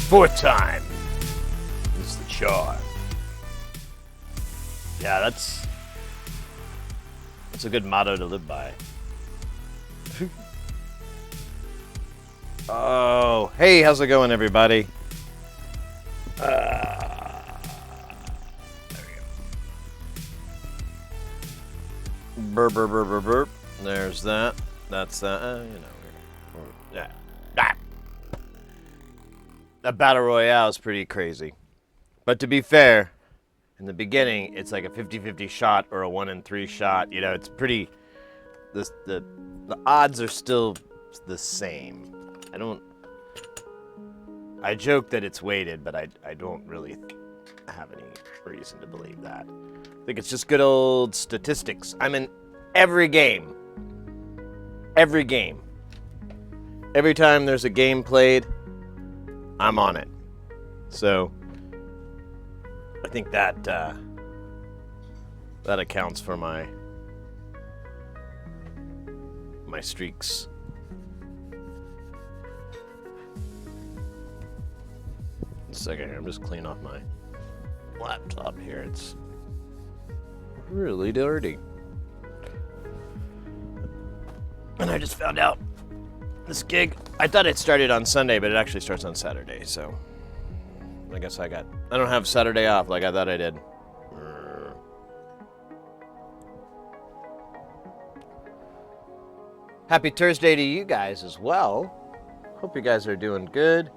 Fourth time is the charm. Yeah, that's a good motto to live by. Oh, hey, how's it going, everybody? There we go. Burp, burp, burp, burp, burp. There's that. That's that. Yeah. That battle royale is pretty crazy. But to be fair, in the beginning, it's like a 50-50 shot or a 1 in 3 shot. You know, it's pretty. The odds are still the same. I joke that it's weighted, but I don't really have any reason to believe that. I think it's just good old statistics. I'm in every game. Every game. Every time there's a game played, I'm on it. So I think that that accounts for my streaks. A second here, I'm just cleaning off my laptop here. It's really dirty. And I just found out this gig, I thought it started on Sunday, but it actually starts on Saturday, so I guess I don't have Saturday off like I thought I did. Happy Thursday to you guys as well. Hope you guys are doing good.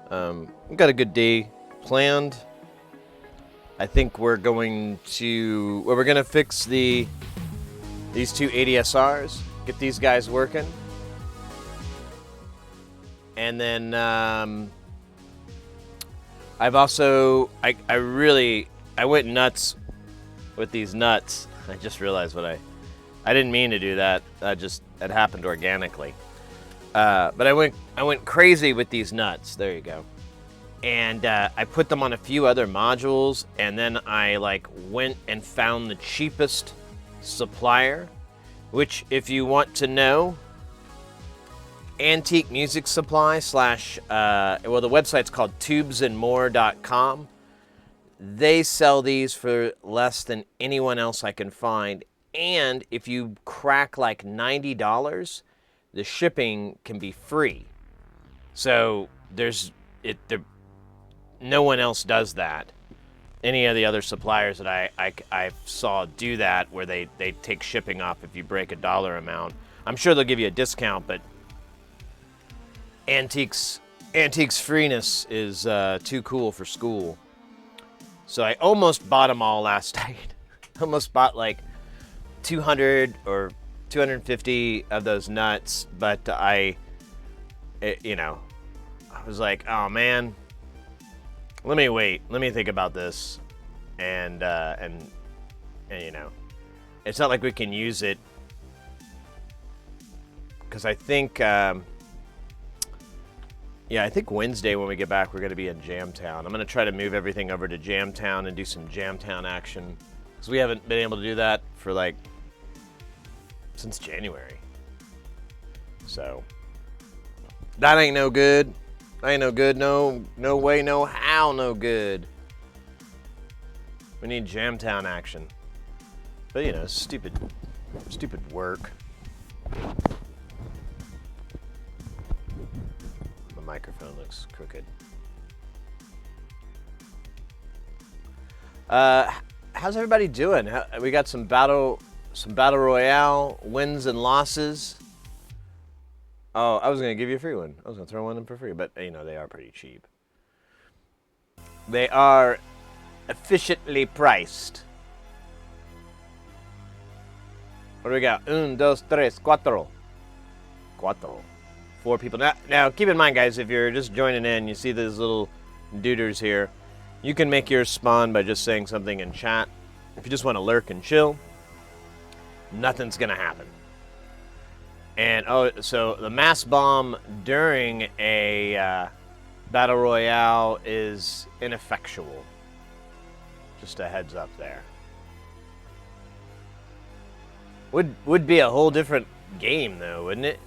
We've got a good day planned. I think we're going to fix these two ADSRs, get these guys working. And then I've also I went nuts with these nuts. I just realized I didn't mean to do that. It happened organically. But I went crazy with these nuts. There you go. And I put them on a few other modules, and then I went and found the cheapest supplier, which, if you want to know, Antique Music Supply / the website's called tubesandmore.com. They sell these for less than anyone else I can find, and if you crack $90, the shipping can be free. So no one else does that. Any of the other suppliers that I saw do that, where they take shipping off if you break a dollar amount. I'm sure they'll give you a discount, but Antiques freeness is too cool for school. So I almost bought them all last night. Almost bought 200 or 250 of those nuts, but I was like, oh man, let me wait. Let me think about this, and it's not like we can use it because I think. I think Wednesday when we get back, we're going to be in Jamtown. I'm going to try to move everything over to Jamtown and do some Jamtown action. Because we haven't been able to do that for since January. So, that ain't no good. Ain't no good, no way, no how, no good. We need Jamtown action. But stupid work. Microphone looks crooked. How's everybody doing? We got some battle royale wins and losses. Oh, I was gonna give you a free one. I was gonna throw one in for free, but they are pretty cheap. They are efficiently priced. What do we got? 1, 2, 3, 4. 4 people. Now, keep in mind, guys, if you're just joining in, you see these little duders here. You can make yours spawn by just saying something in chat. If you just want to lurk and chill, nothing's going to happen. And, so the mass bomb during a battle royale is ineffectual. Just a heads up there. Would be a whole different game, though, wouldn't it?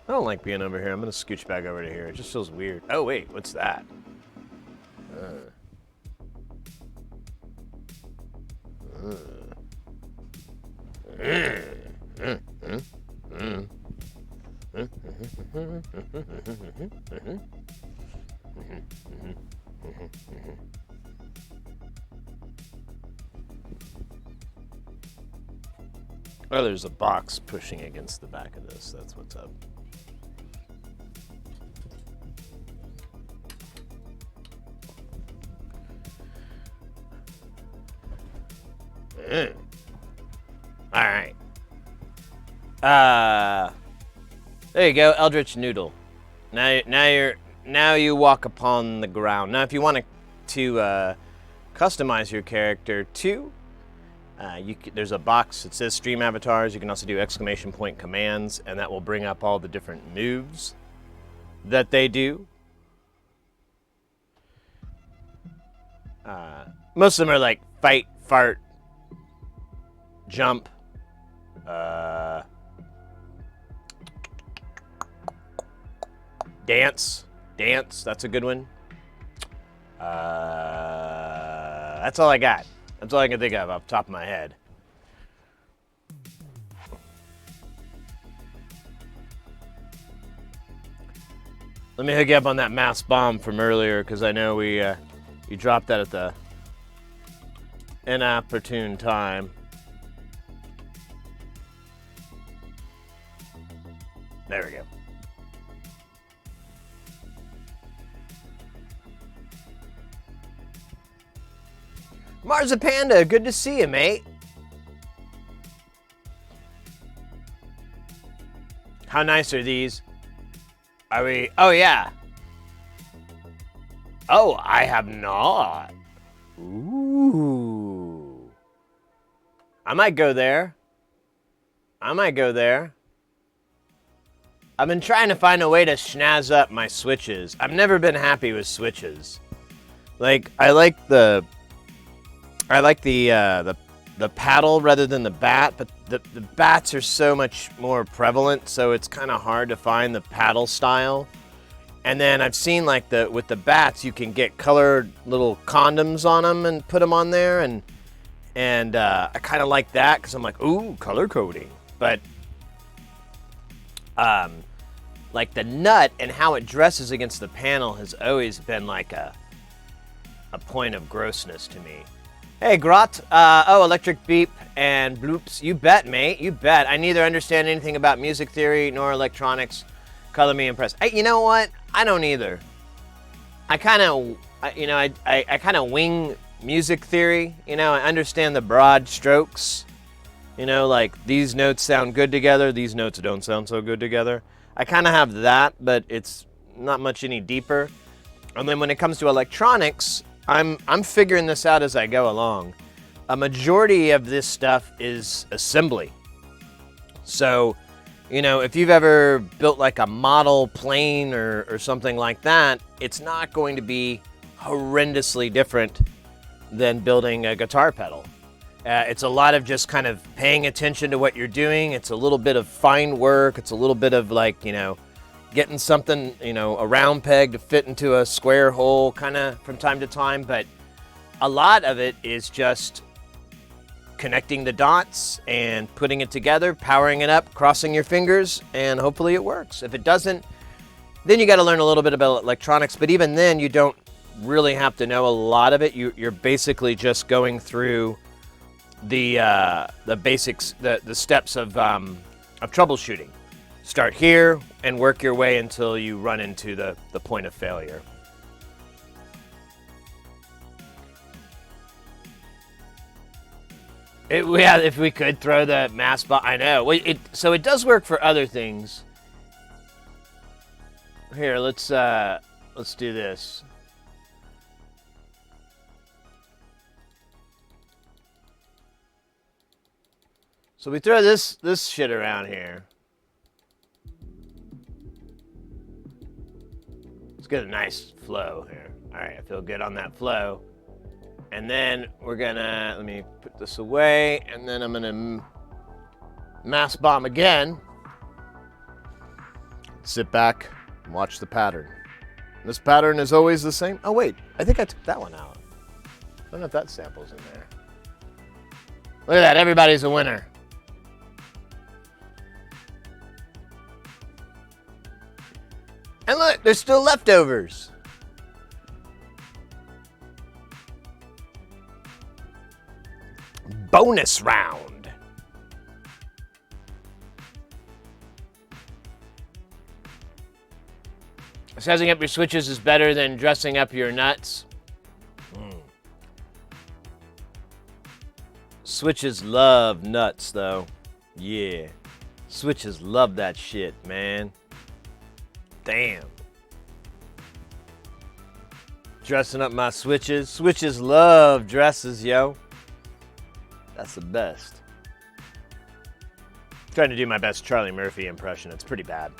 I don't like being over here. I'm gonna scooch back over to here. It just feels weird. Oh wait, what's that? Oh, there's a box pushing against the back of this. That's what's up. All right. There you go, Eldritch Noodle. Now you walk upon the ground. Now, if you want to customize your character too, there's a box that says Stream Avatars. You can also do exclamation point commands, and that will bring up all the different moves that they do. Most of them are like fight, fart, jump, dance, that's a good one. That's all I got. That's all I can think of off the top of my head. Let me hook you up on that mass bomb from earlier, because I know you dropped that at the inopportune time. There we go. Marzapanda, good to see you, mate. How nice are these? Are we? Oh, yeah. Oh, I have not. Ooh. I might go there. I've been trying to find a way to snazz up my switches. I've never been happy with switches. Like, I like the paddle rather than the bat, but the bats are so much more prevalent, so it's kind of hard to find the paddle style. And then I've seen like with the bats, you can get colored little condoms on them and put them on there, and I kind of like that because I'm like, ooh, color coding. But like the nut and how it dresses against the panel has always been like a point of grossness to me. Hey, Grot. Oh, Electric Beep and Bloops. You bet, mate. You bet. I neither understand anything about music theory nor electronics. Color me impressed. Hey, you know what? I don't either. I kind of, I kind of wing music theory. You know, I understand the broad strokes. You know, like these notes sound good together. These notes don't sound so good together. I kind of have that, but it's not much any deeper. And then when it comes to electronics, I'm figuring this out as I go along. A majority of this stuff is assembly. So, you know, if you've ever built like a model plane or something like that, it's not going to be horrendously different than building a guitar pedal. It's a lot of just kind of paying attention to what you're doing. It's a little bit of fine work. It's a little bit of like, you know, getting something, you know, a round peg to fit into a square hole kind of from time to time. But a lot of it is just connecting the dots and putting it together, powering it up, crossing your fingers, and hopefully it works. If it doesn't, then you got to learn a little bit about electronics. But even then, you don't really have to know a lot of it. You're basically just going through the basics, the steps of troubleshooting. Start here and work your way until you run into the point of failure. Yeah, if we could throw the mass bomb, I know. So it does work for other things. Here, let's do this. So we throw this shit around here. Let's get a nice flow here. All right, I feel good on that flow. And then we're gonna, let me put this away, and then I'm gonna mass bomb again. Sit back and watch the pattern. This pattern is always the same. Oh wait, I think I took that one out. I don't know if that sample's in there. Look at that, everybody's a winner. And look, there's still leftovers. Bonus round. Sizing up your switches is better than dressing up your nuts. Switches love nuts, though. Yeah. Switches love that shit, man. Damn. Dressing up my switches. Switches love dresses, yo. That's the best. Trying to do my best Charlie Murphy impression. It's pretty bad.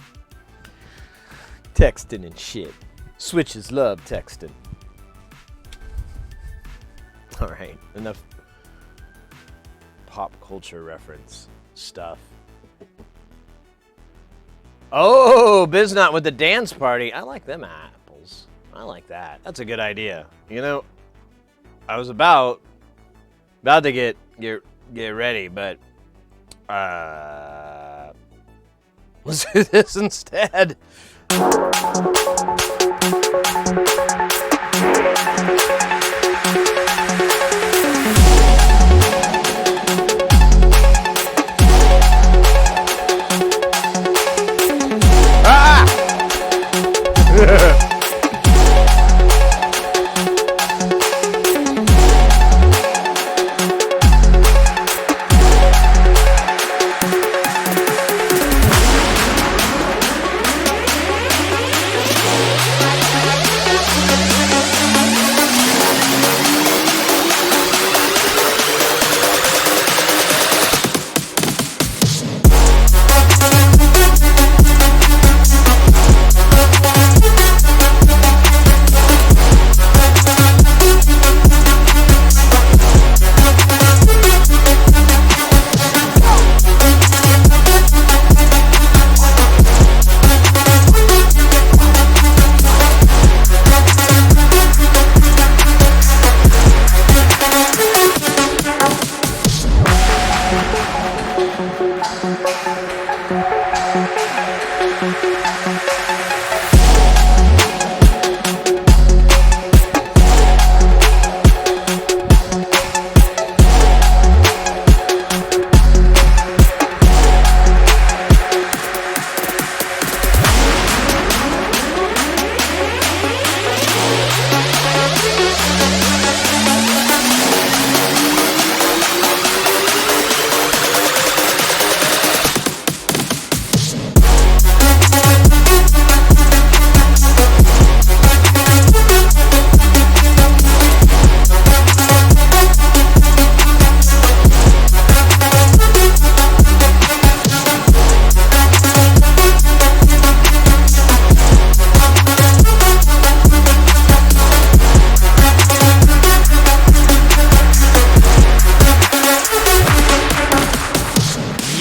Texting and shit. Switches love texting. All right, enough pop culture reference stuff. Oh, Biznot with the dance party. I like them apples. I like that. That's a good idea. You know, I was about to get ready, but let's do this instead.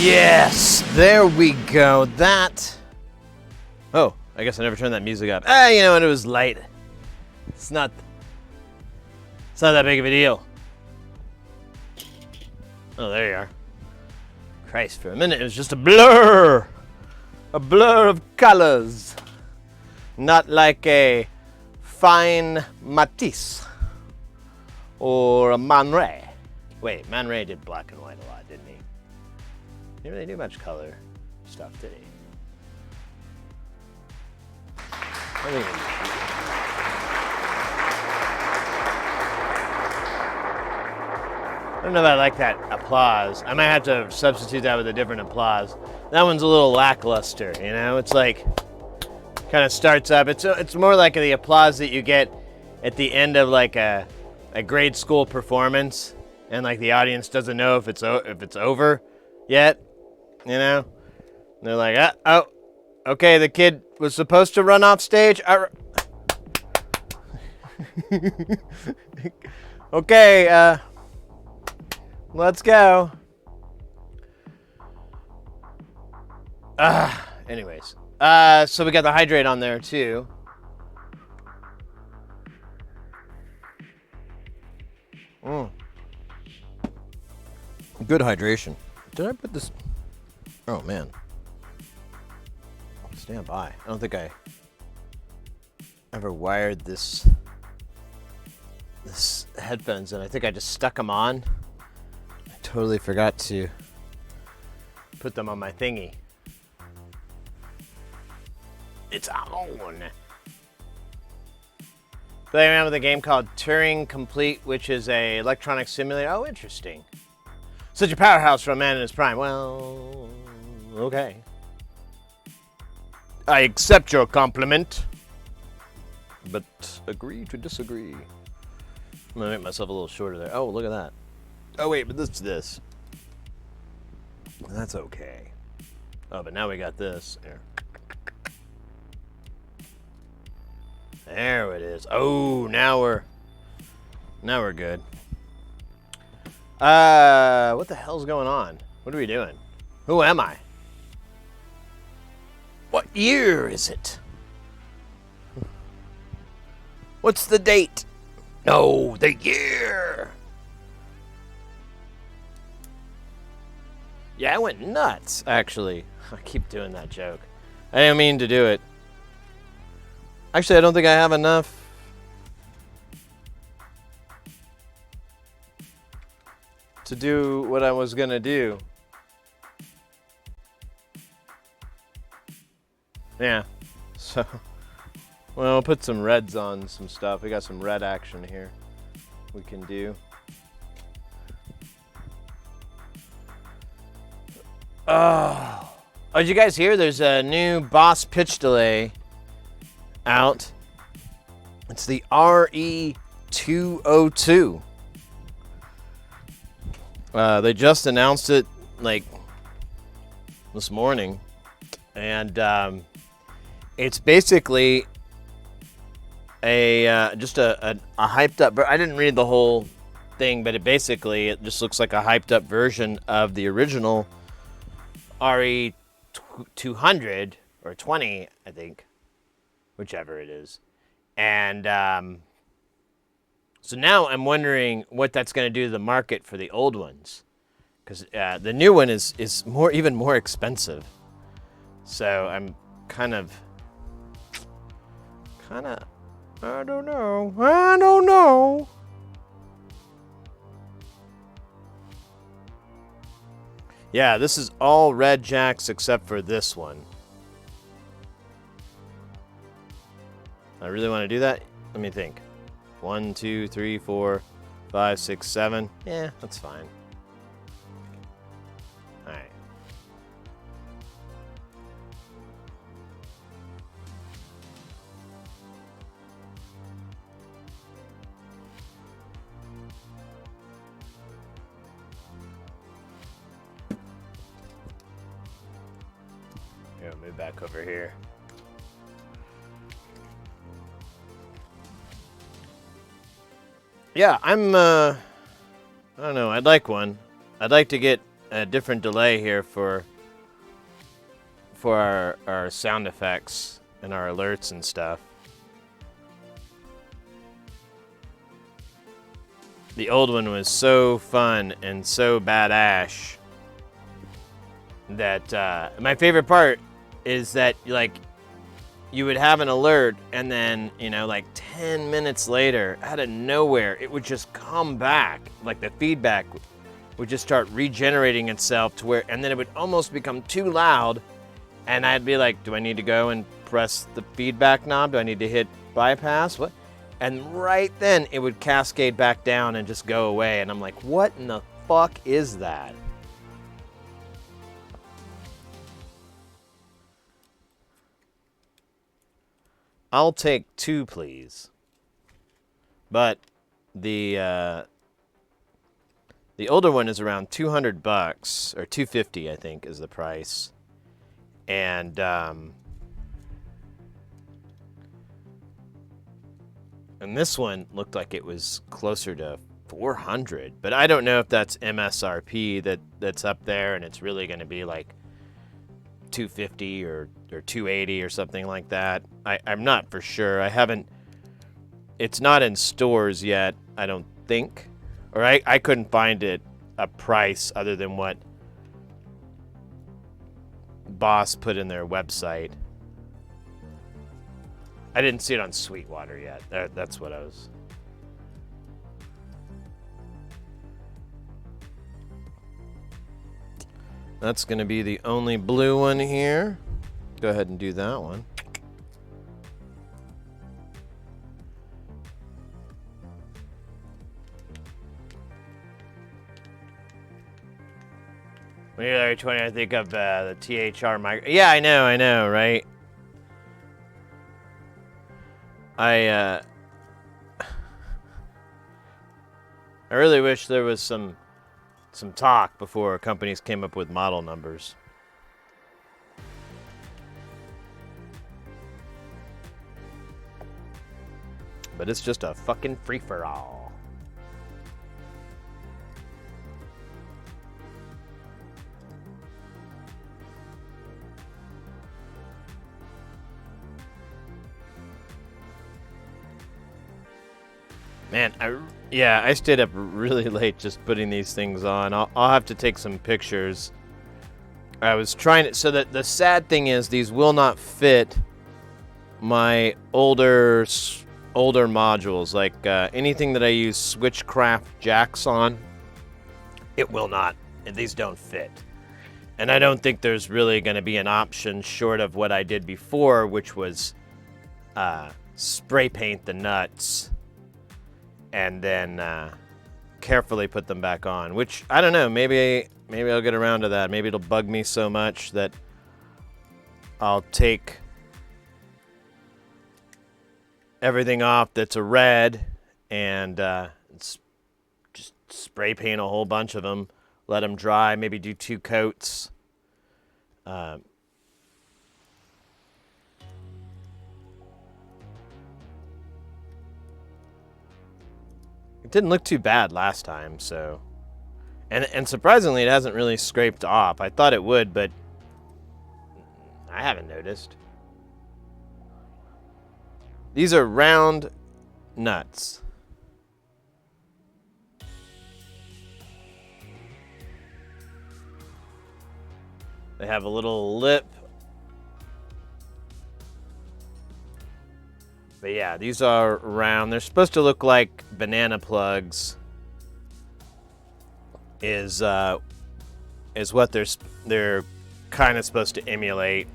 Yes, there we go. That. Oh, I guess I never turned that music up. You know, and it was light. It's not that big of a deal. Oh, there you are. Christ, for a minute it was just a blur of colors. Not like a fine Matisse or a Man Ray. Wait, Man Ray did black and white a lot, didn't he? He didn't really do much color stuff, did he? I don't know if I like that applause. I might have to substitute that with a different applause. That one's a little lackluster, you know? It's like, kind of starts up. It's more like the applause that you get at the end of like a grade school performance, and like the audience doesn't know if it's over yet, you know? And they're like, oh, okay, the kid was supposed to run off stage. Okay, let's go. anyways. So we got the hydrate on there too. Good hydration. Did I put this? Oh man. Stand by. I don't think I ever wired this headphones in. I think I just stuck them on. I totally forgot to put them on my thingy. It's on. Playing around with a game called Turing Complete, which is a electronic simulator. Oh, interesting. Such a powerhouse for a man in his prime. Well, okay. I accept your compliment, but agree to disagree. I'm gonna make myself a little shorter there. Oh, look at that. Oh wait, but this. That's okay. Oh, but now we got this. Here. There it is. Oh, now we're good. What the hell's going on? What are we doing? Who am I? What year is it? What's the date? No, the year. Yeah, I went nuts, actually. I keep doing that joke. I didn't mean to do it. Actually, I don't think I have enough. To do what I was gonna do. Yeah, so, well, I'll put some reds on some stuff. We got some red action here we can do. Oh, did you guys hear? There's a new Boss pitch delay out. It's the RE202. They just announced it like this morning, and it's basically just a hyped up. I didn't read the whole thing, but it just looks like a hyped up version of the original RE200 or 20, I think, whichever it is, and so now I'm wondering what that's going to do to the market for the old ones, because the new one is even more expensive. So I'm kind of, I don't know. Yeah, this is all red jacks except for this one. I really want to do that? Let me think. 1, 2, 3, 4, 5, 6, 7. Yeah, that's fine. All right. Here, I'll move back over here. Yeah, I don't know, I'd like one. I'd like to get a different delay here for our sound effects and our alerts and stuff. The old one was so fun and so badass that my favorite part is that, like, you would have an alert, and then, you know, like 10 minutes later, out of nowhere, it would just come back. Like the feedback would just start regenerating itself to where, and then it would almost become too loud. And I'd be like, do I need to go and press the feedback knob? Do I need to hit bypass? What? And right then it would cascade back down and just go away. And I'm like, what in the fuck is that? I'll take 2, please. But the older one is around $200 or $250, I think, is the price. And this one looked like it was closer to $400, but I don't know if that's MSRP that's up there, and it's really going to be like 250 or 280 or something like that. I'm not for sure. I haven't. It's not in stores yet, I don't think. Or I couldn't find it a price other than what Boss put in their website. I didn't see it on Sweetwater yet. That's what I was. That's going to be the only blue one here. Go ahead and do that one. When you're 20, I think of the THR micro. Yeah, I know, right? I really wish there was some talk before companies came up with model numbers. But it's just a fucking free-for-all. Man, I stayed up really late just putting these things on. I'll have to take some pictures. I was trying to, so that the sad thing is these will not fit my older modules, like anything that I use Switchcraft jacks on, it will not, and these don't fit. And I don't think there's really going to be an option short of what I did before, which was spray paint the nuts and then carefully put them back on, which, I don't know, maybe I'll get around to that. Maybe it'll bug me so much that I'll take everything off that's a red and just spray paint a whole bunch of them, let them dry, maybe do 2 coats. It didn't look too bad last time, so. And surprisingly, it hasn't really scraped off. I thought it would, but I haven't noticed. These are round nuts. They have a little lip. But yeah, these are round. They're supposed to look like banana plugs. Is what they're kind of supposed to emulate.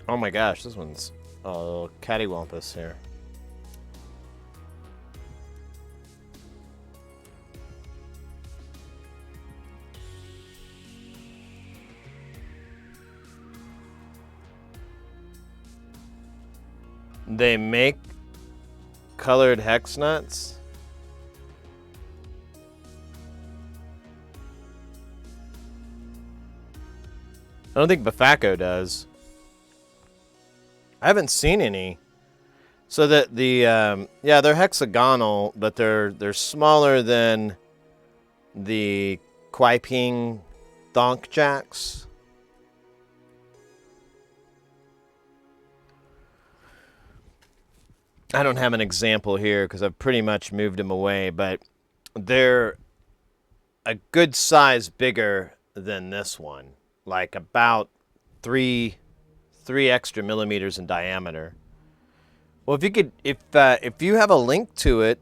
Oh my gosh, this one's a little cattywampus here. They make colored hex nuts? I don't think Bafaco does. I haven't seen any. So that the yeah, they're hexagonal, but they're smaller than the Kuai-Ping Thonk jacks. I don't have an example here because I've pretty much moved them away, but they're a good size bigger than this one, like about three extra millimeters in diameter. Well, if you could, if you have a link to it,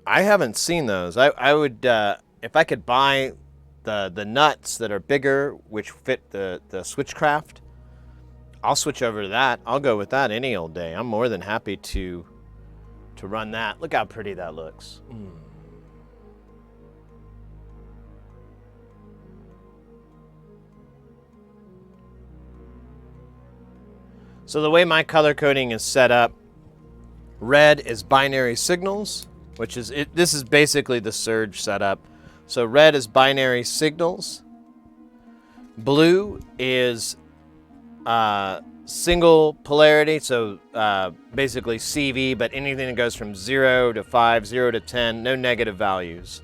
I haven't seen those. I would, if I could buy the nuts that are bigger, which fit the Switchcraft, I'll switch over to that. I'll go with that any old day. I'm more than happy to run that. Look how pretty that looks. So the way my color coding is set up, Red is binary signals, which is it. This is basically the surge setup. So red is binary signals. Blue is single polarity, so basically CV, but anything that goes from 0 to 5, 0 to 10, no negative values.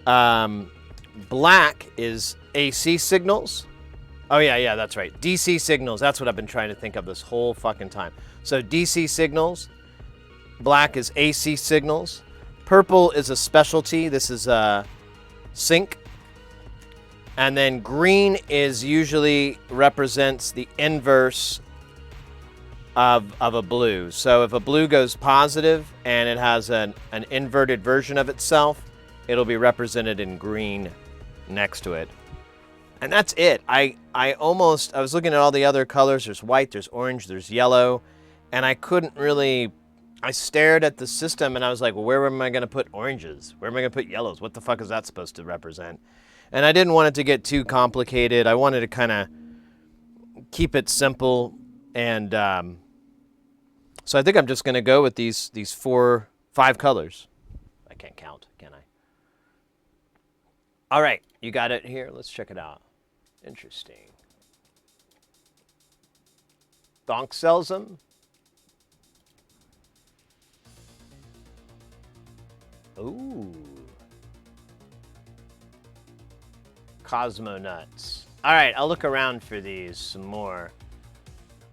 Black is AC signals. Oh, yeah, that's right. DC signals, that's what I've been trying to think of this whole fucking time. So DC signals, black is AC signals. Purple is a specialty. This is sync. And then green is usually represents the inverse of a blue. So if a blue goes positive and it has an inverted version of itself, it'll be represented in green next to it. And that's it. I was looking at all the other colors. There's white, there's orange, there's yellow. And I couldn't really, I stared at the system and I was like, well, where am I going to put oranges? Where am I going to put yellows? What the fuck is that supposed to represent? And I didn't want it to get too complicated. I wanted to kind of keep it simple. And so I think I'm just going to go with these 5 colors. I can't count, can I? All right, you got it here. Let's check it out. Interesting. Donk sells them. Ooh. Cosmo nuts. All right, I'll look around for these some more.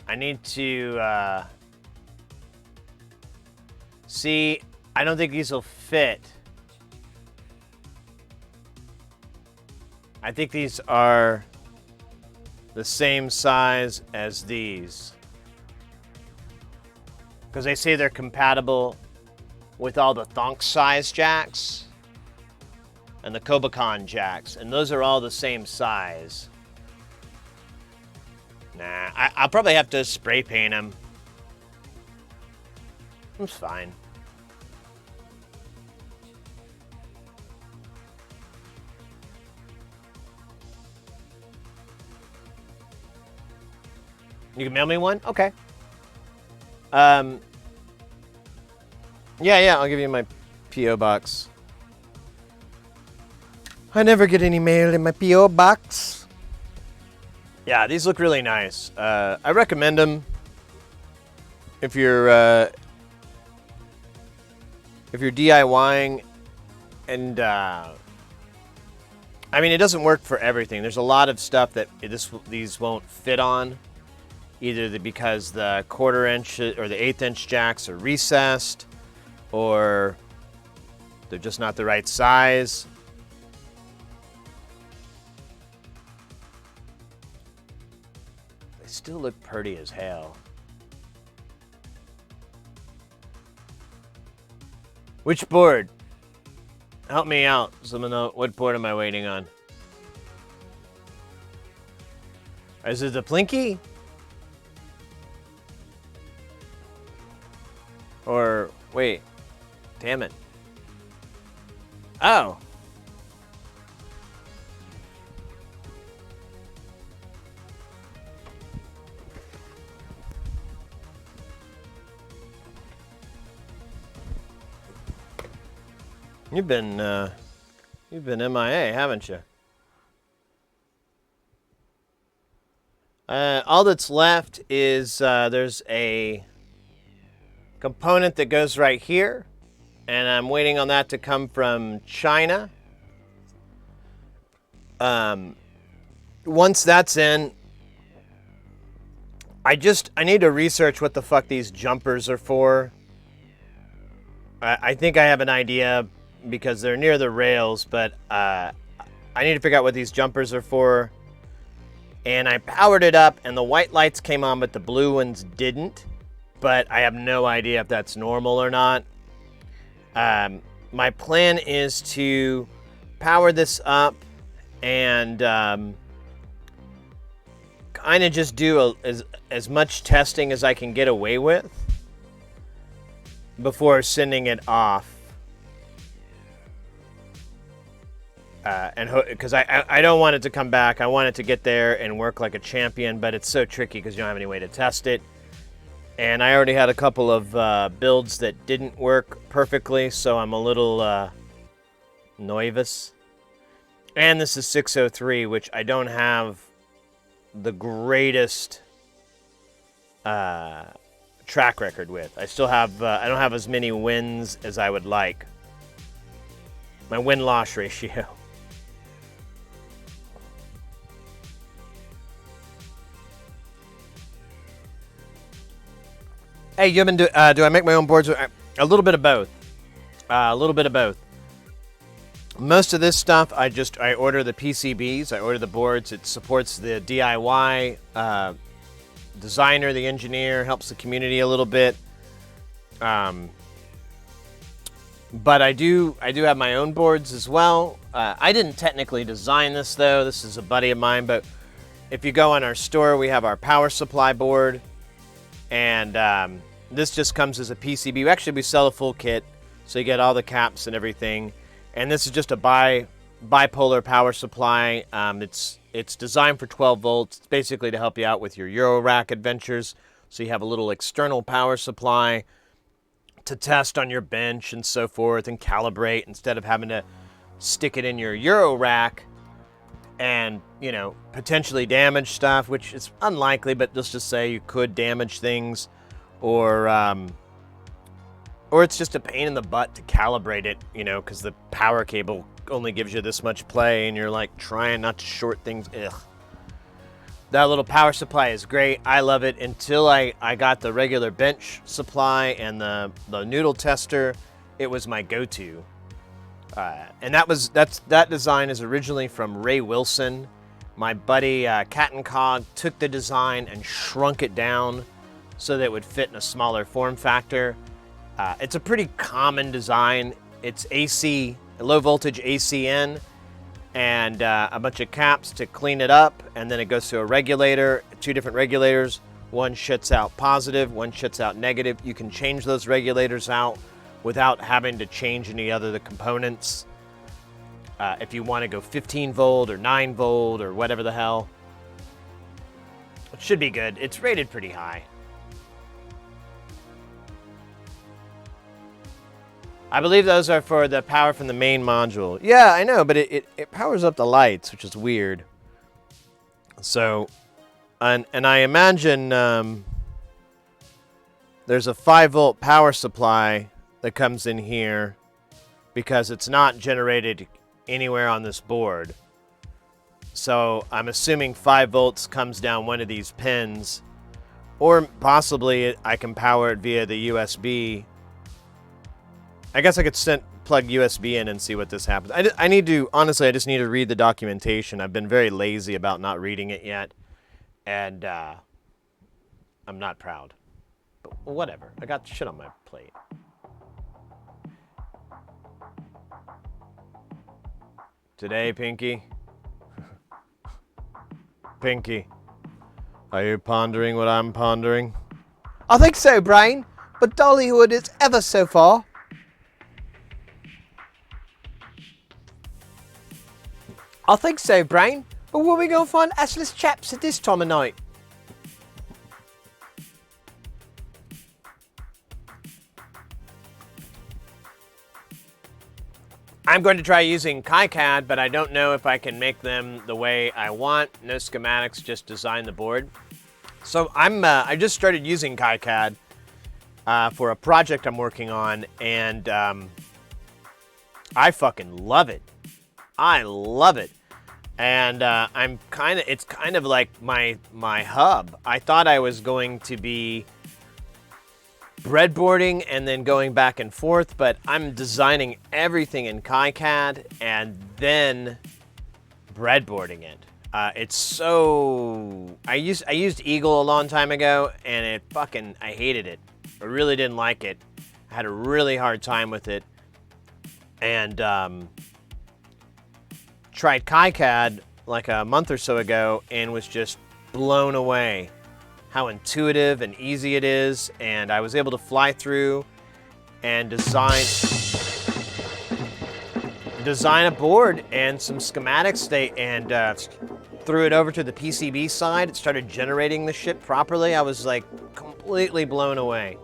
I need to see. I don't think these will fit. I think these are the same size as these, because they say they're compatible with all the thonk size jacks and the Kobacon jacks, and those are all the same size. Nah, I'll probably have to spray paint them. It's fine. You can mail me one? Okay. Yeah, I'll give you my P.O. box. I never get any mail in my P.O. box. Yeah, these look really nice. I recommend them if you're DIYing, and I mean, it doesn't work for everything. There's a lot of stuff that these won't fit on, either because the 1/4 inch or the 1/8 inch jacks are recessed, or they're just not the right size. They still look pretty as hell. Which board? Help me out. Someone know, what board am I waiting on? Is it the Plinky? Or, wait. Damn it. Oh. You've been MIA, haven't you? All that's left is there's a component that goes right here, and I'm waiting on that to come from China. Once that's in, I need to research what the fuck these jumpers are for. I think I have an idea because they're near the rails, but I need to figure out what these jumpers are for. And I powered it up, and the white lights came on, but the blue ones didn't. But I have no idea if that's normal or not. My plan is to power this up and kind of just do as much testing as I can get away with before sending it off. And because I don't want it to come back. I want it to get there and work like a champion, but it's so tricky because you don't have any way to test it. And I already had a couple of builds that didn't work perfectly, so I'm a little nervous. And this is 603, which I don't have the greatest track record with. I still have, I don't have as many wins as I would like. My win-loss ratio. Hey, you haven't do I make my own boards? A little bit of both. A little bit of both. Most of this stuff, I order the PCBs. I order the boards. It supports the DIY designer, the engineer, helps the community a little bit. But I do have my own boards as well. I didn't technically design this though. This is a buddy of mine. But if you go on our store, we have our power supply board, and this just comes as a PCB. Actually, we sell a full kit, so you get all the caps and everything. And this is just a bipolar power supply. It's designed for 12 volts. It's basically to help you out with your Euro rack adventures. So you have a little external power supply to test on your bench and so forth and calibrate instead of having to stick it in your Euro rack and, you know, potentially damage stuff, which is unlikely, but let's just say you could damage things, or it's just a pain in the butt to calibrate it, you know, because the power cable only gives you this much play and you're like trying not to short things. Ugh. That little power supply is great. I love it until I got the regular bench supply and the noodle tester. It was my go-to. And that design is originally from Ray Wilson. My buddy Cat and Cog took the design and shrunk it down so that it would fit in a smaller form factor. It's a pretty common design. It's AC, low voltage ACN, and a bunch of caps to clean it up, and then it goes to a regulator, 2 different regulators. One shoots out positive, one shoots out negative. You can change those regulators out without having to change any other the components. If you want to go 15 volt or 9 volt or whatever the hell. It should be good. It's rated pretty high. I believe those are for the power from the main module. Yeah, I know, but it powers up the lights, which is weird. So, and I imagine there's a 5 volt power supply that comes in here because it's not generated anywhere on this board. So I'm assuming 5 volts comes down one of these pins, or possibly I can power it via the USB. I guess I could plug USB in and see what this happens. I need to, honestly, I just need to read the documentation. I've been very lazy about not reading it yet, and I'm not proud. But whatever, I got shit on my plate. Today, Pinky? Pinky, are you pondering what I'm pondering? I think so, Brain, but Dollywood is ever so far. I think so, Brain, but where we gonna find assless chaps at this time of night? I'm going to try using KiCad, but I don't know if I can make them the way I want. No schematics, just design the board. So I just started using KiCad for a project I'm working on, and I fucking love it. I love it. And it's kind of like my hub. I thought I was going to be breadboarding and then going back and forth, but I'm designing everything in KiCad and then breadboarding it. It's so... I used Eagle a long time ago, and I hated it. I really didn't like it. I had a really hard time with it. And tried KiCad like a month or so ago and was just blown away how intuitive and easy it is, and I was able to fly through and design a board and some schematics, and threw it over to the PCB side. It started generating the shit properly. I was like completely blown away.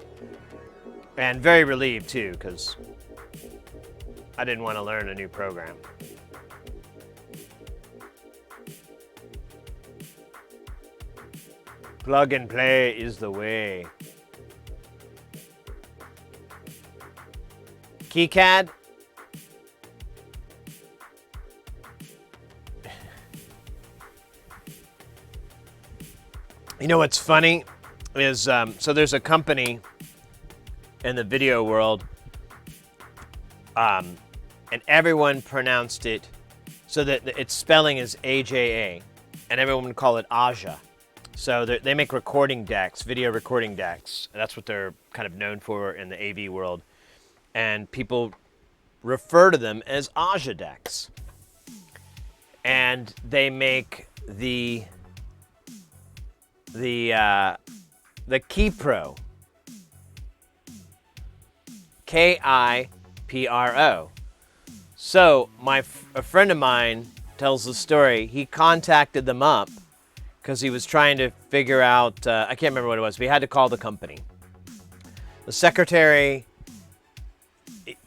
And very relieved, too, because I didn't want to learn a new program. Plug and play is the way. KiCad. You know what's funny is, so there's a company in the video world, and everyone pronounced it so that its spelling is AJA, and everyone would call it Aja. So they make recording decks, video recording decks, and that's what they're kind of known for in the AV world. And people refer to them as Aja decks. And they make the KiPro, KiPro. So a friend of mine tells the story. He contacted them up because he was trying to figure out, I can't remember what it was, but he had to call the company. The secretary,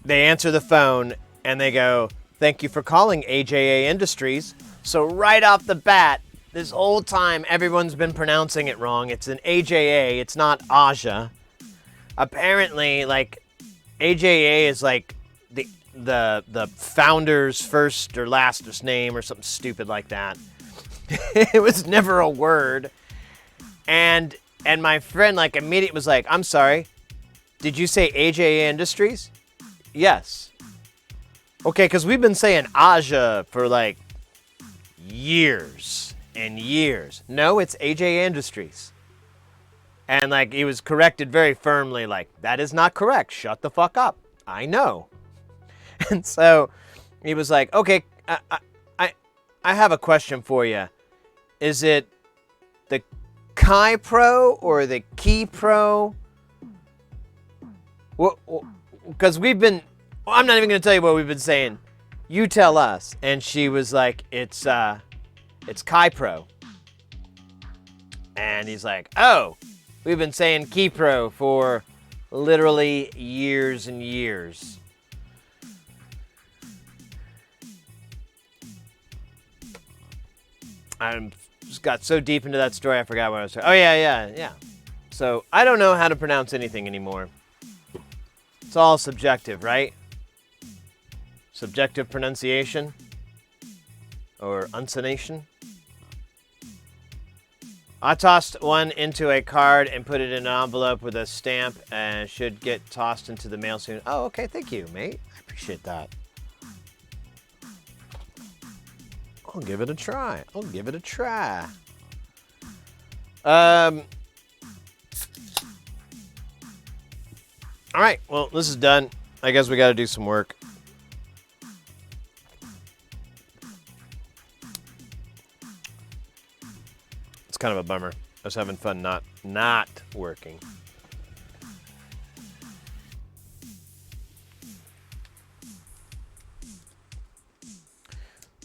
they answer the phone and they go, "Thank you for calling AJA Industries." So right off the bat, this whole time everyone's been pronouncing it wrong. It's an AJA, it's not Aja. Apparently, like, AJA is like the founder's first or last name or something stupid like that. It was never a word. And my friend like immediately was like, "I'm sorry, did you say AJA Industries?" "Yes." "Okay, because we've been saying Aja for like years and years." "No, it's AJA Industries." And like he was corrected very firmly, like, "That is not correct. Shut the fuck up. I know." And so he was like, "Okay, I have a question for you. Is it the KiPro or the KiPro?" Because we've been, I'm not even going to tell you what we've been saying. You tell us. And she was like, it's KiPro. And he's like, "Oh, we've been saying KiPro for literally years and years." I just got so deep into that story, I forgot what I was saying. Oh, yeah. So I don't know how to pronounce anything anymore. It's all subjective, right? Subjective pronunciation or unsonation. I tossed one into a card and put it in an envelope with a stamp and should get tossed into the mail soon. Oh, okay. Thank you, mate. I appreciate that. I'll give it a try. All right. Well, this is done. I guess we got to do some work. It's kind of a bummer. I was having fun not working.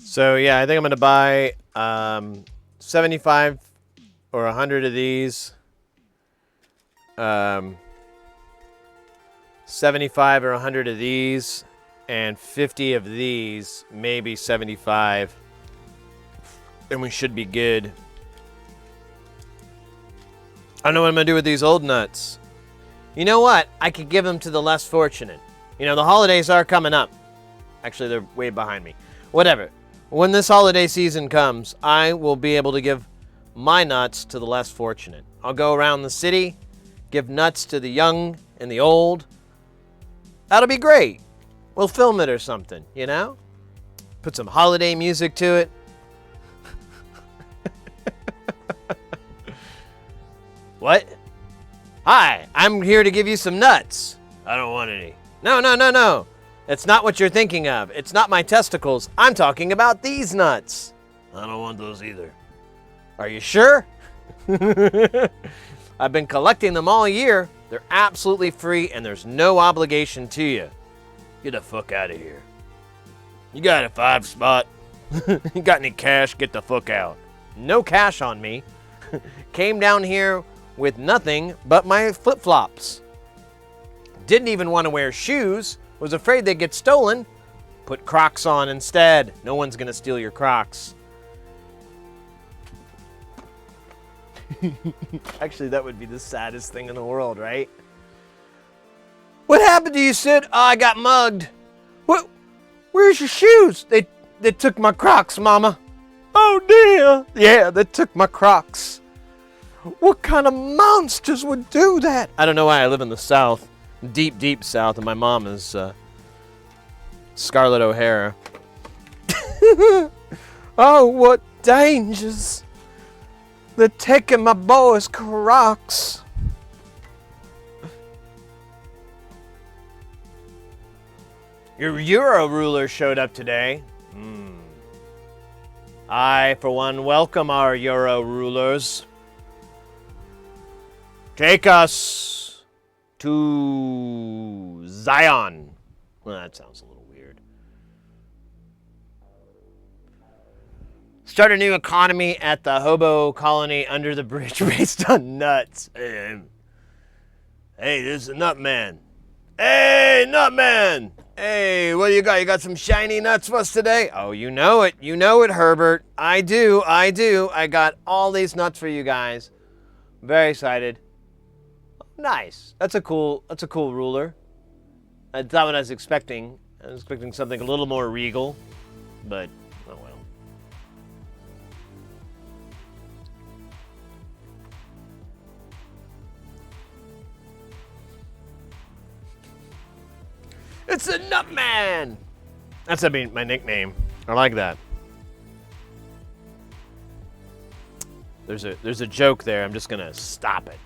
So yeah, I think I'm gonna buy 75 or 100 of these. 75 or 100 of these, and 50 of these, maybe 75, and we should be good. I don't know what I'm gonna do with these old nuts. You know what? I could give them to the less fortunate. You know, the holidays are coming up. Actually, they're way behind me. Whatever. When this holiday season comes, I will be able to give my nuts to the less fortunate. I'll go around the city, give nuts to the young and the old. That'll be great. We'll film it or something, you know? Put some holiday music to it. What? Hi, I'm here to give you some nuts. I don't want any. No. It's not what you're thinking of. It's not my testicles. I'm talking about these nuts. I don't want those either. Are you sure? I've been collecting them all year. They're absolutely free and there's no obligation to you. Get the fuck out of here. You got a 5 spot? You got any cash? Get the fuck out. No cash on me. Came down here with nothing but my flip-flops. Didn't even want to wear shoes, was afraid they'd get stolen. Put Crocs on instead. No one's gonna steal your Crocs. Actually, that would be the saddest thing in the world, right? What happened to you, Sid? Oh, I got mugged. What? Where's your shoes? They took my Crocs, Mama. Oh dear. Yeah, they took my Crocs. What kind of monsters would do that? I don't know why I live in the South. Deep, deep South, and my mom is Scarlett O'Hara. Oh, what dangers. They're taking my boys' Crocs. Your Euro ruler showed up today. I, for one, welcome our Euro rulers. Take us to Zion. Well, that sounds a little weird. Start a new economy at the hobo colony under the bridge based on nuts. Hey, this is a nut man. Hey, nut man. Hey, what do you got? You got some shiny nuts for us today? Oh, you know it. You know it, Herbert. I do. I got all these nuts for you guys. Very excited. Nice. That's a cool ruler. That's not what I was expecting. I was expecting something a little more regal, but oh well. It's a Nutman! That's my nickname. I like that. There's a joke there. I'm just gonna stop it.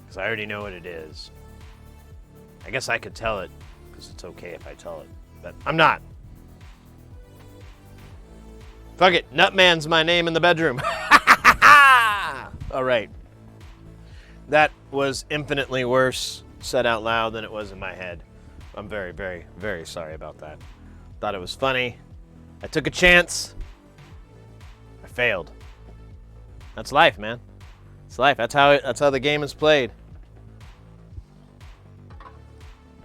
Because I already know what it is. I guess I could tell it, because it's okay if I tell it. But I'm not. Fuck it. Nutman's my name in the bedroom. All right. That was infinitely worse said out loud than it was in my head. I'm very, very, very sorry about that. Thought it was funny. I took a chance. I failed. That's life, man. It's life. That's how the game is played.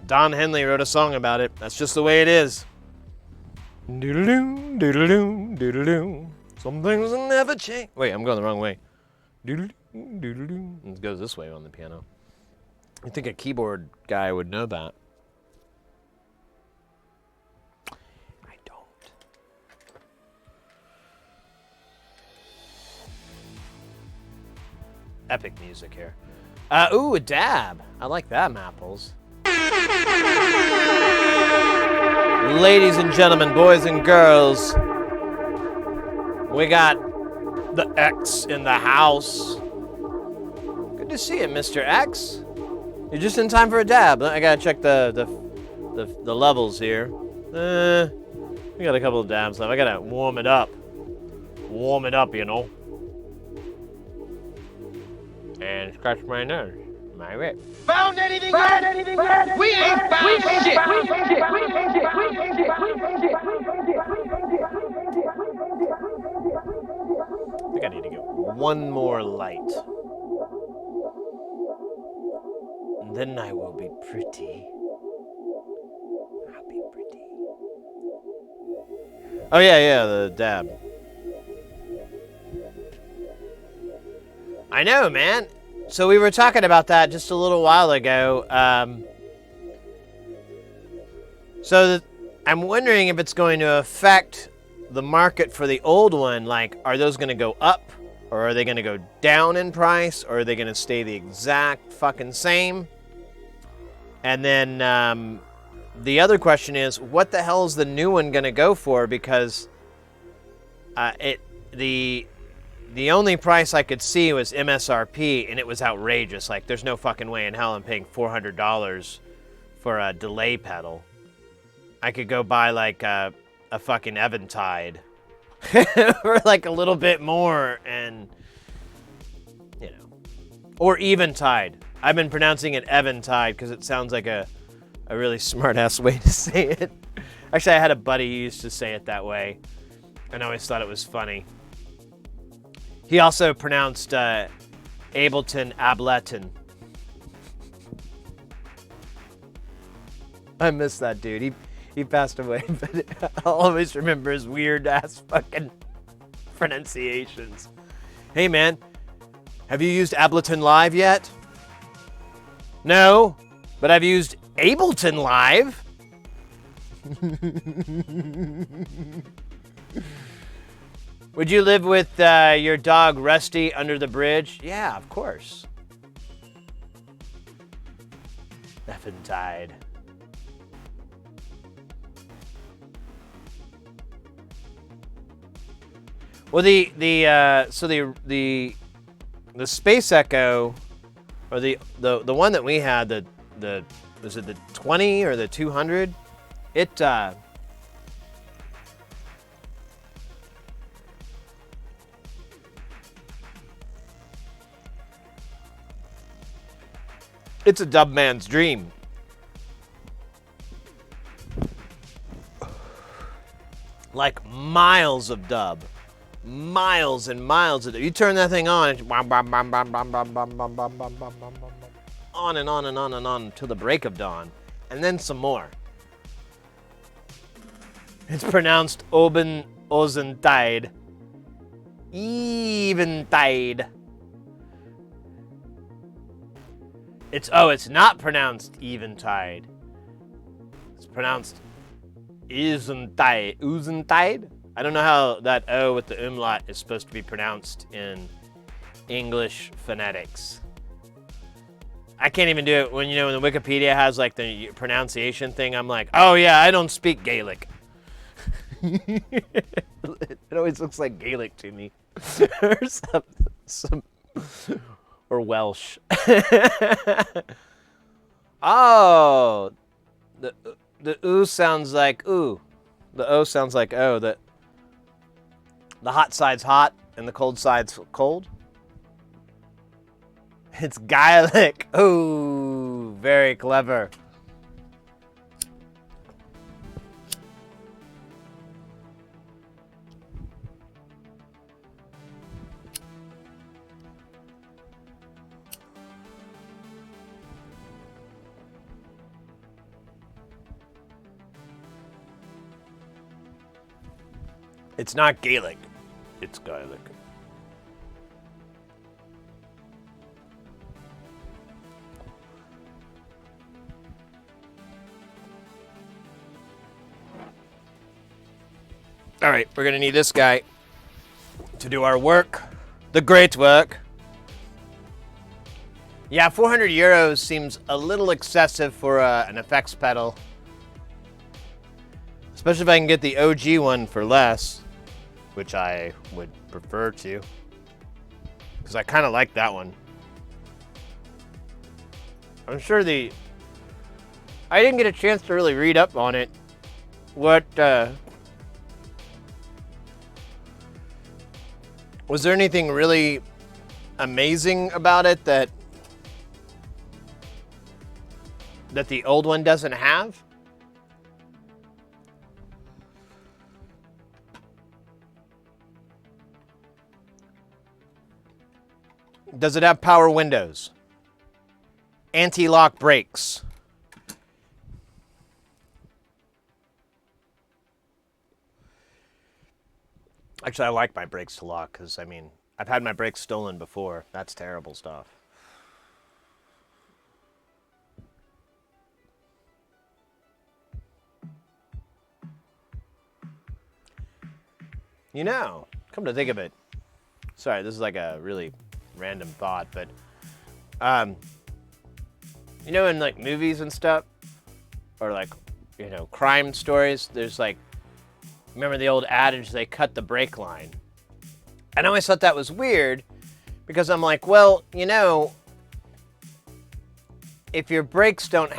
Don Henley wrote a song about it. That's just the way it is. Doodle-doo, doodle-doo, doodle-doo. Some things will never change. Wait, I'm going the wrong way. Doodle-doo, doodle-doo. It goes this way on the piano. I think a keyboard guy would know that. I don't. Epic music here. Ooh, a dab. I like that, Mapples. Ladies and gentlemen, boys and girls, we got the X in the house. Good to see you, Mr. X. You're just in time for a dab. I gotta check the levels here. We got a couple of dabs left. I gotta warm it up. Warm it up, you know. And scratch my nose. My rip. Found anything yet? We ain't found shit. I think I need to get one more light. And then I will be pretty. I'll be pretty. Oh yeah, the dab. I know, man. So we were talking about that just a little while ago. I'm wondering if it's going to affect the market for the old one. Like, are those going to go up? Or are they going to go down in price? Or are they going to stay the exact fucking same? And then the other question is, what the hell is the new one going to go for? Because the only price I could see was MSRP, and it was outrageous. Like, there's no fucking way in hell I'm paying $400 for a delay pedal. I could go buy, like, a fucking Eventide for, like, a little bit more, and, you know. Or Eventide. I've been pronouncing it Eventide because it sounds like a really smart-ass way to say it. Actually, I had a buddy who used to say it that way, and I always thought it was funny. He also pronounced Ableton, Ableton. I miss that dude. He passed away, but I'll always remember his weird ass fucking pronunciations. Hey man, have you used Ableton Live yet? No, but I've used Ableton Live. Would you live with your dog Rusty under the bridge? Yeah, of course. Effing tide. Well, the Space Echo, or the one that we had, the was it the 20 or the 200? It it's a dub man's dream. Like miles of dub. Miles and miles of dub. You turn that thing on, it's on and on and on and on until the break of dawn. And then some more. It's pronounced Oben Ozentide. Eventide. It's not pronounced Eventide. It's pronounced Uzentide. Uzentide? I don't know how that O with the umlaut is supposed to be pronounced in English phonetics. I can't even do it when, when the Wikipedia has like the pronunciation thing. I'm like, oh yeah, I don't speak Gaelic. It always looks like Gaelic to me. Or some or Welsh. Oh, the oo sounds like ooh. The O sounds like oh. The hot side's hot and the cold side's cold. It's Gaelic. Ooh, very clever. It's not Gaelic. It's Gaelic. All right, we're gonna need this guy to do our work, the great work. Yeah, 400 euros seems a little excessive for an effects pedal. Especially if I can get the OG one for less, which I would prefer to, because I kind of like that one. I'm sure I didn't get a chance to really read up on it. What, was there anything really amazing about it that the old one doesn't have? Does it have power windows? Anti-lock brakes? Actually, I like my brakes to lock because, I mean, I've had my brakes stolen before. That's terrible stuff. You know, come to think of it. Sorry, this is like a really random thought, but you know, in like movies and stuff, or like, crime stories, there's like, remember the old adage, they cut the brake line. And I always thought that was weird because I'm like, well, if your brakes don't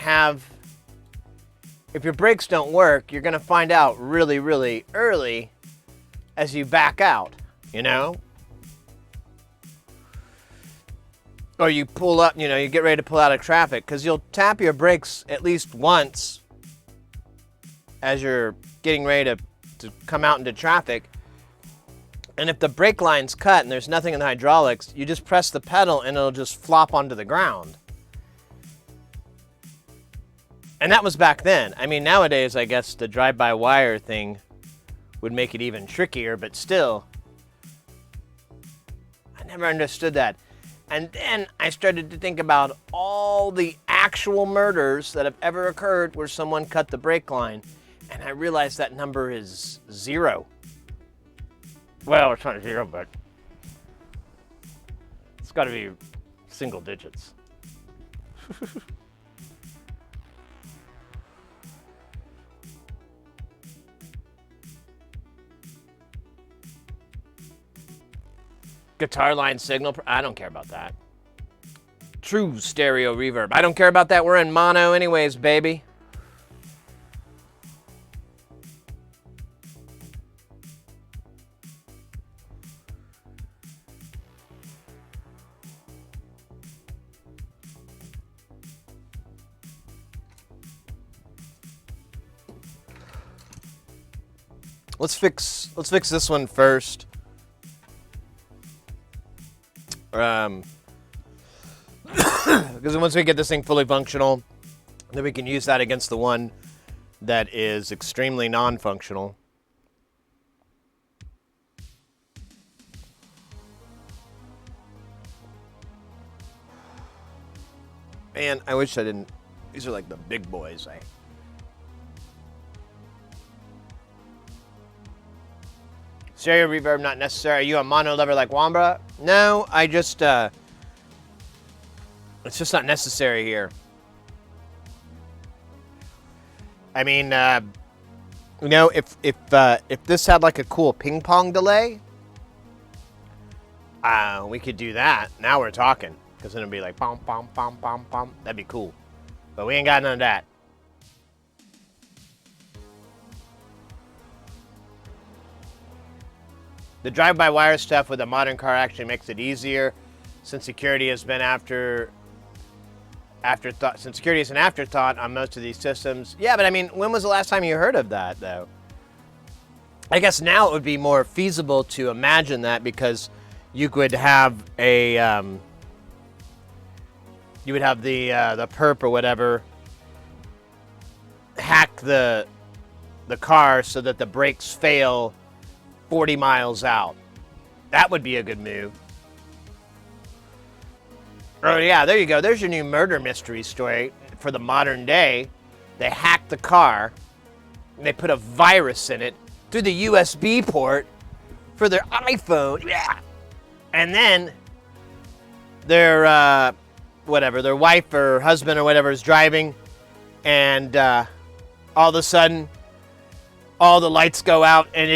work, you're gonna find out really, really early as you back out, Or you pull up, you get ready to pull out of traffic, because you'll tap your brakes at least once as you're getting ready to come out into traffic. And if the brake line's cut and there's nothing in the hydraulics, you just press the pedal and it'll just flop onto the ground. And that was back then. I mean, nowadays, I guess the drive-by-wire thing would make it even trickier, but still, I never understood that. And then I started to think about all the actual murders that have ever occurred where someone cut the brake line, and I realized that number is 0. Well, it's not 0, but it's got to be single digits. Guitar line signal, I don't care about that. True stereo reverb, I don't care about that. We're in mono anyways, baby. Let's fix this one first. Because once we get this thing fully functional, then we can use that against the one that is extremely non-functional. Man, I wish I didn't. These are like the big boys. Stereo reverb not necessary. Are you a mono lover like Wambra? No, I just, it's just not necessary here. I mean, you know, if this had like a cool ping pong delay, we could do that. Now we're talking, because then it'd be like pom pom pom pom pom. That'd be cool, but we ain't got none of that. The drive-by-wire stuff with a modern car actually makes it easier, since security has been afterthought. Since security is an afterthought on most of these systems. Yeah, but I mean, when was the last time you heard of that, though? I guess now it would be more feasible to imagine that, because you could have a, you would have the perp or whatever hack the car so that the brakes fail 40 miles out. That would be a good move. Oh yeah, there you go. There's your new murder mystery story for the modern day. They hacked the car, and they put a virus in it through the USB port for their iPhone. Yeah. And then their their wife or husband or whatever is driving, and all of a sudden, all the lights go out, and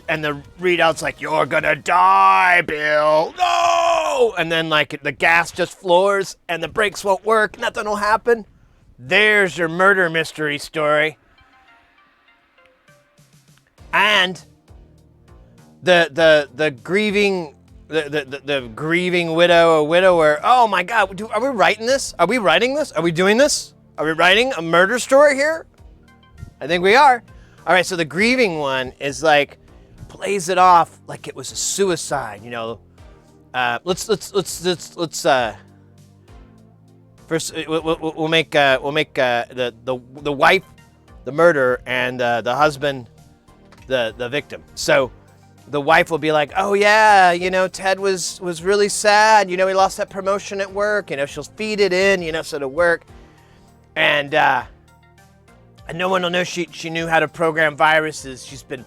and the readout's like, "You're gonna die, Bill. No!" And then like the gas just floors, and the brakes won't work. Nothing will happen. There's your murder mystery story. And the grieving widow or widower. Oh my God! Are we writing this? Are we writing this? Are we doing this? Are we writing a murder story here? I think we are. All right, so the grieving one is like, plays it off like it was a suicide, you know. Let's first we'll make the wife the murderer and the husband the victim. So the wife will be like, oh yeah, you know, Ted was really sad, you know, he lost that promotion at work, you know, she'll feed it in, you know, so to work, and no one will know she knew how to program viruses. She's been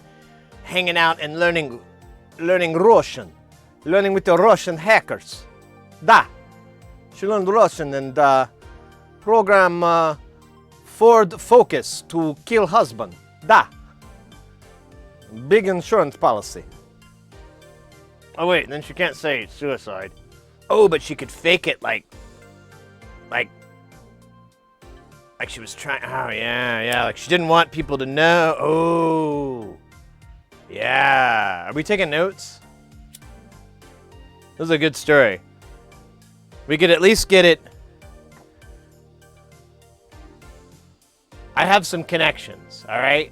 hanging out and learning Russian, learning with the Russian hackers. Da. She learned Russian and program Ford Focus to kill husband. Da. Big insurance policy. Oh wait, then she can't say suicide. Oh, but she could fake it like she was trying. Oh yeah, like she didn't want people to know. Oh, yeah. Are we taking notes? This is a good story. We could at least get it. I have some connections. All right.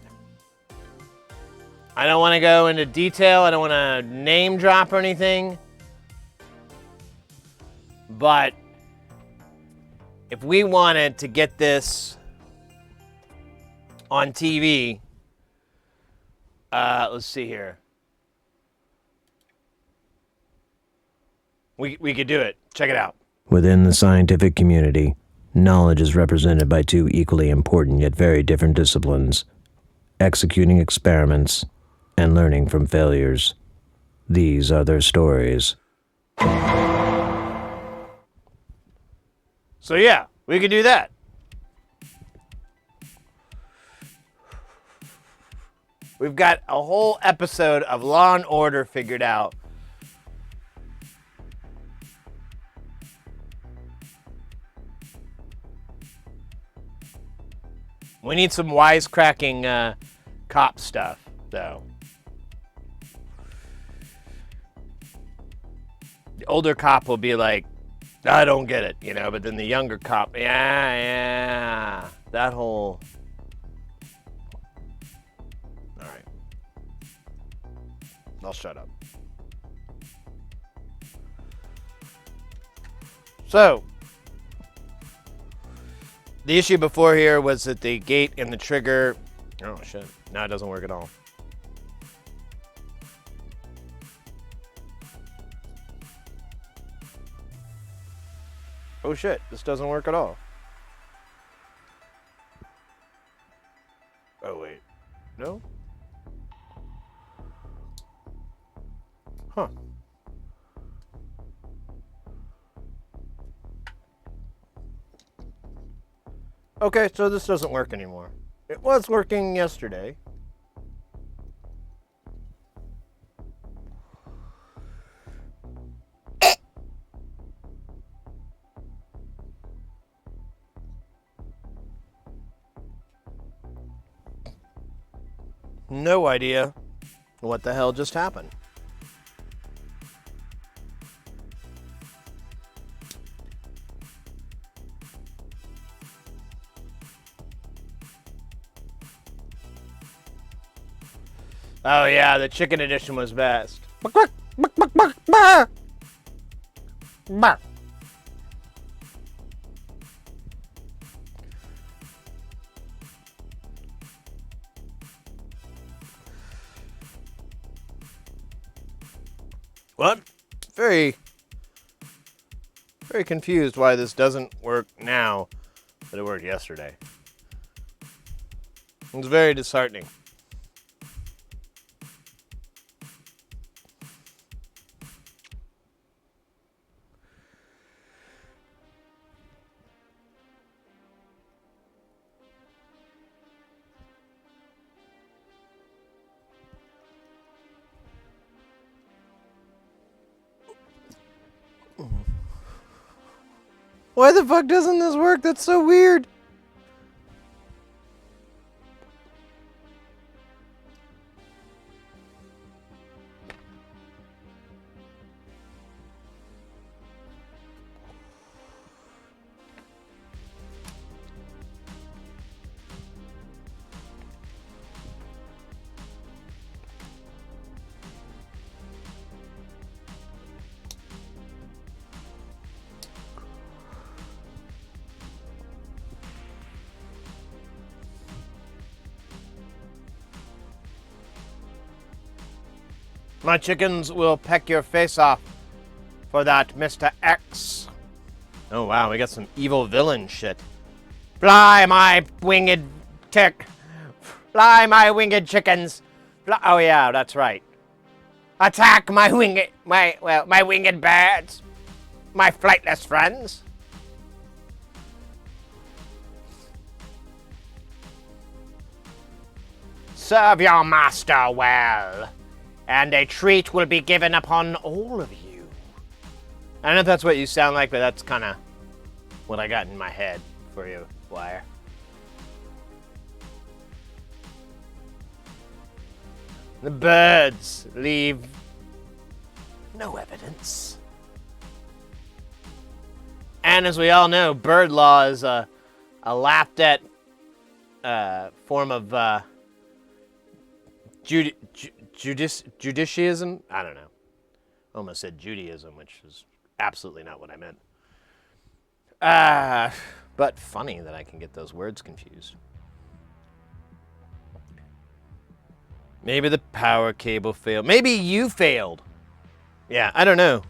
I don't want to go into detail. I don't want to name drop or anything. But if we wanted to get this on TV, let's see here. We could do it. Check it out. Within the scientific community, knowledge is represented by two equally important yet very different disciplines: executing experiments and learning from failures. These are their stories. So yeah, we could do that. We've got a whole episode of Law and Order figured out. We need some wisecracking cop stuff, though. The older cop will be like, I don't get it, you know, but then the younger cop, yeah, that whole... All right. I'll shut up. So, the issue before here was that the gate and the trigger... Oh, shit. Now it doesn't work at all. Oh, shit. This doesn't work at all. Oh, wait. No? Huh. Okay, so this doesn't work anymore. It was working yesterday. No idea what the hell just happened. Oh yeah, the chicken edition was best. What? Very confused why this doesn't work now, but it worked yesterday. It's very disheartening. Why the fuck doesn't this work? That's so weird. My chickens will peck your face off for that, Mr. X. Oh wow, we got some evil villain shit. Fly, my winged tick. Fly, my winged chickens. Fly. Oh yeah, that's right. Attack my winged birds. My flightless friends. Serve your master well, and a treat will be given upon all of you. I don't know if that's what you sound like, but that's kind of what I got in my head for you, Wire. The birds leave no evidence. And as we all know, bird law is a laughed at form of Judaism? I don't know. Almost said Judaism, which is absolutely not what I meant. But funny that I can get those words confused. Maybe the power cable failed. Maybe you failed. Yeah, I don't know.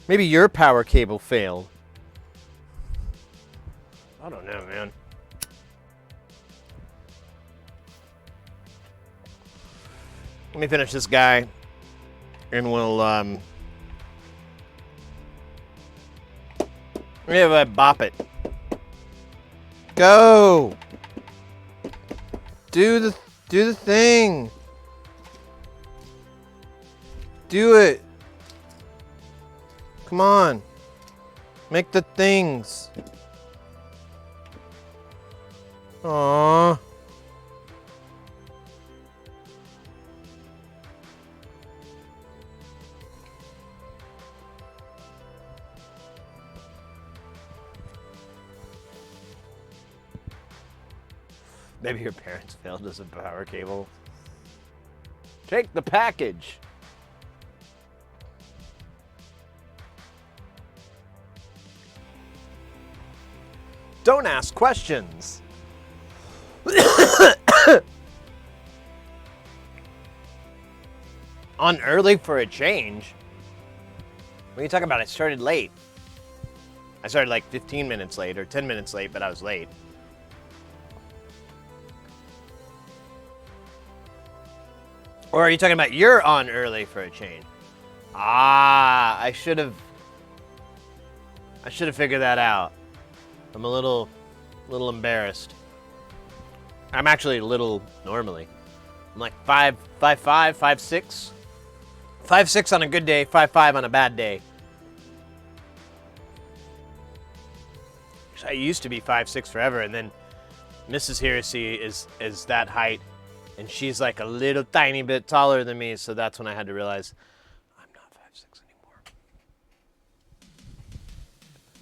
Maybe your power cable failed. I don't know, man. Let me finish this guy, and we'll bop it. Go. Do the thing. Do it. Come on. Make the things. Aww. Maybe your parents failed as a power cable. Take the package. Don't ask questions. On early for a change? What are you talking about? I started late. I started like 15 minutes late or 10 minutes late, but I was late. Or are you talking about you're on early for a change? Ah, I should have figured that out. I'm a little embarrassed. I'm actually a little normally. I'm like 5'5", 5'6". 5'6" on a good day, 5'5" on a bad day. I used to be 5'6" forever, and then Mrs. Heresy is that height, and she's like a little tiny bit taller than me, so that's when I had to realize I'm not 5'6" anymore.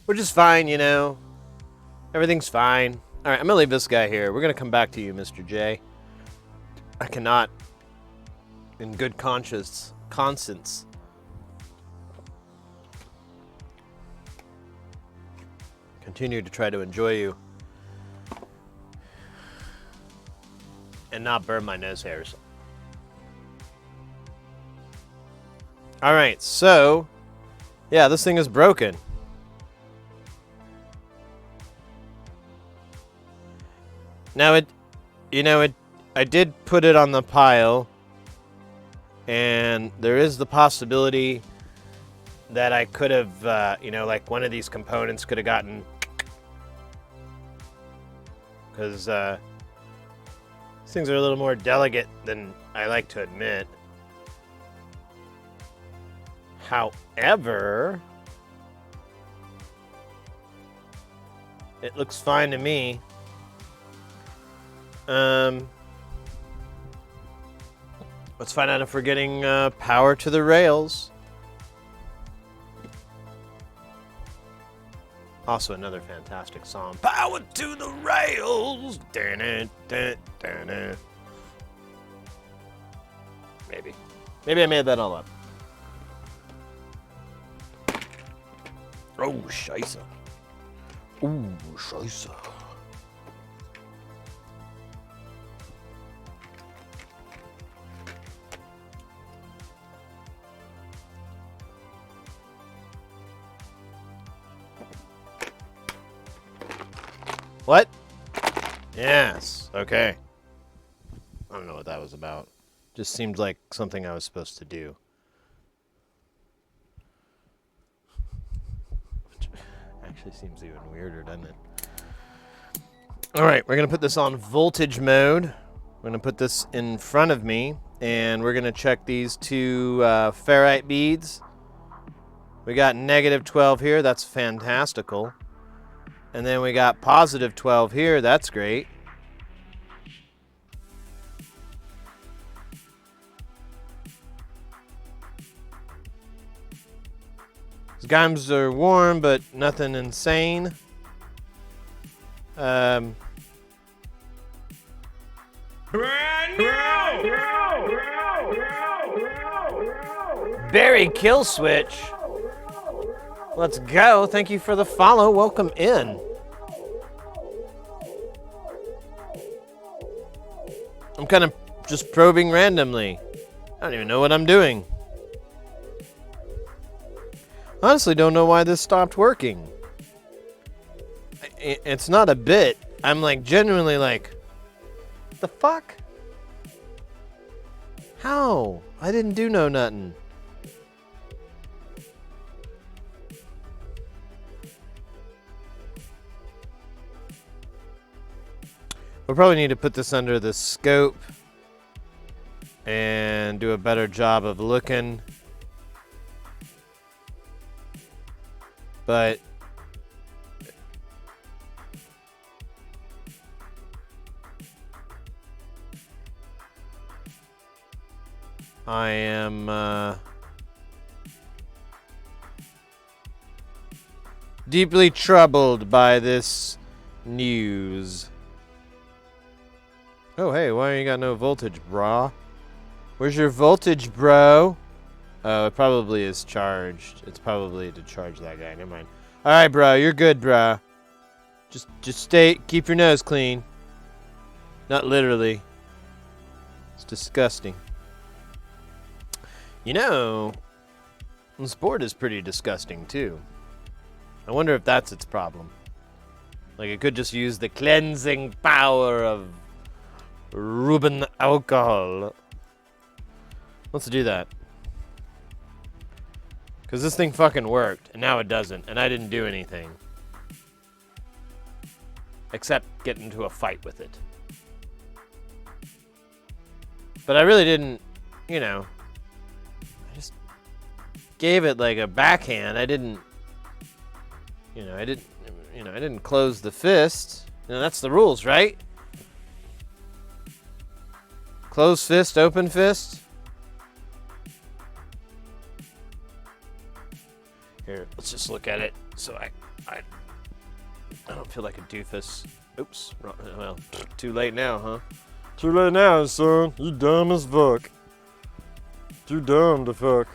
Which is fine, you know. Everything's fine. All right, I'm gonna leave this guy here. We're gonna come back to you, Mr. J. I cannot, in good conscience, continue to try to enjoy you and not burn my nose hairs. All right, so yeah, this thing is broken. Now I did put it on the pile, and there is the possibility that I could have, like one of these components could have gotten, because these things are a little more delicate than I like to admit. However, it looks fine to me. Let's find out if we're getting power to the rails. Also another fantastic song. Power to the rails. Maybe I made that all up. Oh, scheisse. Ooh, scheisse. What? Yes. Okay. I don't know what that was about. Just seemed like something I was supposed to do. Which actually seems even weirder, doesn't it? All right, we're going to put this on voltage mode. We're going to put this in front of me, and we're going to check these two ferrite beads. We got negative 12 here. That's fantastical. And then we got positive 12 here. That's great. These guns are warm, but nothing insane. Barry Kill Switch. Let's go. Thank you for the follow. Welcome in. I'm kind of just probing randomly. I don't even know what I'm doing. Honestly, don't know why this stopped working. It's not a bit. I'm like genuinely like, the fuck? How? I didn't do no nothing. We'll probably need to put this under the scope and do a better job of looking. But I am deeply troubled by this news. Oh, hey, why you got no voltage, brah? Where's your voltage, bro? Oh, it probably is charged. It's probably to charge that guy. Never mind. All right, bro, you're good, bro. Just keep your nose clean. Not literally. It's disgusting. You know, this board is pretty disgusting too. I wonder if that's its problem. Like it could just use the cleansing power of Ruben alcohol. Let's do that. Because this thing fucking worked, and now it doesn't, and I didn't do anything. Except get into a fight with it. But I really didn't, you know, I just gave it like a backhand. I didn't close the fist. You know, that's the rules, right? Closed fist, open fist. Here, let's just look at it so I don't feel like a doofus. Oops. Well, too late now, huh? Too late now, son. You dumb as fuck. Too dumb to fuck.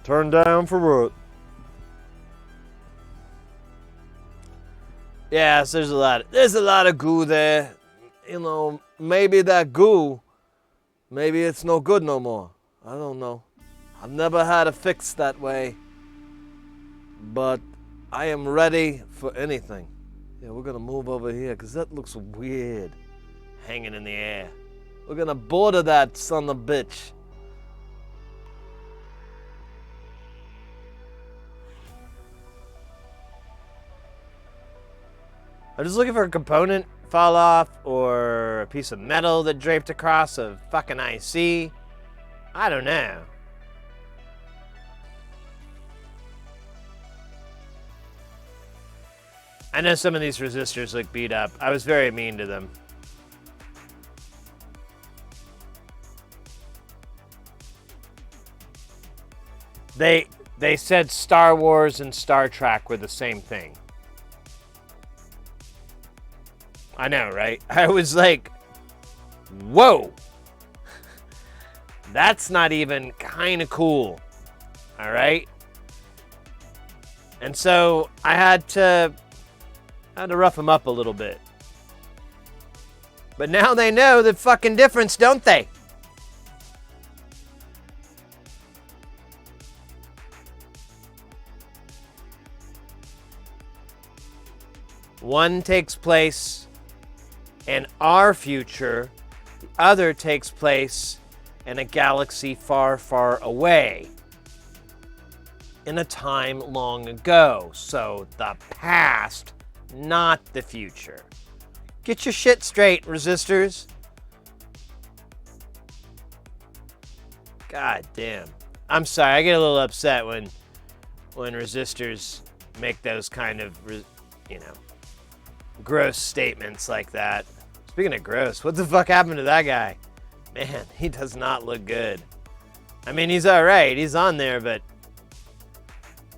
Turn down for what? Yeah, so there's a lot of goo there. You know, maybe that goo, maybe it's no good no more. I don't know. I've never had a fix that way. But I am ready for anything. Yeah, we're gonna move over here because that looks weird. Hanging in the air. We're gonna border that son of a bitch. I'm just looking for a component fall off or a piece of metal that draped across a fucking IC. I don't know. I know some of these resistors look beat up. I was very mean to them. They said Star Wars and Star Trek were the same thing. I know, right? I was like, whoa. That's not even kind of cool. All right? And so I had to rough them up a little bit. But now they know the fucking difference, don't they? One takes place in our future, the other takes place in a galaxy far, far away. In a time long ago. So the past, not the future. Get your shit straight, resistors. God damn. I'm sorry, I get a little upset when resistors make those kind of, gross statements like that. Speaking of gross, what the fuck happened to that guy? Man, he does not look good. I mean, he's alright, he's on there, but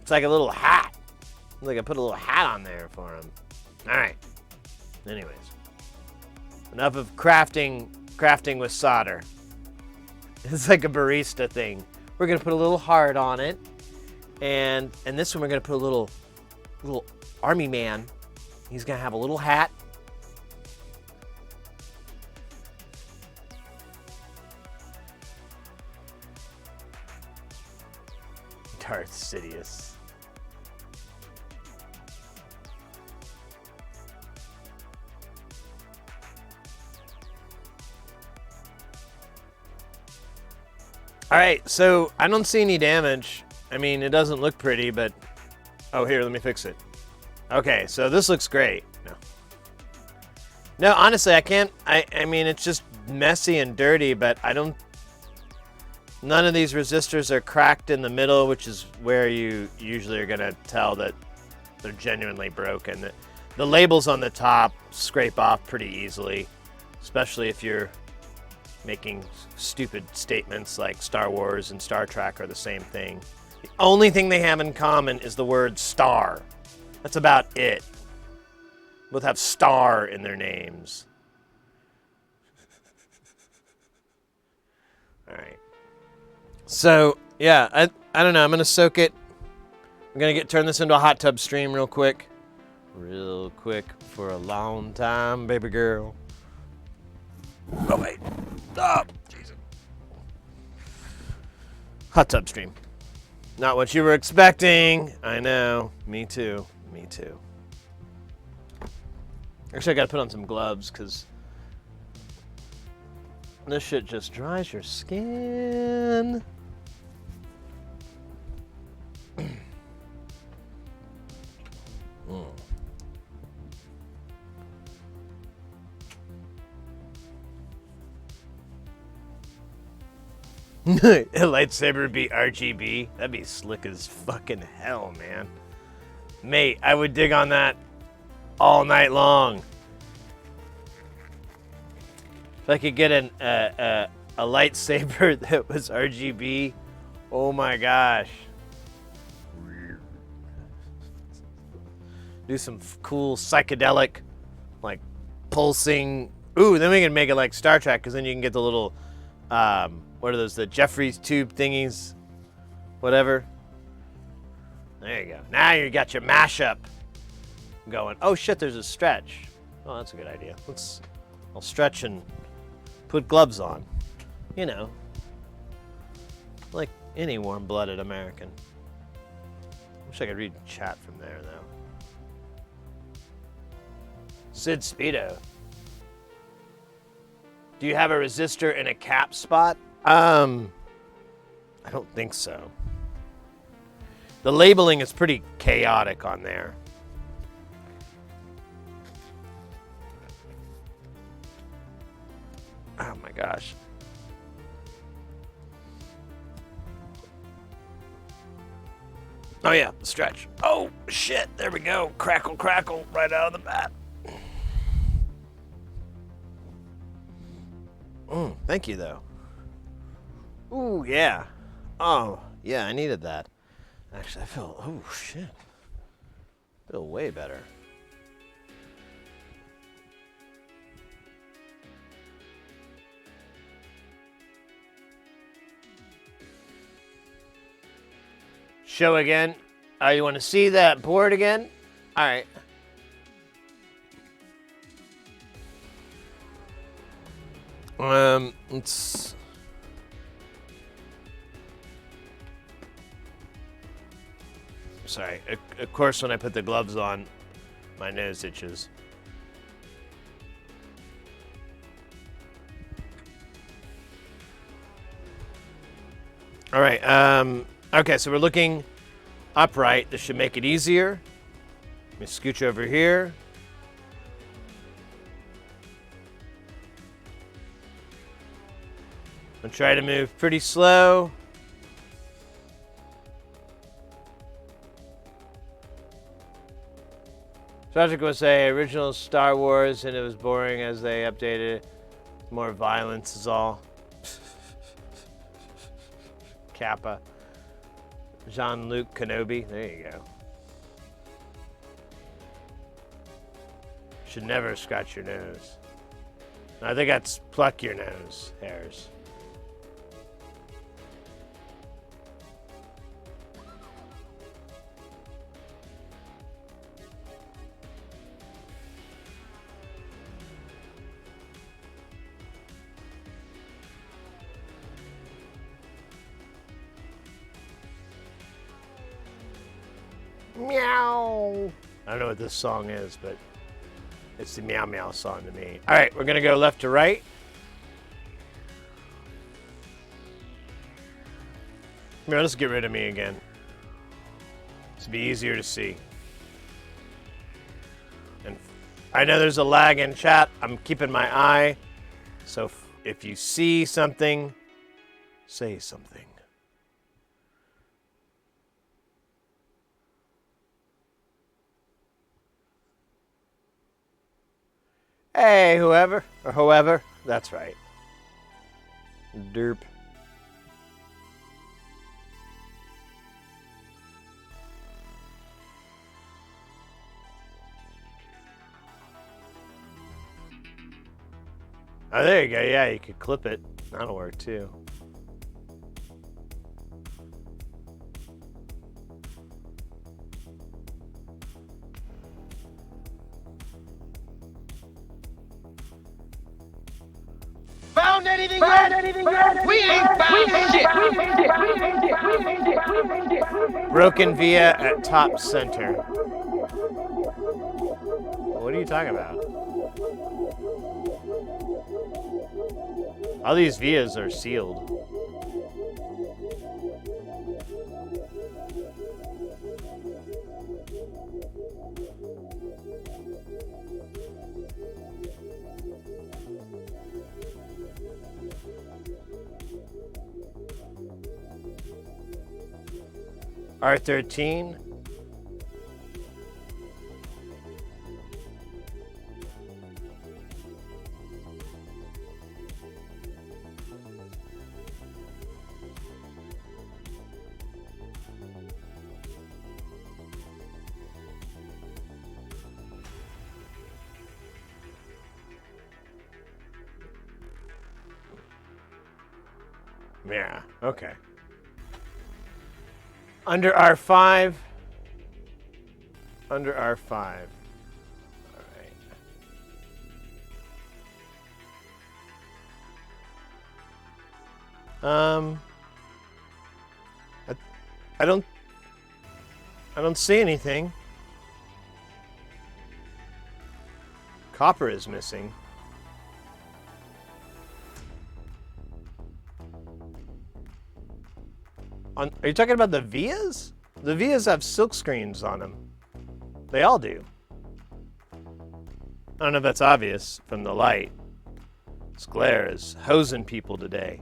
it's like a little hat. Like I put a little hat on there for him. Alright. Anyways. Enough of crafting with solder. It's like a barista thing. We're gonna put a little heart on it, and this one we're gonna put a little army man. He's gonna have a little hat. Darth Sidious. All right, so I don't see any damage. I mean, it doesn't look pretty, but... Oh, here, let me fix it. Okay, so this looks great. No, honestly, I can't... I mean, it's just messy and dirty, but I don't... None of these resistors are cracked in the middle, which is where you usually are going to tell that they're genuinely broken. The labels on the top scrape off pretty easily, especially if you're making stupid statements like Star Wars and Star Trek are the same thing. The only thing they have in common is the word star. That's about it. Both have star in their names. All right. So, yeah, I don't know. I'm going to soak it. I'm going to turn this into a hot tub stream real quick. Real quick for a long time, baby girl. Oh, wait. Oh, Jesus. Hot tub stream. Not what you were expecting. I know. Me too. Me too. Actually, I got to put on some gloves because this shit just dries your skin. A lightsaber be RGB? That'd be slick as fucking hell, man. Mate, I would dig on that all night long. If I could get a lightsaber that was RGB, oh my gosh. Do some cool psychedelic, like pulsing. Ooh, then we can make it like Star Trek, because then you can get the little, what are those, the Jeffries tube thingies? Whatever. There you go. Now you got your mashup going. Oh shit, there's a stretch. Oh, that's a good idea. I'll stretch and put gloves on. You know, like any warm-blooded American. Wish I could read chat from there, though. Sid Speedo. Do you have a resistor in a cap spot? I don't think so. The labeling is pretty chaotic on there. Oh my gosh. Oh yeah, stretch. Oh shit, there we go. Crackle, crackle, right out of the bat. Thank you though. Ooh, yeah. Oh, yeah, I needed that. Actually, I feel, oh shit. I feel way better. Show again. Oh, you want to see that board again? All right. Let's... Sorry. Of course, when I put the gloves on, my nose itches. All right. Okay, so we're looking upright. This should make it easier. Let me scooch over here. I'll try to move pretty slow. Sajik would say original Star Wars and it was boring as they updated it. More violence is all. Kappa. Jean-Luc Kenobi. There you go. Should never scratch your nose. I think that's pluck your nose hairs. Meow. I don't know what this song is, but it's the meow meow song to me. All right, we're gonna go left to right. Here, let's get rid of me again. This will be easier to see. And I know there's a lag in chat. I'm keeping my eye. So if you see something, say something. Hey, whoever, or whoever. That's right. Derp. Oh, there you go. Yeah, you could clip it. That'll work too. Found anything yet? We ain't found shit. Broken via at top center. What are you talking about? All these vias are sealed. R13. Yeah, okay. Under R5. Under R5. All right. I don't see anything. Copper is missing. Are you talking about the vias? The vias have silk screens on them. They all do. I don't know if that's obvious from the light. This glare is hosing people today.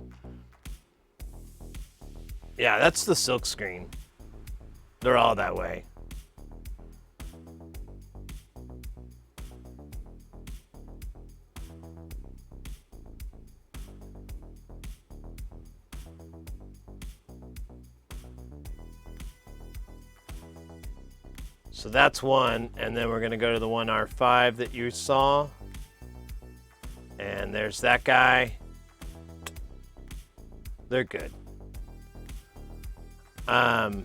Yeah, that's the silk screen. They're all that way. So that's one, and then we're gonna go to the one R5 that you saw. And there's that guy. They're good. Here, I'm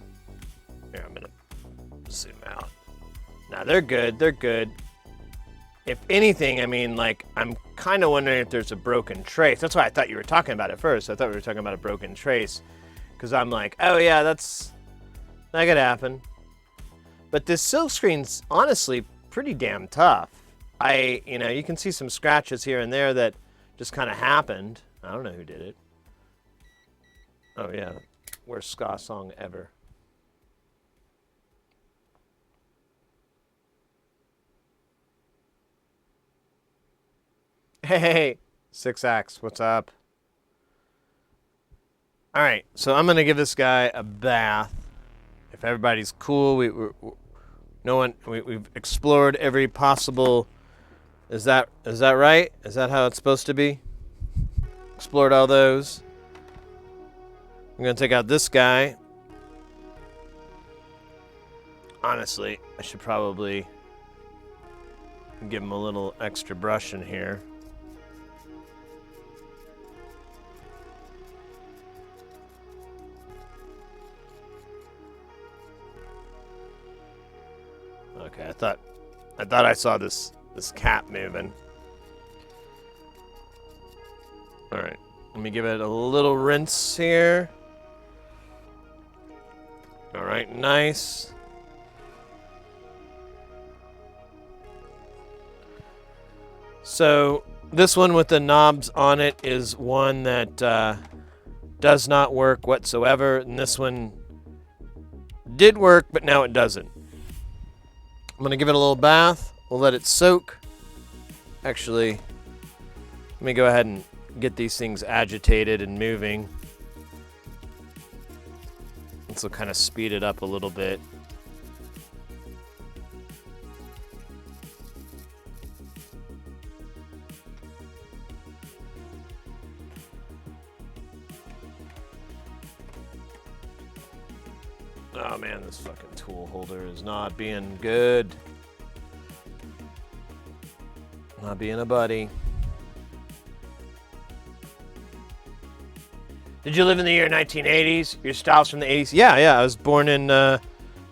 gonna zoom out. Now they're good, they're good. If anything, I mean, like, I'm kind of wondering if there's a broken trace. That's why I thought you were talking about it first. I thought we were talking about a broken trace. Because I'm like, oh yeah, that could happen. But this silk screen's honestly pretty damn tough. You can see some scratches here and there that just kind of happened. I don't know who did it. Oh yeah, worst ska song ever. Hey, 6X, what's up? All right, so I'm gonna give this guy a bath. If everybody's cool, we've explored every possible. Is that right? Is that how it's supposed to be? Explored all those. I'm gonna take out this guy. Honestly, I should probably give him a little extra brush in here. thought I saw this cap moving. All right, let me give it a little rinse here. All right, nice. So this one with the knobs on it is one that does not work whatsoever, and this one did work, but now it doesn't. I'm gonna give it a little bath. We'll let it soak. Actually, let me go ahead and get these things agitated and moving. This will kind of speed it up a little bit. Oh man, this fucking tool holder is not being good. Not being a buddy. Did you live in the year 1980s? Your style's from the 80s? Yeah, I was born in the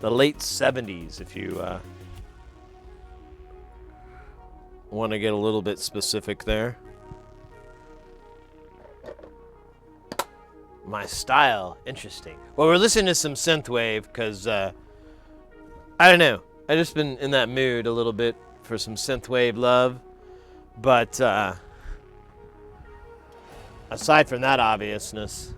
late 70s, if you want to get a little bit specific there. My style, interesting. Well, we're listening to some synthwave because, I don't know. I just been in that mood a little bit for some synthwave love. But, aside from that obviousness,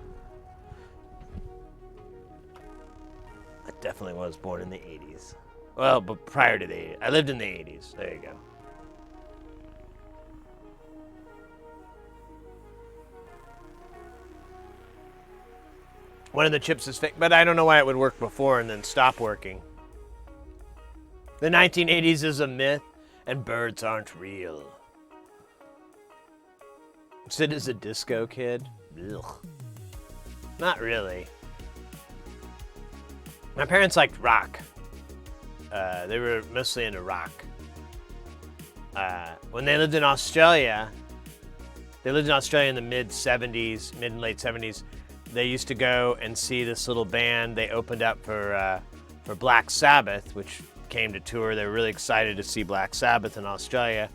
I definitely was born in the 80s. Well, but prior to the 80s. I lived in the 80s. There you go. One of the chips is fake, but I don't know why it would work before and then stop working. The 1980s is a myth, and birds aren't real. Sid is a disco kid? Ugh. Not really. My parents liked rock. They were mostly into rock. When they lived in Australia, in the mid and late 70s, they used to go and see this little band. They opened up for Black Sabbath, which came to tour. They were really excited to see Black Sabbath in Australia.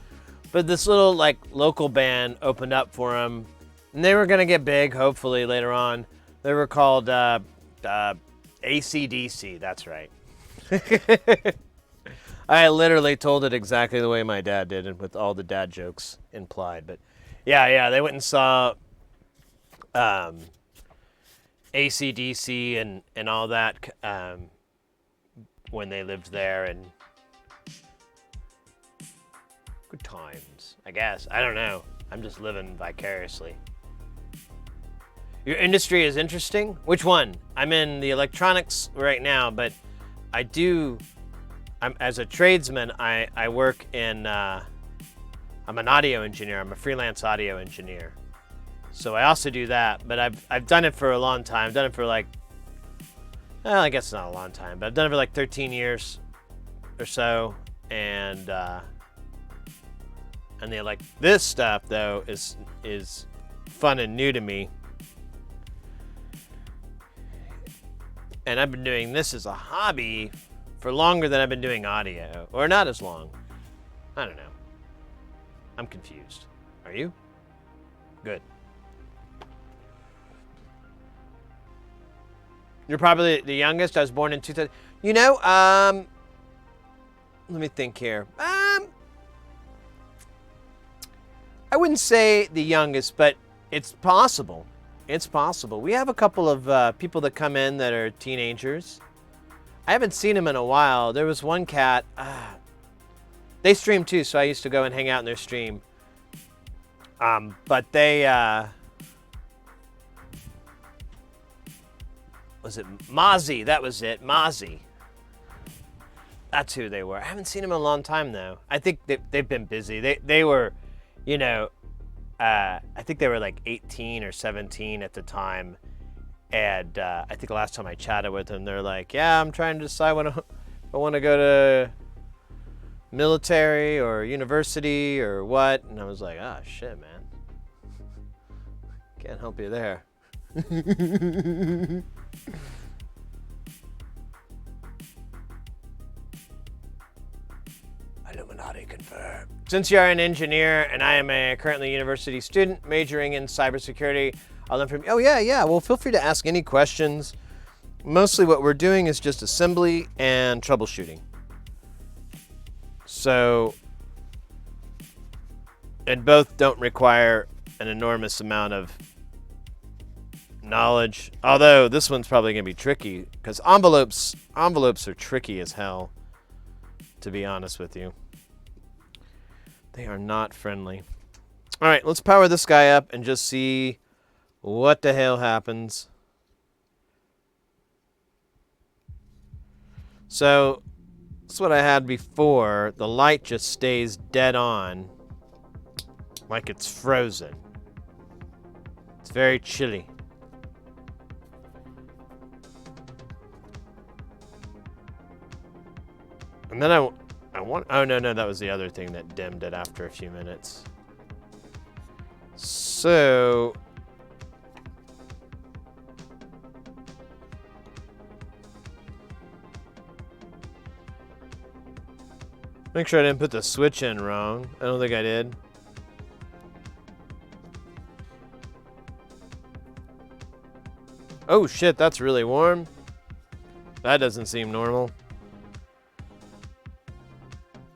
But this little local band opened up for them, and they were gonna get big, hopefully later on. They were called AC/DC. That's right. I literally told it exactly the way my dad did, and with all the dad jokes implied. But yeah, they went and saw AC/DC and all that when they lived there, and good times, I guess. I don't know. I'm just living vicariously. Your industry is interesting? Which one? I'm in the electronics right now, but as a tradesman, I work in, I'm an audio engineer. I'm a freelance audio engineer. So I also do that, but I've done it for a long time. I've done it for I guess it's not a long time, but I've done it for 13 years or so, and this stuff though is fun and new to me. And I've been doing this as a hobby for longer than I've been doing audio, or not as long. I don't know. I'm confused. Are you? Good. You're probably the youngest. I was born in 2000. Let me think here. I wouldn't say the youngest, but it's possible. It's possible. We have a couple of people that come in that are teenagers. I haven't seen them in a while. There was one cat. They stream too, so I used to go and hang out in their stream. But they... was it Mozzie? That was it. Mozzie. That's who they were. I haven't seen them in a long time, though. I think they've been busy. They were, I think they were 18 or 17 at the time. And I think the last time I chatted with them, they're like, yeah, I'm trying to decide if I want to go to military or university or what. And I was like, oh, shit, man. Can't help you there. Since you are an engineer and I am a currently university student majoring in cybersecurity, I'll learn from you. Oh, yeah. Well, feel free to ask any questions. Mostly what we're doing is just assembly and troubleshooting. So, and both don't require an enormous amount of knowledge. Although this one's probably going to be tricky because envelopes are tricky as hell, to be honest with you. They are not friendly. All right, let's power this guy up and just see what the hell happens. So, that's what I had before. The light just stays dead on, like it's frozen. It's very chilly. And then I want, oh no, that was the other thing that dimmed it after a few minutes. So, make sure I didn't put the switch in wrong. I don't think I did. Oh shit, that's really warm. That doesn't seem normal.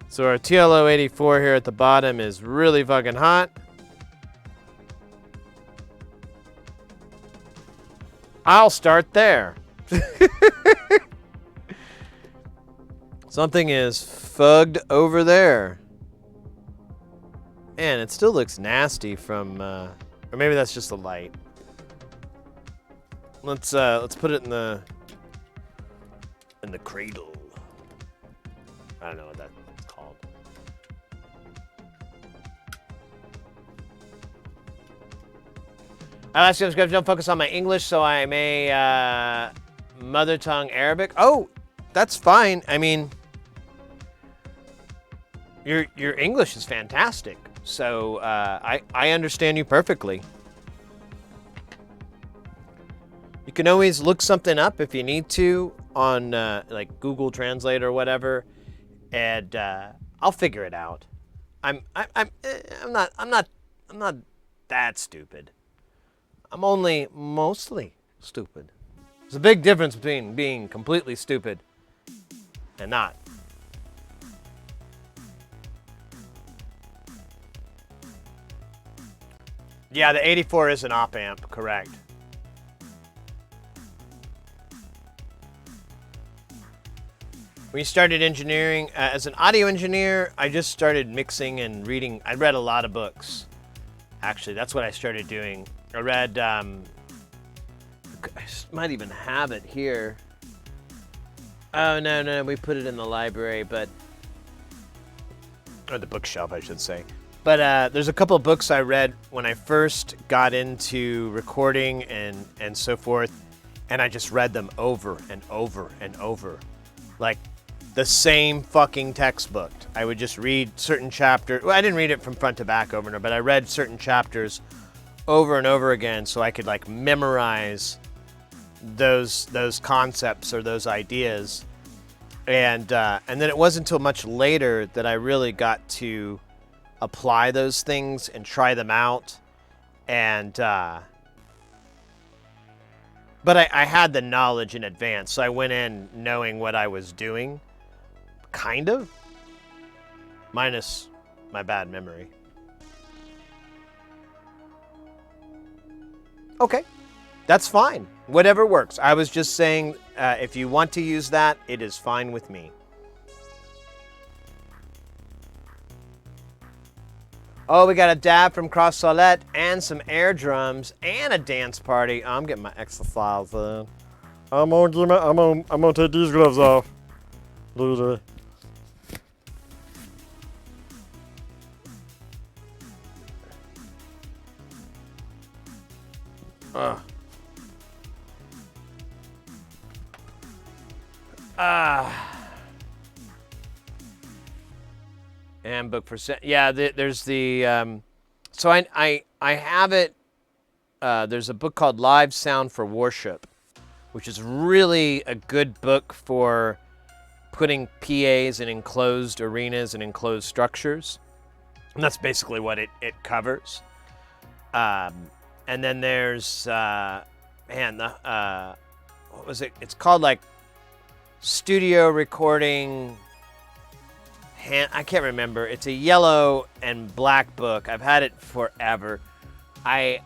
So our TLO 84 here at the bottom is really fucking hot. I'll start there. Something is fugged over there. Man, it still looks nasty from, or maybe that's just the light. Let's put it in the cradle. I don't know what that's called. I'll ask you to don't focus on my English, so I'm a mother tongue Arabic. Oh, that's fine. I mean, your English is fantastic, so I understand you perfectly. You can always look something up if you need to on like Google Translate or whatever, and I'll figure it out. I'm not that stupid. I'm only mostly stupid. There's a big difference between being completely stupid and not. Yeah, the 84 is an op amp, correct. When you started engineering, as an audio engineer, I just started mixing and reading. I read a lot of books. Actually, that's what I started doing. I read, I might even have it here. Oh, no, we put it in the library, but, or the bookshelf, I should say. But there's a couple of books I read when I first got into recording and so forth, and I just read them over and over and over. Like, the same fucking textbook. I would just read certain chapters. Well, I didn't read it from front to back over and over, but I read certain chapters over and over again so I could like memorize those concepts or those ideas. And then it wasn't until much later that I really got to apply those things and try them out. And but I had the knowledge in advance, so I went in knowing what I was doing. Kind of. Minus my bad memory. Okay. That's fine. Whatever works. I was just saying, if you want to use that, it is fine with me. Oh, we got a dab from Cross Solette and some air drums and a dance party. Oh, I'm getting my exercise in. I'm gonna take these gloves off. Loser. And book for yeah. There's the so I have it. There's a book called Live Sound for Worship, which is really a good book for putting PAs in enclosed arenas and enclosed structures. And that's basically what it covers. And then there's, what was it? It's called like studio recording. I can't remember. It's a yellow and black book. I've had it forever. I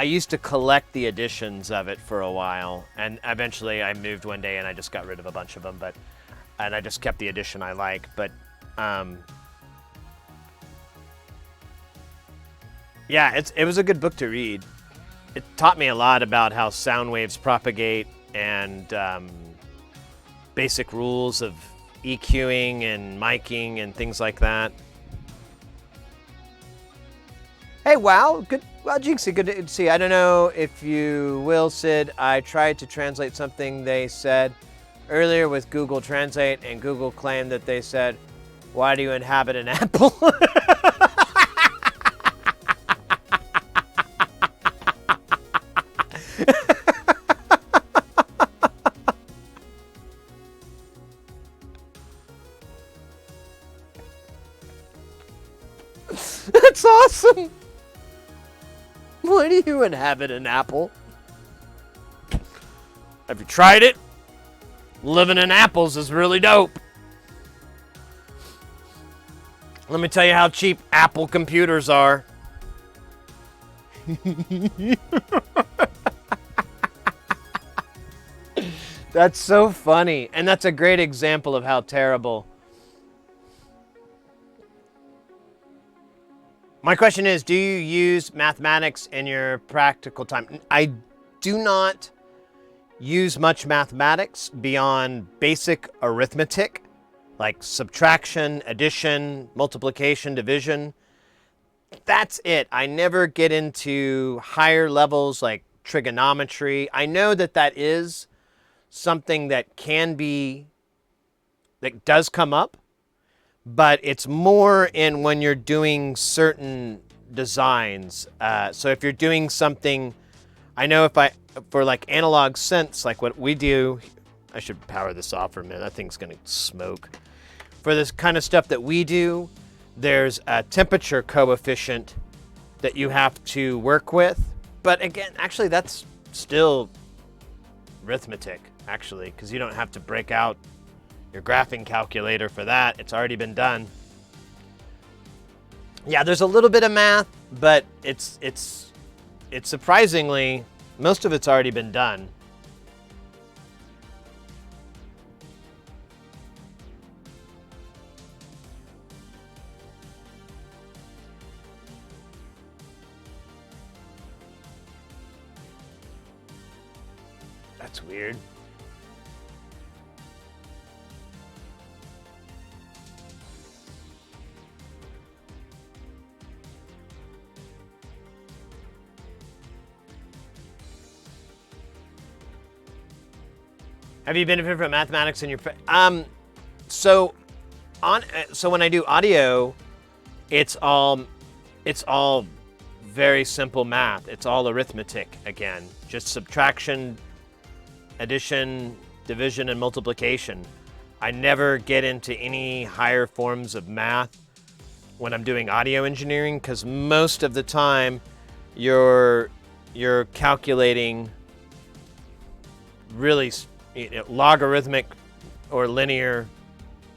used to collect the editions of it for a while, and eventually I moved one day and I just got rid of a bunch of them. And I just kept the edition I like. But yeah, it was a good book to read. It taught me a lot about how sound waves propagate and basic rules of EQing and miking and things like that. Hey, wow, good. Well, Jinxie, good to see you. I don't know if you will, Sid. I tried to translate something they said earlier with Google Translate, and Google claimed that they said, "Why do you inhabit an apple?" That's awesome. Why do you inhabit an apple? Have you tried it? Living in apples is really dope. Let me tell you how cheap Apple computers are. That's so funny. And that's a great example of how terrible. My question is, do you use mathematics in your practical time? I do not use much mathematics beyond basic arithmetic, like subtraction, addition, multiplication, division. That's it. I never get into higher levels like trigonometry. I know that that is something that does come up, but it's more in when you're doing certain designs. So if you're doing something, I know for like analog synths, like what we do, I should power this off for a minute. That thing's gonna smoke. For this kind of stuff that we do, there's a temperature coefficient that you have to work with. But again, actually that's still arithmetic, actually, because you don't have to break out your graphing calculator for that. It's already been done. Yeah, there's a little bit of math, but it's surprisingly, most of it's already been done. That's weird. Have you benefited from mathematics in your so when I do audio, it's all very simple math. It's all arithmetic again, just subtraction, addition, division, and multiplication. I never get into any higher forms of math when I'm doing audio engineering, because most of the time you're calculating really logarithmic or linear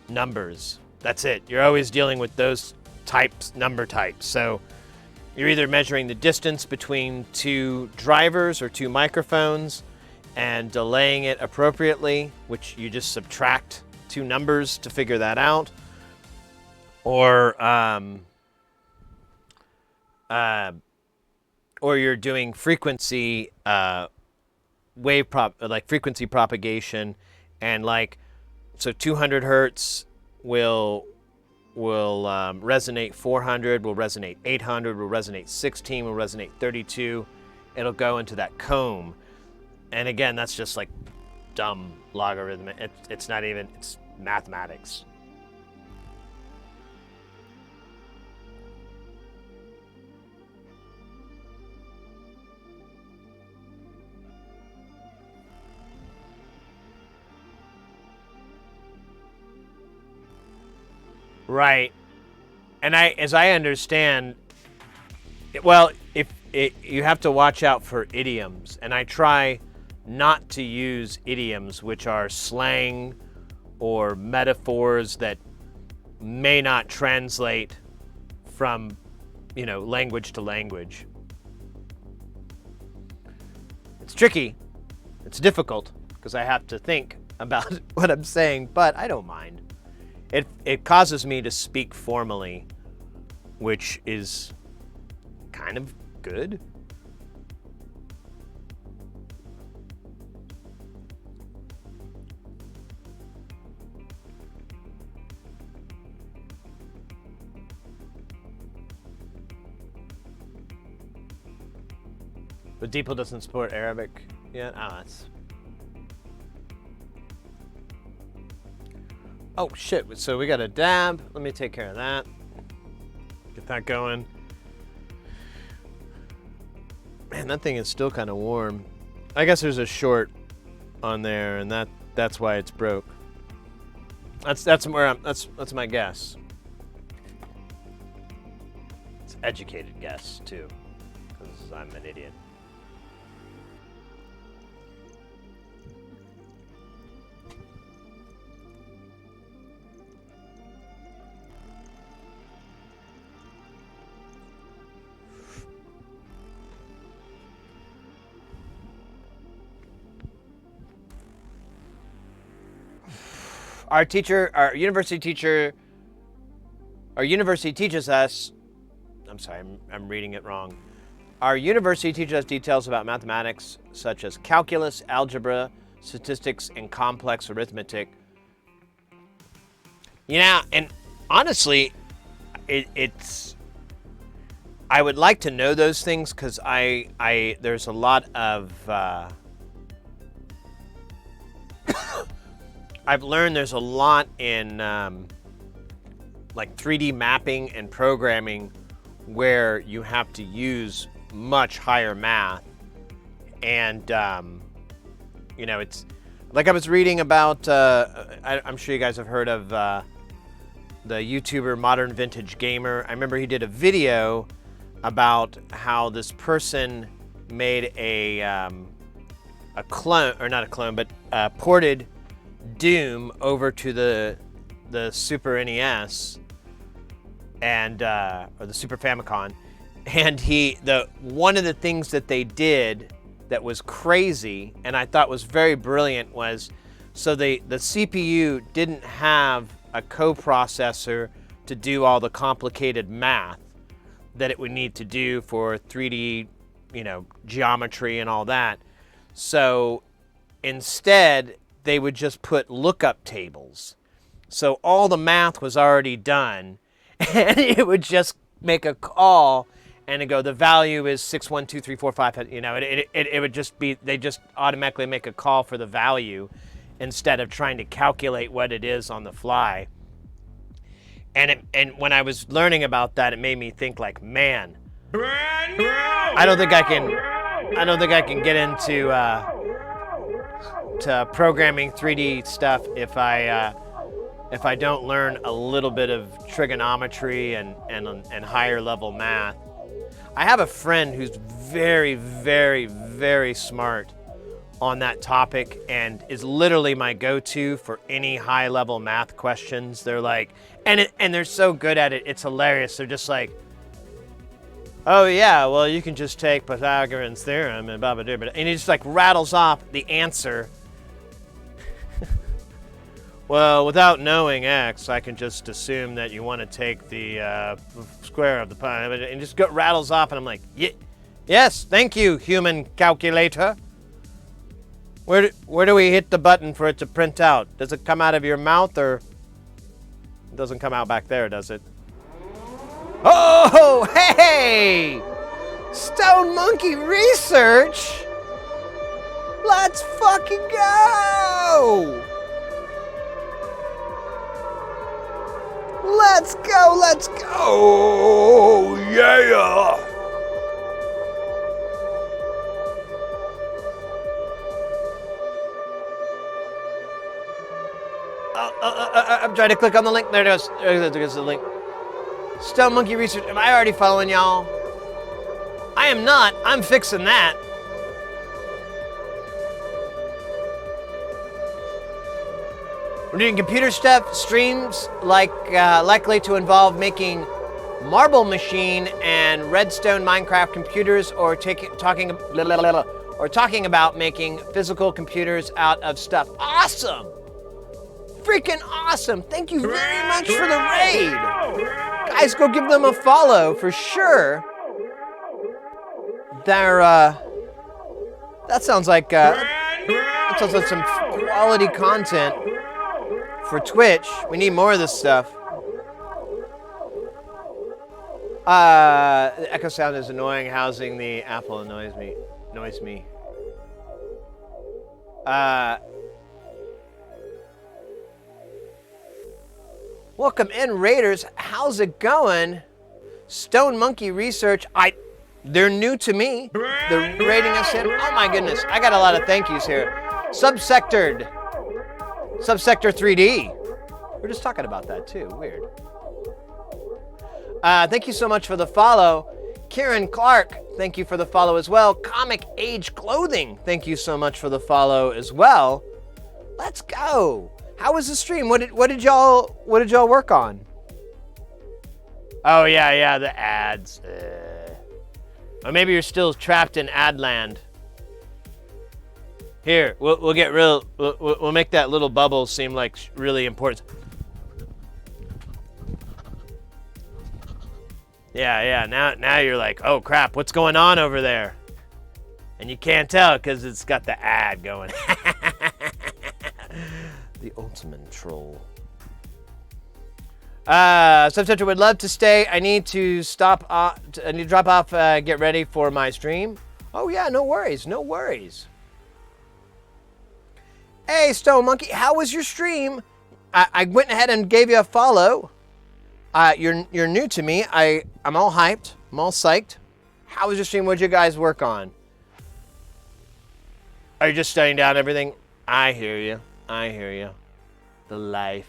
numbers. That's it. You're always dealing with those number types. So you're either measuring the distance between two drivers or two microphones and delaying it appropriately, which you just subtract two numbers to figure that out, or you're doing frequency frequency propagation, and so 200 hertz will resonate 400, will resonate 800, will resonate 16, will resonate 32. It'll go into that comb. And again, that's just like dumb logarithm. It's not even, it's mathematics. Right. And as I understand, well, you have to watch out for idioms, and I try not to use idioms which are slang or metaphors that may not translate from, language to language. It's tricky. It's difficult because I have to think about what I'm saying, but I don't mind. It causes me to speak formally, which is kind of good. But DeepL doesn't support Arabic yet? That's... Oh, shit. So we got a dab. Let me take care of that. Get that going. Man, that thing is still kind of warm. I guess there's a short on there, and that's why it's broke. That's my guess. It's an educated guess too, because I'm an idiot. Our university teaches us, I'm sorry, I'm reading it wrong. Our university teaches us details about mathematics such as calculus, algebra, statistics, and complex arithmetic. And honestly, it's I would like to know those things because there's a lot of I've learned there's a lot in like 3D mapping and programming where you have to use much higher math. And, it's like I was reading about, I'm sure you guys have heard of the YouTuber Modern Vintage Gamer. I remember he did a video about how this person made a clone, or not a clone, but ported Doom over to the Super NES and or the Super Famicom, and one of the things that they did that was crazy and I thought was very brilliant was so the CPU didn't have a coprocessor to do all the complicated math that it would need to do for 3D, geometry and all that. So instead, they would just put lookup tables. So all the math was already done, and it would just make a call and it go, the value is 6123455. It would just be, they just automatically make a call for the value instead of trying to calculate what it is on the fly. And when I was learning about that, it made me think like, man, I don't think I can get into to programming 3D stuff if I don't learn a little bit of trigonometry and higher level math. I have a friend who's very, very, very smart on that topic and is literally my go-to for any high level math questions. They're like, and they're so good at it, it's hilarious. They're just like, oh yeah, well you can just take Pythagorean's theorem and blah blah blah, and he just like rattles off the answer. Well, without knowing X, I can just assume that you want to take the square of the pi, and just rattles off, and I'm like, yes, thank you, human calculator. Where do we hit the button for it to print out? Does it come out of your mouth, or it doesn't come out back there, does it? Oh, hey! Stone Monkey Research! Let's fucking go! Let's go, let's go! Yeah! I'm trying to click on the link. There it goes. There's the link. Stone Monkey Research. Am I already following y'all? I am not. I'm fixing that. We're doing computer stuff, streams likely to involve making Marble Machine and Redstone Minecraft computers, or talking about making physical computers out of stuff. Awesome! Freaking awesome! Thank you very much for the raid! Guys, go give them a follow for sure. That sounds like some quality content for Twitch. We need more of this stuff. The echo sound is annoying. Housing the Apple annoys me. Welcome in, Raiders. How's it going? Stone Monkey Research. They're new to me. They're rating us in. Oh my goodness. I got a lot of thank yous here. Subsector 3D. We're just talking about that too. Weird. Thank you so much for the follow. Kieran Clark, thank you for the follow as well. Comic Age Clothing, thank you so much for the follow as well. Let's go. How was the stream? What did y'all work on? Oh yeah, the ads. Or maybe you're still trapped in ad land. Here, we'll get real. We'll make that little bubble seem like really important. Yeah. Now you're like, oh crap, what's going on over there? And you can't tell because it's got the ad going. The ultimate troll. Subcenter would love to stay. I need to drop off, get ready for my stream. Oh yeah, no worries. Hey, Stone Monkey, how was your stream? I went ahead and gave you a follow. You're new to me. I'm all hyped. I'm all psyched. How was your stream? What'd you guys work on? Are you just studying down everything? I hear you. The life.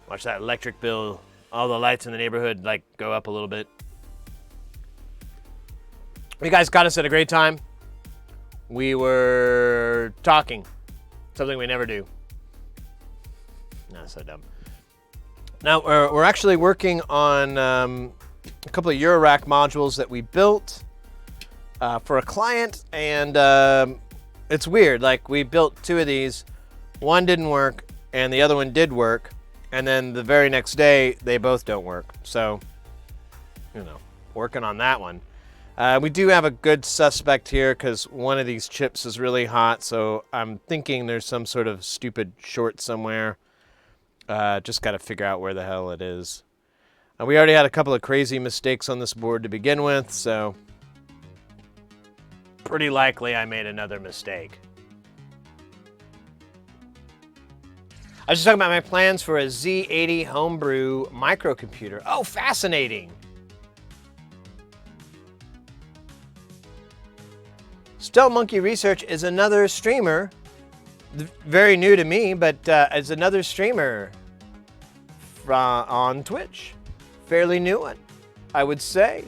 Watch that electric bill. All the lights in the neighborhood go up a little bit. You guys got us at a great time. We were talking. Something we never do. No, so dumb. Now, we're actually working on a couple of Eurorack modules that we built for a client, and it's weird. We built two of these. One didn't work, and the other one did work, and then the very next day, they both don't work. So, working on that one. We do have a good suspect here because one of these chips is really hot, so I'm thinking there's some sort of stupid short somewhere. Just got to figure out where the hell it is. We already had a couple of crazy mistakes on this board to begin with, so pretty likely I made another mistake. I was just talking about my plans for a Z80 homebrew microcomputer. Oh, fascinating. Stone Monkey Research is another streamer, very new to me, but is another streamer on Twitch. Fairly new one, I would say.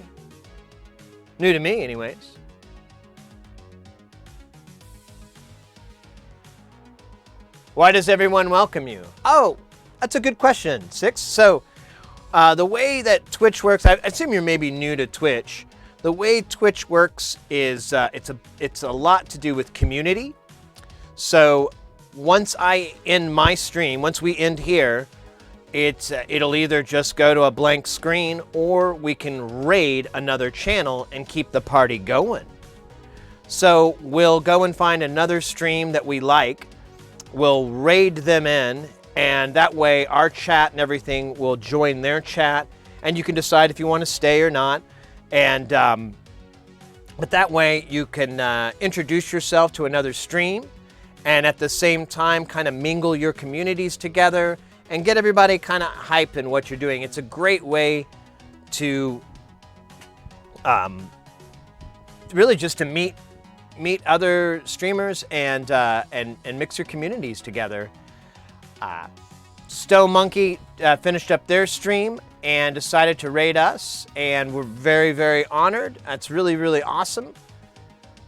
New to me, anyways. Why does everyone welcome you? Oh, that's a good question, Six. So, the way that Twitch works, I assume you're maybe new to Twitch. The way Twitch works is it's a lot to do with community. So once I end my stream, once we end here, it'll either just go to a blank screen or we can raid another channel and keep the party going. So we'll go and find another stream that we like. We'll raid them in, and that way our chat and everything will join their chat, and you can decide if you want to stay or not. And but that way you can introduce yourself to another stream, and at the same time kind of mingle your communities together and get everybody kind of hype in what you're doing. It's a great way to really just to meet meet other streamers and mix your communities together. Stowe Monkey finished up their stream and decided to raid us, and we're very, very honored. That's really, really awesome.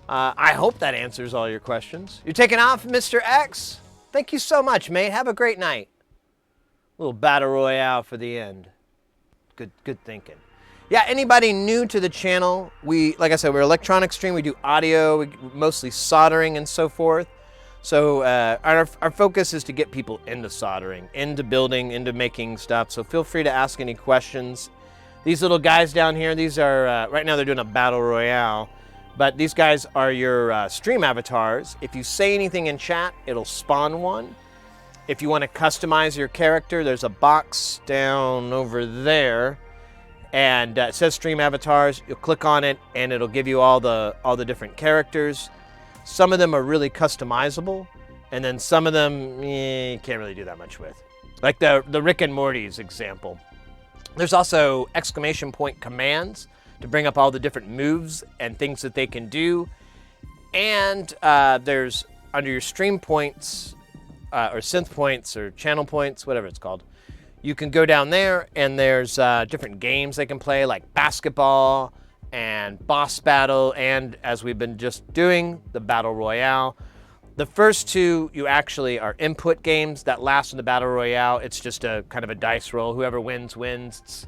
I hope that answers all your questions. You're taking off, Mr. X? Thank you so much, mate. Have a great night. Little battle royale for the end. Good thinking. Yeah, anybody new to the channel, like I said, we're electronic stream. We do audio, mostly soldering and so forth. So our focus is to get people into soldering, into building, into making stuff. So feel free to ask any questions. These little guys down here, these are, right now they're doing a battle royale, but these guys are your stream avatars. If you say anything in chat, it'll spawn one. If you want to customize your character, there's a box down over there, and it says stream avatars. You'll click on it, and it'll give you all the different characters. Some of them are really customizable, and then some of them you can't really do that much with. Like the Rick and Morty's example. There's also exclamation point commands to bring up all the different moves and things that they can do. And there's under your stream points, or synth points, or channel points, whatever it's called. You can go down there, and there's different games they can play, like basketball and boss battle, and as we've been just doing, the battle royale. The first two, you actually are input games. That last in the battle royale, it's just a kind of a dice roll. Whoever wins, wins. It's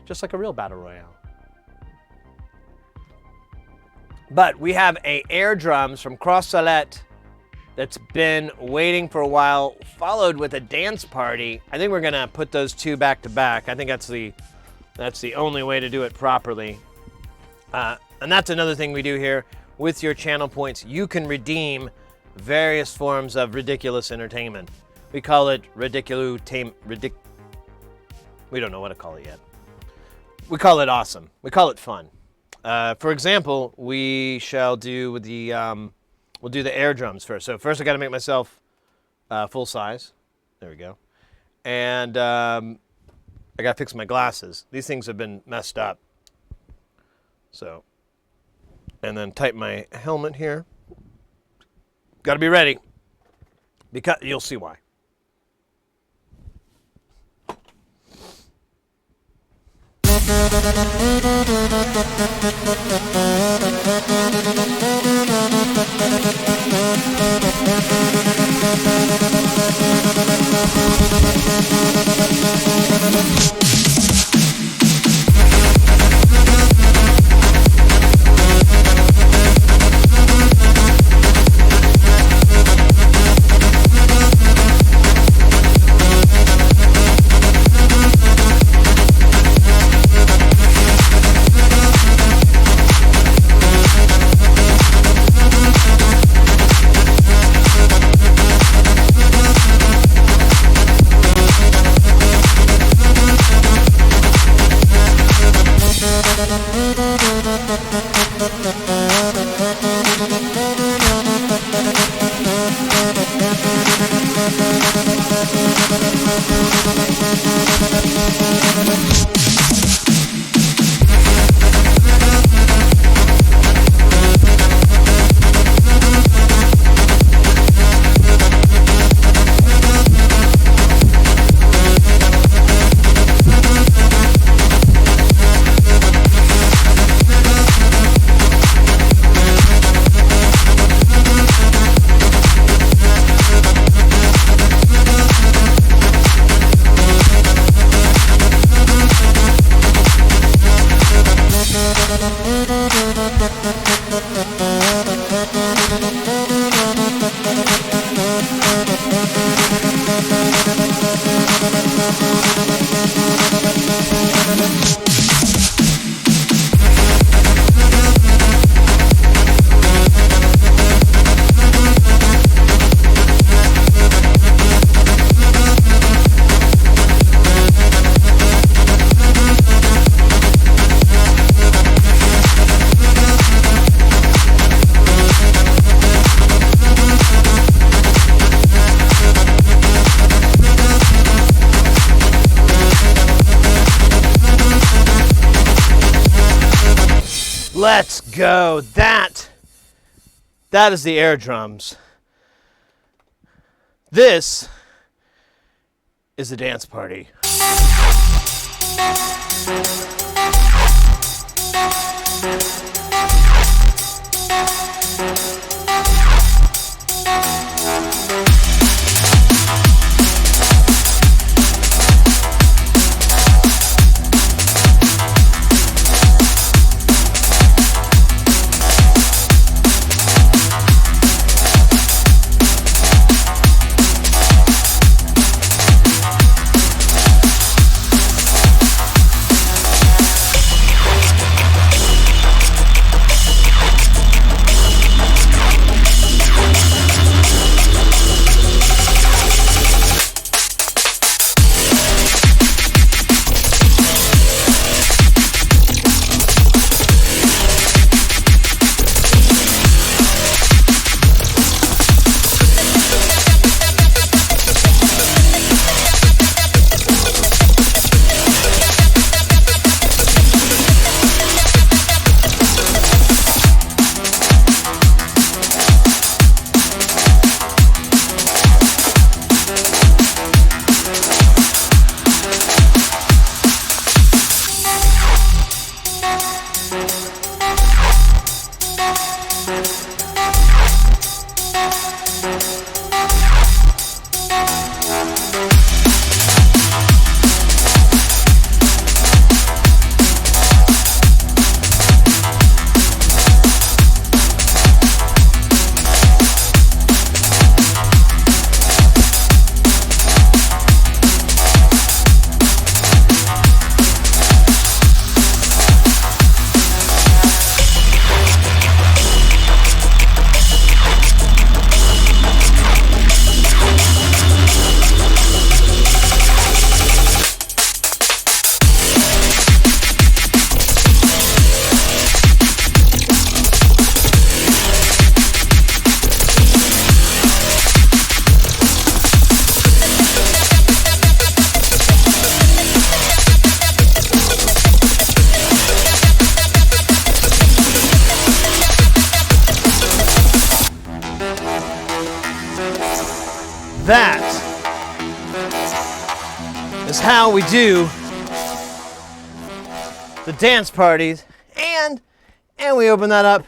just like a real battle royale. But we have a air drums from Cross Salette that's been waiting for a while, followed with a dance party. I think we're gonna put those two back to back. I think that's the only way to do it properly. And that's another thing we do here. With your channel points, you can redeem various forms of ridiculous entertainment. We call it we don't know what to call it yet. We call it awesome. We call it fun. For example, we shall do the we'll do the air drums first. So first I got to make myself full size. There we go. And I got to fix my glasses. These things have been messed up. So, and then tighten my helmet here. Got to be ready, because you'll see why. Let's go. That That is the air drums. This is the dance party. That is how we do the dance parties, and we open that up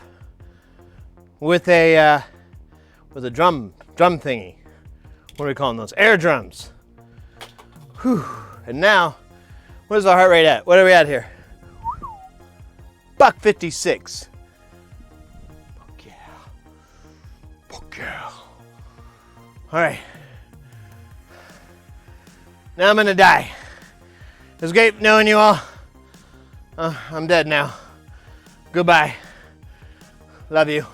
with a drum thingy. What are we calling those? Air drums. Whew. And now, where's our heart rate at? What are we at here? Buck 56. Fuck yeah. Fuck yeah. All right. Now I'm gonna die. It was great knowing you all. I'm dead now. Goodbye. Love you.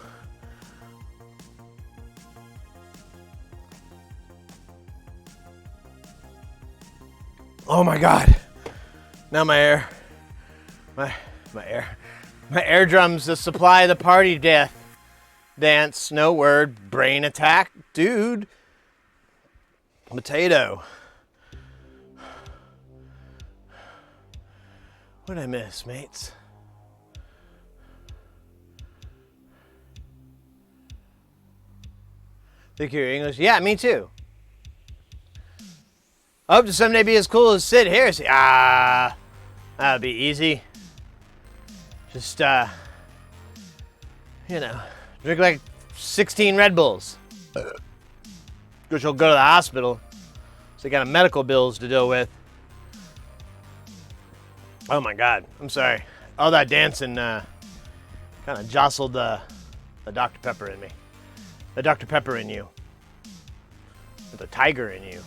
Oh my God. Now my air drums to supply the party dance. No word. Brain attack. Dude. Potato. What'd I miss, mates? Think you're English? Yeah, me too. I hope to someday be as cool as Sid here. See, that'd be easy. Just, drink like 16 Red Bulls. Which will go to the hospital. So they got medical bills to deal with. Oh my God, I'm sorry. All that dancing kind of jostled the Dr. Pepper in me. The Dr. Pepper in you. The tiger in you.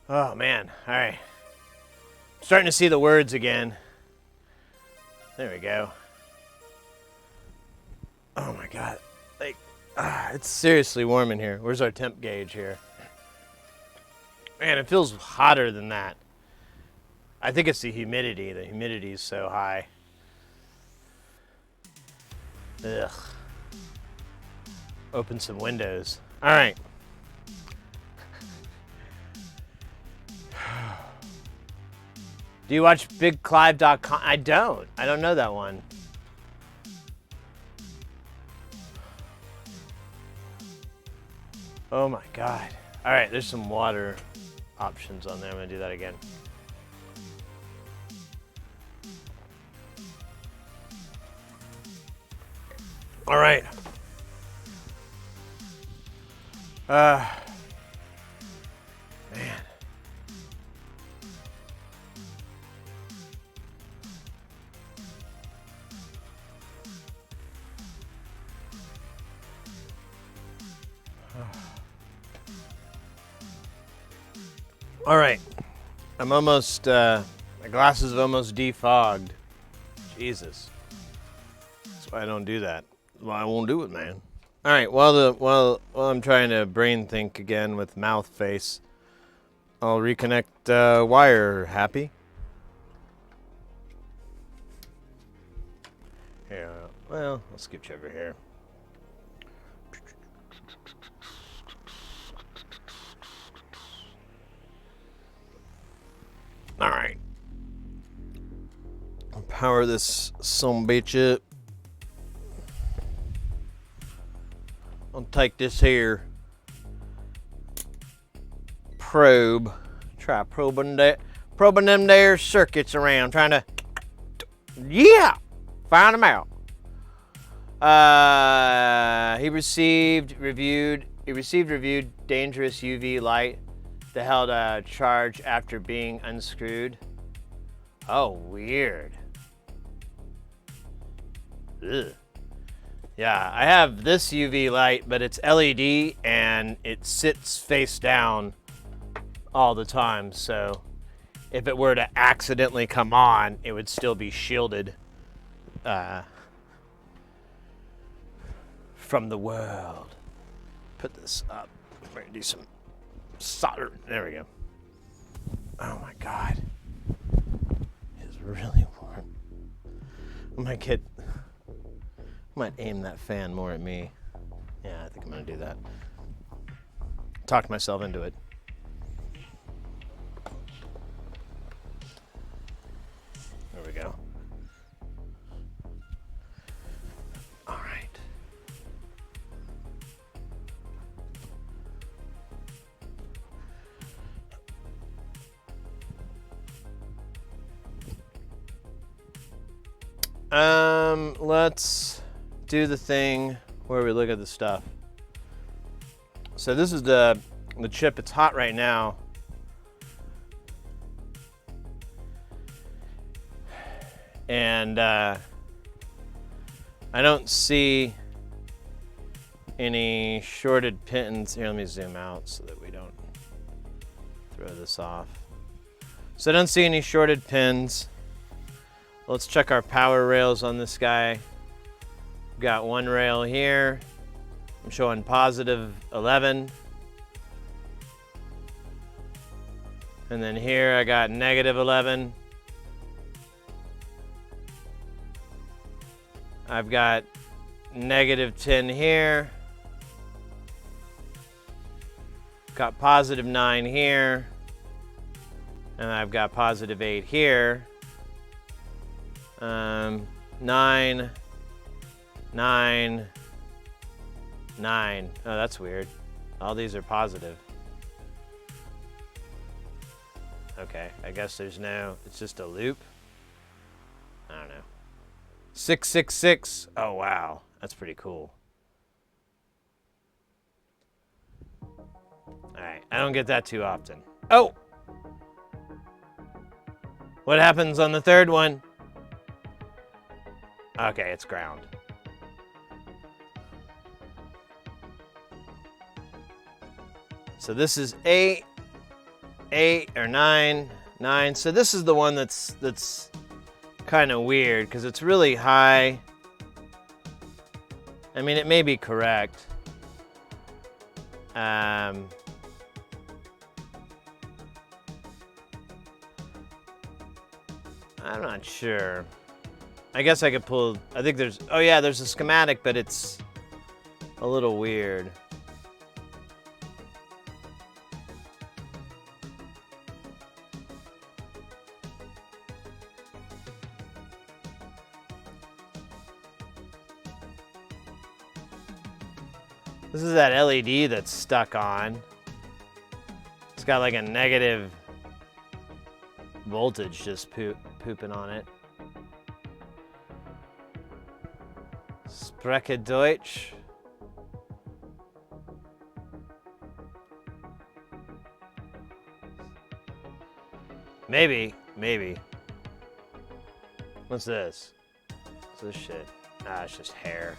Oh man, all right. Starting to see the words again. There we go. Oh my God, it's seriously warm in here. Where's our temp gauge here? Man, it feels hotter than that. I think it's the humidity. The humidity is so high. Ugh. Open some windows. All right. Do you watch BigClive.com? I don't know that one. Oh my God. All right, there's some water options on there. I'm gonna do that again. All right. Man. All right. I'm almost, my glasses have almost defogged. Jesus. That's why I don't do that. That's why I won't do it, man. All right, while I'm trying to brain think again with mouth face, I'll reconnect wire. Happy? Yeah, well, I'll scooch over here. All right. I'll power this sumbitch up. I'll take this here probe, try probing them there circuits around, trying to, yeah, find them out. He received reviewed dangerous UV light that held a charge after being unscrewed. Oh, weird. Ugh. Yeah, I have this UV light, but it's LED and it sits face down all the time. So if it were to accidentally come on, it would still be shielded from the world. Put this up. We're gonna do some solder. There we go. Oh my God. It's really warm. I might aim that fan more at me. Yeah, I think I'm gonna do that. Talk myself into it. There we go. All right. Let's do the thing where we look at the stuff. So this is the chip. It's hot right now. And I don't see any shorted pins. Here, let me zoom out so that we don't throw this off. So I don't see any shorted pins. Let's check our power rails on this guy. We've got one rail here. I'm showing positive 11. And then here I got negative 11. I've got negative 10 here. Got positive 9 here. And I've got positive 8 here. 9, 9, 9. Oh, that's weird. All these are positive. Okay, I guess there's no, it's just a loop. I don't know. 666. Oh, wow. That's pretty cool. All right, I don't get that too often. Oh! What happens on the third one? Okay, it's ground. So this is 8, 8 or 9, 9. So this is the one that's kind of weird because it's really high. I mean, it may be correct. I'm not sure. I guess I could pull, I think there's, oh yeah, there's a schematic, but it's a little weird. This is that LED that's stuck on. It's got like a negative voltage just pooping on it. Spreche Deutsch. Maybe. What's this? What's this shit? Ah, it's just hair.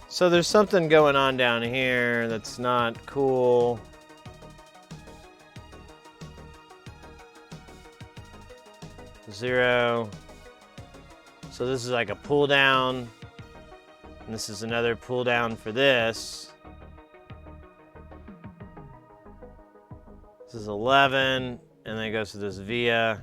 So there's something going on down here that's not cool. Zero. So this is like a pull down. And this is another pull down for this. This is 11. And then it goes to this via.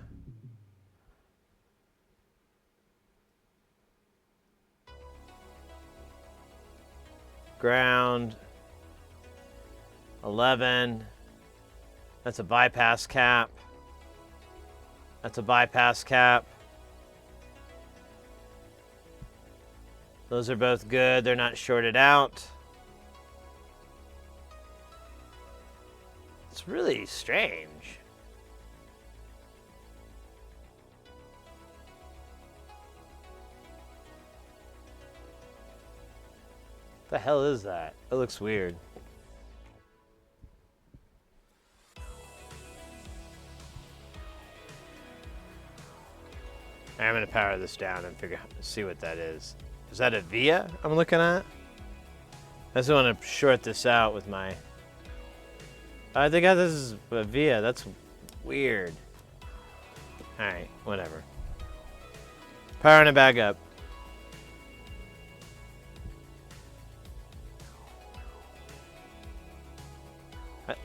Ground. 11. That's a bypass cap. That's a bypass cap. Those are both good. They're not shorted out. It's really strange. What the hell is that? It looks weird. I'm gonna power this down and see what that is. Is that a via I'm looking at? I just want to short this out with my. I think this is a via. That's weird. All right, whatever. Powering it back up.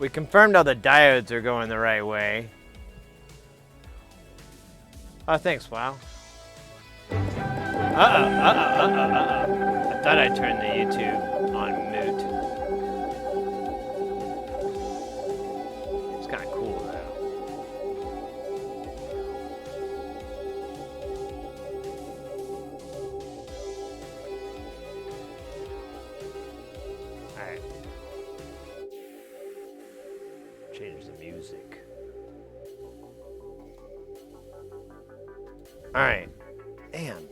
We confirmed all the diodes are going the right way. Oh, thanks, wow. I thought I turned the YouTube on mute. It's kind of cool, though. All right. Change the music. All right. Man.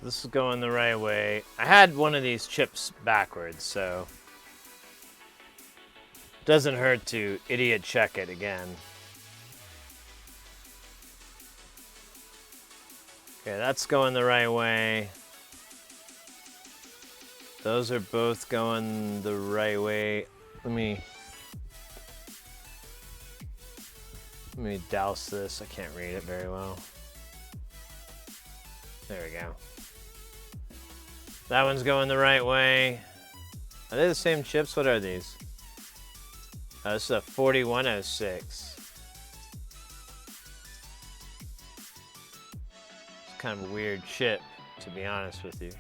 This is going the right way. I had one of these chips backwards, so it doesn't hurt to idiot check it again. Okay, that's going the right way. Those are both going the right way. Let me douse this. I can't read it very well. There we go. That one's going the right way. Are they the same chips? What are these? Oh, this is a 4106. It's kind of a weird chip, to be honest with you.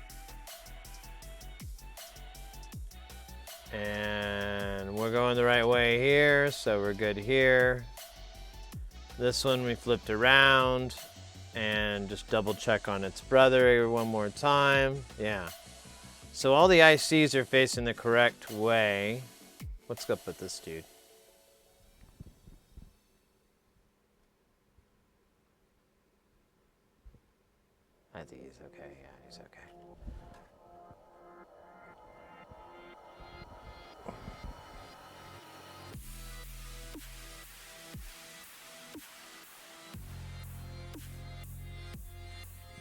And we're going the right way here, so we're good here. This one we flipped around and just double check on its brother one more time. Yeah. So all the ICs are facing the correct way. What's up with this dude? I think he's okay. Yeah, he's okay.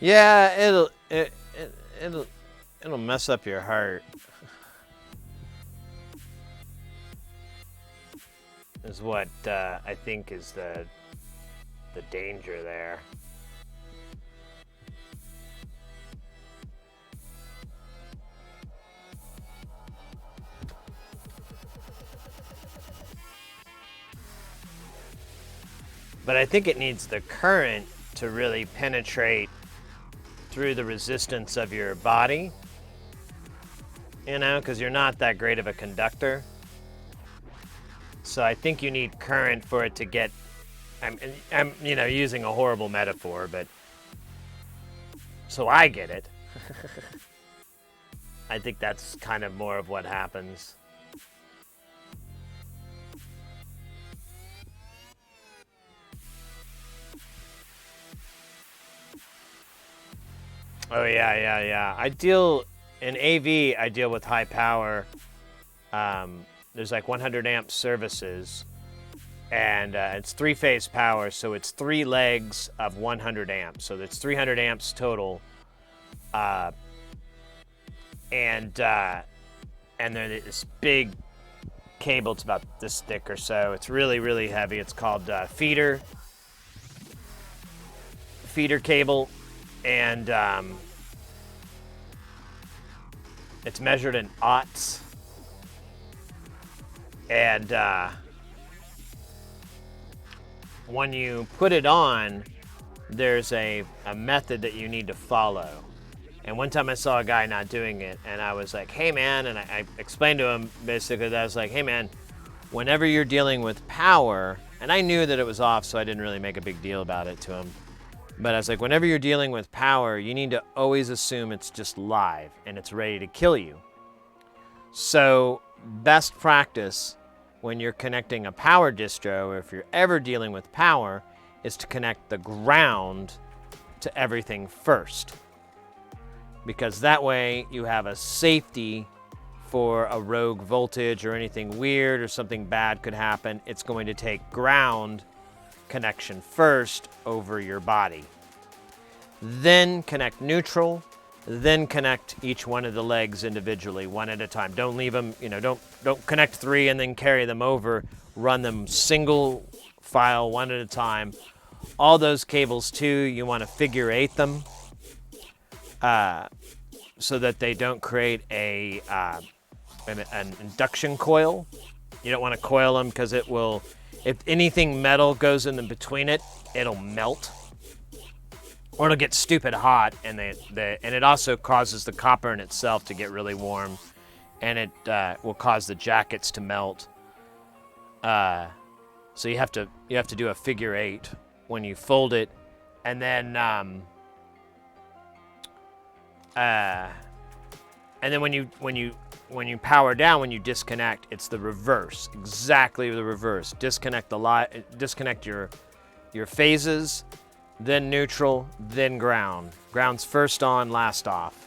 Yeah, it'll mess up your heart. is what I think is the danger there. But I think it needs the current to really penetrate through the resistance of your body, you know, because you're not that great of a conductor. So I think you need current for it to get, I'm you know, using a horrible metaphor, but so I get it. I think that's kind of more of what happens. Oh yeah. In AV, I deal with high power. There's like 100 amp services, and it's 3-phase power, so it's 3 legs of 100 amps. So that's 300 amps total. And then this big cable, it's about this thick or so. It's really, really heavy. It's called feeder cable. And it's measured in aughts. And when you put it on, there's a method that you need to follow. And one time I saw a guy not doing it, and I was like, hey man, and I explained to him basically that I was like, hey man, whenever you're dealing with power, and I knew that it was off, so I didn't really make a big deal about it to him. But I was like, whenever you're dealing with power, you need to always assume it's just live and it's ready to kill you. So best practice when you're connecting a power distro, or if you're ever dealing with power, is to connect the ground to everything first. Because that way you have a safety for a rogue voltage or anything weird or something bad could happen. It's going to take ground connection first over your body. Then connect neutral, then connect each one of the legs individually, one at a time. Don't leave them, you know, don't connect 3 and then carry them over. Run them single file, one at a time. All those cables too, you want to figure 8 them so that they don't create an induction coil. You don't want to coil them because it will, if anything metal goes in between it, it'll melt. Or it'll get stupid hot, and it also causes the copper in itself to get really warm, and it will cause the jackets to melt. So you have to do a figure 8 when you fold it, and then when you power down, when you disconnect, it's the reverse, exactly the reverse. Disconnect your phases, then neutral, then ground. Ground's first on, last off.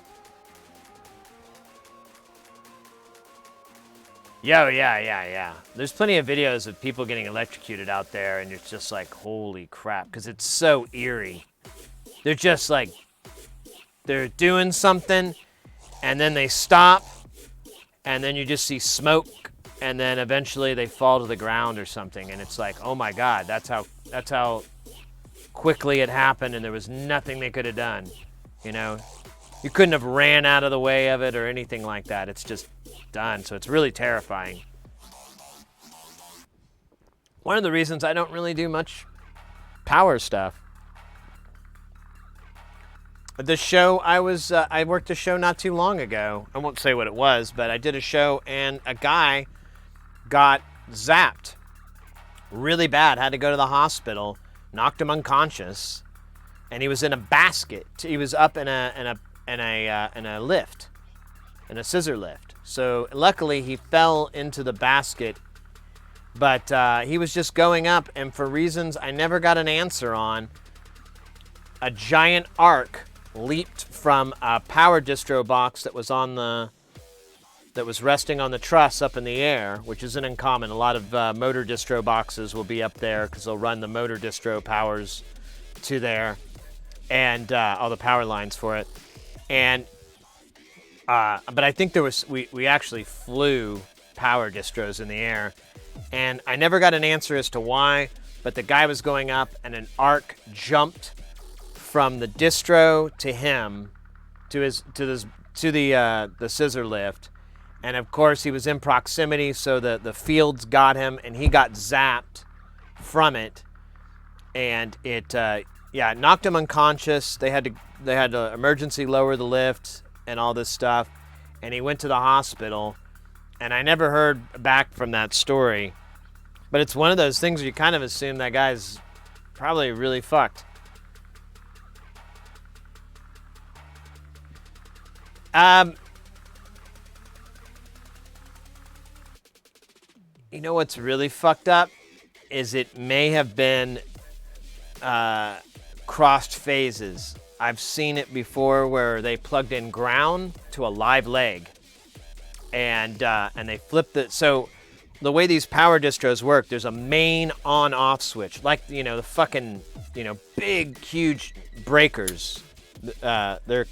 Yeah. There's plenty of videos of people getting electrocuted out there, and it's just like, holy crap, because it's so eerie. They're just like, they're doing something, and then they stop, and then you just see smoke, and then eventually they fall to the ground or something, and it's like, oh my God, that's how quickly it happened, and there was nothing they could have done. You know, you couldn't have ran out of the way of it or anything like that. It's just done. So it's really terrifying. One of the reasons I don't really do much power stuff. The show I worked a show not too long ago. I won't say what it was, but I did a show and a guy got zapped really bad. Had to go to the hospital. Knocked him unconscious, and he was in a basket. He was up in a lift, in a scissor lift. So luckily he fell into the basket, but he was just going up, and for reasons I never got an answer on, a giant arc leaped from a power distro box that was resting on the truss up in the air, which isn't uncommon. A lot of motor distro boxes will be up there because they'll run the motor distro powers to there, and all the power lines for it. And but I think we actually flew power distros in the air, And I never got an answer as to why, but the guy was going up and an arc jumped from the distro to him, to the scissor lift. And of course he was in proximity, so the fields got him and he got zapped from it. And it knocked him unconscious. They had to emergency lower the lift and all this stuff. And he went to the hospital. And I never heard back from that story. But it's one of those things where you kind of assume that guy's probably really fucked. You know what's really fucked up? Is it may have been crossed phases. I've seen it before where they plugged in ground to a live leg. And they flipped it. So the way these power distros work, there's a main on-off switch, like the fucking big huge breakers. They're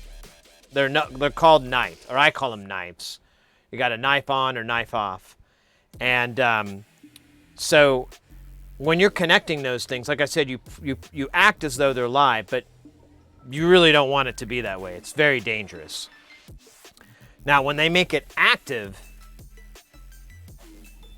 called knife, or I call them knives. You got a knife on or knife off, and so when you're connecting those things, like I said, you act as though they're live, but you really don't want it to be that way. It's very dangerous. Now, when they make it active,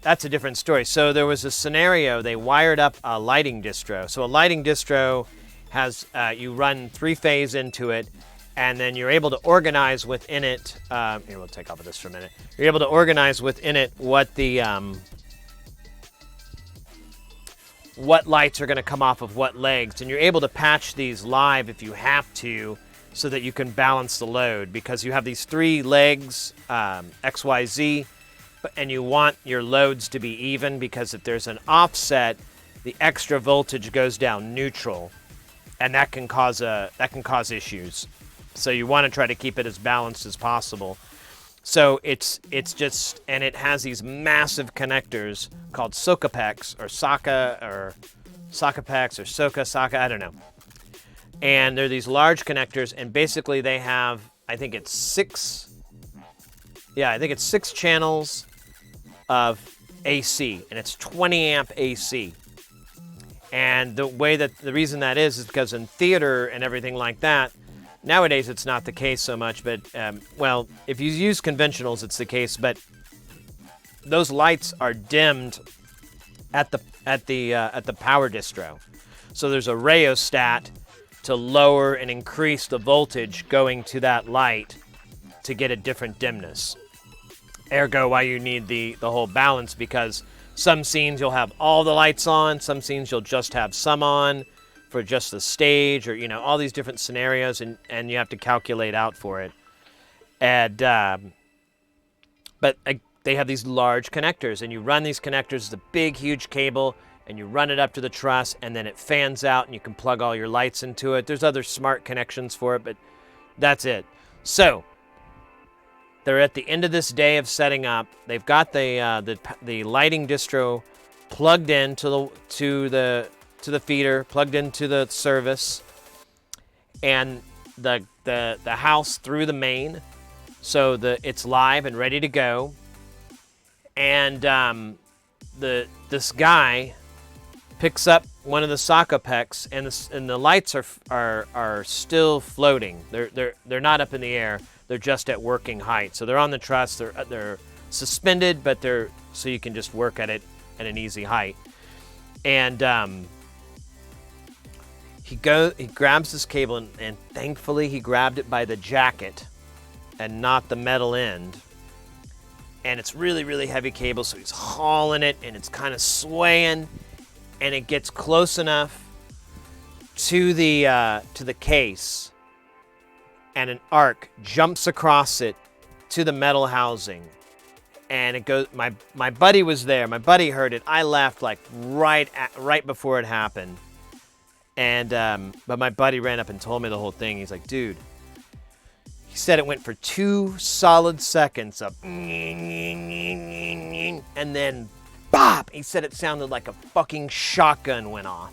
that's a different story. So there was a scenario, they wired up a lighting distro. So a lighting distro has, you run 3-phase into it, and then you're able to organize within it, here, we'll take off of this for a minute. You're able to organize within it what the, what lights are gonna come off of what legs, and you're able to patch these live if you have to, so that you can balance the load, because you have these 3 legs, XYZ, and you want your loads to be even, because if there's an offset, the extra voltage goes down neutral, and that can cause issues. So you want to try to keep it as balanced as possible. So it's just, and it has these massive connectors called Socapex or Socapex or Soca, I don't know. And they're these large connectors, and basically they have, I think it's 6 channels of AC, and it's 20 amp AC. And the reason that is because in theater and everything like that, nowadays it's not the case so much, but well, if you use conventionals, it's the case, but those lights are dimmed at the power distro. So there's a rheostat to lower and increase the voltage going to that light to get a different dimness. Ergo, why you need the whole balance, because some scenes you'll have all the lights on, some scenes you'll just have some on for just the stage, or all these different scenarios, and you have to calculate out for it. And but they have these large connectors, and you run these connectors, the big huge cable, and you run it up to the truss, and then it fans out, and you can plug all your lights into it. There's other smart connections for it, but that's it. So they're at the end of this day of setting up. They've got the lighting distro plugged in to the feeder, plugged into the service, and the house through the main, so it's live and ready to go. And this guy picks up one of the Socapex, and the lights are still floating. They're not up in the air. They're just at working height. So they're on the truss. They're suspended, but so you can just work at it at an easy height. And he grabs this cable, and thankfully he grabbed it by the jacket and not the metal end. And it's really, really heavy cable, so he's hauling it, and it's kind of swaying, and it gets close enough to the case, and an arc jumps across it to the metal housing, and it goes. My buddy was there. My buddy heard it. I laughed like right before it happened, and but my buddy ran up and told me the whole thing. He's like, dude. He said it went for 2 solid seconds of, and then bop. He said it sounded like a fucking shotgun went off.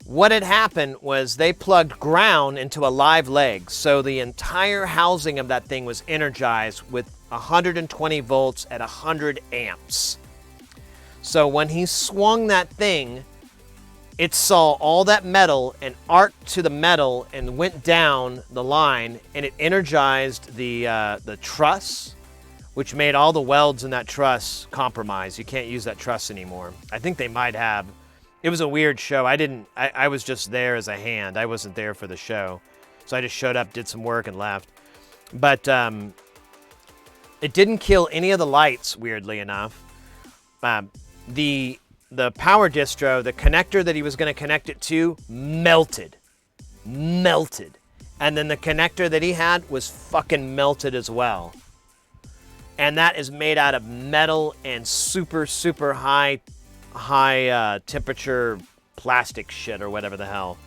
What had happened was they plugged ground into a live leg, so the entire housing of that thing was energized with 120 volts at 100 amps. So when he swung that thing, it saw all that metal and arced to the metal and went down the line, and it energized the truss, which made all the welds in that truss compromised. You can't use that truss anymore. I think they might have. It was a weird show. I was just there as a hand. I wasn't there for the show. So I just showed up, did some work, and left. But it didn't kill any of the lights, weirdly enough. The power distro, the connector that he was going to connect it to, melted. And then the connector that he had was fucking melted as well. And that is made out of metal and super, super high temperature plastic shit or whatever the hell.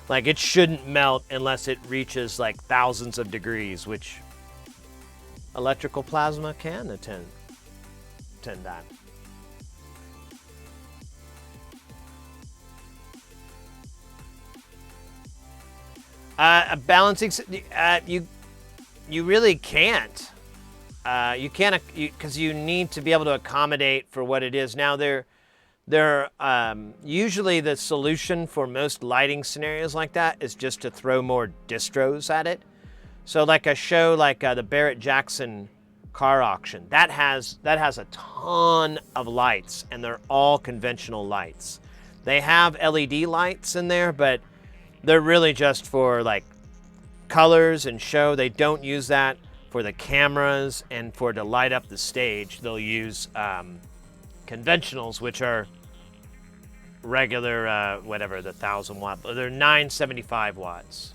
Like, it shouldn't melt unless it reaches like thousands of degrees, which electrical plasma can attend that. A balancing, you really can't. You can't, because you need to be able to accommodate for what it is. Now, usually the solution for most lighting scenarios like that is just to throw more distros at it. So like a show like the Barrett-Jackson car auction, that has a ton of lights, and they're all conventional lights. They have LED lights in there, but they're really just for like colors and show. They don't use that for the cameras and to light up the stage. They'll use conventionals, which are regular, whatever, the 1,000 watt. They're 975 watts.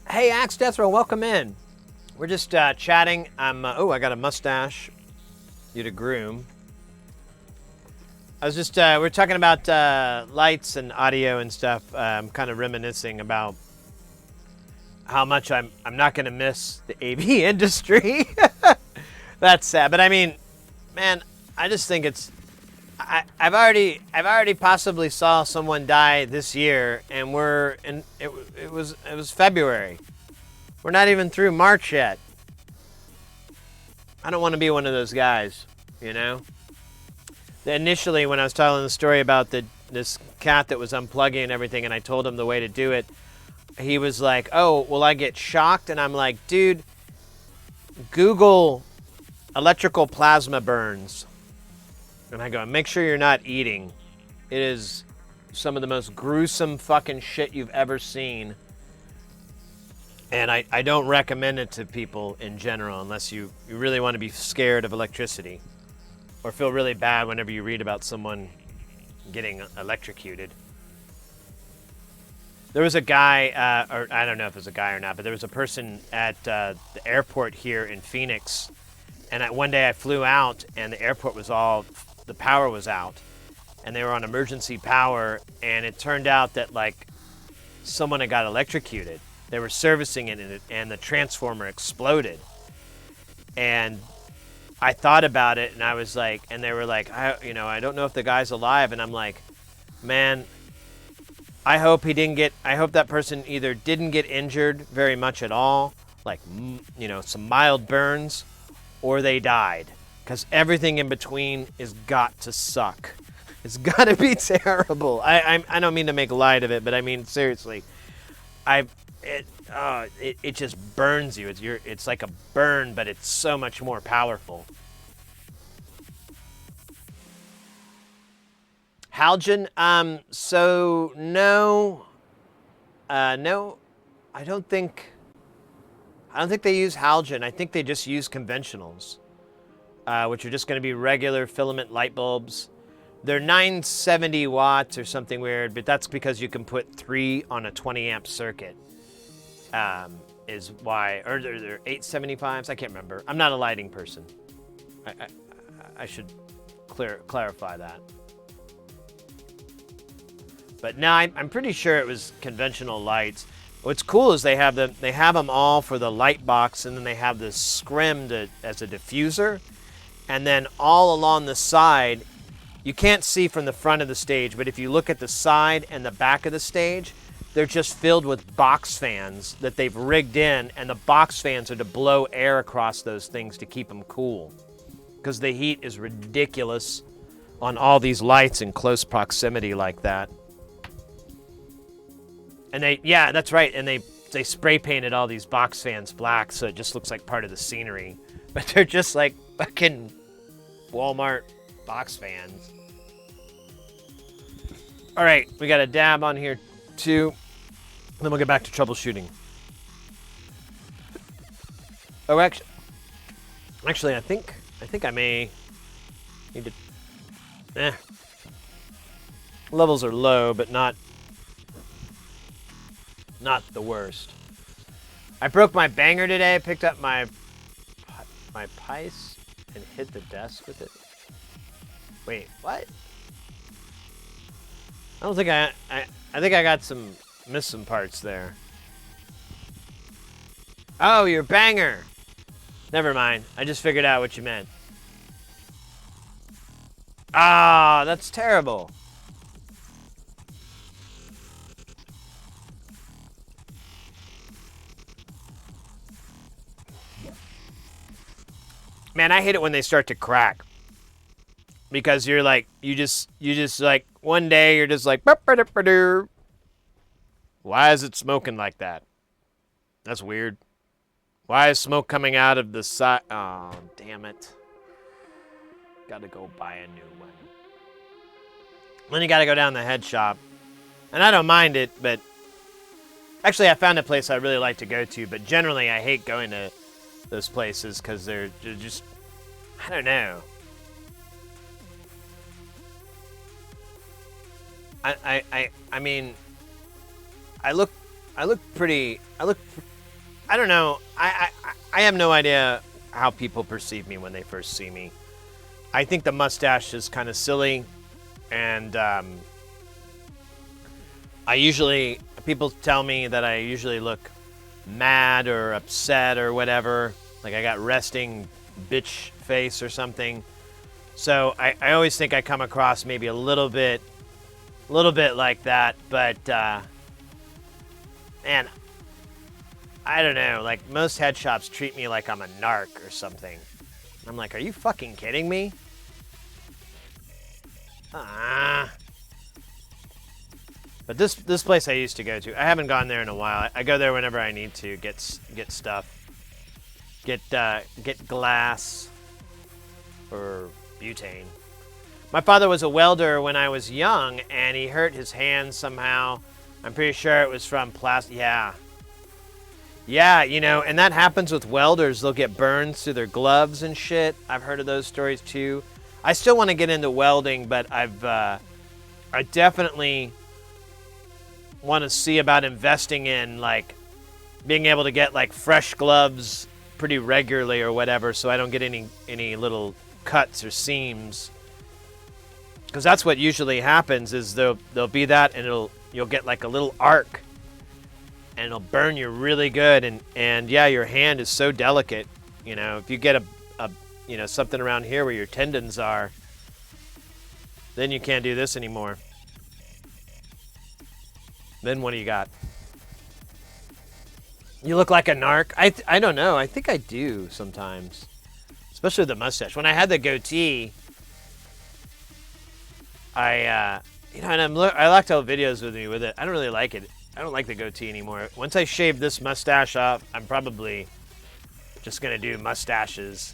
Hey, Axe Death Row, welcome in. We're just chatting. I got a mustache. You to groom. I was just, we're talking about lights and audio and stuff. I'm kind of reminiscing about how much I'm not going to miss the AV industry. That's sad. But I mean, man, I just think it's, I've already possibly saw someone die this year, and it was February. We're not even through March yet. I don't want to be one of those guys, you know? Initially, when I was telling the story about this cat that was unplugging and everything, and I told him the way to do it, he was like, "Oh, will I get shocked?" And I'm like, "Dude, Google electrical plasma burns." And I go, "Make sure you're not eating. It is some of the most gruesome fucking shit you've ever seen." And I don't recommend it to people in general unless you really want to be scared of electricity or feel really bad whenever you read about someone getting electrocuted. There was a guy, or I don't know if it was a guy or not, but there was a person at the airport here in Phoenix. And one day I flew out and the airport was the power was out. And they were on emergency power. And it turned out that like someone had got electrocuted. They were servicing it and the transformer exploded. And I thought about it and I was like, and they were like, I don't know if the guy's alive. And I'm like, man, I hope that person either didn't get injured very much at all, like, some mild burns, or they died. Because everything in between is got to suck. It's got to be terrible. I don't mean to make light of it, but I mean, seriously. It just burns you. It's like a burn, but it's so much more powerful. Halogen, so no, I don't think they use halogen. I think they just use conventionals, which are just going to be regular filament light bulbs. They're 970 watts or something weird, but that's because you can put 3 on a 20 amp circuit. Is why, or they're 875s. I can't remember. I'm not a lighting person. I should clarify that. But no, I'm pretty sure it was conventional lights. What's cool is they have them all for the light box, and then they have this scrim as a diffuser, and then all along the side, you can't see from the front of the stage, but if you look at the side and the back of the stage, they're just filled with box fans that they've rigged in, and the box fans are to blow air across those things to keep them cool. Because the heat is ridiculous on all these lights in close proximity like that. And yeah, that's right. And they spray painted all these box fans black, so it just looks like part of the scenery. But they're just like fucking Walmart box fans. All right, we got a dab on here too. Then we'll get back to troubleshooting. Oh, actually, I think I may need to. Levels are low, but not the worst. I broke my banger today. I picked up my pice and hit the desk with it. Wait, what? I don't think I think I got missed some parts there. Oh, your banger. Never mind. I just figured out what you meant. Ah, that's terrible. Man, I hate it when they start to crack. Because you're like, you just like, one day you're just like, why is it smoking like that? That's weird. Why is smoke coming out of the side? Oh, damn it. Gotta go buy a new one. Then you gotta go down the head shop. And I don't mind it, but actually I found a place I really like to go to, but generally I hate going to those places because they're just, I don't know. I mean, I look pretty, I don't know. I have no idea how people perceive me when they first see me. I think the mustache is kind of silly, and people tell me that I usually look mad or upset or whatever, like I got resting bitch face or something. So I always think I come across maybe a little bit like that, but man, I don't know, like most head shops treat me like I'm a narc or something. I'm like, are you fucking kidding me? But this place I used to go to, I haven't gone there in a while. I go there whenever I need to get stuff, get glass or butane. My father was a welder when I was young, and he hurt his hand somehow. I'm pretty sure it was from plastic. Yeah, you know, and that happens with welders. They'll get burns through their gloves and shit. I've heard of those stories too. I still want to get into welding, but I definitely want to see about investing in, like, being able to get, like, fresh gloves pretty regularly or whatever, so I don't get any little cuts or seams. Because that's what usually happens, is there'll be that, and you'll get like a little arc, and it'll burn you really good, and yeah, your hand is so delicate. You know, if you get a something around here where your tendons are, then you can't do this anymore. Then what do you got? You look like a narc. I don't know. I think I do sometimes, especially with the mustache. When I had the goatee, I like to have videos with me with it. I don't really like it. I don't like the goatee anymore. Once I shave this mustache off, I'm probably just gonna do mustaches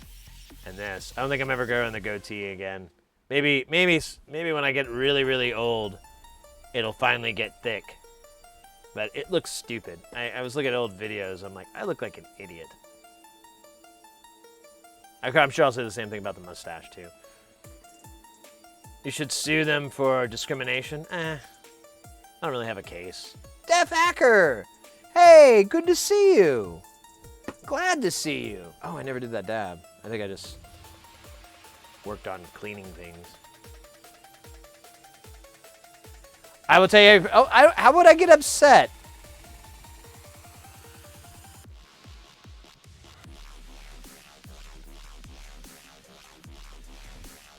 and this. I don't think I'm ever growing the goatee again. Maybe when I get really, really old, it'll finally get thick. But it looks stupid. I was looking at old videos. I'm like, I look like an idiot. I'm sure I'll say the same thing about the mustache too. You should sue them for discrimination? I don't really have a case. Def Hacker! Hey, good to see you. Glad to see you. Oh, I never did that dab. I think I just worked on cleaning things. I will tell you, how would I get upset?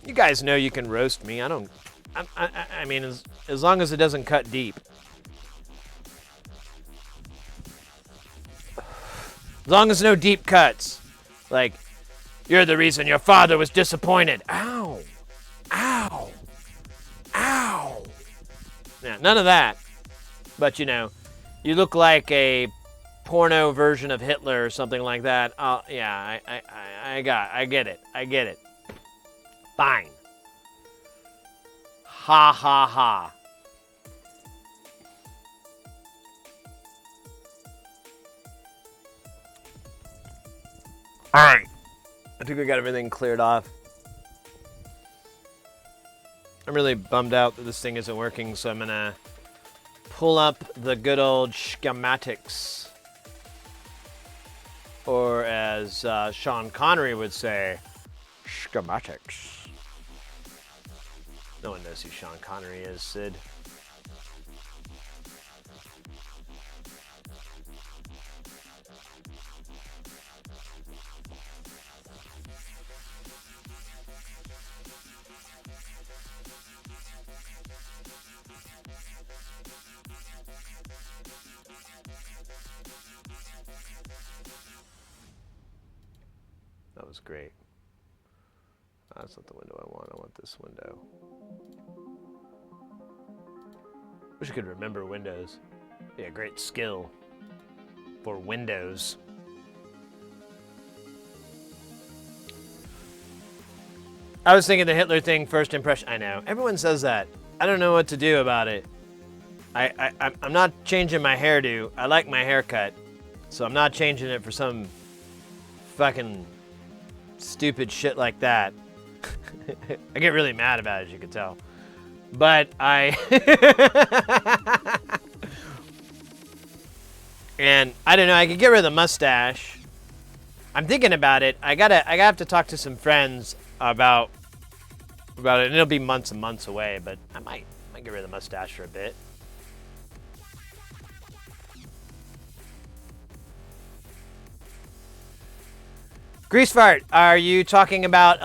You guys know you can roast me. I mean, as long as it doesn't cut deep. As long as no deep cuts. Like, you're the reason your father was disappointed. Ow. Ow. Ow. Yeah, none of that. But, you know, you look like a porno version of Hitler or something like that. Oh, yeah, I get it. I get it. Fine. Ha ha ha. All right. I think we got everything cleared off. I'm really bummed out that this thing isn't working, so I'm going to pull up the good old schematics. Or as Sean Connery would say, schematics. No one knows who Sean Connery is, Sid. That was great. That's not the window I want. I want this window. Wish I could remember Windows. Be a great skill for Windows. I was thinking the Hitler thing, first impression. I know. Everyone says that. I don't know what to do about it. I'm not changing my hairdo. I like my haircut. So I'm not changing it for some fucking stupid shit like that. I get really mad about it, as you can tell. But and I don't know, I could get rid of the mustache. I'm thinking about it. I have to talk to some friends about it, and it'll be months and months away, but I might get rid of the mustache for a bit. Grease fart. Are you talking about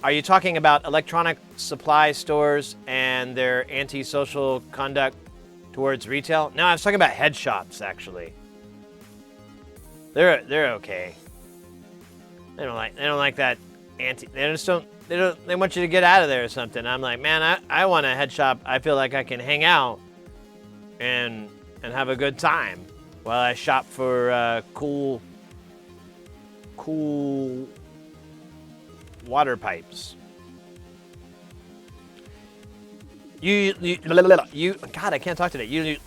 Are you talking about electronic supply stores and their antisocial conduct towards retail? No, I was talking about head shops actually. They're okay. They don't like that they want you to get out of there or something. I'm like, man, I want a head shop. I feel like I can hang out and have a good time while I shop for cool water pipes. You God, I can't talk today.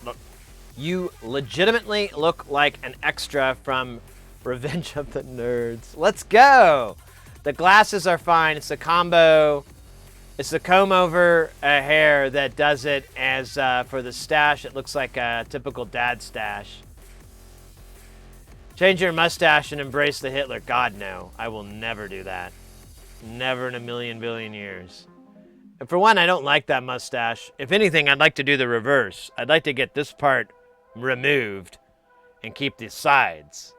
You legitimately look like an extra from Revenge of the Nerds. Let's go. The glasses are fine. It's a combo. It's the comb over hair that does it. As for the stash, it looks like a typical dad stash. Change your mustache and embrace the Hitler. God, no. I will never do that. Never in a million billion years. And for one, I don't like that mustache. If anything, I'd like to do the reverse. I'd like to get this part removed and keep the sides.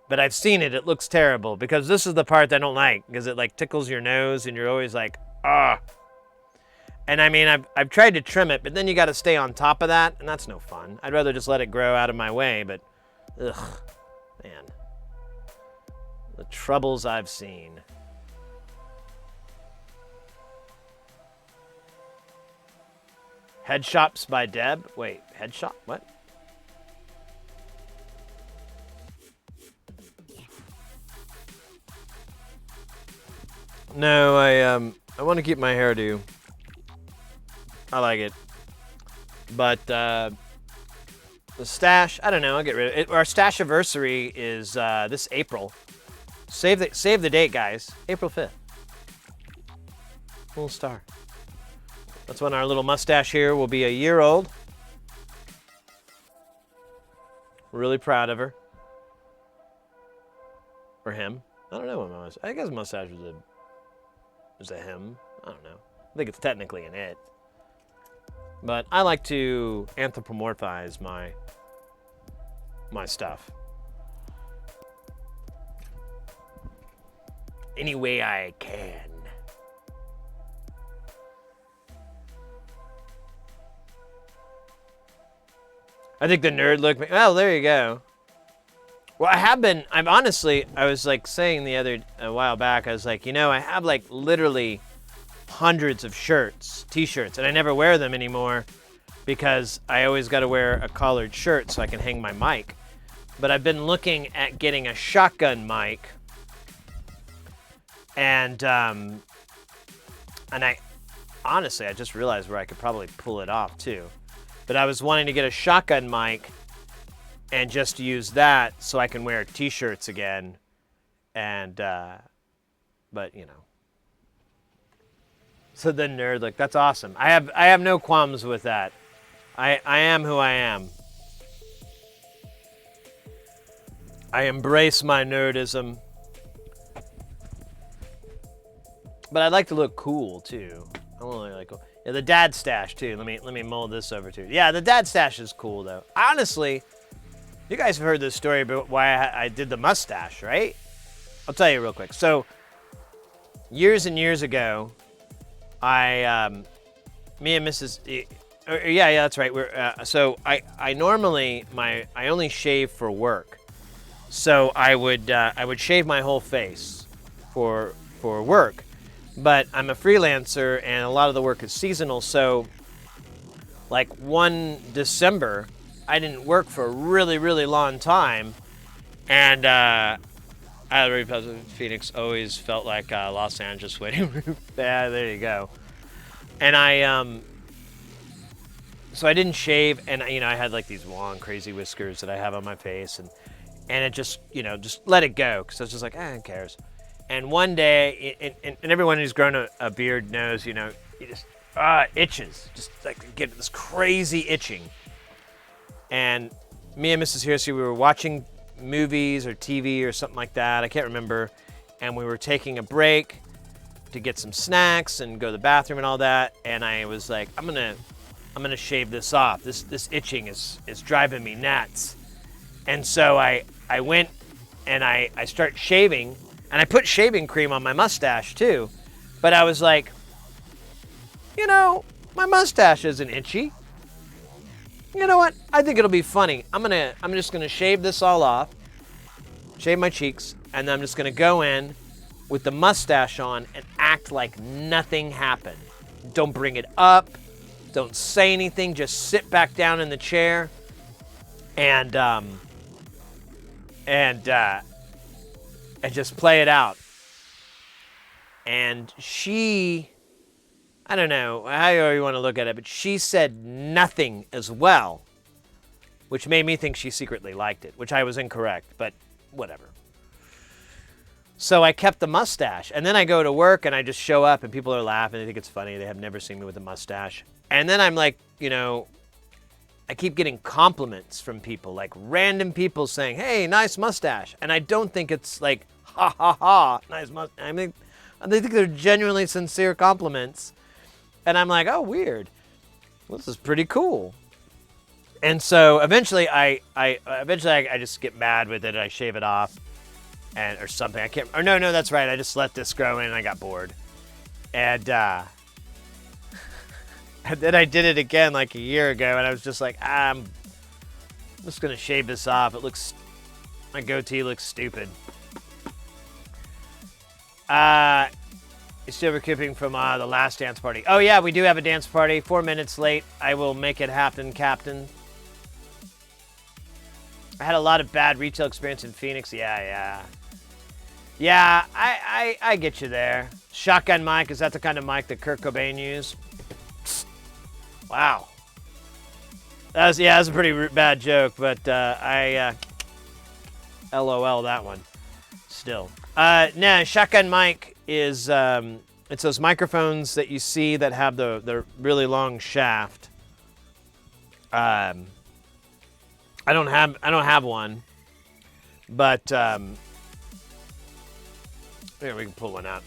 But I've seen it. It looks terrible because this is the part that I don't like because it like tickles your nose and you're always like, ah. And I mean, I've tried to trim it, but then you got to stay on top of that, and that's no fun. I'd rather just let it grow out of my way, but ugh, man. The troubles I've seen. Head shops by Deb. Wait, head shop? What? No, I want to keep my hairdo. I like it. But the stash, I don't know, I'll get rid of it. Our stash anniversary is this April. Save the date, guys. April 5th. Little star. That's when our little mustache here will be a year old. Really proud of her. Or him. I don't know what my mustache. I guess mustache was a him. I don't know. I think it's technically an it. But I like to anthropomorphize my stuff. Any way I can. I think the nerd look. Oh, there you go. Well, I was like saying a while back, I was like, I have like literally hundreds of shirts, t-shirts, and I never wear them anymore because I always got to wear a collared shirt so I can hang my mic. But I've been looking at getting a shotgun mic, and I honestly, I just realized where I could probably pull it off too. But I was wanting to get a shotgun mic and just use that so I can wear t-shirts again. And, but So the nerd look, that's awesome. I have no qualms with that. I am who I am. I embrace my nerdism. But I like to look cool too. I want to like cool. Yeah, the dad stash too. Let me mold this over too. Yeah, the dad stash is cool though. Honestly, you guys have heard this story about why I did the mustache, right? I'll tell you real quick. So, years and years ago, me and Mrs. Yeah, that's right. So I normally I only shave for work. So I would shave my whole face for work, but I'm a freelancer and a lot of the work is seasonal. So, like one December, I didn't work for a really, really long time, and Phoenix always felt like Los Angeles waiting room. Yeah, there you go. And so I didn't shave, and I had like these long, crazy whiskers that I have on my face, and it just just let it go because I was just like, who cares? And one day, and everyone who's grown a beard knows, you just itches, just like get this crazy itching. And me and Mrs. Hirschi, we were watching movies or TV or something like that. I can't remember. And we were taking a break to get some snacks and go to the bathroom and all that. And I was like, I'm gonna shave this off. This itching is driving me nuts. And so I went and I start shaving, and I put shaving cream on my mustache too. But I was like, my mustache isn't itchy. You know what? I think it'll be funny. I'm just gonna shave this all off, shave my cheeks, and then I'm just gonna go in with the mustache on and act like nothing happened. Don't bring it up. Don't say anything. Just sit back down in the chair, and just play it out. And she, I don't know how you want to look at it, but she said nothing as well, which made me think she secretly liked it, which I was incorrect, but whatever. So I kept the mustache, and then I go to work and I just show up and people are laughing. They think it's funny. They have never seen me with a mustache. And then I'm like, I keep getting compliments from people, like random people saying, hey, nice mustache. And I don't think it's like, ha, ha, ha, nice mustache. I mean, they think they're genuinely sincere compliments. And I'm like, oh, weird. Well, this is pretty cool. And so eventually I just get mad with it. I shave it off or something. I can't, or no, that's right. I just let this grow in and I got bored. And then I did it again like a year ago, and I was just like, I'm just going to shave this off. My goatee looks stupid. You're still recouping from the last dance party. Oh, yeah, we do have a dance party. 4 minutes late. I will make it happen, Captain. I had a lot of bad retail experience in Phoenix. Yeah, I get you there. Shotgun mic, is that the kind of mic that Kurt Cobain used? Wow. That was a pretty bad joke, but I LOL that one. Still. Shotgun mic is it's those microphones that you see that have the really long shaft. I don't have one, but here we can pull one out.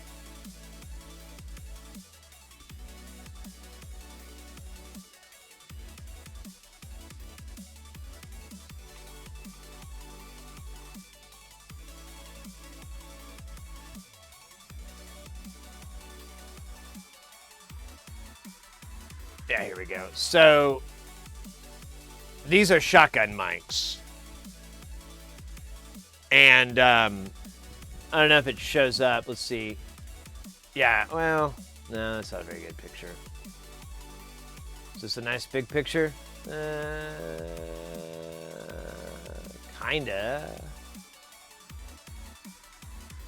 Yeah, here we go. So these are shotgun mics. And I don't know if it shows up. Let's see. Yeah, well, no, that's not a very good picture. Is this a nice big picture? Kinda.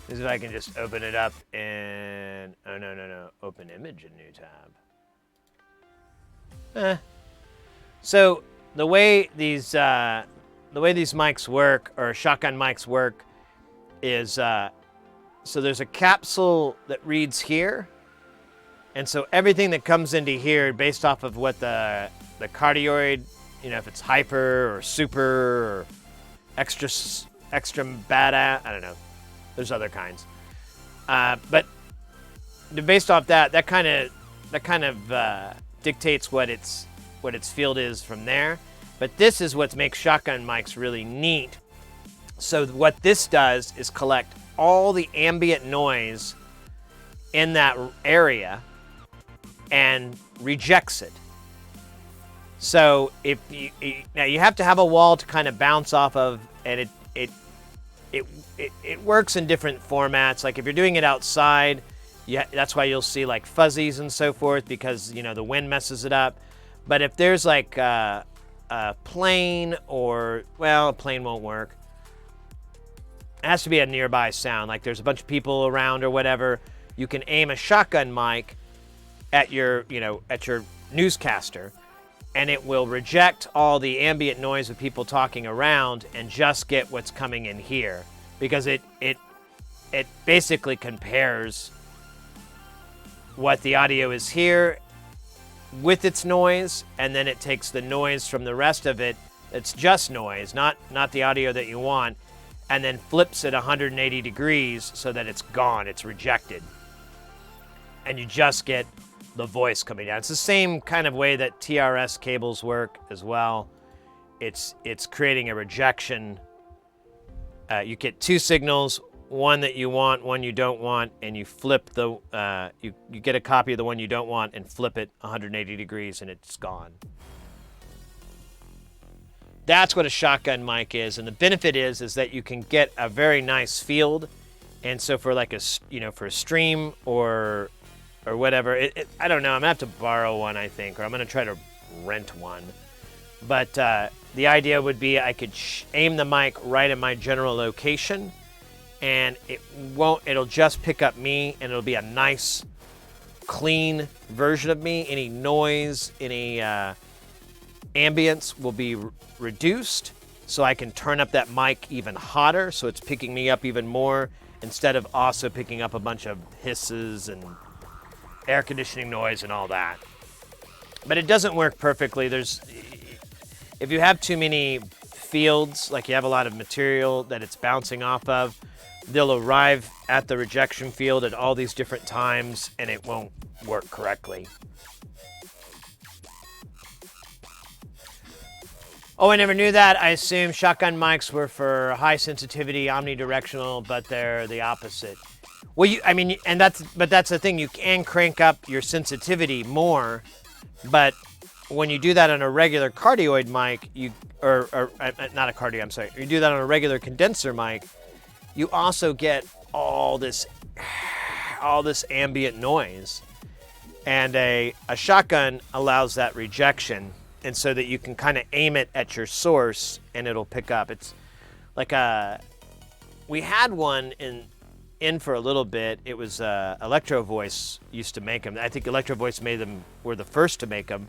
This is if I can just open it up and, oh no, open image in new tab. So the way these mics work, or shotgun mics work, is so there's a capsule that reads here, and so everything that comes into here, based off of what the cardioid, you know, if it's hyper or super or extra badass, I don't know. There's other kinds, but based off that kind of dictates what its field is from there. But this is what makes shotgun mics really neat. So what this does is collect all the ambient noise in that area and rejects it. So if now you have to have a wall to kind of bounce off of, and it works in different formats. Like if you're doing it outside, that's why you'll see like fuzzies and so forth, because you know the wind messes it up. But if there's like a plane, or well, a plane won't work. It has to be a nearby sound, like there's a bunch of people around or whatever. You can aim a shotgun mic at your newscaster, and it will reject all the ambient noise of people talking around and just get what's coming in here, because it basically compares what the audio is here with its noise, and then it takes the noise from the rest of it, it's just noise, not the audio that you want, and then flips it 180 degrees so that it's gone, it's rejected. And you just get the voice coming down. It's the same kind of way that TRS cables work as well. It's creating a rejection. You get two signals, one that you want, one you don't want, and you flip the, you get a copy of the one you don't want and flip it 180 degrees and it's gone. That's what a shotgun mic is, and the benefit is that you can get a very nice field, and so for like for a stream or whatever, I don't know, I'm gonna have to borrow one, I think, or I'm gonna try to rent one. But the idea would be I could aim the mic right at my general location, and it'll just pick up me, and it'll be a nice, clean version of me. Any noise, any ambience will be reduced, so I can turn up that mic even hotter, so it's picking me up even more, instead of also picking up a bunch of hisses and air conditioning noise and all that. But it doesn't work perfectly. If you have too many fields, like you have a lot of material that it's bouncing off of, they'll arrive at the rejection field at all these different times, and it won't work correctly. Oh, I never knew that. I assumed shotgun mics were for high sensitivity, omnidirectional, but they're the opposite. Well, but that's the thing. You can crank up your sensitivity more, but when you do that on a regular cardioid mic, not a cardio, I'm sorry. You do that on a regular condenser mic, you also get all this ambient noise, and a shotgun allows that rejection. And so that you can kind of aim it at your source and it'll pick up. It's like we had one in for a little bit. It was Electro Voice used to make them. I think Electro Voice were the first to make them.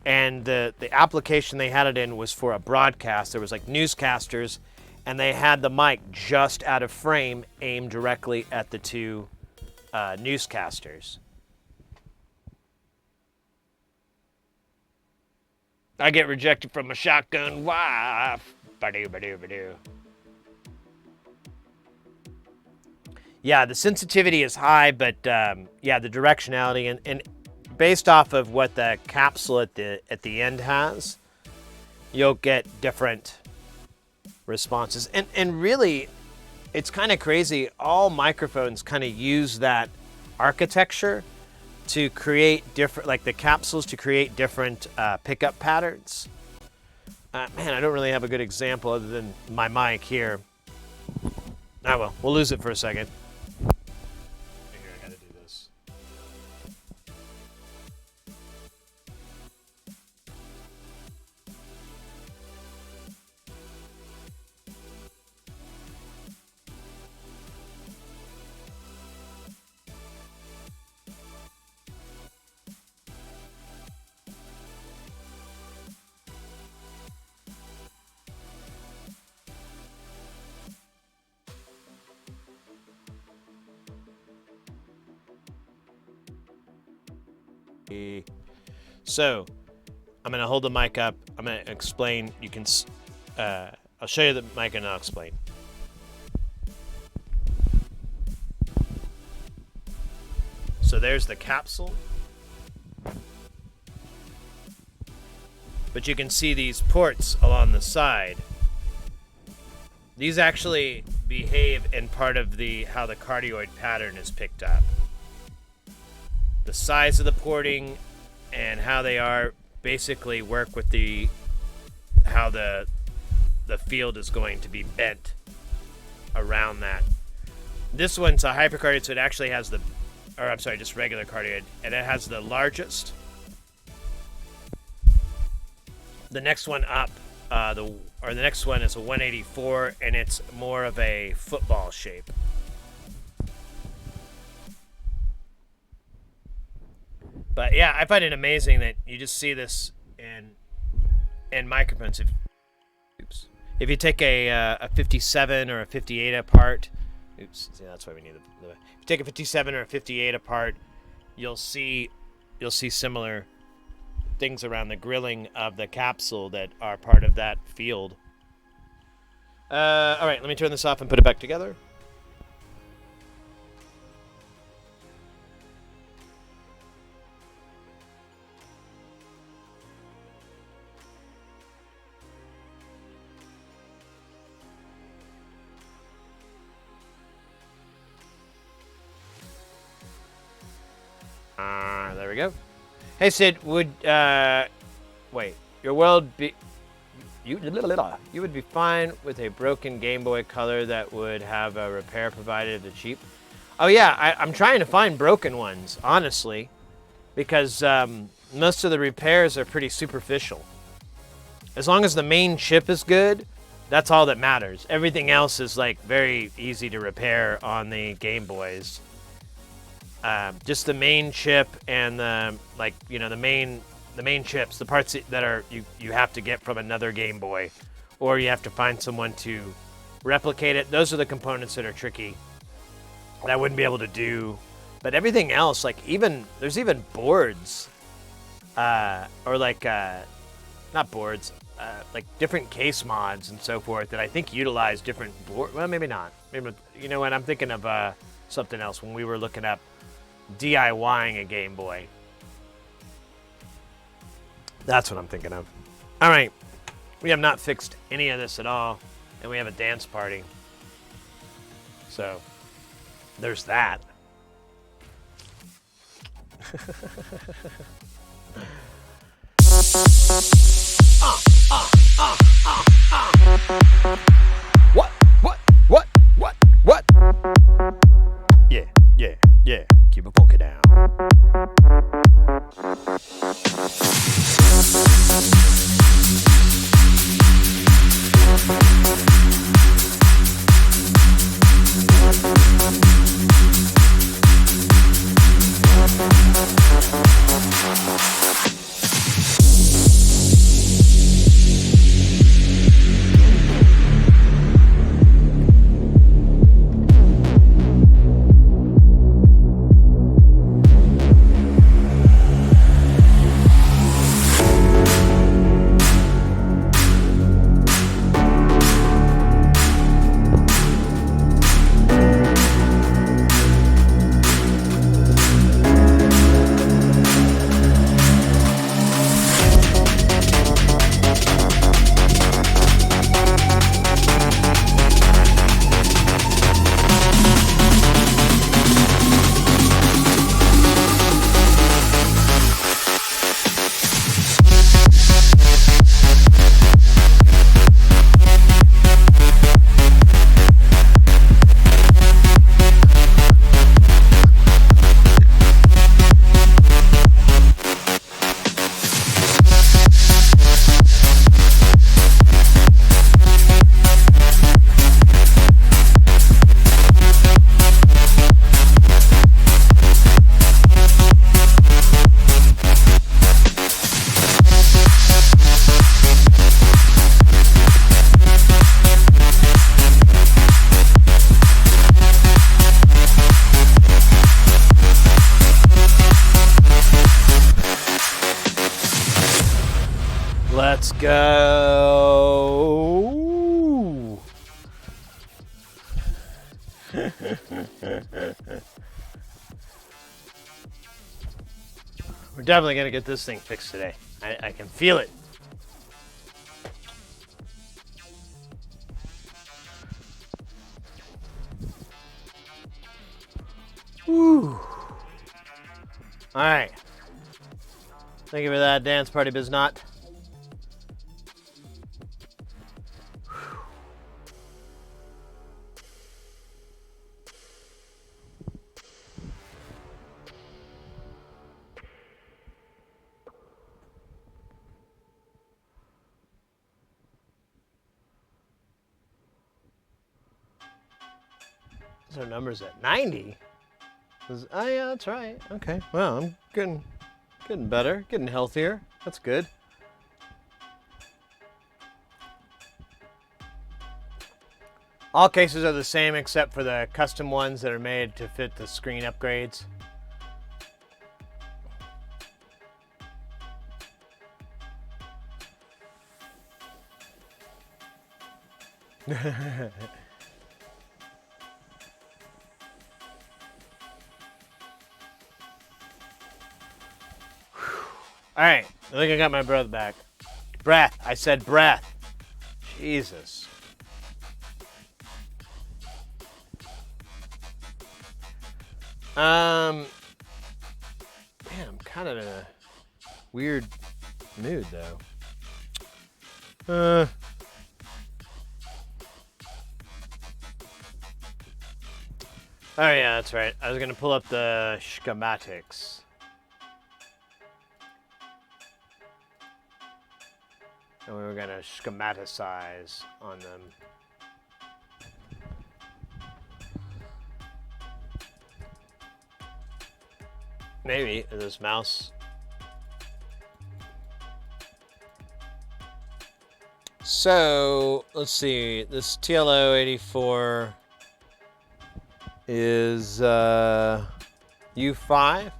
And the application they had it in was for a broadcast. There was like newscasters, and they had the mic just out of frame aimed directly at the two newscasters. I get rejected from a shotgun. Wah! Ba-doo. Yeah, the sensitivity is high, but the directionality and based off of what the capsule at the end has, you'll get different responses. And really, it's kind of crazy. All microphones kind of use that architecture to create different, like the capsules to create different pickup patterns. Man, I don't really have a good example other than my mic here. Ah, well, we'll lose it for a second. Here, I gotta do this. So, I'm going to hold the mic up. I'm going to explain. You can, I'll show you the mic and I'll explain. So there's the capsule. But you can see these ports along the side. These actually behave in part of how the cardioid pattern is picked up. The size of the porting and how they are basically work with how the field is going to be bent around that. This one's a hypercardioid, so it actually has just regular cardioid, and it has the largest. The next one up, the next one is a 184, and it's more of a football shape. But yeah, I find it amazing that you just see this in microphones. If you take a 57 or a 58 apart, see, that's why we need the. If you take a 57 or a 58 apart, you'll see similar things around the grilling of the capsule that are part of that field. All right, let me turn this off and put it back together. There we go. Hey Sid, would wait, your world be you would be fine with a broken Game Boy Color that would have a repair provided at the cheap? Oh yeah, I'm trying to find broken ones, honestly, because most of the repairs are pretty superficial. As long as the main chip is good, that's all that matters. Everything else is like very easy to repair on the Game Boys. Just the main chip and the main chips, the parts that are you have to get from another Game Boy, or you have to find someone to replicate it. Those are the components that are tricky, that I wouldn't be able to do. But everything else, like there's even boards, or like not boards, like different case mods and so forth that I think utilize different board. Well, maybe not. Maybe, you know what? I'm thinking of something else when we were looking up DIYing a Game Boy. That's what I'm thinking of. All right, we have not fixed any of this at all, and we have a dance party. So there's that. What? Yeah. Keep it funky down. Let's go. We're definitely gonna get this thing fixed today. I can feel it. Woo. All right. Thank you for that dance party, Biznot. What's our numbers at? 90? Oh yeah, that's right. Okay. Well, I'm getting better, getting healthier. That's good. All cases are the same except for the custom ones that are made to fit the screen upgrades. All right, I think I got my breath back. Breath. I said breath. Jesus. Man, I'm kind of in a weird mood though. Oh yeah, that's right. I was gonna pull up the schematics. And we were gonna schematicize on them. Maybe this mouse. So let's see. This TLO 84 is U5.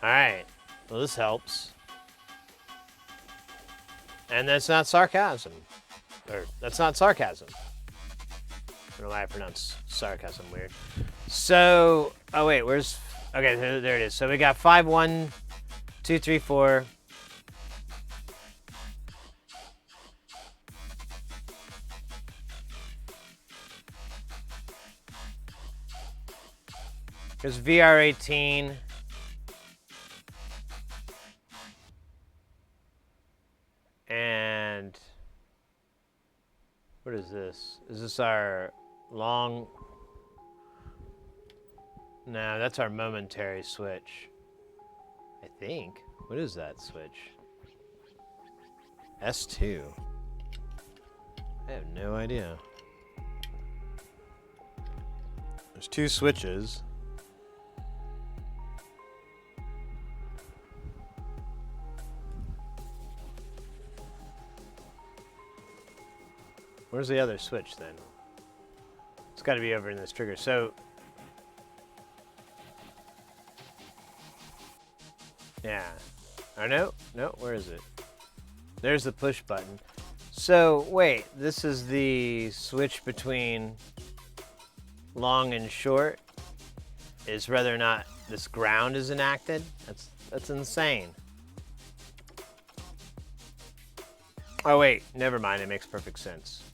All right. Well, this helps. And that's not sarcasm. Or, that's not sarcasm. I don't know why I pronounce sarcasm weird. So, oh wait, where's... Okay, there it is. So we got 5, 1, 2, 3, 4. Here's VR18. And what is this? Is this our long? No, that's our momentary switch. I think. What is that switch? S2. I have no idea. There's 2 switches. Where's the other switch then? It's got to be over in this trigger. So, yeah. Oh no, where is it? There's the push button. So, wait, this is the switch between long and short, is whether or not this ground is enacted. That's insane. Oh wait, never mind, it makes perfect sense.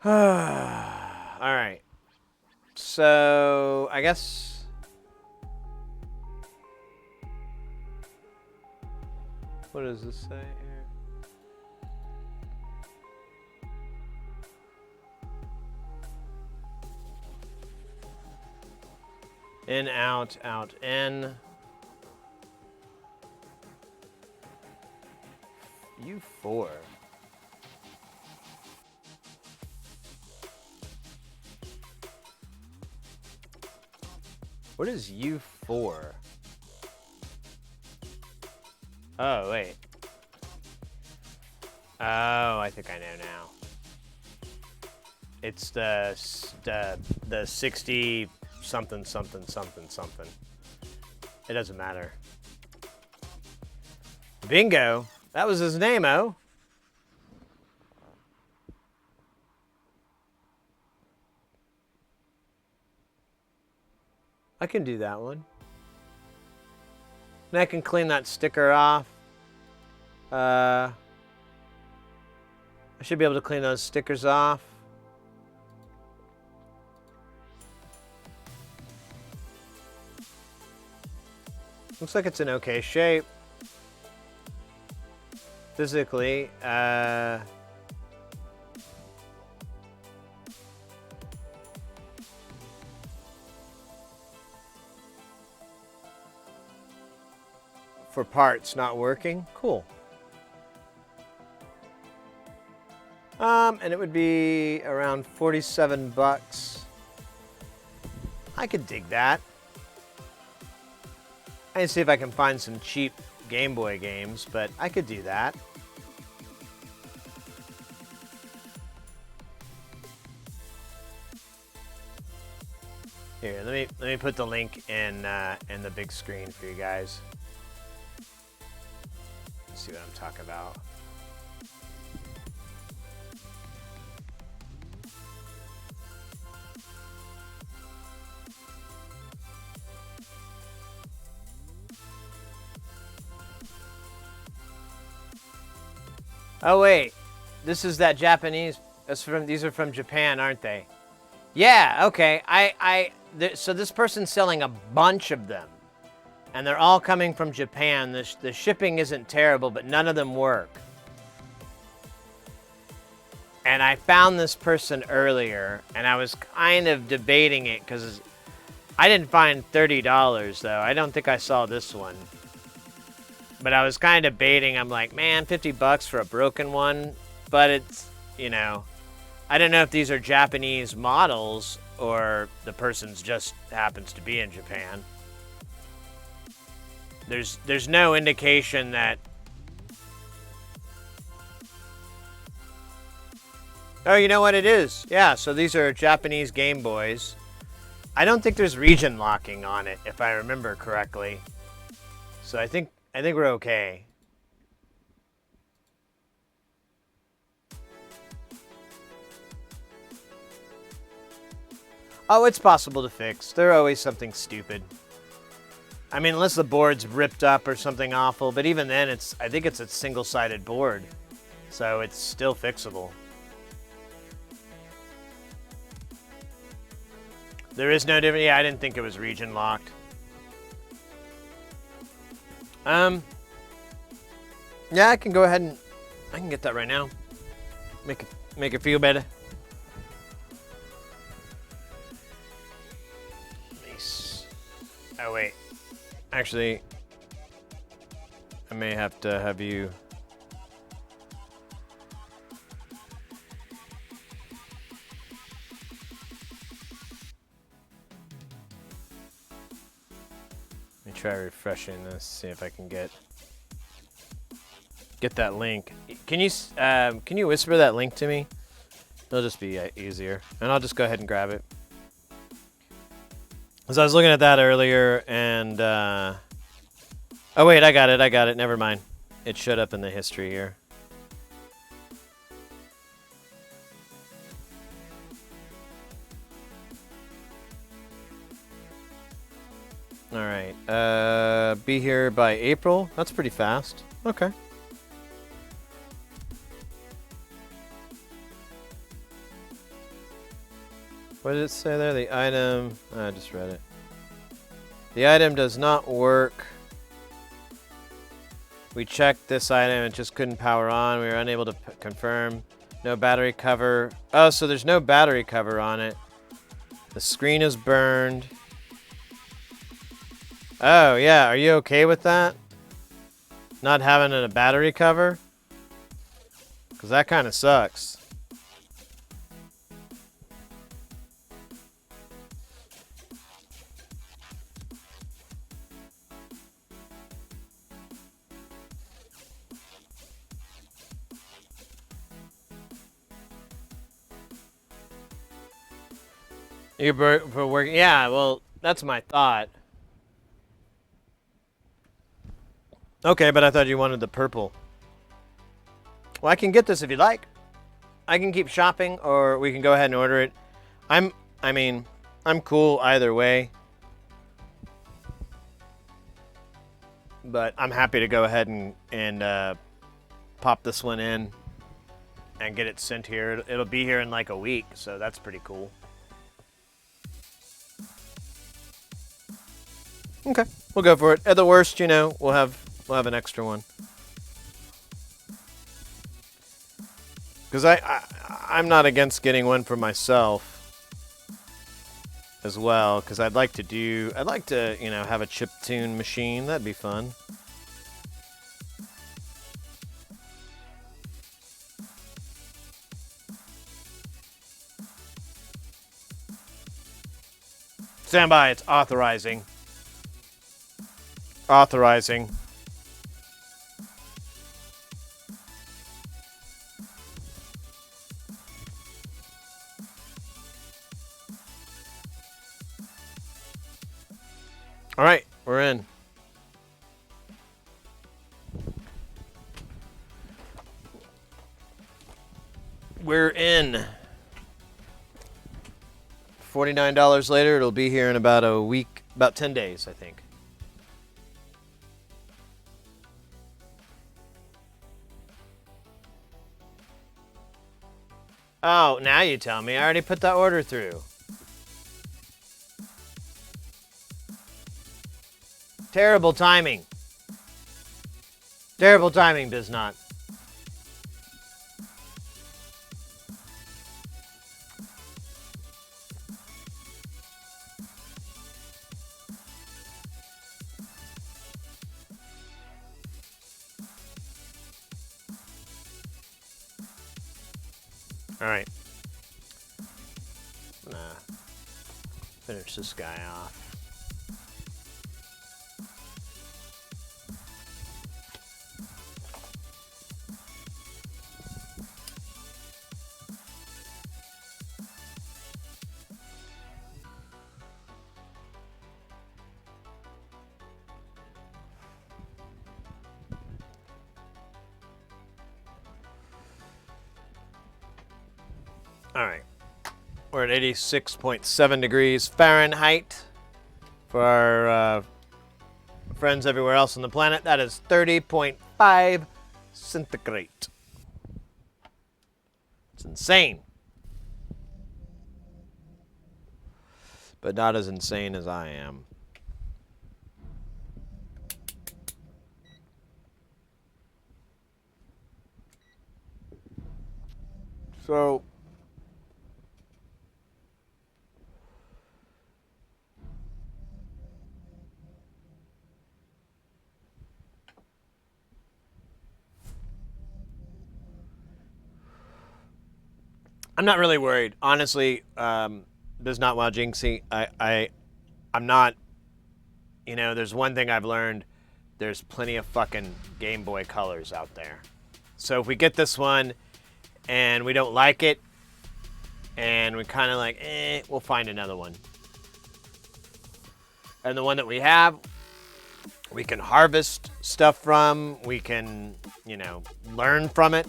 All right. So, I guess what does this say here? In, out, out, in. U4. What is U4? Oh, wait. Oh, I think I know now. It's the 60 something something something something. It doesn't matter. Bingo. That was his name, oh. I can do that one. And I can clean that sticker off. I should be able to clean those stickers off. Looks like it's in okay shape. Physically, for parts not working, cool. And it would be around 47 bucks. I could dig that. I need to see if I can find some cheap Game Boy games, but I could do that. Here, let me put the link in the big screen for you guys. Let's see what I'm talking about. Oh wait, this is that Japanese. These are from Japan, aren't they? Yeah. Okay. So this person's selling a bunch of them, and they're all coming from Japan. The shipping isn't terrible, but none of them work. And I found this person earlier, and I was kind of debating it because I didn't find $30 though. I don't think I saw this one. But I was kind of debating. I'm like, man, 50 bucks for a broken one. But it's, you know, I don't know if these are Japanese models or the person's just happens to be in Japan. There's no indication that. Oh, you know what it is? Yeah, so these are Japanese Game Boys. I don't think there's region locking on it, if I remember correctly. So I think we're okay. Oh, it's possible to fix. There's always something stupid. I mean, unless the board's ripped up or something awful, but even then, I think it's a single-sided board, so it's still fixable. There is no difference. Yeah, I didn't think it was region locked. Yeah, I can go ahead and I can get that right now. Make it feel better. Nice. Oh wait, actually, I may have to have you. Let me try refreshing this. See if I can get that link. Can you whisper that link to me? It'll just be easier, and I'll just go ahead and grab it. Because I was looking at that earlier, and oh wait, I got it. Never mind. It showed up in the history here. All right. Be here by April. That's pretty fast. Okay. What did it say there? The item, I just read it. The item does not work. We checked this item, it just couldn't power on. We were unable to confirm. No battery cover. Oh, so there's no battery cover on it. The screen is burned. Oh, yeah, are you okay with that? Not having a battery cover? Because that kind of sucks. For working? Yeah, well, that's my thought. Okay, but I thought you wanted the purple. Well, I can get this if you'd like. I can keep shopping, or we can go ahead and order it. I mean, I'm cool either way. But I'm happy to go ahead and pop this one in and get it sent here. It'll be here in like a week, so that's pretty cool. Okay, we'll go for it. At the worst, you know, we'll have an extra one. Because I'm not against getting one for myself as well. Because I'd like to, you know, have a chip tune machine. That'd be fun. Stand by, it's authorizing. Authorizing. All right, we're in. We're in. $49 later, it'll be here in about a week, about 10 days, I think. Oh, now you tell me. I already put that order through. Terrible timing. Terrible timing, Biznot. All right. I'm gonna finish this guy off. All right, we're at 86.7 degrees Fahrenheit for our friends everywhere else on the planet. That is 30.5 centigrade. It's insane, but not as insane as I am. So I'm not really worried, honestly. Does not wow Jinxie. I'm not. You know, there's one thing I've learned. There's plenty of fucking Game Boy colors out there. So if we get this one and we don't like it, and we're kind of like, we'll find another one. And the one that we have, we can harvest stuff from. We can, you know, learn from it.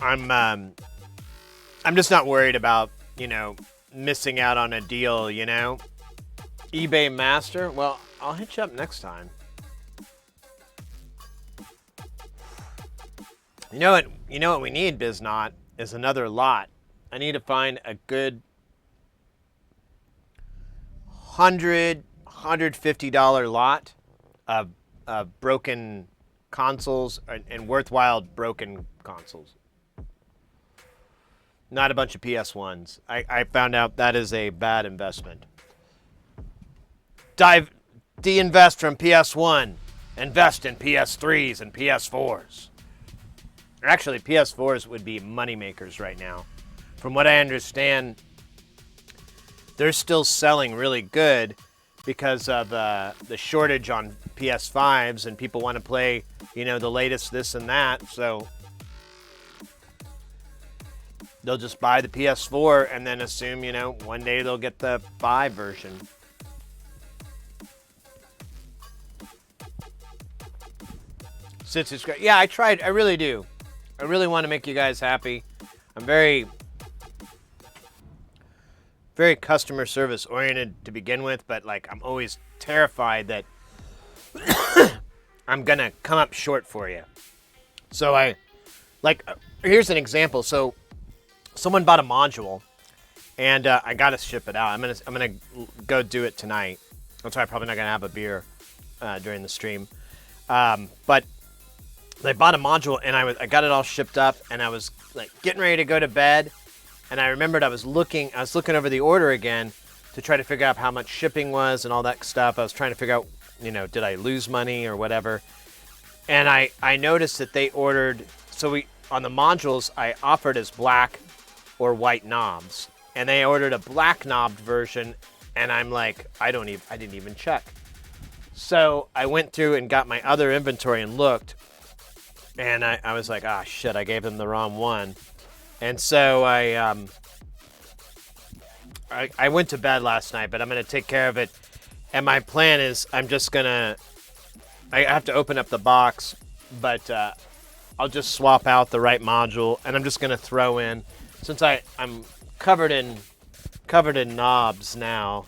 I'm just not worried about, you know, missing out on a deal, you know. eBay Master? Well, I'll hit you up next time. You know what we need, Biznot, is another lot. I need to find a good $150 lot of broken consoles and worthwhile broken consoles. Not a bunch of PS1s. I found out that is a bad investment. De-invest from PS1. Invest in PS3s and PS4s. Actually, PS4s would be moneymakers right now. From what I understand, they're still selling really good because of the shortage on PS5s, and people want to play, you know, the latest this and that. So they'll just buy the PS4 and then assume, you know, one day they'll get the 5 version. Since it's great. Yeah, I tried. I really do. I really want to make you guys happy. I'm very customer service oriented to begin with, but like I'm always terrified that I'm gonna come up short for you. So here's an example. So someone bought a module, and I gotta ship it out. I'm gonna go do it tonight. That's why I'm probably not gonna have a beer during the stream. But they bought a module, and I got it all shipped up, and I was like getting ready to go to bed, and I remembered I was looking over the order again to try to figure out how much shipping was and all that stuff. I was trying to figure out, you know, did I lose money or whatever. And I noticed that they ordered, on the modules, I offered as black or white knobs. And they ordered a black knobbed version, and I'm like, I didn't even check. So I went through and got my other inventory and looked, and I was like, ah, shit, I gave them the wrong one. And so I went to bed last night, but I'm going to take care of it. And my plan is I have to open up the box, but I'll just swap out the right module, and I'm just going to throw in, since I'm covered in knobs now,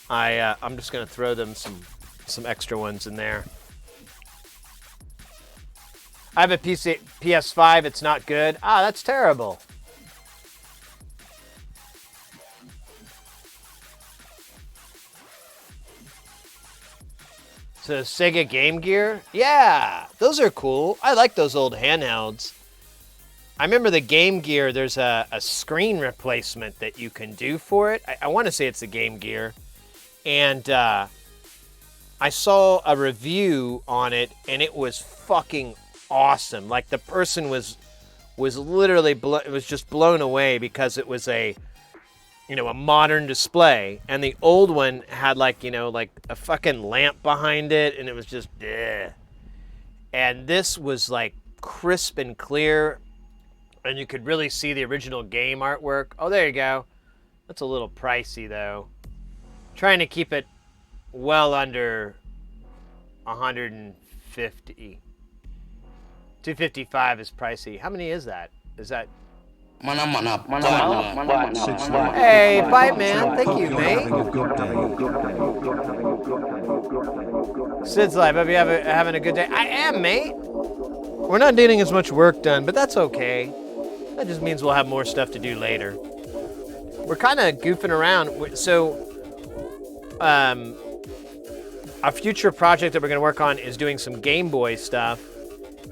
I'm just going to throw them some extra ones in there. I have a PS5. It's not good. Ah, that's terrible. So Sega Game Gear? Yeah, those are cool. I like those old handhelds. I remember the Game Gear, there's a screen replacement that you can do for it. I want to say it's the Game Gear. And I saw a review on it, and it was fucking awesome. Like, the person was literally just blown away because it was a modern display, and the old one had like a fucking lamp behind it, and it was just ugh. And this was like crisp and clear, and you could really see the original game artwork. Oh, there you go. That's a little pricey though. Trying to keep it well under 150. 255 is pricey. How many is that? Is that? Hey, Bite Man, thank you, mate. Sid's Live, hope you're having a good day. I am, mate. We're not getting as much work done, but that's okay. That just means we'll have more stuff to do later. We're kind of goofing around. So, a future project that we're going to work on is doing some Game Boy stuff.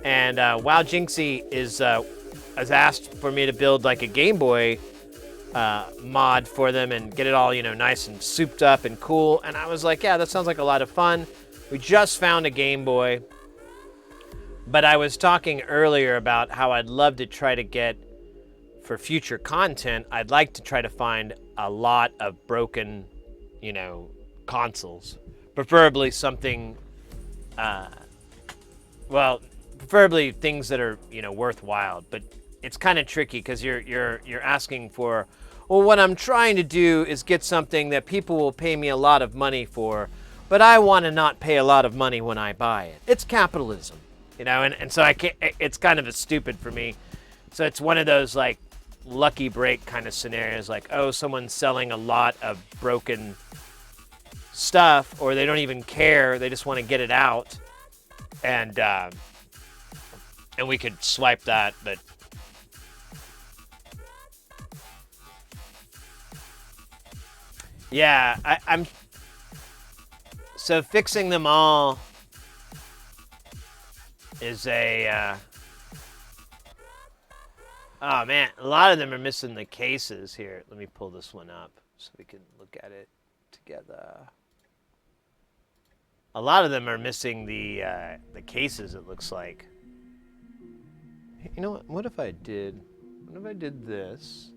And Wow Jinxie has asked for me to build like a Game Boy mod for them and get it all, nice and souped up and cool. And I was like, yeah, that sounds like a lot of fun. We just found a Game Boy. But I was talking earlier about how I'd love to try to get, for future content, I'd like to try to find a lot of broken, consoles. Preferably something, preferably things that are, worthwhile. But it's kind of tricky because you're asking for, well, what I'm trying to do is get something that people will pay me a lot of money for, but I want to not pay a lot of money when I buy it. It's capitalism, and so I can't. It's kind of stupid for me. So it's one of those like lucky break kind of scenarios, like, oh, someone's selling a lot of broken stuff, or they don't even care. They just want to get it out, and we could swipe that, but. Yeah, I'm. So fixing them all is a. Oh man, a lot of them are missing the cases here. Let me pull this one up so we can look at it together. A lot of them are missing the cases. It looks like. You know what? What if I did this?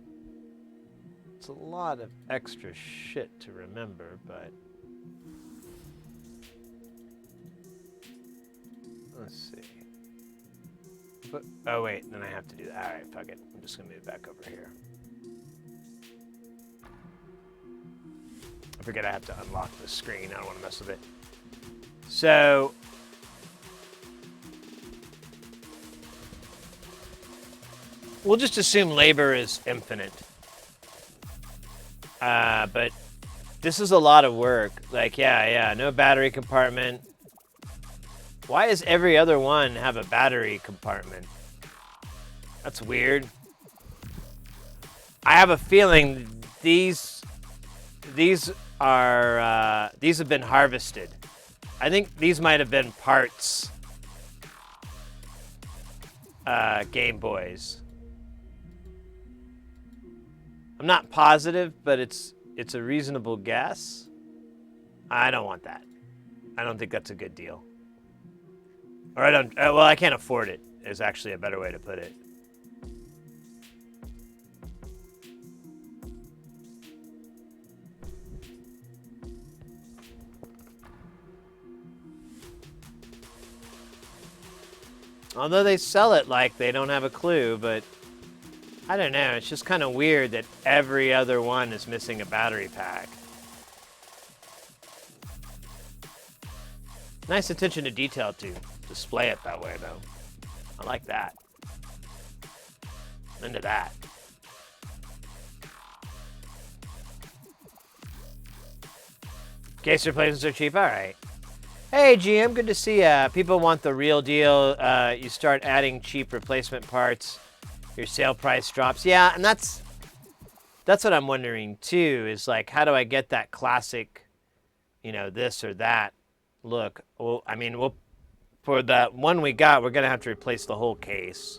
It's a lot of extra shit to remember, but let's see. Oh wait, then I have to do that. All right, fuck it. I'm just gonna move back over here. I forget I have to unlock the screen. I don't want to mess with it. So we'll just assume labor is infinite. But this is a lot of work. Like, yeah, no battery compartment. Why does every other one have a battery compartment? That's weird. I have a feeling these have been harvested. I think these might have been parts Game Boys. I'm not positive, but it's a reasonable guess. I don't want that. I don't think that's a good deal. Or I don't. Well, I can't afford it. Is actually a better way to put it. Although they sell it like they don't have a clue, but I don't know. It's just kind of weird that every other one is missing a battery pack. Nice attention to detail to display it that way, though. I like that. I'm into that. Case replacements are cheap. All right. Hey, GM, good to see ya. People want the real deal. You start adding cheap replacement parts, your sale price drops. Yeah, and that's what I'm wondering too. Is like, how do I get that classic, this or that look? Well, I mean, for that one we got, we're gonna have to replace the whole case.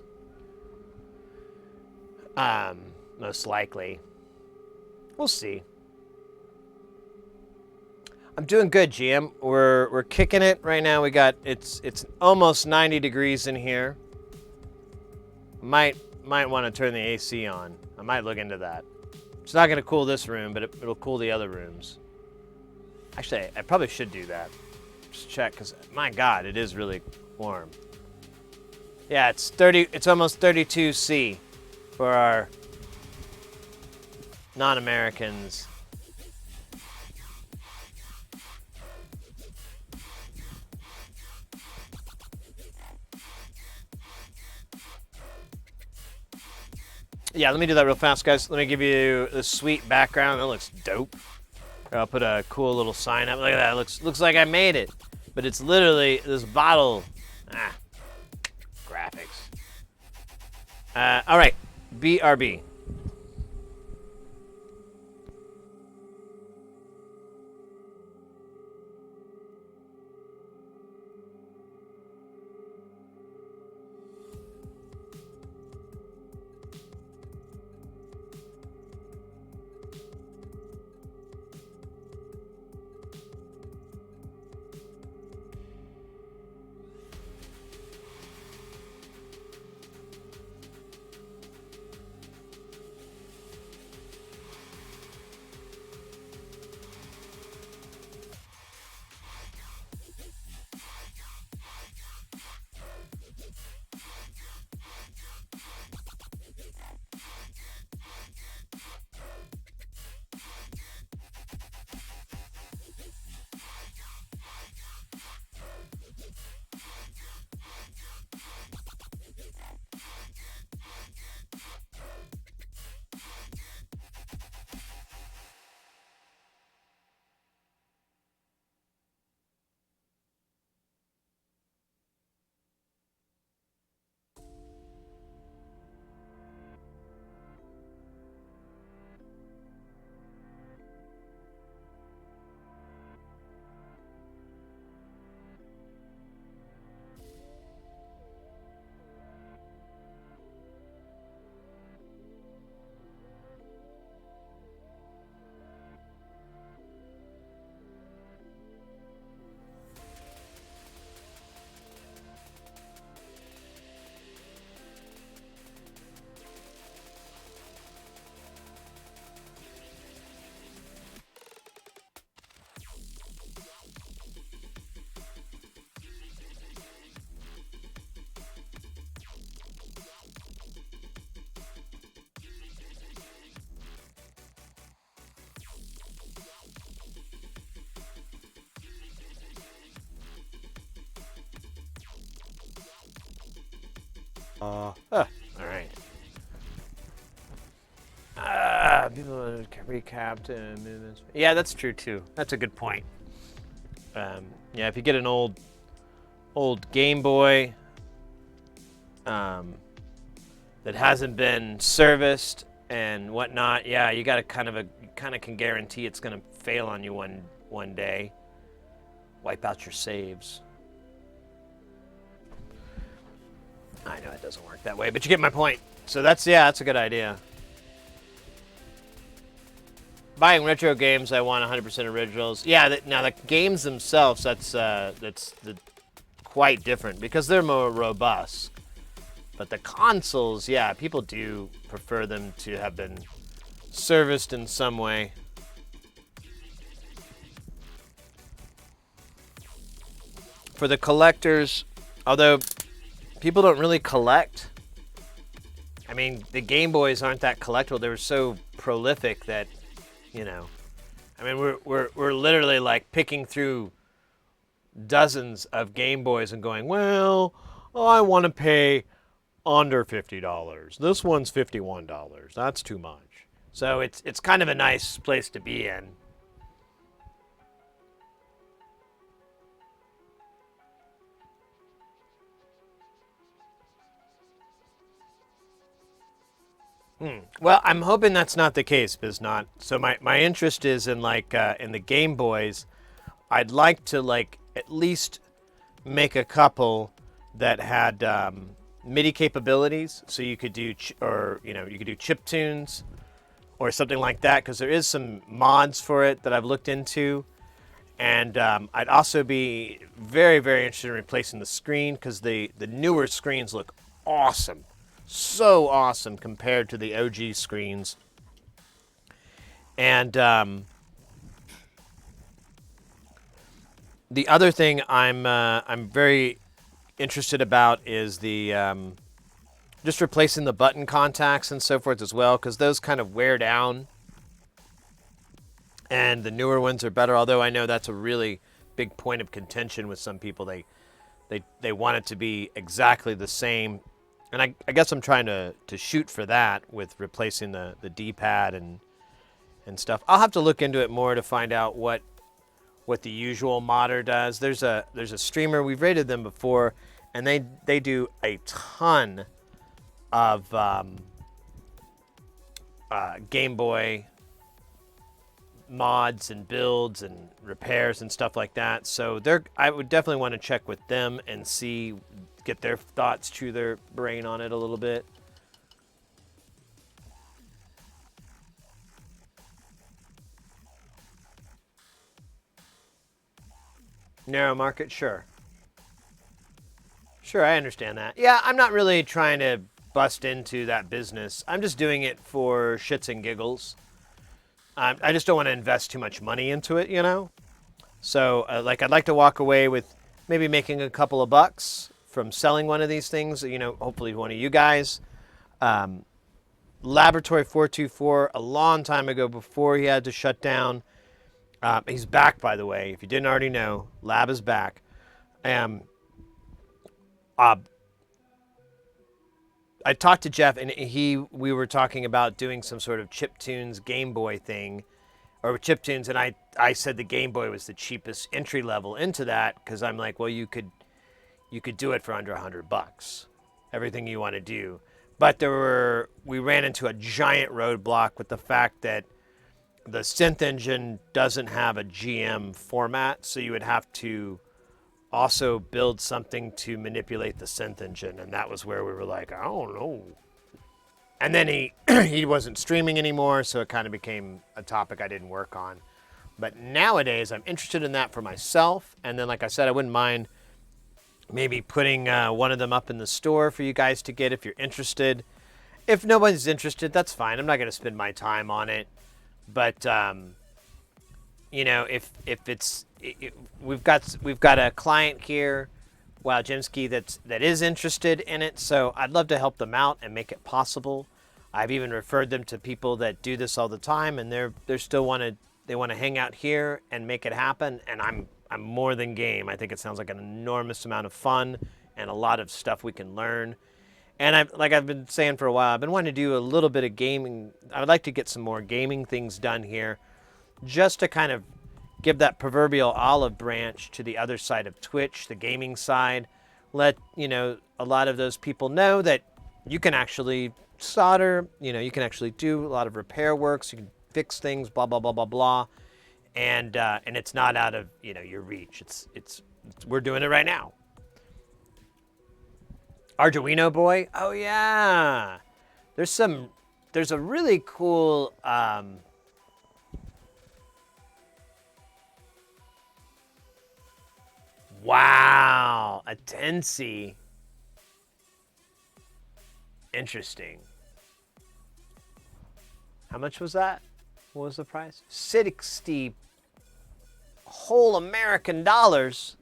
Most likely. We'll see. I'm doing good, GM. We're kicking it right now. It's almost 90 degrees in here. Might want to turn the AC on. I might look into that. It's not gonna cool this room, but it'll cool the other rooms. Actually, I probably should do that. Just check, because my God, it is really warm. Yeah, it's almost 32 C for our non-Americans. Yeah, let me do that real fast, guys. Let me give you the sweet background. That looks dope. I'll put a cool little sign up. Look at that. Looks like I made it. But it's literally this bottle. Graphics. All right. BRB. All right. People recapped movements. Yeah, that's true too. That's a good point. Yeah, if you get an old Game Boy that hasn't been serviced and whatnot, yeah, you got to kind of can guarantee it's going to fail on you one day. Wipe out your saves. I know it doesn't work that way, but you get my point. So that's a good idea. Buying retro games, I want 100% originals. Yeah, now the games themselves, that's quite different because they're more robust. But the consoles, yeah, people do prefer them to have been serviced in some way. For the collectors, although people don't really collect. I mean, the Game Boys aren't that collectible. They were so prolific that, you know, I mean, we're literally like picking through dozens of Game Boys and going, well, I want to pay under $50. This one's $51. That's too much. So it's kind of a nice place to be in. Well, I'm hoping that's not the case, Biznot. So my interest is in in the Game Boys. I'd like to at least make a couple that had MIDI capabilities, so you could do you could do chip tunes or something like that, because there is some mods for it that I've looked into. And I'd also be very, very interested in replacing the screen, because the newer screens look awesome. So awesome compared to the OG screens. And the other thing I'm very interested about is the just replacing the button contacts and so forth as well, because those kind of wear down. And the newer ones are better, although I know that's a really big point of contention with some people. They want it to be exactly the same. And I guess I'm trying to shoot for that with replacing the D-pad and stuff. I'll have to look into it more to find out what the usual modder does. There's a streamer, we've rated them before, and they do a ton of Game Boy mods and builds and repairs and stuff like that. So I would definitely want to check with them and get their thoughts, chew their brain on it a little bit. Narrow market, sure. Sure, I understand that. Yeah, I'm not really trying to bust into that business. I'm just doing it for shits and giggles. I just don't want to invest too much money into it, you know? So, I'd like to walk away with maybe making a couple of bucks from selling one of these things, hopefully one of you guys. Laboratory 424, a long time ago before he had to shut down. He's back, by the way. If you didn't already know, Lab is back. I talked to Jeff, and we were talking about doing some sort of chiptunes Game Boy thing, or chiptunes, and I said the Game Boy was the cheapest entry level into that, because I'm like, well, you could do it for under $100, everything you want to do. But we ran into a giant roadblock with the fact that the synth engine doesn't have a GM format, so you would have to also build something to manipulate the synth engine, and that was where we were like, I don't know. And then he wasn't streaming anymore, so it kind of became a topic I didn't work on. But nowadays, I'm interested in that for myself, and then, like I said, I wouldn't mind maybe putting one of them up in the store for you guys to get if you're interested. If nobody's interested, that's fine. I'm not going to spend my time on it. But if it's we've got a client here, Wowjimski, that is interested in it, so I'd love to help them out and make it possible. I've even referred them to people that do this all the time, and they still want to hang out here and make it happen, and I'm more than game. I think it sounds like an enormous amount of fun and a lot of stuff we can learn. And I've been saying for a while, I've been wanting to do a little bit of gaming. I would like to get some more gaming things done here, just to kind of give that proverbial olive branch to the other side of Twitch, the gaming side. Let, a lot of those people know that you can actually solder, you can actually do a lot of repair works, you can fix things, blah, blah, blah, blah, blah. And it's not out of, your reach. It's we're doing it right now. Arduino boy? Oh yeah. There's a really cool wow, a Tensy. Interesting. How much was that? What was the price? 60 whole American dollars.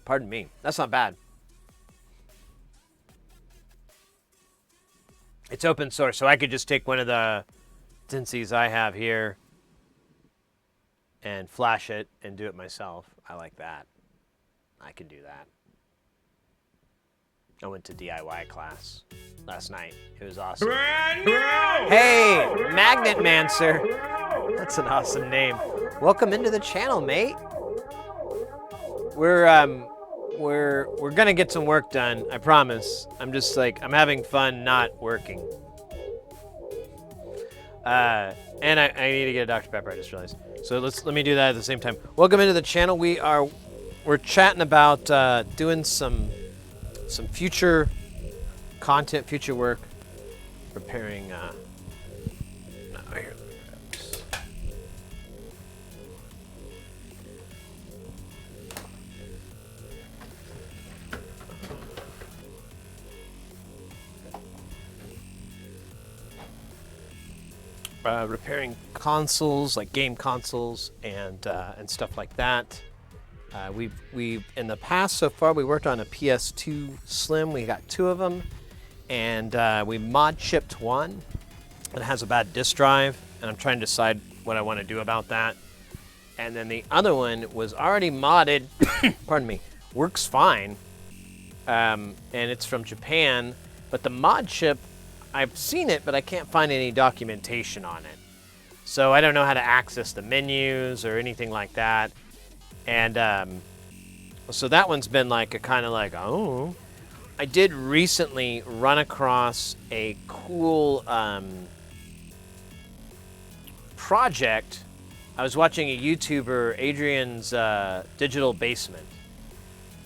Pardon me. That's not bad. It's open source, so I could just take one of the Tensys I have here and flash it and do it myself. I like that. I can do that. I went to DIY class last night. It was awesome. Hey, Magnet Mancer. That's an awesome name. Welcome into the channel, mate. We're gonna get some work done. I promise. I'm just I'm having fun not working. And I need to get a Dr. Pepper. I just realized. So let me do that at the same time. Welcome into the channel. We're chatting about doing some future content, future work, repairing. No, here. Repairing consoles, like game consoles, and stuff like that. We've in the past so far we worked on a PS2 Slim. We got 2 of them, and we mod chipped one. It has a bad disk drive, and I'm trying to decide what I want to do about that. And then the other one was already modded. Pardon me, works fine, and it's from Japan. But the mod chip, I've seen it, but I can't find any documentation on it. So I don't know how to access the menus or anything like that. And so that one's been oh. I did recently run across a cool project. I was watching a YouTuber, Adrian's Digital Basement.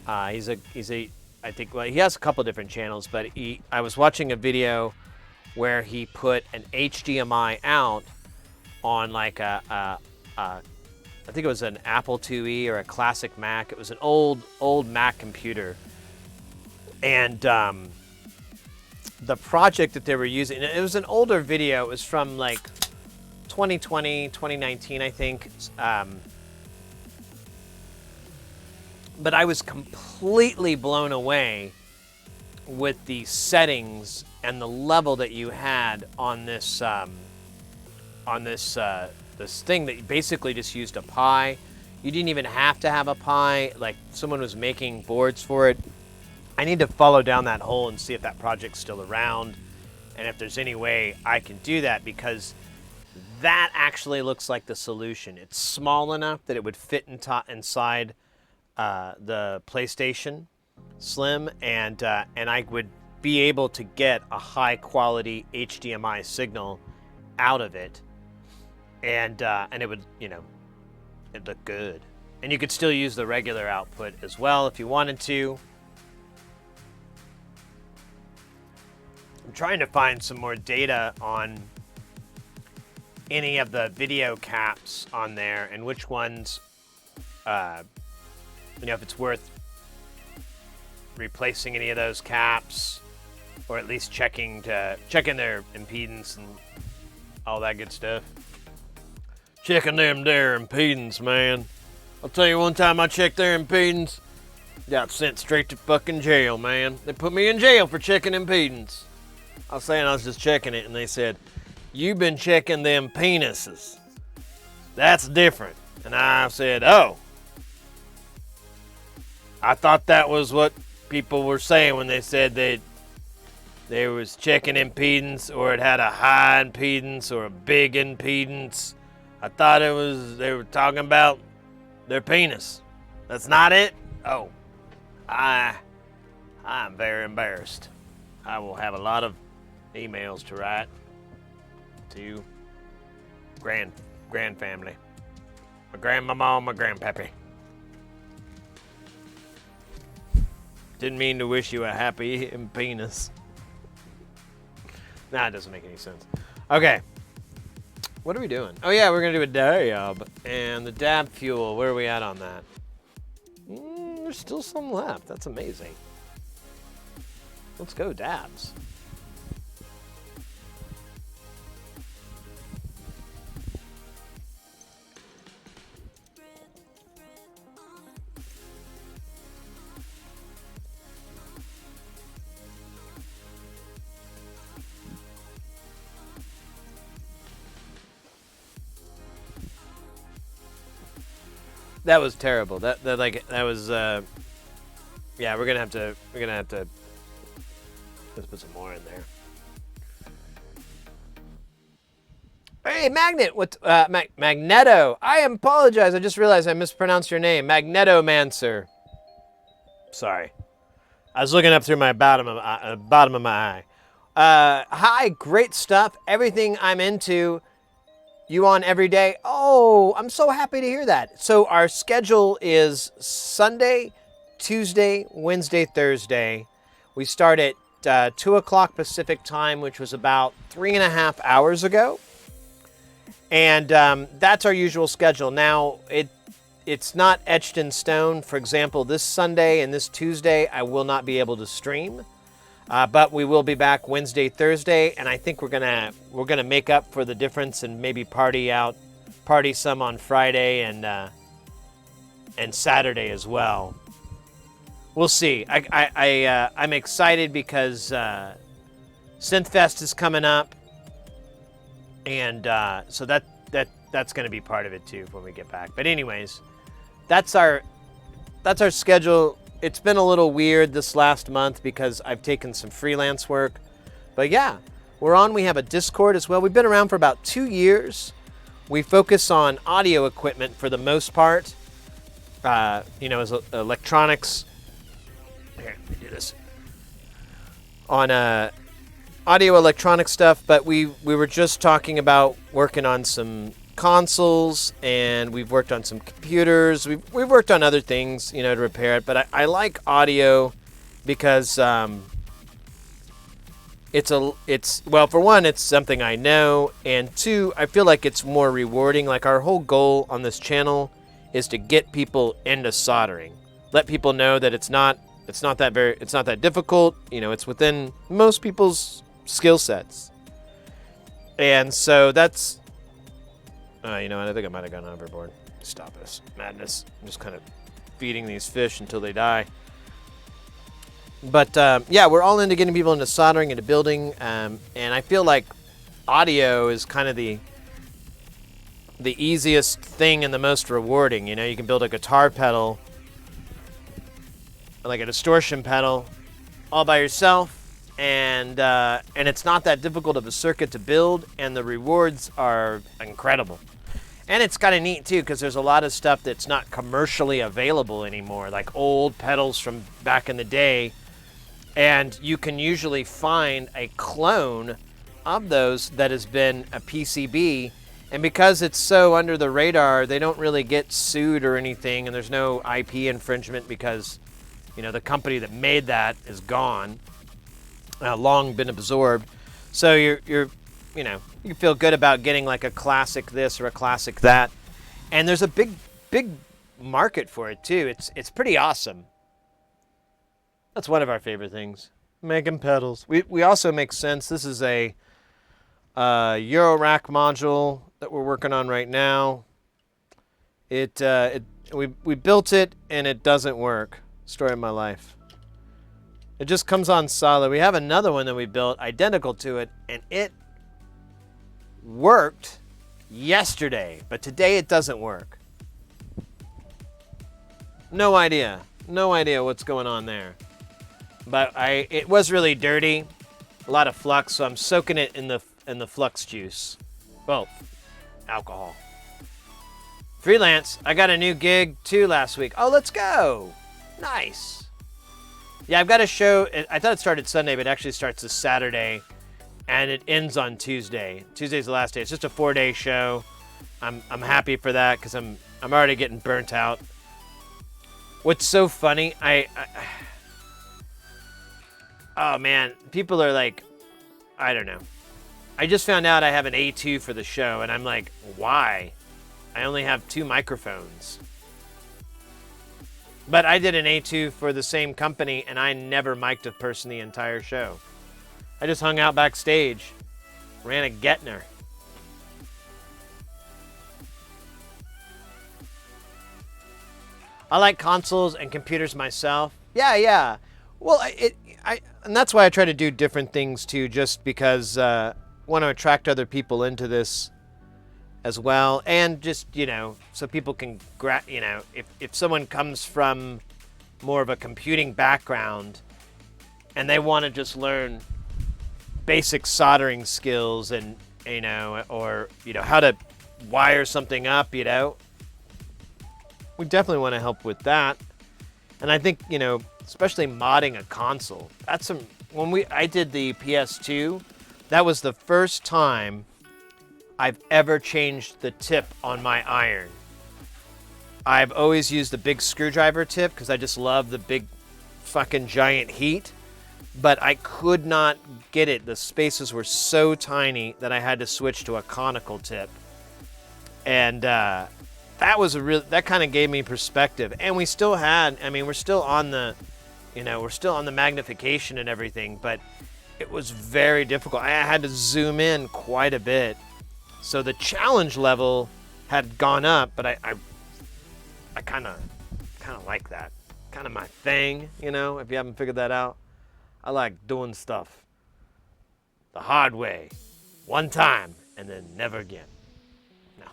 I think he has a couple different channels, but I was watching a video where he put an HDMI out on I think it was an Apple IIe or a classic Mac. It was an old Mac computer. And the project that they were using, it was an older video. It was from 2020, 2019, I think. But I was completely blown away with the settings and the level that you had on this this thing that you basically just used a Pi. You didn't even have to have a Pi. Someone was making boards for it. I need to follow down that hole and see if that project's still around, and if there's any way I can do that, because that actually looks like the solution. It's small enough that it would fit inside the PlayStation Slim, and I would be able to get a high quality HDMI signal out of it, and it would, it'd look good. And you could still use the regular output as well if you wanted to. I'm trying to find some more data on any of the video caps on there and which ones, if it's worth replacing any of those caps, or at least checking their impedance and all that good stuff. Checking them their impedance, man. I'll tell you, one time I checked their impedance, got sent straight to fucking jail, man. They put me in jail for checking impedance. I was saying I was just checking it, and they said, "You've been checking them penises. That's different." And I said, "Oh, I thought that was what people were saying when they said that there was checking impedance or it had a high impedance or a big impedance. I thought they were talking about their penis. That's not it? Oh, I'm very embarrassed. I will have a lot of emails to write to grand family. My grandmama, my grandpappy. Didn't mean to wish you a happy penis. Nah, it doesn't make any sense. Okay. What are we doing? Oh yeah, we're gonna do a dab. And the dab fuel, where are we at on that? There's still some left. That's amazing. Let's go dabs. That was terrible. That was yeah, we're gonna have to let's put some more in there. Hey, Magnet, Magneto. I apologize. I just realized I mispronounced your name. Magnetomancer. Sorry. I was looking up through my bottom of my eye. Hi, great stuff. Everything I'm into. You on every day? Oh, I'm so happy to hear that. So our schedule is Sunday, Tuesday, Wednesday, Thursday. We start at 2 o'clock Pacific time, which was about 3.5 hours ago. And that's our usual schedule. Now, it's not etched in stone. For example, this Sunday and this Tuesday, I will not be able to stream. But we will be back Wednesday, Thursday, and I think we're gonna make up for the difference and maybe party some on Friday and Saturday as well. We'll see. I'm excited because Synthfest is coming up, and so that's gonna be part of it too when we get back. But anyways, that's our schedule. It's been a little weird this last month because I've taken some freelance work. But yeah, we're on. We have a Discord as well. We've been around for about 2 years. We focus on audio equipment for the most part. As electronics. Here, let me do this. On audio electronic stuff, but we were just talking about working on some consoles, and we've worked on some computers. We've worked on other things, to repair it. But I like audio because for one, it's something I know, and two, I feel like it's more rewarding. Like our whole goal on this channel is to get people into soldering, let people know that it's not that difficult. It's within most people's skill sets, and so that's. You know what? I think I might have gone overboard. Stop this madness. I'm just kind of feeding these fish until they die. But yeah, we're all into getting people into soldering, into building, and I feel like audio is kind of the easiest thing and the most rewarding. You can build a guitar pedal, like a distortion pedal, all by yourself. And it's not that difficult of a circuit to build, and the rewards are incredible. And it's kind of neat too, because there's a lot of stuff that's not commercially available anymore, like old pedals from back in the day, and you can usually find a clone of those that has been a PCB, and because it's so under the radar, they don't really get sued or anything, and there's no IP infringement because the company that made that is gone. Long been absorbed, so you feel good about getting like a classic this or a classic that, and there's a big market for it too. It's pretty awesome. That's one of our favorite things, making pedals. We also make sense. This is a Eurorack module that we're working on right now. We built it and it doesn't work. Story of my life. It just comes on solid. We have another one that we built identical to it, and it worked yesterday, but today it doesn't work. No idea what's going on there. But it was really dirty, a lot of flux, so I'm soaking it in the flux juice. Well, alcohol. Freelance. I got a new gig too last week. Oh, let's go. Nice. Yeah, I've got a show. I thought it started Sunday, but it actually starts this Saturday, and it ends on Tuesday. Tuesday's the last day. It's just a 4-day show. I'm happy for that because I'm already getting burnt out. What's so funny? Oh man, people are like, I don't know. I just found out I have an A2 for the show, and I'm like, why? I only have 2 microphones. But I did an A2 for the same company, and I never mic'd a person the entire show. I just hung out backstage, ran a Getner. I like consoles and computers myself. Yeah. Well, and that's why I try to do different things too, just because I want to attract other people into this as well, and just so people can if someone comes from more of a computing background and they want to just learn basic soldering skills and or how to wire something up, we definitely want to help with that. And I think especially modding a console, that's I did the PS2, that was the first time I've ever changed the tip on my iron. I've always used the big screwdriver tip because I just love the big fucking giant heat, but I could not get it. The spaces were so tiny that I had to switch to a conical tip. And that kind of gave me perspective. And we still we're still on the magnification and everything, but it was very difficult. I had to zoom in quite a bit. So the challenge level had gone up, but I kind of like that. Kind of my thing, if you haven't figured that out. I like doing stuff the hard way, one time, and then never again. No.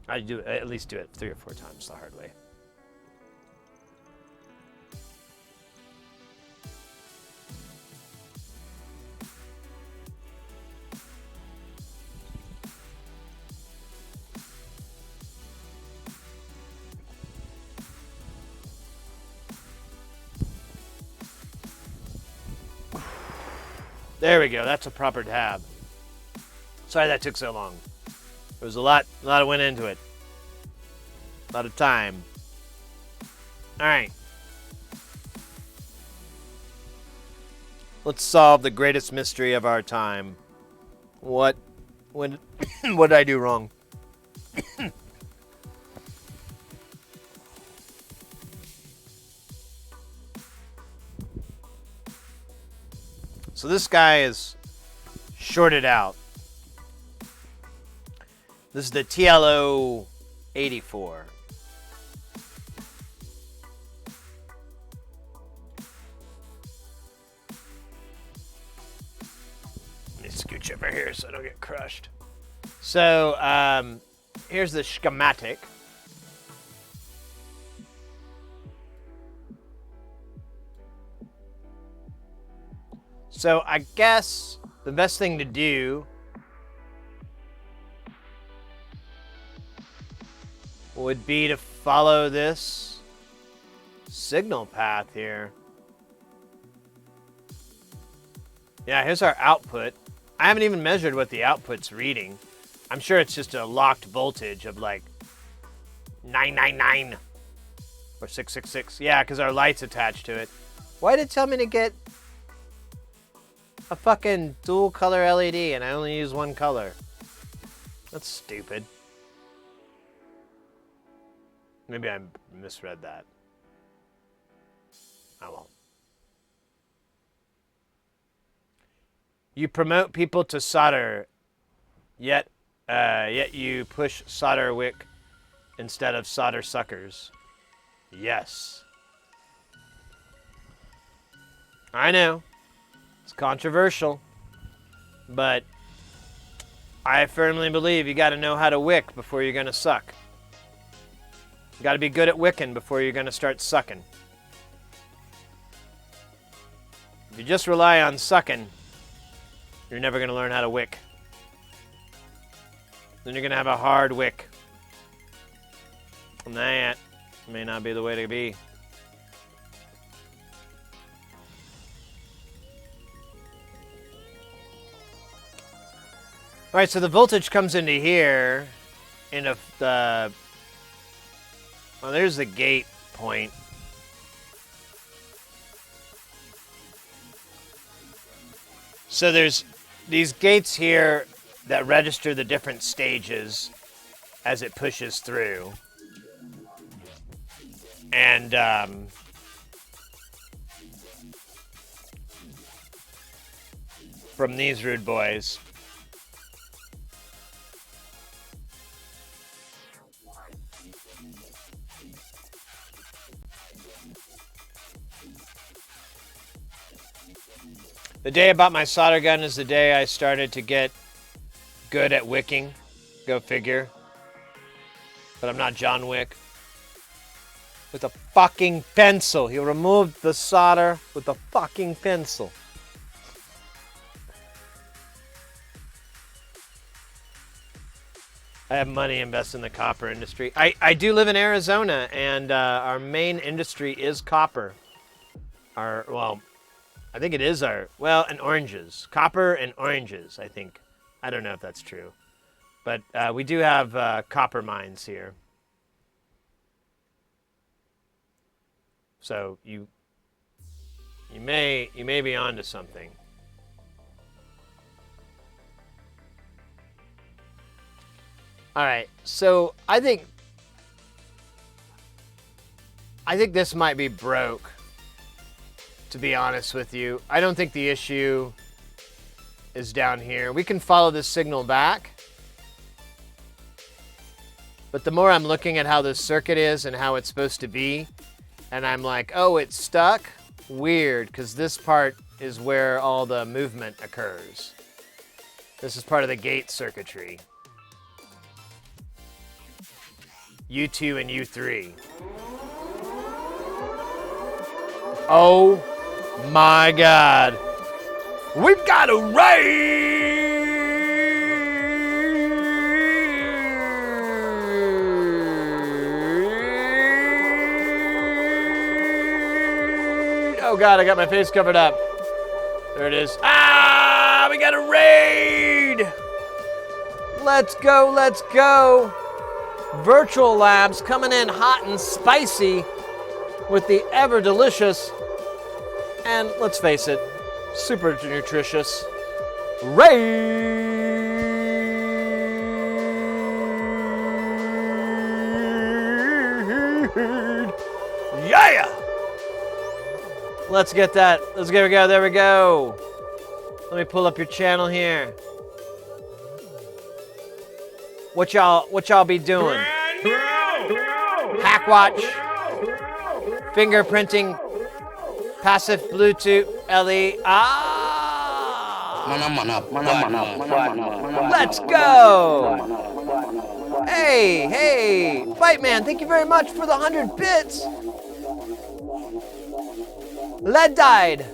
I at least do it 3 or 4 times the hard way. There we go. That's a proper tab. Sorry that took so long. There was a lot went into it. A lot of time. All right. Let's solve the greatest mystery of our time. What did I do wrong? So this guy is shorted out. This is the TLO 84. Let me scooch over here so I don't get crushed. So here's the schematic. So I guess the best thing to do would be to follow this signal path here. Yeah, here's our output. I haven't even measured what the output's reading. I'm sure it's just a locked voltage of like 999 or 666. Yeah, because our light's attached to it. Why did it tell me to get a fucking dual color LED and I only use one color? That's stupid. Maybe I misread that. Oh well. You promote people to solder, yet you push solder wick instead of solder suckers. Yes. I know. It's controversial. But I firmly believe you got to know how to wick before you're going to suck. You got to be good at wicking before you're going to start sucking. you just rely on sucking, you're never going to learn how to wick. Then you're going to have a hard wick. And that may not be the way to be. All right, so the voltage comes into here, and if the, well, there's the gate point. So there's these gates here that register the different stages as it pushes through. And from these rude boys, the day I bought my solder gun is the day I started to get good at wicking. Go figure. But I'm not John Wick. With a fucking pencil. He removed the solder with a fucking pencil. I have money invested in the copper industry. I do live in Arizona, and our main industry is copper. Well, I think it is and oranges. Copper and oranges, I think. I don't know if that's true. But we do have copper mines here. So you may be onto something. All right, so I think this might be broke, to be honest with you. I don't think the issue is down here. We can follow this signal back. But the more I'm looking at how this circuit is and how it's supposed to be, and I'm like, oh, it's stuck? Weird, because this part is where all the movement occurs. This is part of the gate circuitry. U2 and U3. Oh my God. We've got a raid! Oh God, I got my face covered up. There it is. Ah, we got a raid! Let's go, let's go. Virtual Labs coming in hot and spicy with the ever delicious and, let's face it, super nutritious raid. Yeah! Let's get that. Let's get it. Go. There we go. Let me pull up your channel here. What y'all be doing? Hack watch, fingerprinting, passive Bluetooth, LE. Let's go. Hey, Fight Man, thank you very much for the 100 bits. Lead died.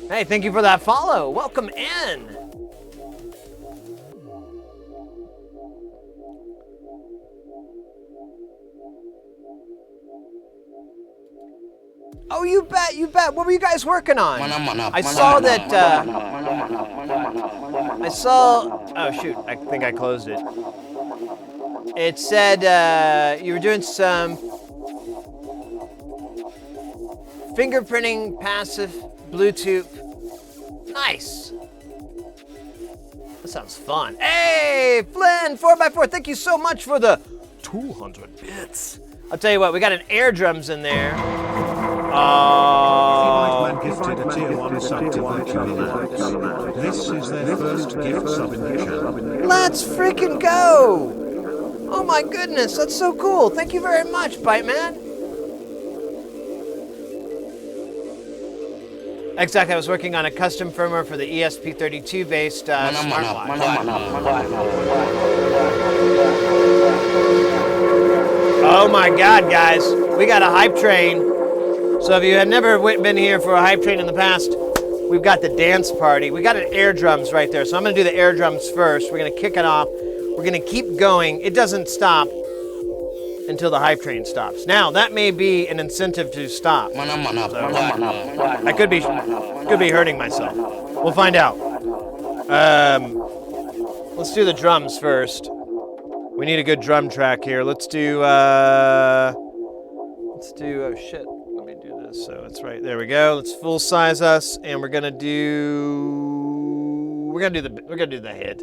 Hey, thank you for that follow. Welcome in. Oh, you bet. What were you guys working on? I saw that, oh shoot, I think I closed it. It said you were doing some fingerprinting, passive, Bluetooth. Nice. That sounds fun. Hey, Flynn, 4x4, thank you so much for the 200 bits. I'll tell you what, we got an air drums in there. This is their first gift sub in the channel. Let's freaking go! Oh my goodness, that's so cool. Thank you very much, Bite Man. Exactly, I was working on a custom firmware for the ESP32 based smartwatch. Oh my God, guys, we got a hype train So if you had never been here for a hype train in the past, we've got the dance party. We got an air drums right there. So I'm gonna do the air drums first. We're gonna kick it off. We're gonna keep going. It doesn't stop until the hype train stops. Now, that may be an incentive to stop. So, I could be hurting myself. We'll find out. Let's do the drums first. We need a good drum track here. Let's do, oh shit. Let me do this. So it's right, there we go. Let's full size us, and we're gonna do the hit.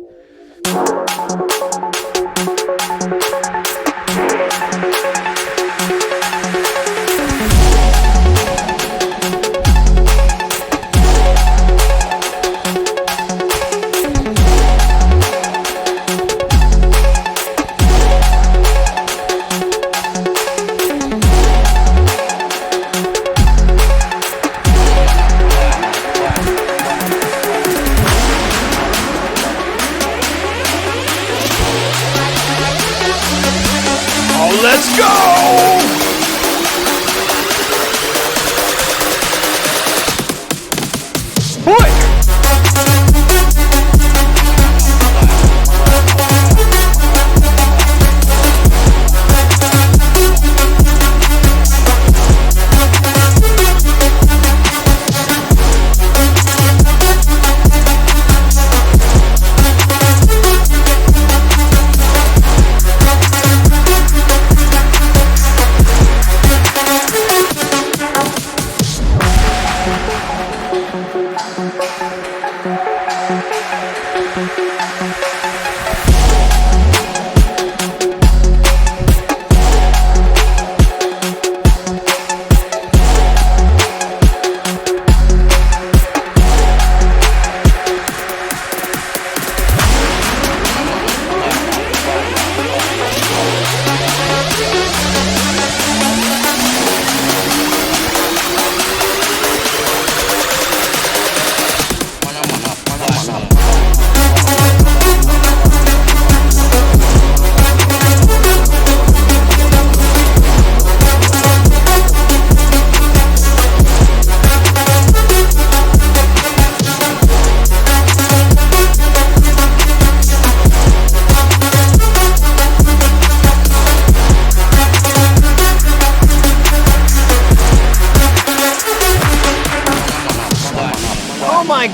Let's go!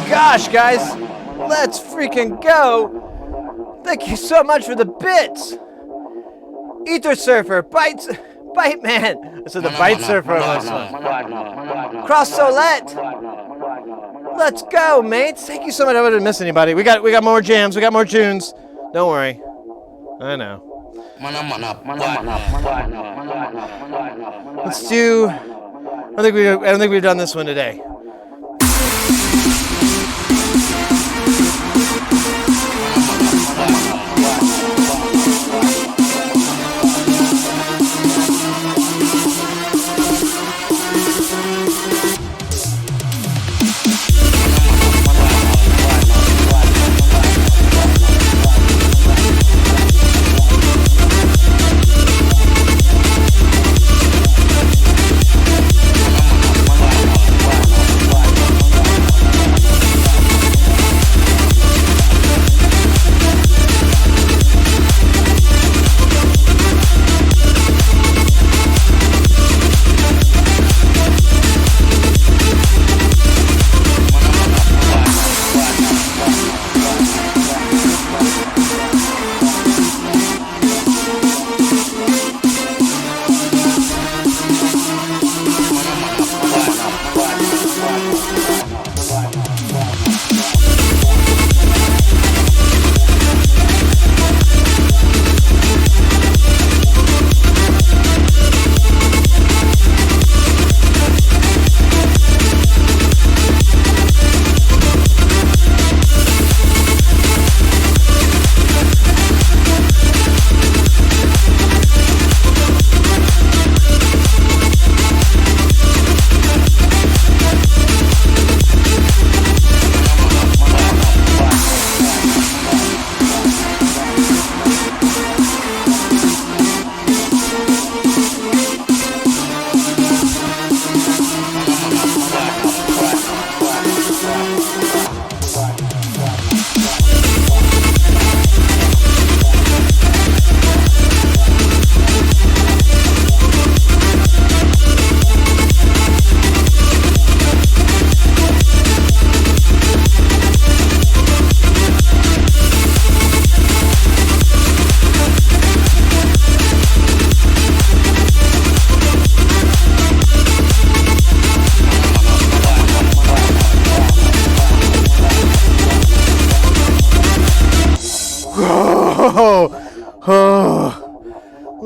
Gosh, guys, let's freaking go. Thank you so much for the bits. Ether Surfer, Bite Man. I said the Bite Surfer on this one. Cross Solette. Let's go, mates. Thank you so much. I wouldn't miss anybody. We got more jams. We got more tunes. Don't worry. I know. Let's do. I don't think we've done this one today.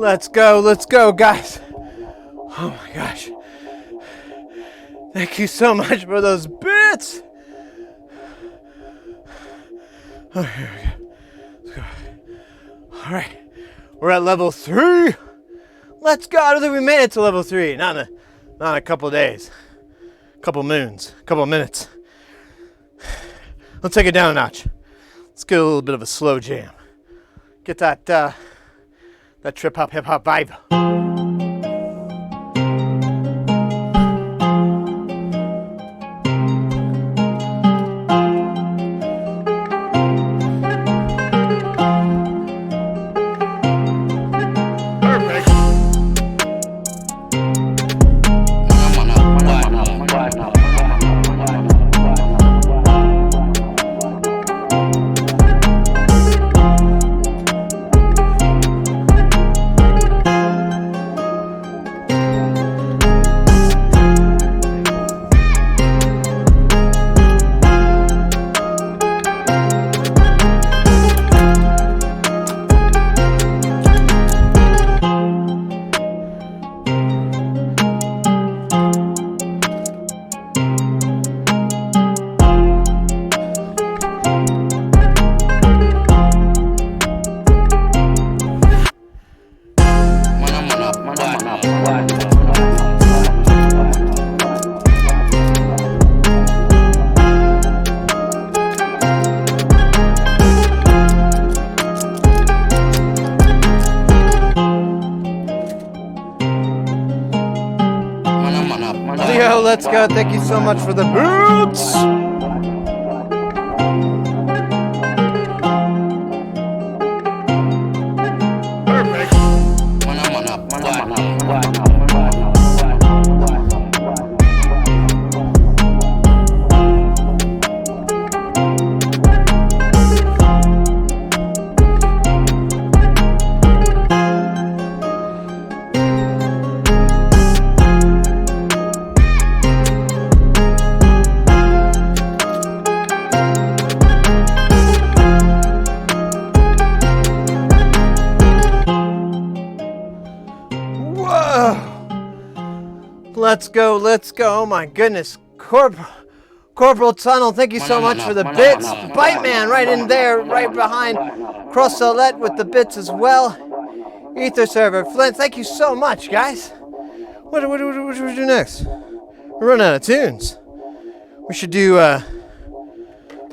Let's go, guys. Oh my gosh. Thank you so much for those bits. Oh, here we go. Let's go. All right, we're at level 3. Let's go. I don't think we made it to level 3. Not in a couple days, couple moons, couple minutes. Let's take it down a notch. Let's get a little bit of a slow jam. Get that trip hop hip hop vibe. Leo, let's go. Thank you so much for the boots. Let's go. Oh my goodness. Corporal Tunnel, thank you so much for the bits. Bite Man right in there, right behind Cross Solette with the bits as well. Ether Server, Flint, thank you so much, guys. What do we do next? We're running out of tunes. We should do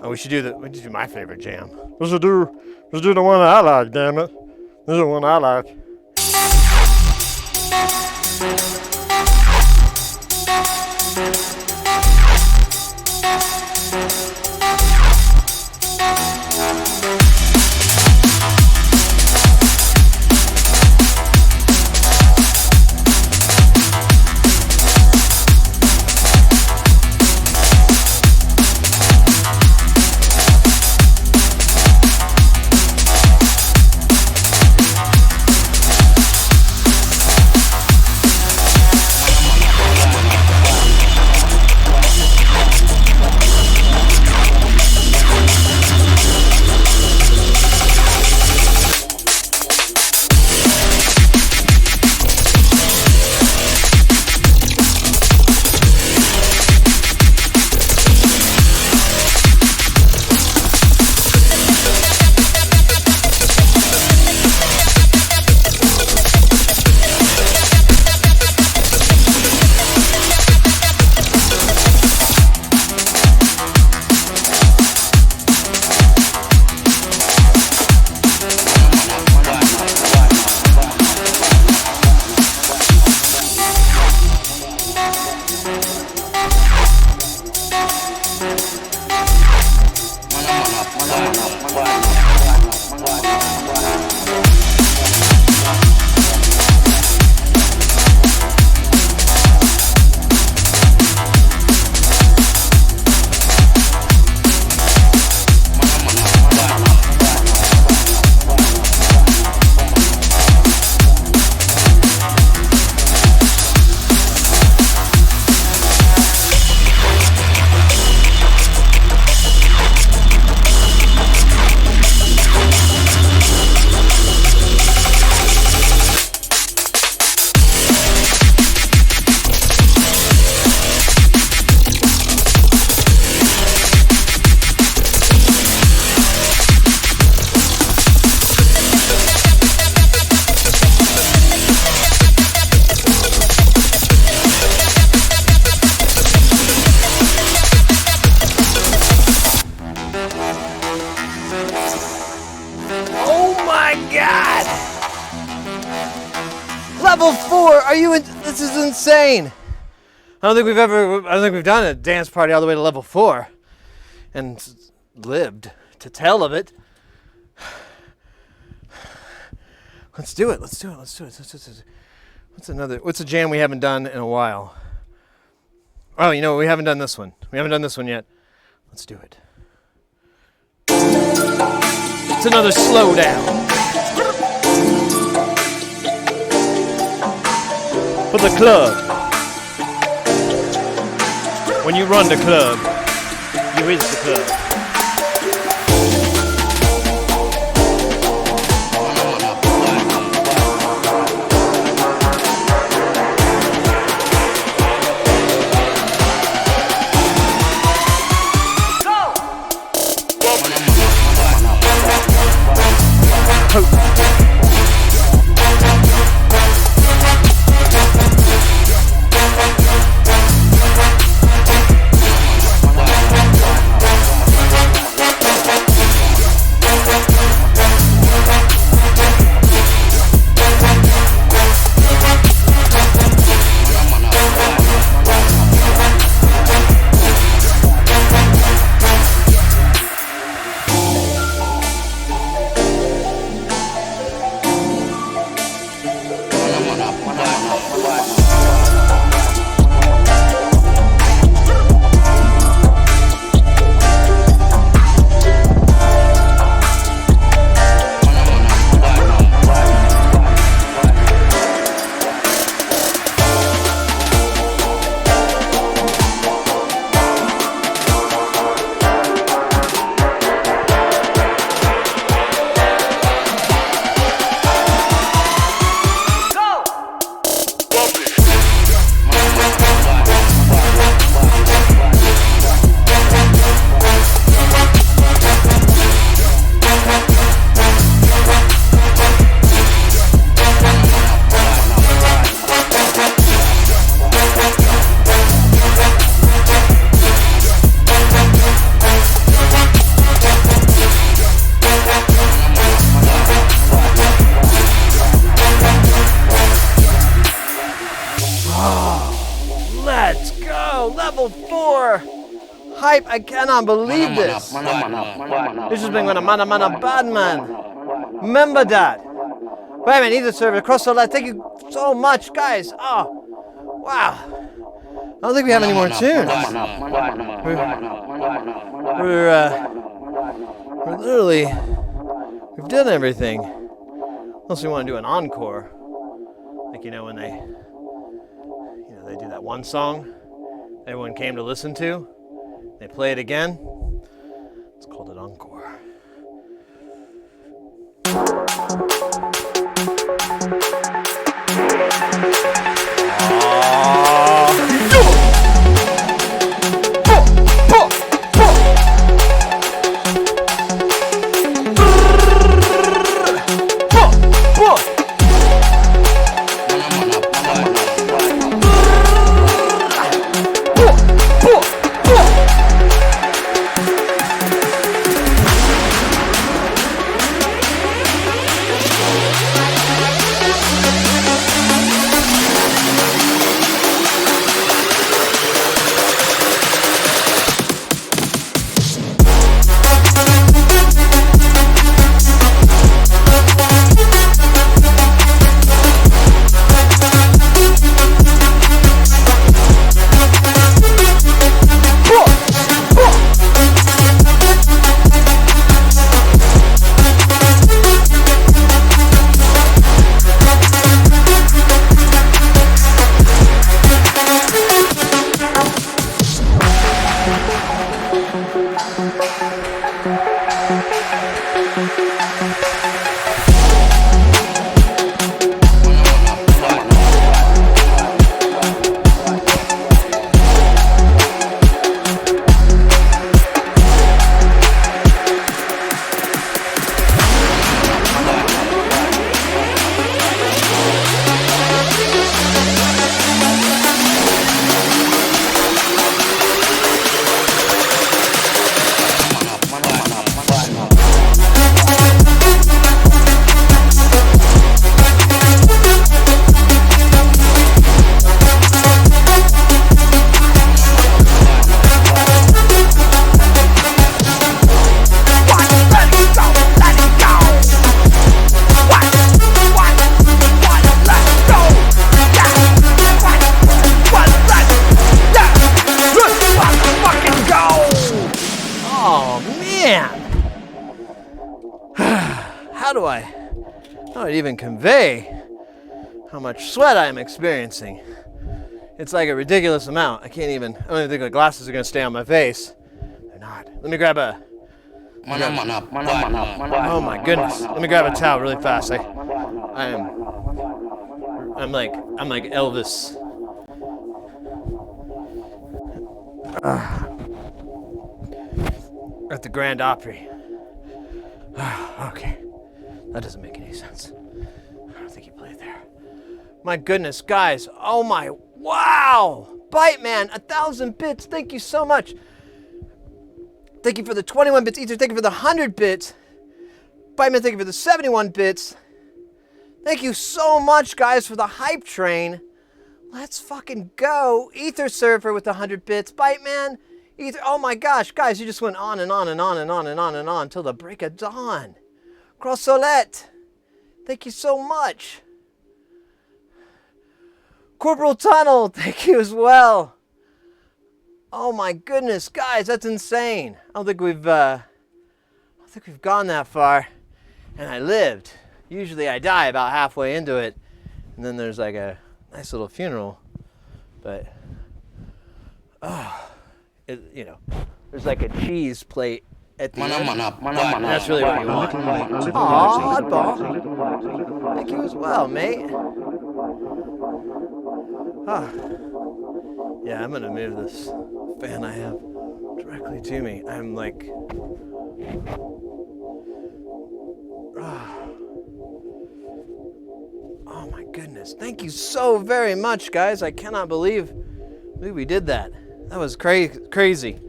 we should do my favorite jam. Let's do the one I like, damn it. This is the one I like. insane. I don't think we've done a dance party all the way to level 4 and lived to tell of it. Let's do it. What's a jam we haven't done in a while? Oh, you know, we haven't done this one. We haven't done this one yet. Let's do it. It's another slow down. For the club. When you run the club, you is the club. Level 4! Hype, I cannot believe this! This has been a mana bad man! Remember that! Wait a minute, need the server across the line. Thank you so much, guys! Oh, wow! I don't think we have any more tunes. We're literally, we've done everything. Unless we want to do an encore. Like, you know, when they do that one song everyone came to listen to. They play it again. It's called an encore. do I even convey how much sweat I am experiencing? It's like a ridiculous amount. I don't even think the glasses are gonna stay on my face. They're not. Let me grab a. Oh my goodness. Let me grab a towel really fast. I'm like Elvis. At the Grand Opry. Okay. That doesn't make any sense. I don't think he played there. My goodness, guys. Oh my, wow. Bite Man, 1,000 bits. Thank you so much. Thank you for the 21 bits. Ether, thank you for the 100 bits. Bite Man, thank you for the 71 bits. Thank you so much, guys, for the hype train. Let's fucking go. Ether Surfer with the 100 bits. Bite Man, Ether. Oh my gosh, guys, you just went on and on and on and on and on and on until the break of dawn. Crossolette, thank you so much. Corporal Tunnel, thank you as well. Oh my goodness, guys, that's insane. I don't think we've gone that far, and I lived. Usually I die about halfway into it, and then there's like a nice little funeral. But there's like a cheese plate at the end. That's really what you want. Aw, oddball. Thank you as well, mate. Yeah, I'm gonna move this fan I have directly to me. I'm like, oh my goodness. Thank you so very much, guys. I cannot believe we did that. That was crazy.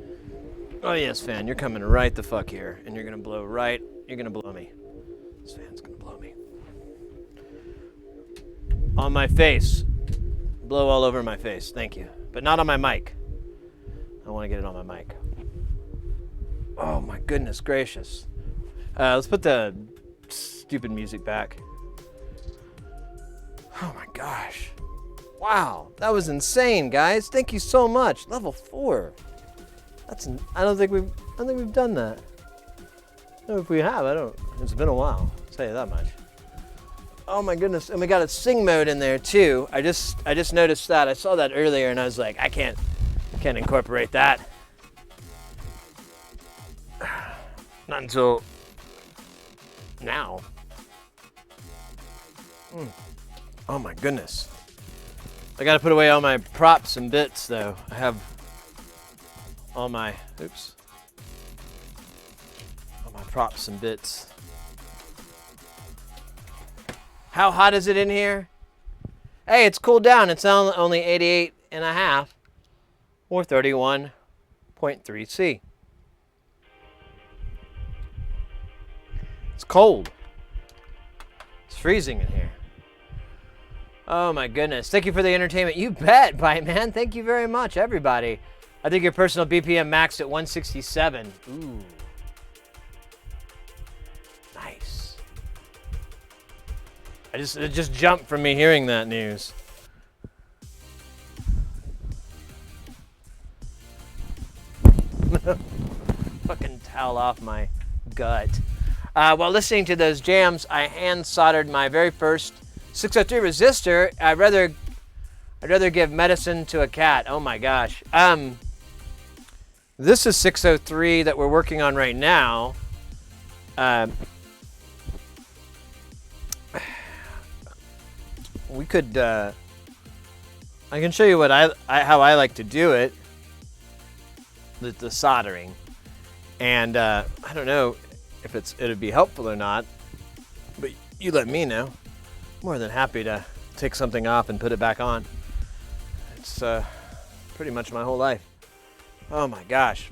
Oh yes, fan, you're coming right the fuck here, and you're gonna blow me. This fan's gonna blow me. On my face. Blow all over my face, thank you. But not on my mic. I want to get it on my mic. Oh my goodness gracious. Let's put the stupid music back. Oh my gosh. Wow, that was insane, guys. Thank you so much. Level 4. I don't think we've done that. No, if we have, it's been a while. I'll tell you that much. Oh my goodness, and we got a sing mode in there too. I just noticed that. I saw that earlier and I was like, I can't incorporate that. Not until now. Oh my goodness. I gotta put away all my props and bits though. I have all my props and bits. How hot is it in here? Hey, it's cooled down. It's only 88 and a half or 31.3 C. It's cold. It's freezing in here. Oh my goodness. Thank you for the entertainment. You bet, Bite Man. Thank you very much, everybody. I think your personal BPM maxed at 167. Ooh. Nice. It just jumped from me hearing that news. Fucking towel off my gut. While listening to those jams, I hand soldered my very first 603 resistor. I'd rather give medicine to a cat. Oh my gosh. This is 603 that we're working on right now. We could. I can show you what how I like to do it. The soldering, and I don't know if it'd be helpful or not, but you let me know. More than happy to take something off and put it back on. It's pretty much my whole life. Oh my gosh.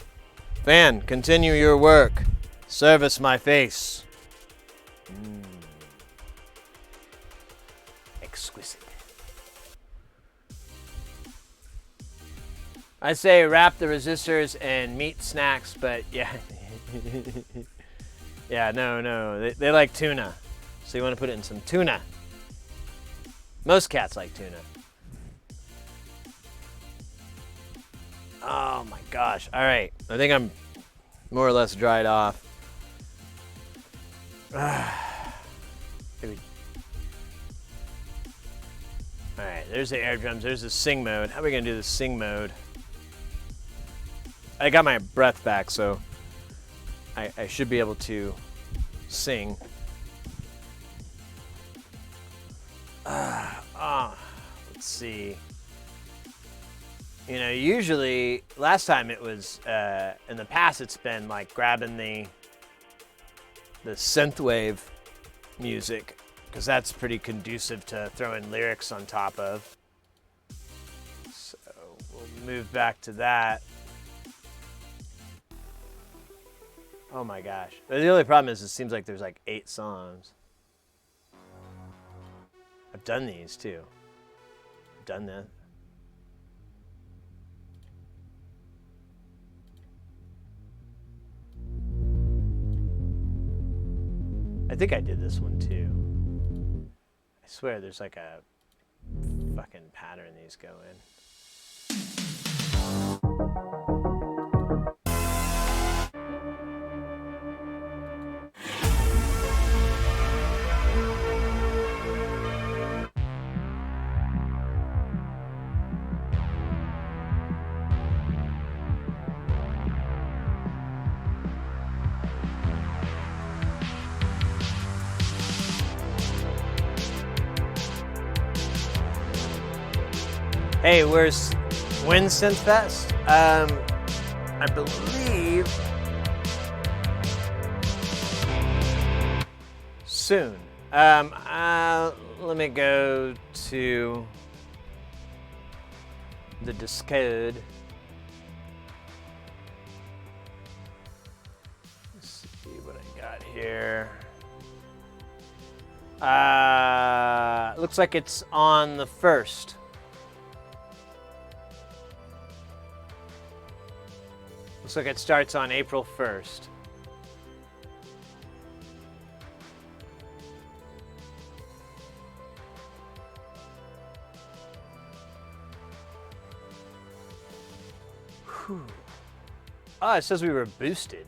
Fan, continue your work. Service my face. Exquisite. I say wrap the resistors in meat snacks, but yeah. Yeah, no. They like tuna. So you want to put it in some tuna. Most cats like tuna. Oh my gosh. All right. I think I'm more or less dried off. there's the air drums. There's the sing mode. How are we gonna do the sing mode? I got my breath back, so I should be able to sing. Let's see. You know, usually last time it was in the past it's been like grabbing the synthwave music, because that's pretty conducive to throwing lyrics on top of. So we'll move back to that. Oh my gosh. The only problem is it seems like there's like 8 songs. I've done these too. I've done that. I think I did this one too. I swear there's like a fucking pattern these go in. Hey, where's Synth Fest? I believe soon. Let me go to the Discord. Let's see what I got here. Looks like it's on the 1st. Looks like it starts on April 1st. Whew. Oh, it says we were boosted.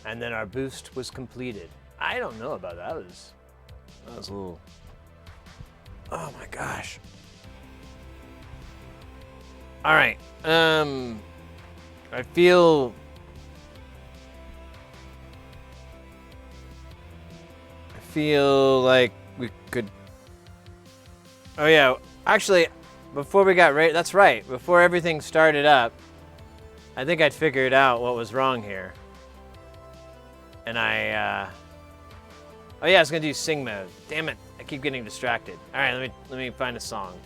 And then our boost was completed. I don't know about that. That was a little... Oh my gosh. All right. I feel like we could. Oh yeah, actually, before we got ready, that's right. Before everything started up, I think I'd figured out what was wrong here, and oh yeah, I was gonna do sing mode. Damn it, I keep getting distracted. All right, let me find a song.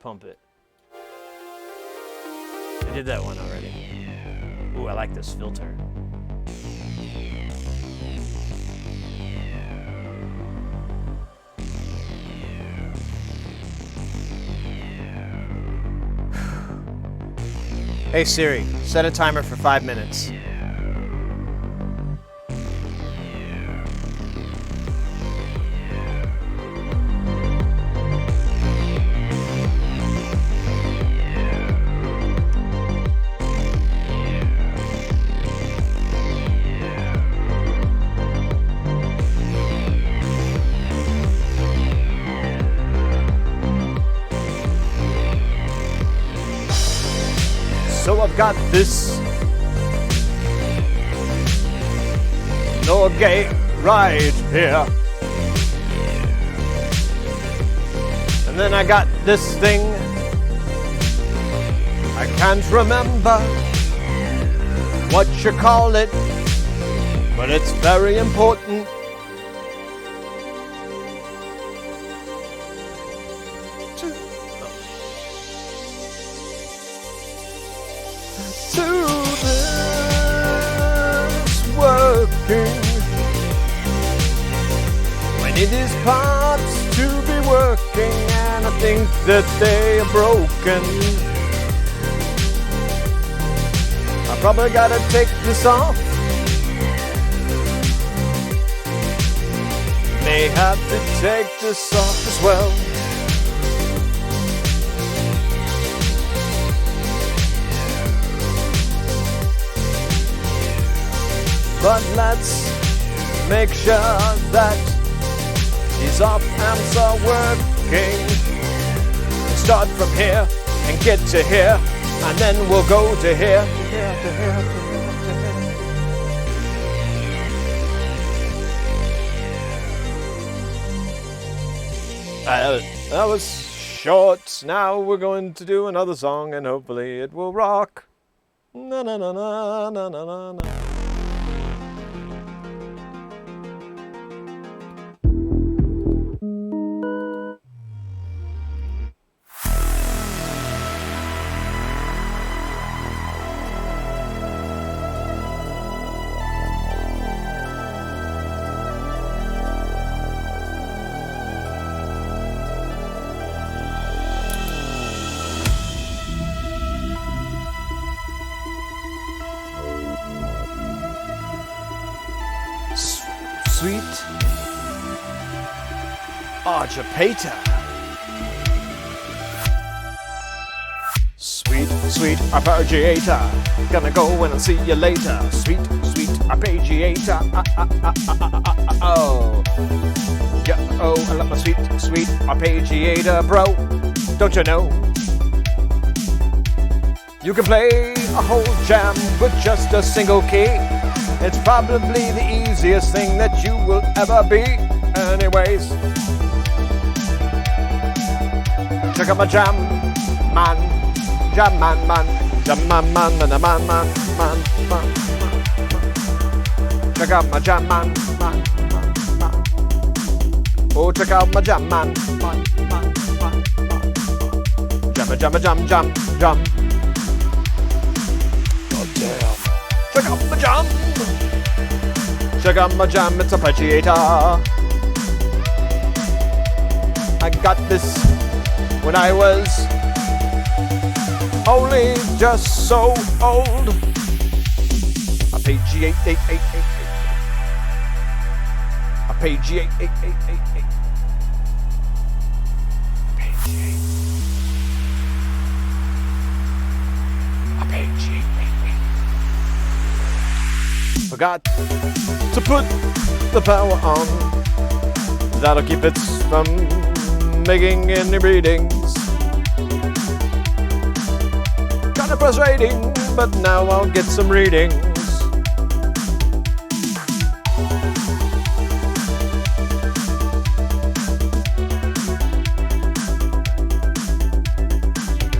Pump it. I did that one already. Ooh, I like this filter. Hey Siri, set a timer for 5 minutes. So I've got this Norgate right here. And then I got this thing, I can't remember what you call it, but it's very important. To this working, we need these parts to be working, and I think that they are broken. I probably gotta take this off. May have to take this off as well. But let's make sure that these op amps are working. Start from here and get to here, and then we'll go to here. That was short. Now we're going to do another song, and hopefully it will rock. Na na na na na na na na. Sweet archipelago. Sweet, sweet arpeggiator. Gonna go and see you later. Sweet, sweet arpeggiator. Oh. Yeah, oh, I love my sweet, sweet arpeggiator, bro. Don't you know? You can play a whole jam with just a single key. It's probably the easiest thing that you will ever be. Anyways, check out my jam, man. Jam man, man. Jam man, man, man, man, man, man, man. Check out my jam man, man, man, man. Oh, check out my jam man, man, man, man, man. Jam, jam, jam, jam, jam. Oh, damn. Check out my jam. Check out my jam, it's a arpeggiator. I got this when I was only just so old. Arpeggiate, 8, 8, 8, 8. Arpeggiate, 8, 8, 8, 8. Arpeggiate. Arpeggiate, 8, 8. Forgot to put the power on. That'll keep it from making any readings. Kinda frustrating, but now I'll get some readings.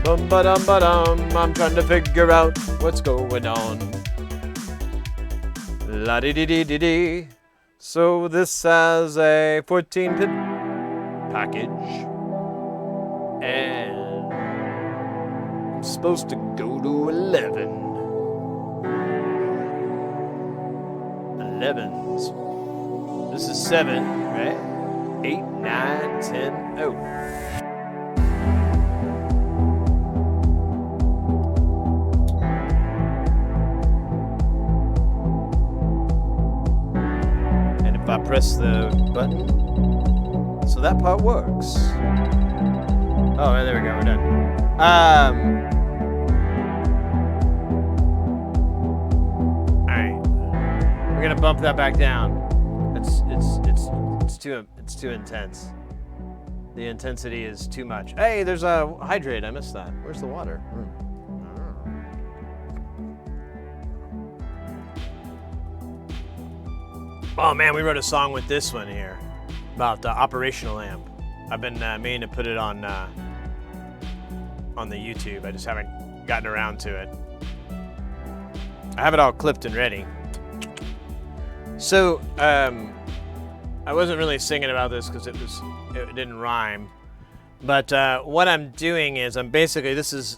Bum ba dum ba dum. I'm trying to figure out what's going on. La di di di di di. So this has a 14-bit package, and I'm supposed to go to 11. 11s. This is 7, right? 8, 9, 10. Oh. If I press the button, so that part works. Oh, there we go, we're done. All right, we're gonna bump that back down. It's too intense. The intensity is too much. Hey, there's a hydrate. I missed that. Where's the water? Oh man, we wrote a song with this one here about the operational amp. I've been meaning to put it on the YouTube. I just haven't gotten around to it. I have it all clipped and ready. So I wasn't really singing about this because it didn't rhyme. But what I'm doing is I'm basically this is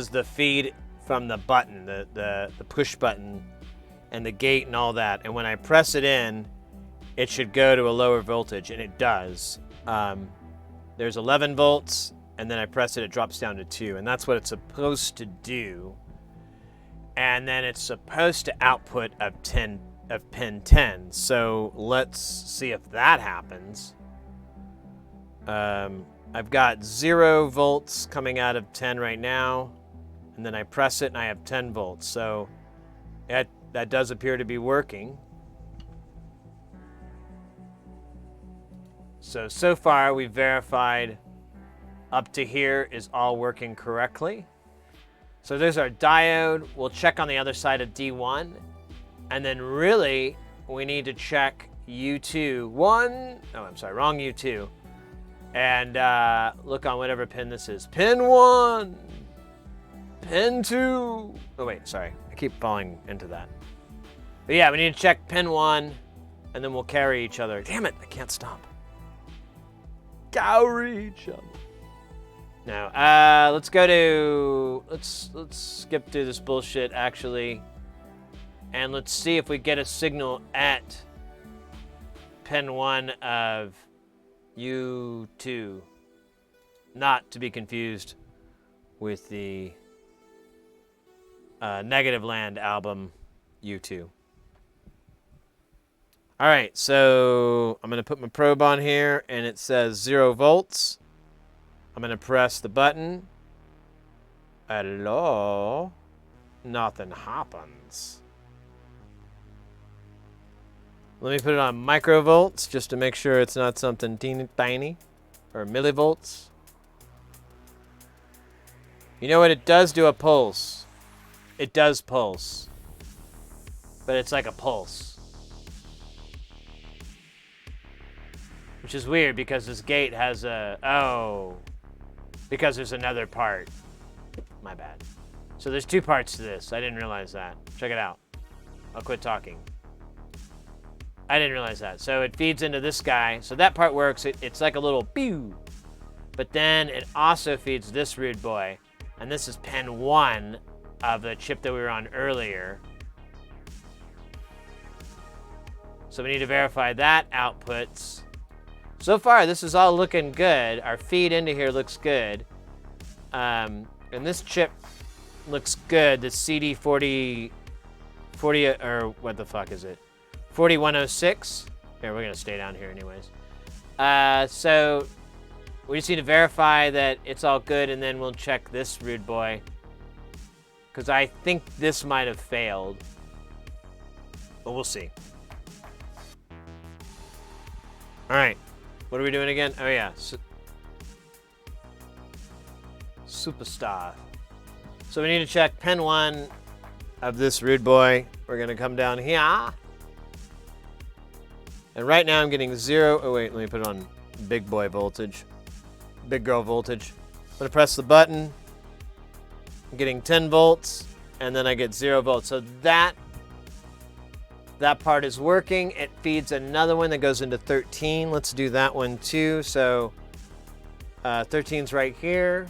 the feed from the button, the push button, and the gate and all that. And when I press it in, it should go to a lower voltage, and it does. There's 11 volts, and then I press it, it drops down to 2, and that's what it's supposed to do. And then it's supposed to output of pin 10. So let's see if that happens. I've got 0 volts coming out of 10 right now, and then I press it, and I have 10 volts. So that does appear to be working. So far we've verified up to here is all working correctly. So there's our diode. We'll check on the other side of D1. And then really, we need to check U2. Wrong U2. And look on whatever pin this is. Pin 1. Pin 2. Oh, wait, sorry. I keep falling into that. But yeah, we need to check pin 1, and then we'll carry each other. Damn it, I can't stop. Carry each other. Now, let's go to, let's skip through this bullshit, actually. And let's see if we get a signal at pin 1 of U2. Not to be confused with the Negative Land album U2. All right, so I'm going to put my probe on here, and it says 0 volts. I'm going to press the button. Hello? Nothing happens. Let me put it on microvolts just to make sure it's not something teeny tiny, or millivolts. You know what? It does do a pulse. It does pulse, but it's like a pulse, which is weird because this gate has because there's another part. My bad. So there's 2 parts to this. I didn't realize that. Check it out. I'll quit talking. I didn't realize that. So it feeds into this guy. So that part works. It's like a little pew. But then it also feeds this rude boy. And this is pin 1 of the chip that we were on earlier. So we need to verify that outputs. So far, this is all looking good. Our feed into here looks good. And this chip looks good. The CD40, or what the fuck is it? 4106. Here, we're gonna stay down here anyways. So we just need to verify that it's all good, and then we'll check this rude boy, because I think this might have failed, but we'll see. All right, what are we doing again? Oh yeah, Superstar. So we need to check pin 1 of this rude boy. We're gonna come down here. And right now I'm getting 0. Oh wait, let me put it on big boy voltage. Big girl voltage. I'm gonna press the button. I'm getting 10 volts, and then I get 0 volts. So that part is working. It feeds another one that goes into 13. Let's do that one too. So 13's right here.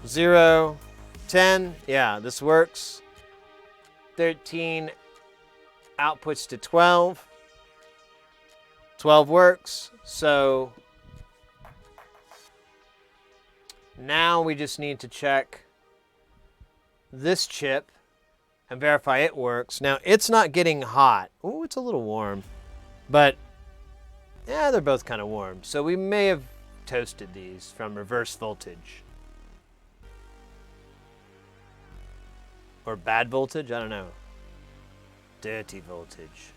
0, 10. Yeah, this works. 13 outputs to 12. 12 works. So now we just need to check this chip and verify it works. Now it's not getting hot. Oh, it's a little warm, but yeah, they're both kind of warm. So we may have toasted these from reverse voltage. Or bad voltage? I don't know. Dirty voltage.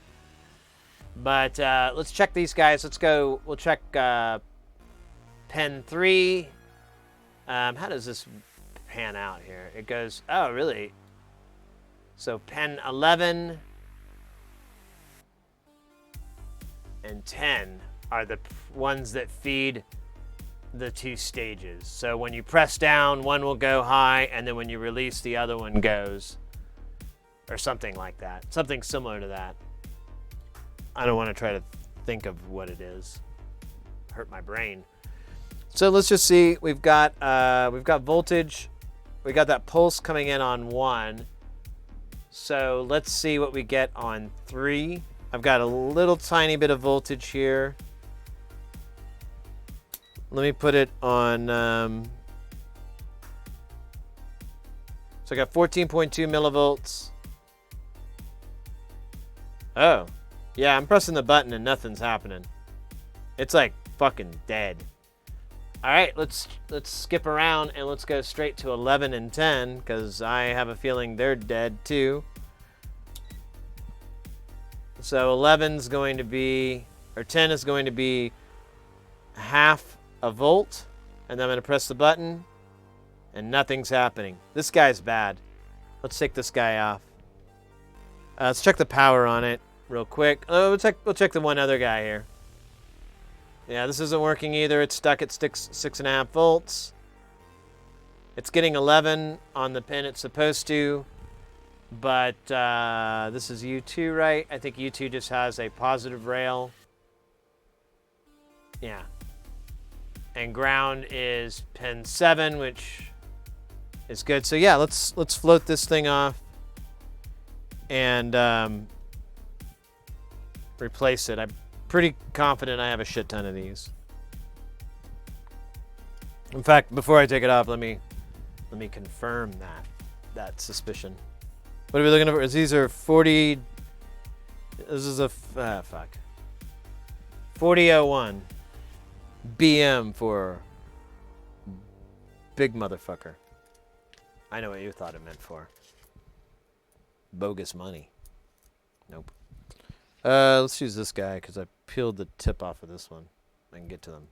But let's check these guys. Let's go. We'll check pin 3. How does this pan out here? It goes, oh, really? So pin 11 and 10 are the ones that feed the 2 stages. So when you press down, one will go high, and then when you release, the other one goes, or something like that. Something similar to that. I don't want to try to think of what it is. Hurt my brain. So let's just see. We've got voltage. We got that pulse coming in on 1. So let's see what we get on 3. I've got a little tiny bit of voltage here. Let me put it on, so I got 14.2 millivolts. Oh, yeah, I'm pressing the button and nothing's happening. It's like fucking dead. All right, let's skip around and let's go straight to 11 and 10, because I have a feeling they're dead too. So 11's going to be, or 10 is going to be half a volt. And then I'm going to press the button and nothing's happening. This guy's bad. Let's take this guy off. Let's check the power on it real quick. We'll check the one other guy here. Yeah, this isn't working either. It's stuck at 6.5 volts. It's getting 11 on the pin it's supposed to. But this is U2, right? I think U2 just has a positive rail. Yeah. And ground is pin 7, which is good. So yeah, let's float this thing off and replace it. I'm pretty confident I have a shit ton of these. In fact, before I take it off, let me confirm that suspicion. What are we looking for? These are 40. This is a fuck. 4001 BM for big motherfucker. I know what you thought it meant for. Bogus money. Nope. Let's use this guy because I peeled the tip off of this one. I can get to them.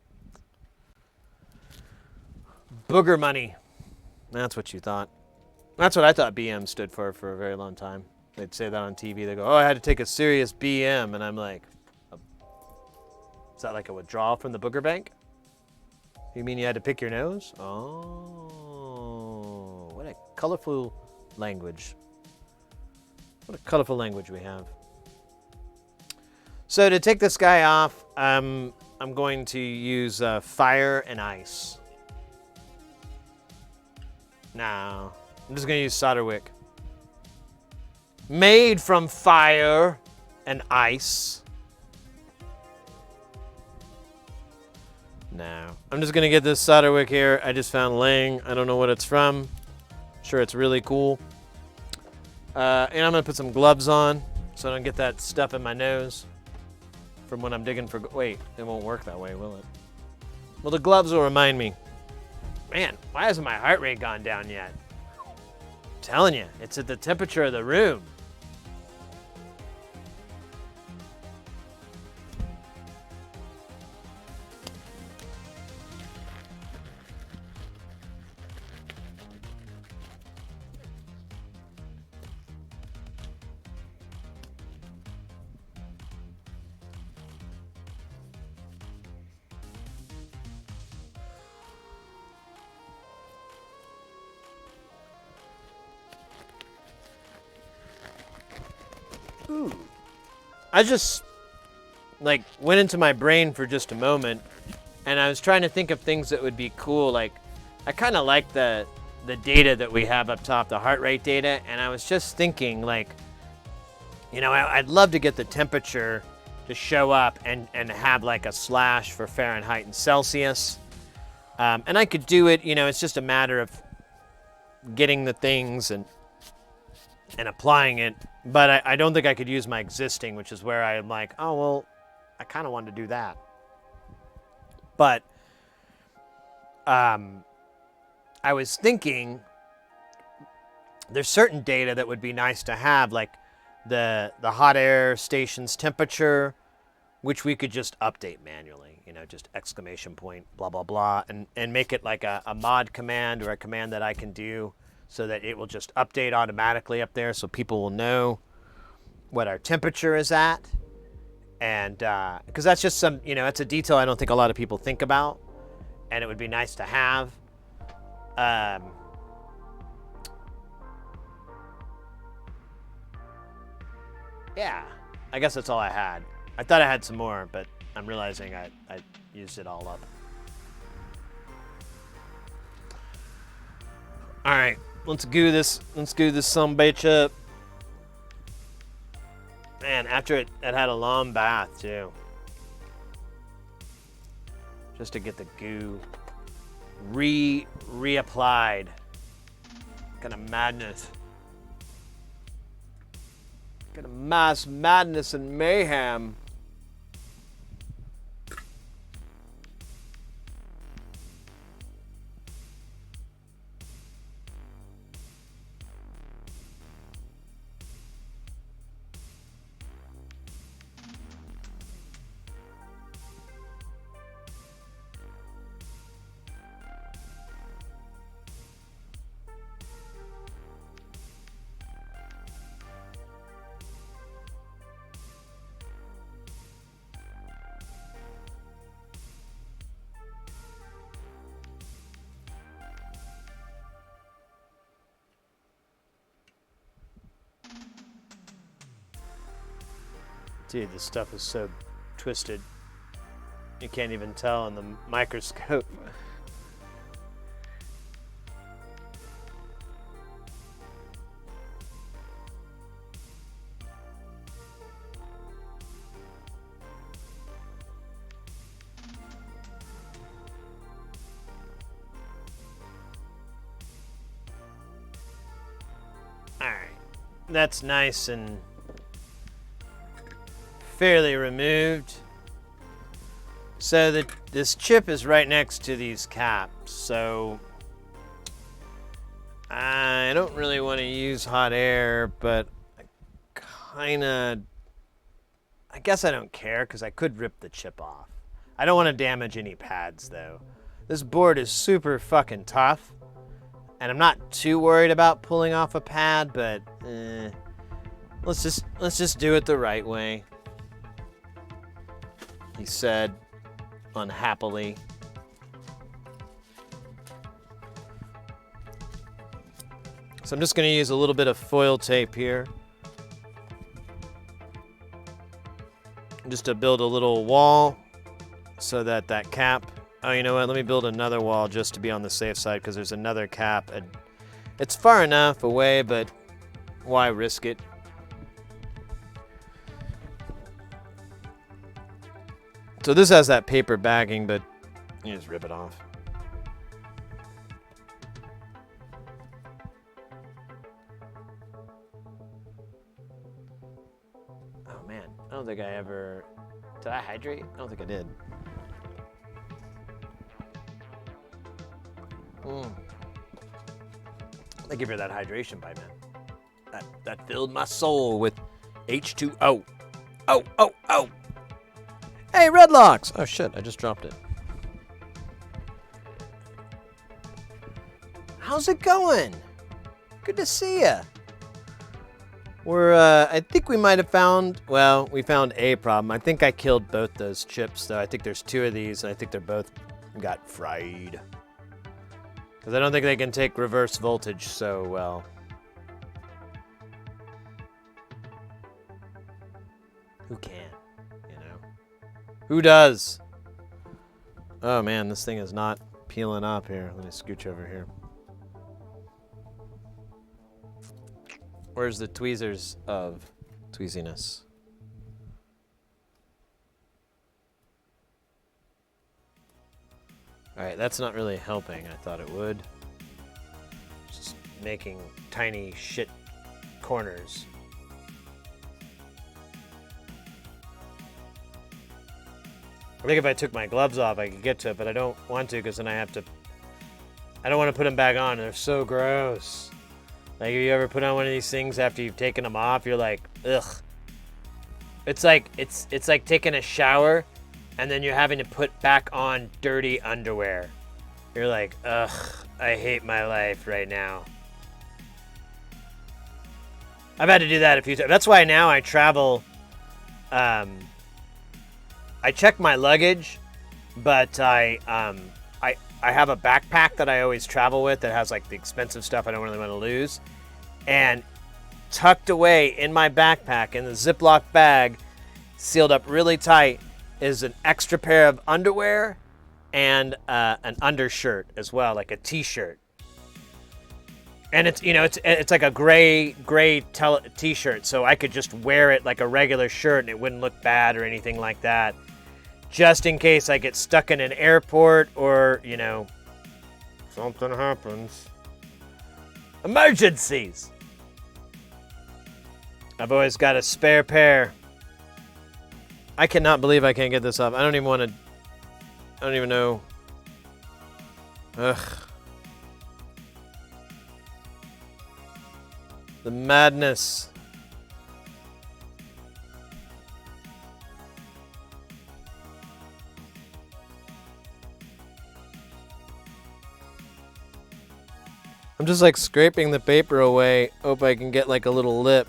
Booger money. That's what you thought. That's what I thought BM stood for a very long time. They'd say that on TV. They go, oh, I had to take a serious BM. And I'm like, is that like a withdrawal from the booger bank? You mean you had to pick your nose? Oh, what a colorful language. What a colorful language we have. So to take this guy off, I'm going to use fire and ice. No, I'm just going to use solder wick. Made from fire and ice. No, I'm just going to get this solder wick here. I just found laying. I don't know what it's from. Sure, it's really cool. And I'm going to put some gloves on so I don't get that stuff in my nose from when I'm digging for... Wait, it won't work that way, will it? Well, the gloves will remind me. Man, why hasn't my heart rate gone down yet? I'm telling you, it's at the temperature of the room. Ooh. I just like went into my brain for just a moment and I was trying to think of things that would be cool. Like I kind of like the data that we have up top, the heart rate data, and I was just thinking like, you know, I'd love to get the temperature to show up and have like a slash for Fahrenheit and Celsius. And I could do it, you know, it's just a matter of getting the things and applying it, but I don't think I could use my existing, which is where I'm like, oh, well, I kind of wanted to do that. But I was thinking there's certain data that would be nice to have, like the hot air station's temperature, which we could just update manually, you know, just exclamation point, blah, blah, blah, and make it like a mod command or a command that I can do so that it will just update automatically up there so people will know what our temperature is at. And because that's just some, you know, it's a detail I don't think a lot of people think about, and it would be nice to have. Yeah, I guess that's all I had. I thought I had some more, but I'm realizing I used it all up. All right. Let's goo this sumbitch up. Man, after it had a long bath too. Just to get the goo reapplied. Kind of madness. Kind of mass madness and mayhem. Dude, this stuff is so twisted. You can't even tell on the microscope. Alright, that's nice and fairly removed. So this chip is right next to these caps, so I don't really want to use hot air, but I guess I don't care because I could rip the chip off. I don't want to damage any pads though. This board is super fucking tough. And I'm not too worried about pulling off a pad, but let's just do it the right way. He said, unhappily. So I'm just going to use a little bit of foil tape here, just to build a little wall, so that cap. Oh, you know what? Let me build another wall just to be on the safe side because there's another cap. And it's far enough away, but why risk it? So this has that paper bagging, but you just rip it off. Oh man, I don't think I ever... Did I hydrate? I don't think I did. Thank you for that hydration, bye, man. That filled my soul with H2O. Oh. Hey, Redlocks! Oh shit, I just dropped it. How's it going? Good to see ya. I think we might have found, well, we found a problem. I think I killed both those chips, though. I think there's 2 of these, and I think they're both got fried. Because I don't think they can take reverse voltage so well. Who can, you know? Who does? Oh man, this thing is not peeling up here. Let me scooch over here. Where's the tweezers of tweeziness? Alright, that's not really helping. I thought it would. Just making tiny shit corners. I think if I took my gloves off, I could get to it, but I don't want to because then I don't want to put them back on. They're so gross. Like, if you ever put on one of these things after you've taken them off, you're like, ugh. It's like taking a shower and then you're having to put back on dirty underwear. You're like, ugh, I hate my life right now. I've had to do that a few times. That's why now I travel, I check my luggage, but I have a backpack that I always travel with that has like the expensive stuff I don't really want to lose. And tucked away in my backpack in the Ziploc bag, sealed up really tight, is an extra pair of underwear and an undershirt as well, like a t-shirt. And it's, you know, it's like a gray t-shirt, so I could just wear it like a regular shirt and it wouldn't look bad or anything like that. Just in case I get stuck in an airport or, you know, something happens. Emergencies! I've always got a spare pair. I cannot believe I can't get this up. I don't even know. Ugh. The madness. I'm just like scraping the paper away. Hope I can get like a little lip.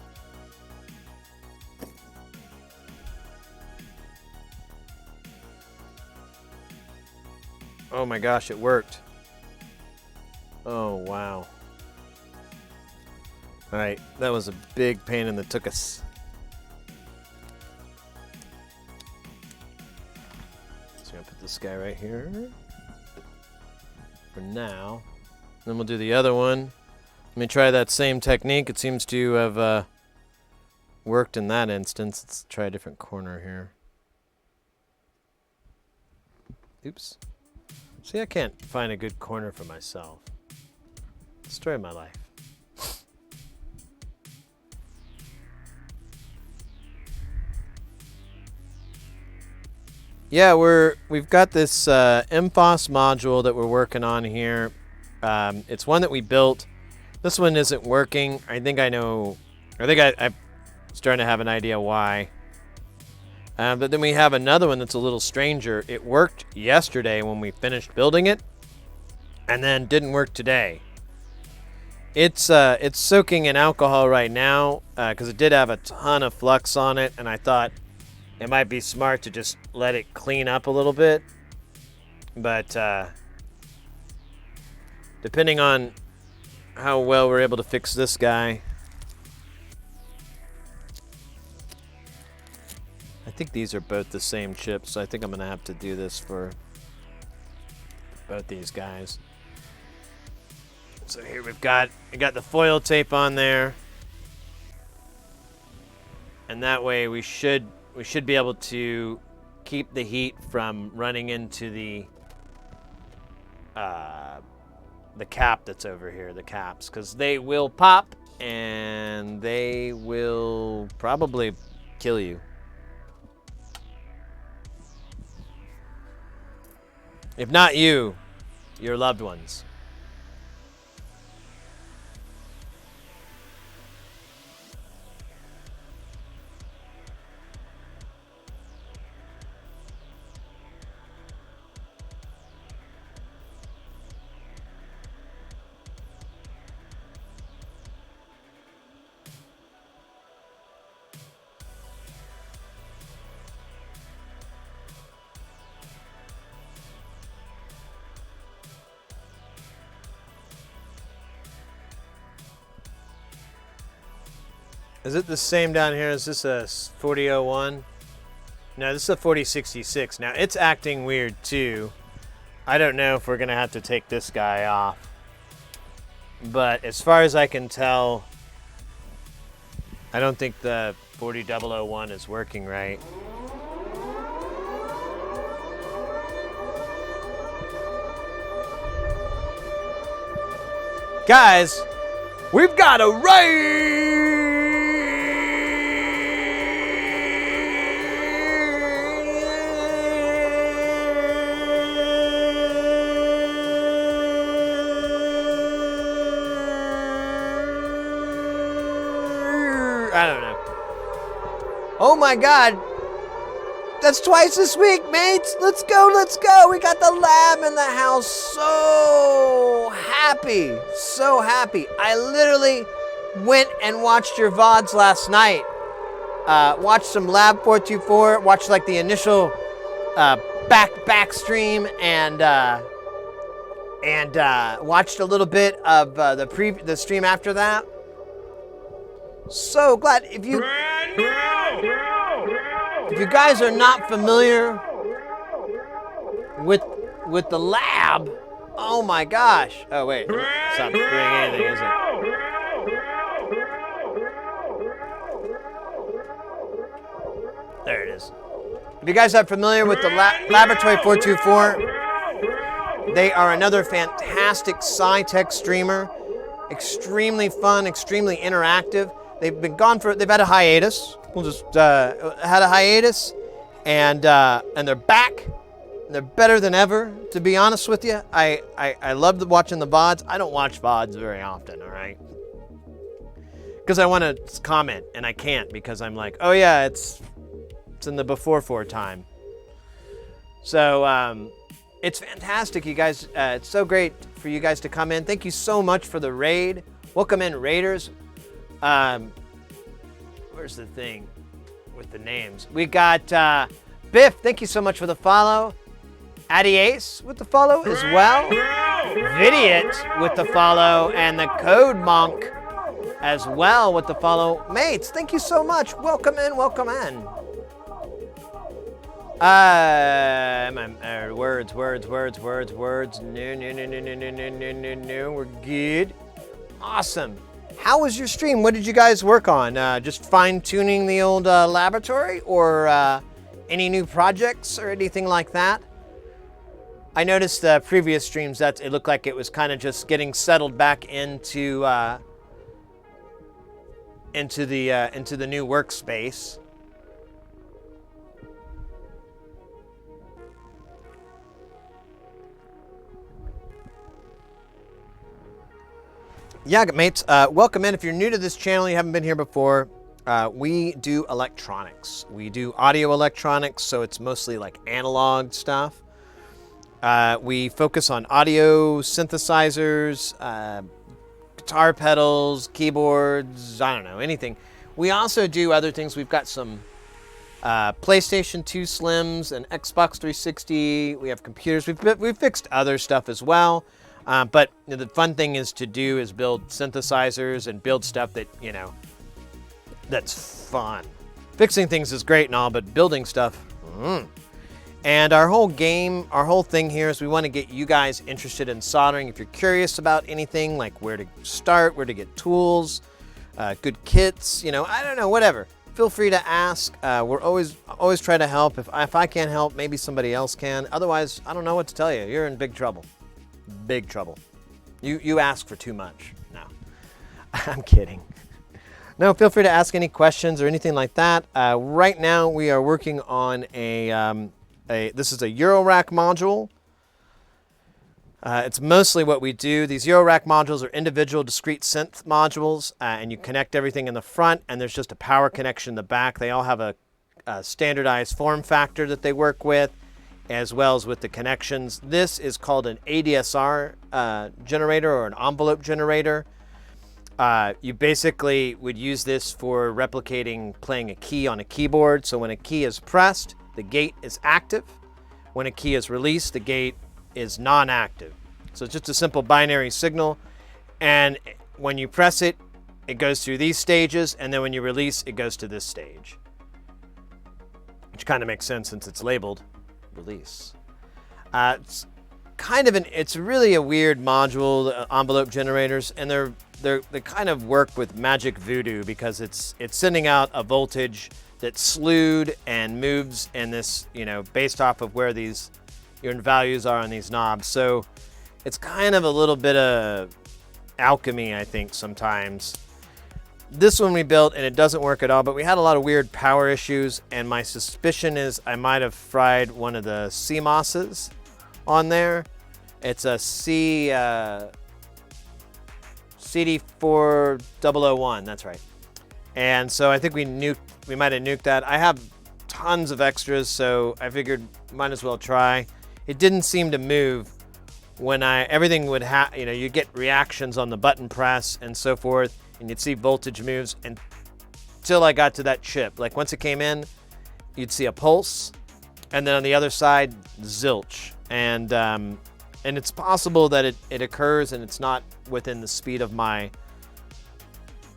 Oh my gosh, it worked. Oh, wow. Alright, that was a big pain in the tuchus. So I'm gonna put this guy right here for now. Then we'll do the other one. Let me try that same technique. It seems to have worked in that instance. Let's try a different corner here. Oops. See, I can't find a good corner for myself. Story of my life. Yeah, we've got this MFOS module that we're working on here. It's one that we built. This one isn't working. I think I'm starting to have an idea why. But then we have another one that's a little stranger. It worked yesterday when we finished building it, and then didn't work today. It's soaking in alcohol right now because it did have a ton of flux on it, and I thought it might be smart to just let it clean up a little bit. But depending on how well we're able to fix this guy, I think these are both the same chips, so I think I'm gonna have to do this for both these guys. So here we got the foil tape on there, and that way we should be able to keep the heat from running into the cap that's over here, the caps, because they will pop and they will probably kill you. If not you, your loved ones. Is it the same down here? Is this a 4001? No, this is a 4066. Now, it's acting weird, too. I don't know if we're going to have to take this guy off. But as far as I can tell, I don't think the 40001 is working right. Guys, we've got a raid! I don't know. Oh my God. That's twice this week, mates. Let's go, let's go. We got the lab in the house. So happy, so happy. I literally went and watched your VODs last night. Watched some Lab 424, watched like the initial back stream, and watched a little bit of the stream after that. So glad. If you guys are not familiar with the lab, oh my gosh. Oh wait, it's not doing anything, is it? There it is. If you guys are familiar with the Laboratory 424, they are another fantastic sci-tech streamer. Extremely fun, extremely interactive. They've had a hiatus. We'll just had a hiatus, and they're back. They're better than ever, to be honest with you. I love watching the VODs. I don't watch VODs very often, all right? Because I want to comment, and I can't because I'm like, oh yeah, it's in the before time. So it's fantastic, you guys. It's so great for you guys to come in. Thank you so much for the raid. Welcome in, raiders. Where's the thing with the names? We got Biff, thank you so much for the follow. ADSR with the follow as well. Vidiot with the follow, and the Code Monk as well with the follow. Mates, thank you so much. Welcome in, welcome in. Words. No. We're good. Awesome. How was your stream? What did you guys work on? Just fine-tuning the old laboratory, or any new projects or anything like that? I noticed the previous streams that it looked like it was kind of just getting settled back into the new workspace. Yeah, mates, welcome in. If you're new to this channel, you haven't been here before, we do electronics. We do audio electronics, so it's mostly like analog stuff. We focus on audio synthesizers, guitar pedals, keyboards, I don't know, anything. We also do other things. We've got some PlayStation 2 Slims and Xbox 360. We have computers. We've fixed other stuff as well. But the fun thing is to build synthesizers and build stuff that, that's fun. Fixing things is great and all, but building stuff, And our whole thing here is we want to get you guys interested in soldering. If you're curious about anything, like where to start, where to get tools, good kits, I don't know, whatever. Feel free to ask. We're always try to help. If I can't help, maybe somebody else can. Otherwise, I don't know what to tell you. You're in big trouble. Big trouble. You ask for too much. No, I'm kidding. No, feel free to ask any questions or anything like that. Right now we are working on this is a Eurorack module. It's mostly what we do. These Eurorack modules are individual discrete synth modules, and you connect everything in the front, and there's just a power connection in the back. They all have a standardized form factor that they work with, as well as with the connections. This is called an ADSR generator, or an envelope generator. You basically would use this for replicating playing a key on a keyboard. So when a key is pressed, the gate is active. When a key is released, the gate is non-active. So it's just a simple binary signal. And when you press it, it goes through these stages. And then when you release, it goes to this stage. Which kind of makes sense since it's labeled release. It's it's really a weird module, the envelope generators, and they kind of work with magic voodoo, because it's sending out a voltage that's slewed and moves in this, based off of where your values are on these knobs. So it's kind of a little bit of alchemy, I think, sometimes. This one we built and it doesn't work at all, but we had a lot of weird power issues, and my suspicion is I might have fried one of the CMOSs on there. It's a CD4001, that's right. And so I think we might have nuked that. I have tons of extras, so I figured might as well try. It didn't seem to move when everything would you'd get reactions on the button press and so forth, and you'd see voltage moves until I got to that chip. Like once it came in, you'd see a pulse, and then on the other side, zilch. And it's possible that it occurs and it's not within the speed of my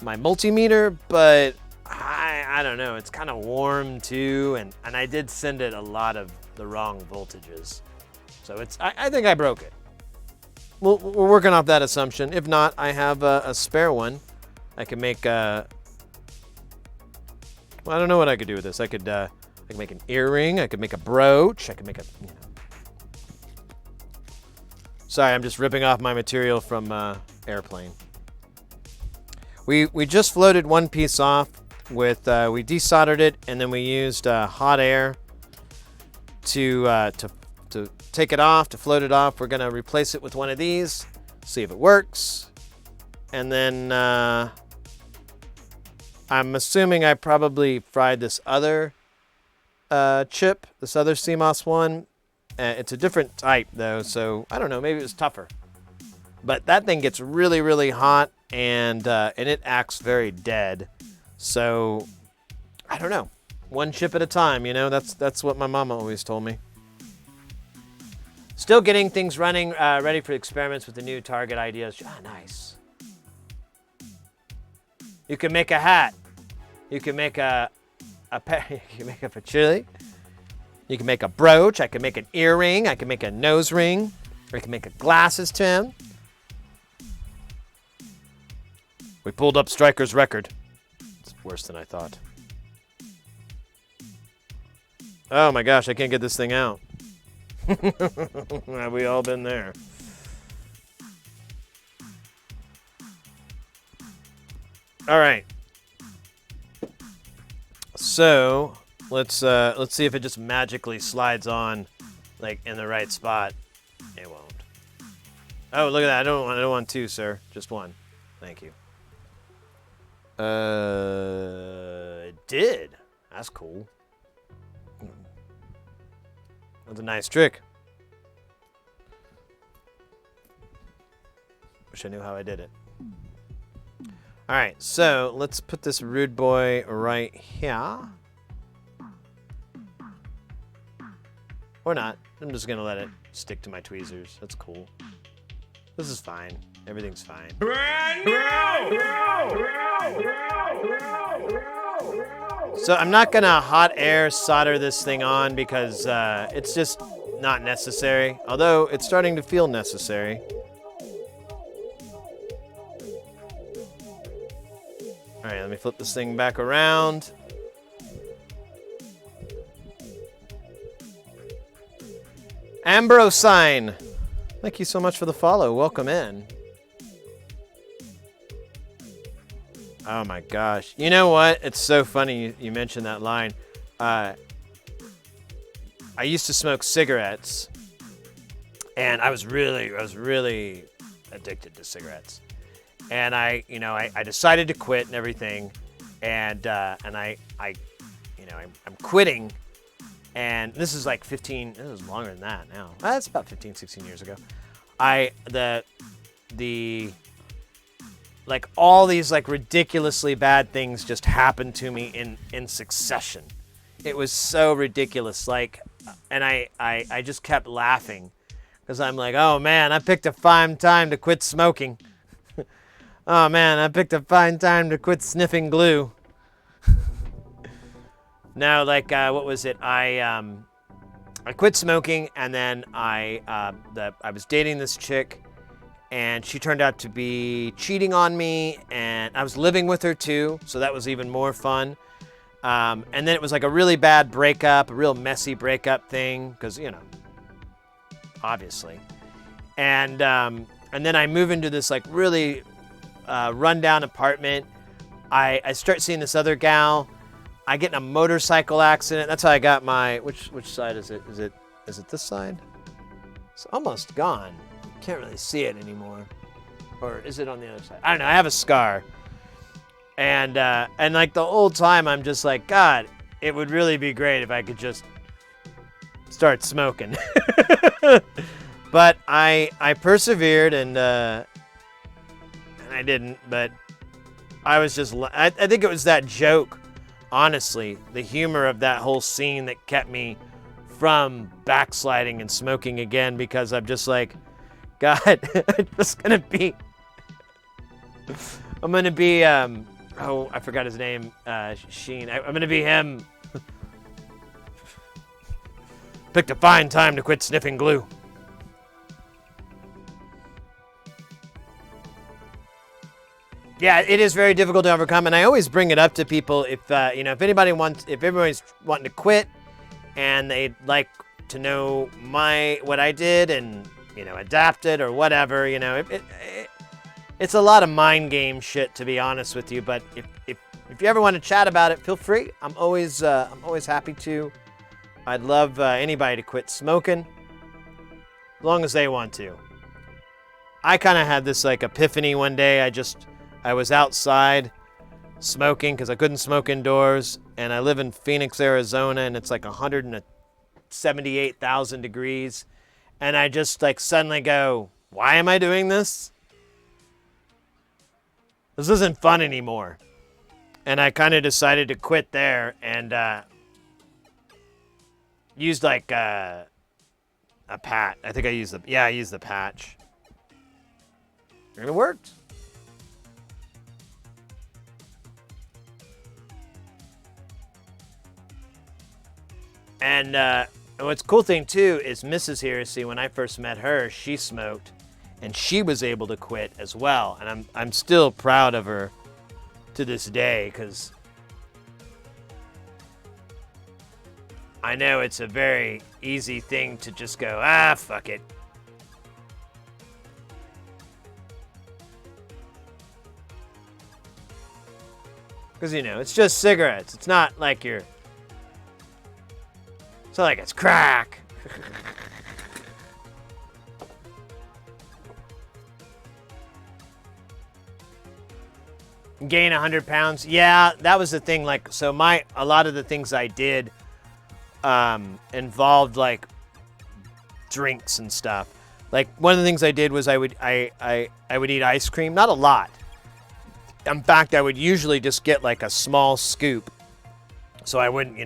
multimeter, but I don't know. It's kind of warm too, and I did send it a lot of the wrong voltages. So I think I broke it. We're working off that assumption. If not, I have a spare one. I can make I don't know what I could do with this. I could make an earring. I could make a brooch. I could make a, Sorry, I'm just ripping off my material from Airplane. We just floated one piece off with, we desoldered it, and then we used hot air to take it off, to float it off. We're gonna replace it with one of these, see if it works. And then I'm assuming I probably fried this other chip, this other CMOS one. It's a different type though, so I don't know, maybe it was tougher. But that thing gets really, really hot, and it acts very dead. So I don't know, one chip at a time, that's what my mama always told me. Still getting things running, ready for experiments with the new target ideas. Ah, nice. You can make a hat. You can make you can make a patchouli. You can make a brooch. I can make an earring. I can make a nose ring. Or I can make a glasses to him. We pulled up Stryker's record. It's worse than I thought. Oh my gosh, I can't get this thing out. Have we all been there? All right. So let's see if it just magically slides on, like in the right spot. It won't. Oh, look at that! I don't want two, sir. Just one. Thank you. It did. That's cool. That's a nice trick. Wish I knew how I did it. All right, so let's put this rude boy right here. Or not. I'm just gonna let it stick to my tweezers. That's cool. This is fine. Everything's fine. So I'm not gonna hot air solder this thing on because it's just not necessary. Although it's starting to feel necessary. All right, let me flip this thing back around. Ambrosine, thank you so much for the follow. Welcome in. Oh my gosh. You know what? It's so funny you mentioned that line. I used to smoke cigarettes, and I was really addicted to cigarettes. And I decided to quit and everything, and I'm quitting. And this is like 15, this is longer than that now. That's about 15, 16 years ago. Like all these like ridiculously bad things just happened to me in succession. It was so ridiculous. Like, and I just kept laughing because I'm like, oh man, I picked a fine time to quit smoking. Oh man, I picked a fine time to quit sniffing glue. No, like, what was it? I quit smoking, and then I was dating this chick, and she turned out to be cheating on me, and I was living with her too, so that was even more fun. And then it was like a really bad breakup, a real messy breakup thing, because, you know, obviously. And then I move into this like really rundown apartment. I start seeing this other gal. I get in a motorcycle accident. That's how I got my, which side is it? Is it this side? It's almost gone. Can't really see it anymore. Or is it on the other side? I don't know. I have a scar. And like the whole time I'm just like, God, it would really be great if I could just start smoking. But I persevered and I didn't, but I was just, I think it was that joke. Honestly, the humor of that whole scene that kept me from backsliding and smoking again, because I'm just like, God, I'm gonna be, oh, I forgot his name, Sheen. I'm gonna be him. Picked a fine time to quit sniffing glue. Yeah, it is very difficult to overcome, and I always bring it up to people if if everybody's wanting to quit, and they'd like to know what I did and adapt it or whatever. It's a lot of mind game shit, to be honest with you. But if you ever want to chat about it, feel free. I'm always happy to. I'd love anybody to quit smoking, as long as they want to. I kind of had this like epiphany one day. I was outside smoking because I couldn't smoke indoors, and I live in Phoenix, Arizona, and it's like 178,000 degrees, and I just like suddenly go, why am I doing this? This isn't fun anymore. And I kind of decided to quit there and used like a patch. I think I used the patch. And it worked. And what's cool thing too is Mrs. here, see, when I first met her, she smoked and she was able to quit as well. And I'm still proud of her to this day, because I know it's a very easy thing to just go, fuck it. Because, it's just cigarettes. It's not like it's not like it's crack. Gain 100 pounds. Yeah, that was the thing. Like, so a lot of the things I did involved like drinks and stuff. Like, one of the things I did was I would eat ice cream, not a lot. In fact, I would usually just get like a small scoop, so I wouldn't,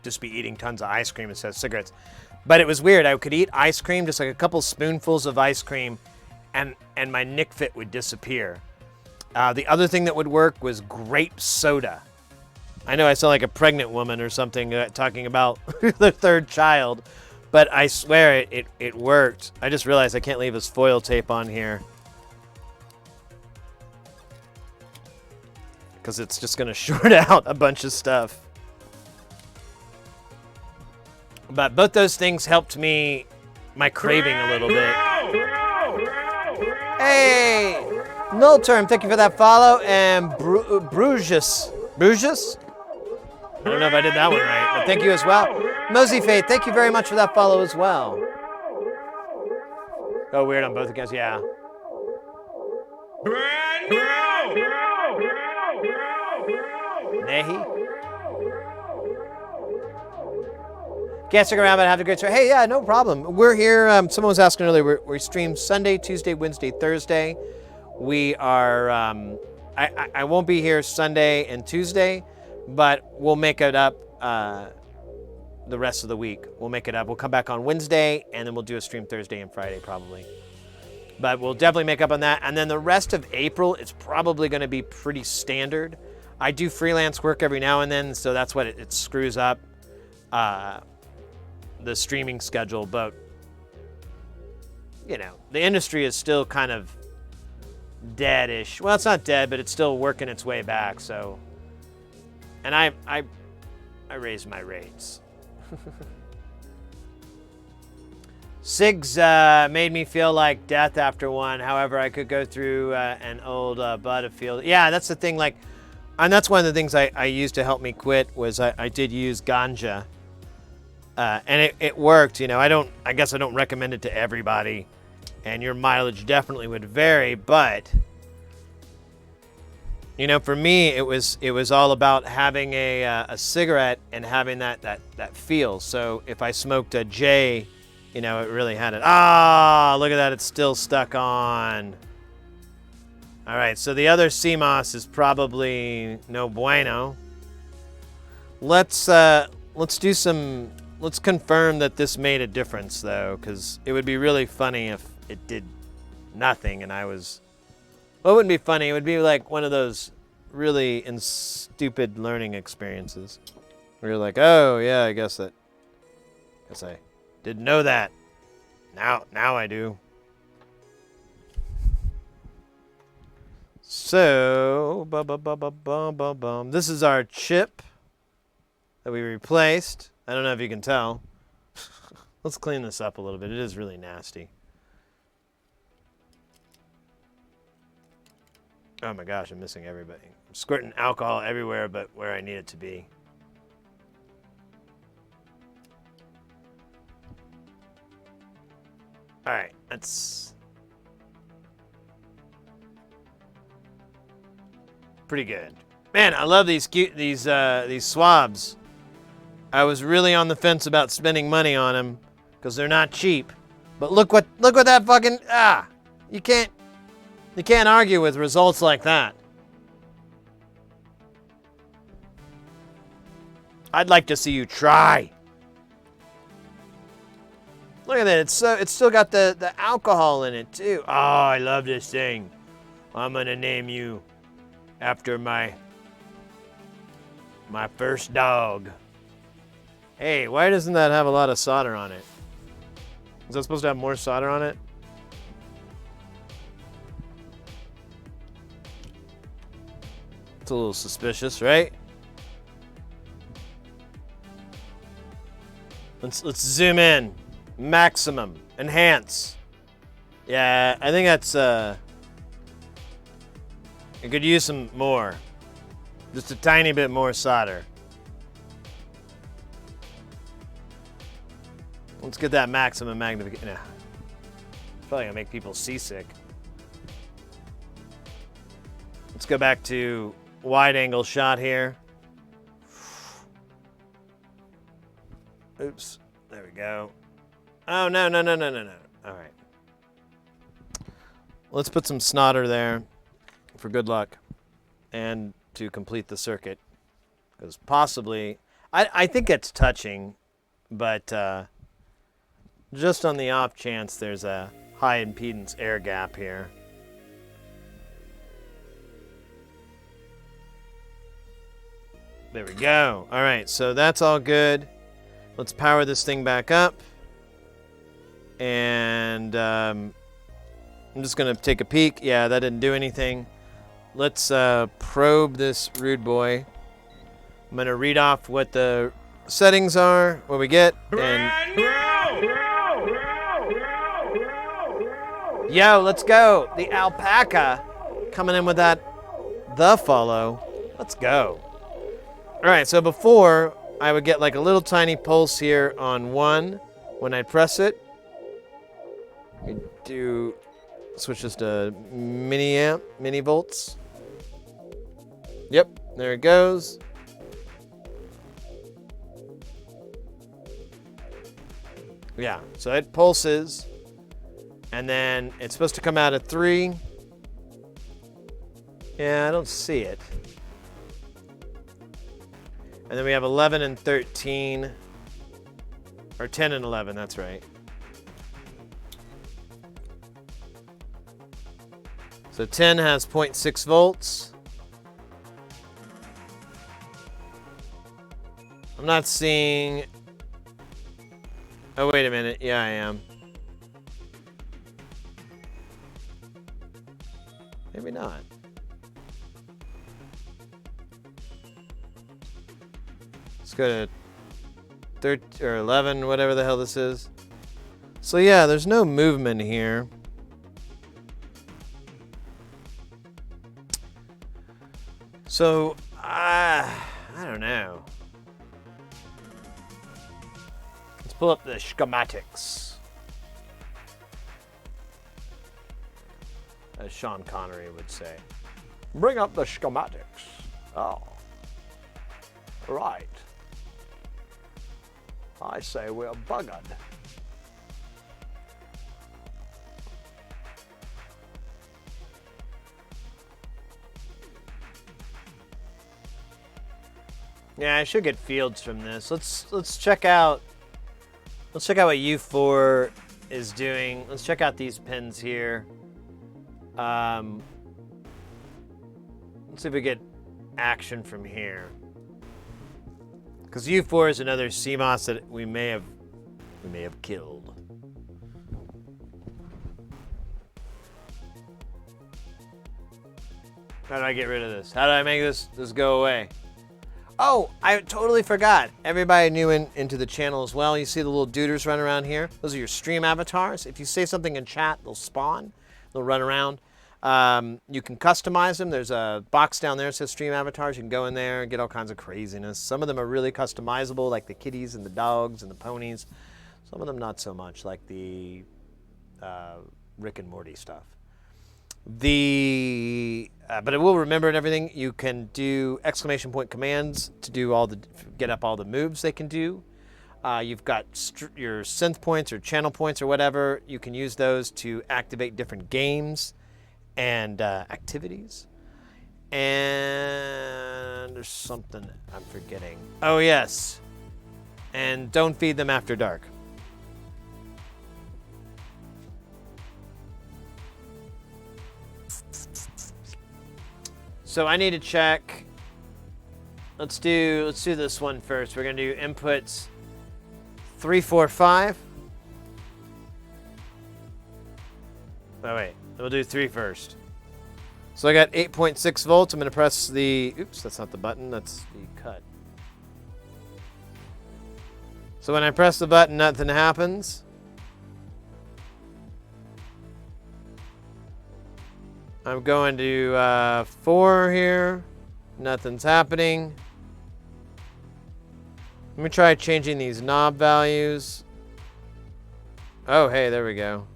just be eating tons of ice cream instead of cigarettes. But it was weird. I could eat ice cream, just like a couple spoonfuls of ice cream, and my Nick Fit would disappear. The other thing that would work was grape soda. I know I sound like a pregnant woman or something talking about the third child, but I swear it worked. I just realized I can't leave this foil tape on here, because it's just going to short out a bunch of stuff. But both those things helped my craving a little bit. Hey! Null Term, thank you for that follow. And Bruges? I don't know if I did that one right, but thank you as well. Mosey Fate, thank you very much for that follow as well. Oh, weird on both accounts, yeah. Nehi? Can't stick around, but have a great show. Hey, yeah, no problem. We're here. Someone was asking earlier. We stream Sunday, Tuesday, Wednesday, Thursday. We are. I won't be here Sunday and Tuesday, but we'll make it up the rest of the week. We'll make it up. We'll come back on Wednesday, and then we'll do a stream Thursday and Friday probably. But we'll definitely make up on that. And then the rest of April, it's probably going to be pretty standard. I do freelance work every now and then, so that's what it screws up the streaming schedule. But, the industry is still kind of dead-ish. Well, it's not dead, but it's still working its way back, so. And I raised my rates. SIGs made me feel like death after one. However, I could go through an old Butterfield. Yeah, that's the thing. And that's one of the things I used to help me quit was I did use ganja, and it worked. I guess I don't recommend it to everybody, and your mileage definitely would vary. But for me, it was all about having a cigarette and having that feel. So if I smoked a J, it really had it. Ah, look at that. It's still stuck on. All right, so the other CMOS is probably no bueno. Let's confirm that this made a difference, though, because it would be really funny if it did nothing and I was. Well, it wouldn't be funny. It would be like one of those really stupid learning experiences where you're like, oh yeah, I guess I didn't know that. Now I do. So, this is our chip that we replaced. I don't know if you can tell. Let's clean this up a little bit. It is really nasty. Oh my gosh, I'm missing everybody. I'm squirting alcohol everywhere but where I need it to be. All right, that's pretty good. Man, I love these swabs. I was really on the fence about spending money on them because they're not cheap. But look what that fucking you can't argue with results like that. I'd like to see you try. Look at that. It's still got the alcohol in it too. Oh, I love this thing. I'm gonna name you after my first dog. Hey, why doesn't that have a lot of solder on it? Is that supposed to have more solder on it? It's a little suspicious, right? Let's zoom in. Maximum. Enhance. Yeah, I think that's I could use some more. Just a tiny bit more solder. Let's get that maximum magnification. Nah. Probably gonna make people seasick. Let's go back to wide angle shot here. Oops. There we go. Oh, no. All right. Let's put some snodder there for good luck and to complete the circuit. Because possibly, I think it's touching, but just on the off chance there's a high impedance air gap here. There we go. All right, so that's all good. Let's power this thing back up. And I'm just going to take a peek. Yeah, that didn't do anything. Let's probe this rude boy. I'm going to read off what the settings are, what we get. And yo, let's go. The alpaca coming in with that the follow. Let's go. All right, so before I would get like a little tiny pulse here on 1 when I press it. We do switch this to mini volts. Yep, there it goes. Yeah, so it pulses, and then it's supposed to come out at 3. Yeah, I don't see it. And then we have 11 and 13, or 10 and 11, that's right. So 10 has 0.6 volts. I'm not seeing, oh, wait a minute, yeah, I am. Maybe not. Let's go to 13 or 11, whatever the hell this is. So yeah, there's no movement here. So I don't know. Let's pull up the schematics, as Sean Connery would say. Bring up the schematics. Oh, right. I say we're buggered. Yeah, I should get fields from this. Let's check out what U4 is doing. Let's check out these pins here. Let's see if we get action from here. Because U4 is another CMOS that we may have killed. How do I get rid of this? How do I make this go away? Oh, I totally forgot. Everybody new into the channel as well. You see the little duders run around here? Those are your stream avatars. If you say something in chat, they'll spawn. They'll run around. You can customize them. There's a box down there that says stream avatars. You can go in there and get all kinds of craziness. Some of them are really customizable, like the kitties and the dogs and the ponies. Some of them not so much, like the Rick and Morty stuff. But it will remember and everything. You can do exclamation point commands to do get up all the moves they can do. You've got your synth points or channel points or whatever. You can use those to activate different games and activities. And there's something I'm forgetting. Oh, yes. And don't feed them after dark. So I need to check. Let's do this one first. We're gonna do inputs 3, 4, 5. Oh, wait. We'll do 3 first. So I got 8.6 volts. I'm going to press the... Oops, that's not the button. That's the cut. So when I press the button, nothing happens. I'm going to 4 here. Nothing's happening. Let me try changing these knob values. Oh, hey, there we go.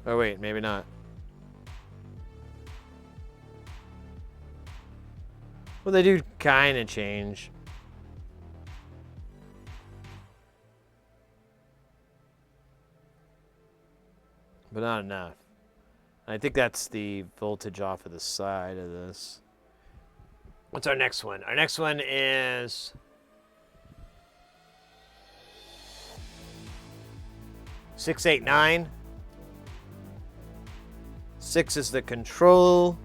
Oh, wait, maybe not. Well, they do kind of change. But not enough. I think that's the voltage off of the side of this. What's our next one? Our next one is 689. 6 is the control.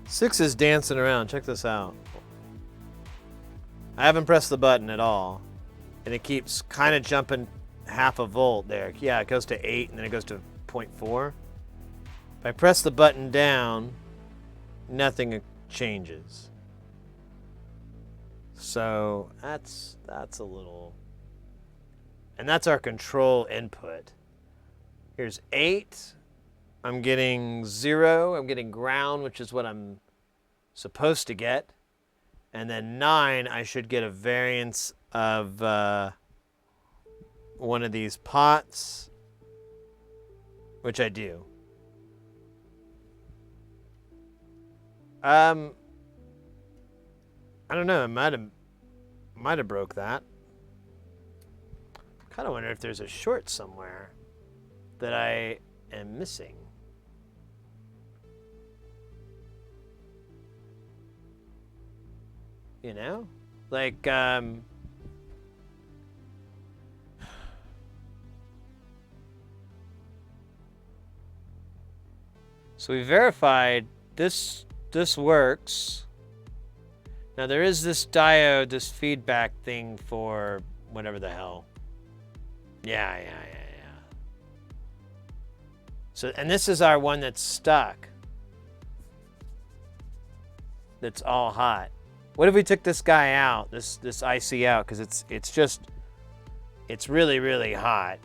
Six is dancing around. Check this out. I haven't pressed the button at all. And it keeps kind of jumping half a volt there. Yeah, it goes to 8 and then it goes to 0.4. If I press the button down, nothing changes. So that's a little... And that's our control input. Here's 8. I'm getting 0. I'm getting ground, which is what I'm supposed to get. And then 9, I should get a variance of one of these pots, which I do. I don't know. I might have broke that. Kind of wonder if there's a short somewhere that I am missing. You know? Like, so we verified this works. Now there is this diode, this feedback thing for whatever the hell. Yeah. So, and this is our one that's stuck. That's all hot. What if we took this guy out, this IC out, because it's really, really hot.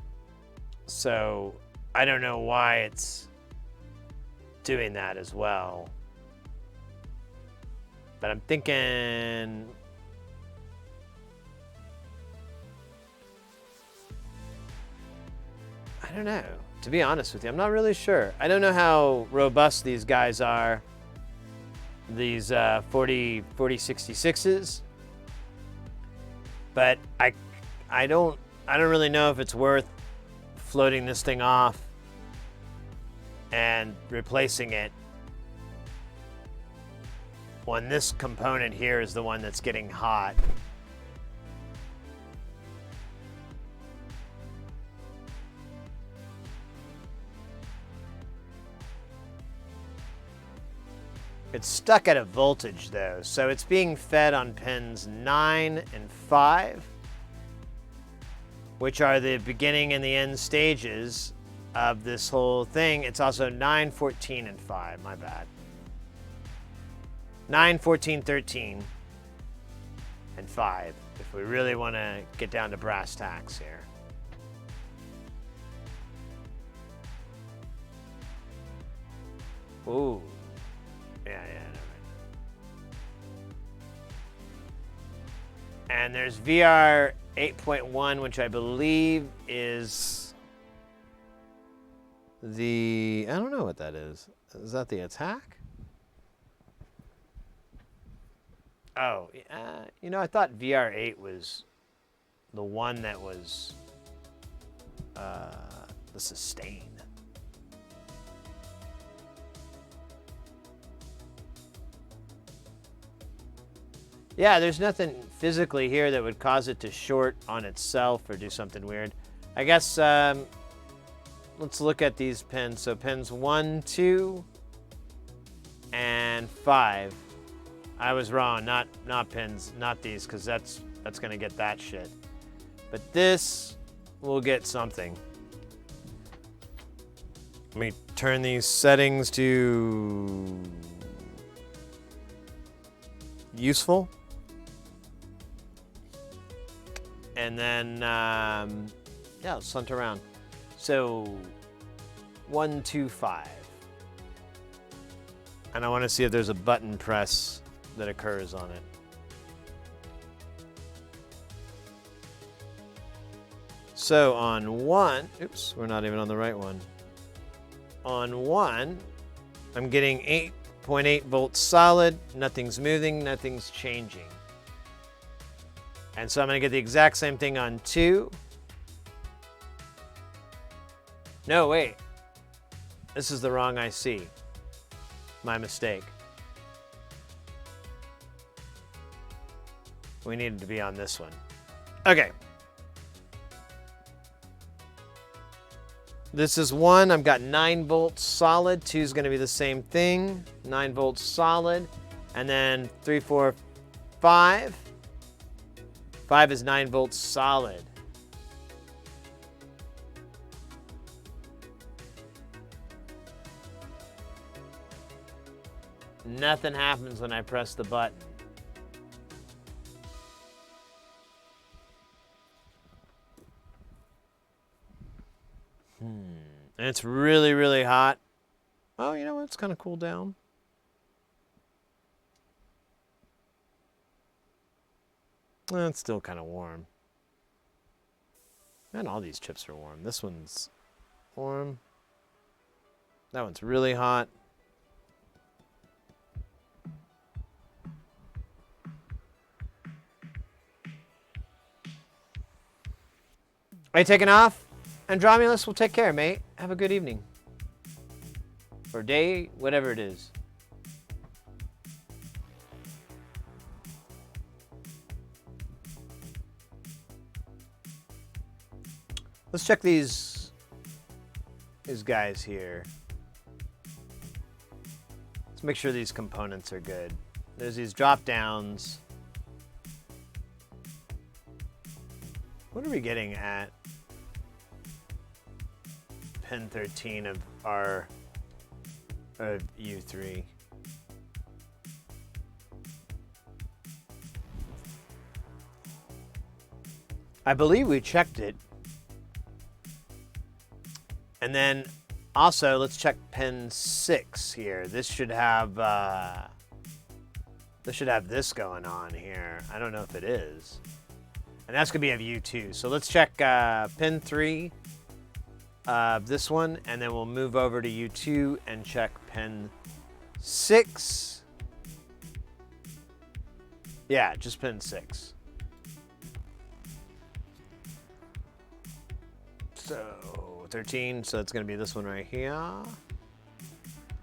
So I don't know why it's doing that as well. But I'm thinking... I don't know. To be honest with you, I'm not really sure. I don't know how robust these guys are. These 4066s. But I don't really know if it's worth floating this thing off and replacing it when this component here is the one that's getting hot. It's stuck at a voltage though, so it's being fed on pins 9 and 5, which are the beginning and the end stages of this whole thing. It's also 9, 14, and 5, my bad. 9, 14, 13, and 5, if we really want to get down to brass tacks here. Ooh. Yeah, never mind. And there's VR 8.1, which I believe is the... I don't know what that is. Is that the attack? Oh, you know, I thought VR8 was the one that was the sustain. Yeah, there's nothing physically here that would cause it to short on itself or do something weird. I guess let's look at these pins. So pins 1, 2, and 5. I was wrong, not pins, not these, because that's gonna get that shit. But this will get something. Let me turn these settings to useful. And then, yeah, let's hunt around. So, 1, 2, 5. And I want to see if there's a button press that occurs on it. So on 1, oops, we're not even on the right one. On 1, I'm getting 8.8 volts solid, nothing's moving, nothing's changing. And so I'm gonna get the exact same thing on 2. No, wait. This is the wrong IC. My mistake. We needed to be on this one. Okay. This is 1, I've got 9 volts solid. 2 is gonna be the same thing. 9 volts solid. And then 3, 4, 5. 5 is 9 volts solid. Nothing happens when I press the button. And it's really, really hot. Oh, you know what? It's kind of cooled down. It's still kind of warm. Man, all these chips are warm. This one's warm. That one's really hot. Are you taking off? Andromulus will take care, mate. Have a good evening. Or day, whatever it is. Let's check these guys here. Let's make sure these components are good. There's these drop downs. What are we getting at pin 13 of our U3? I believe we checked it. And then also let's check pin 6 here. This should have this going on here. I don't know if it is. And that's gonna be of U2. So let's check pin 3 of this one, and then we'll move over to U2 and check pin 6. Yeah, just pin 6. So 13, so it's gonna be this one right here.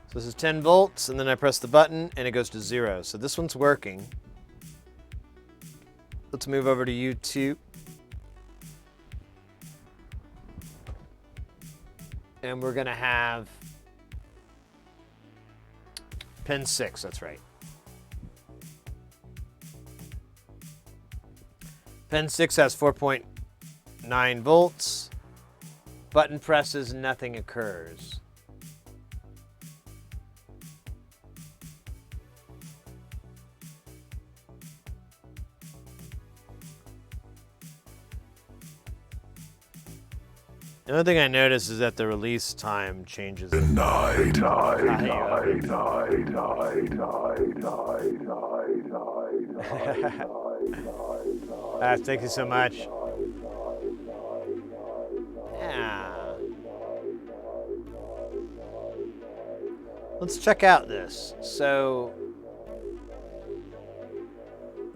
So this is 10 volts, and then I press the button and it goes to 0. So this one's working. Let's move over to U2. And we're gonna have pin 6, that's right. Pin 6 has 4.9 volts. Button presses, nothing occurs. The only thing I notice is that the release time changes. Thank you so much. Yeah. Let's check out this. So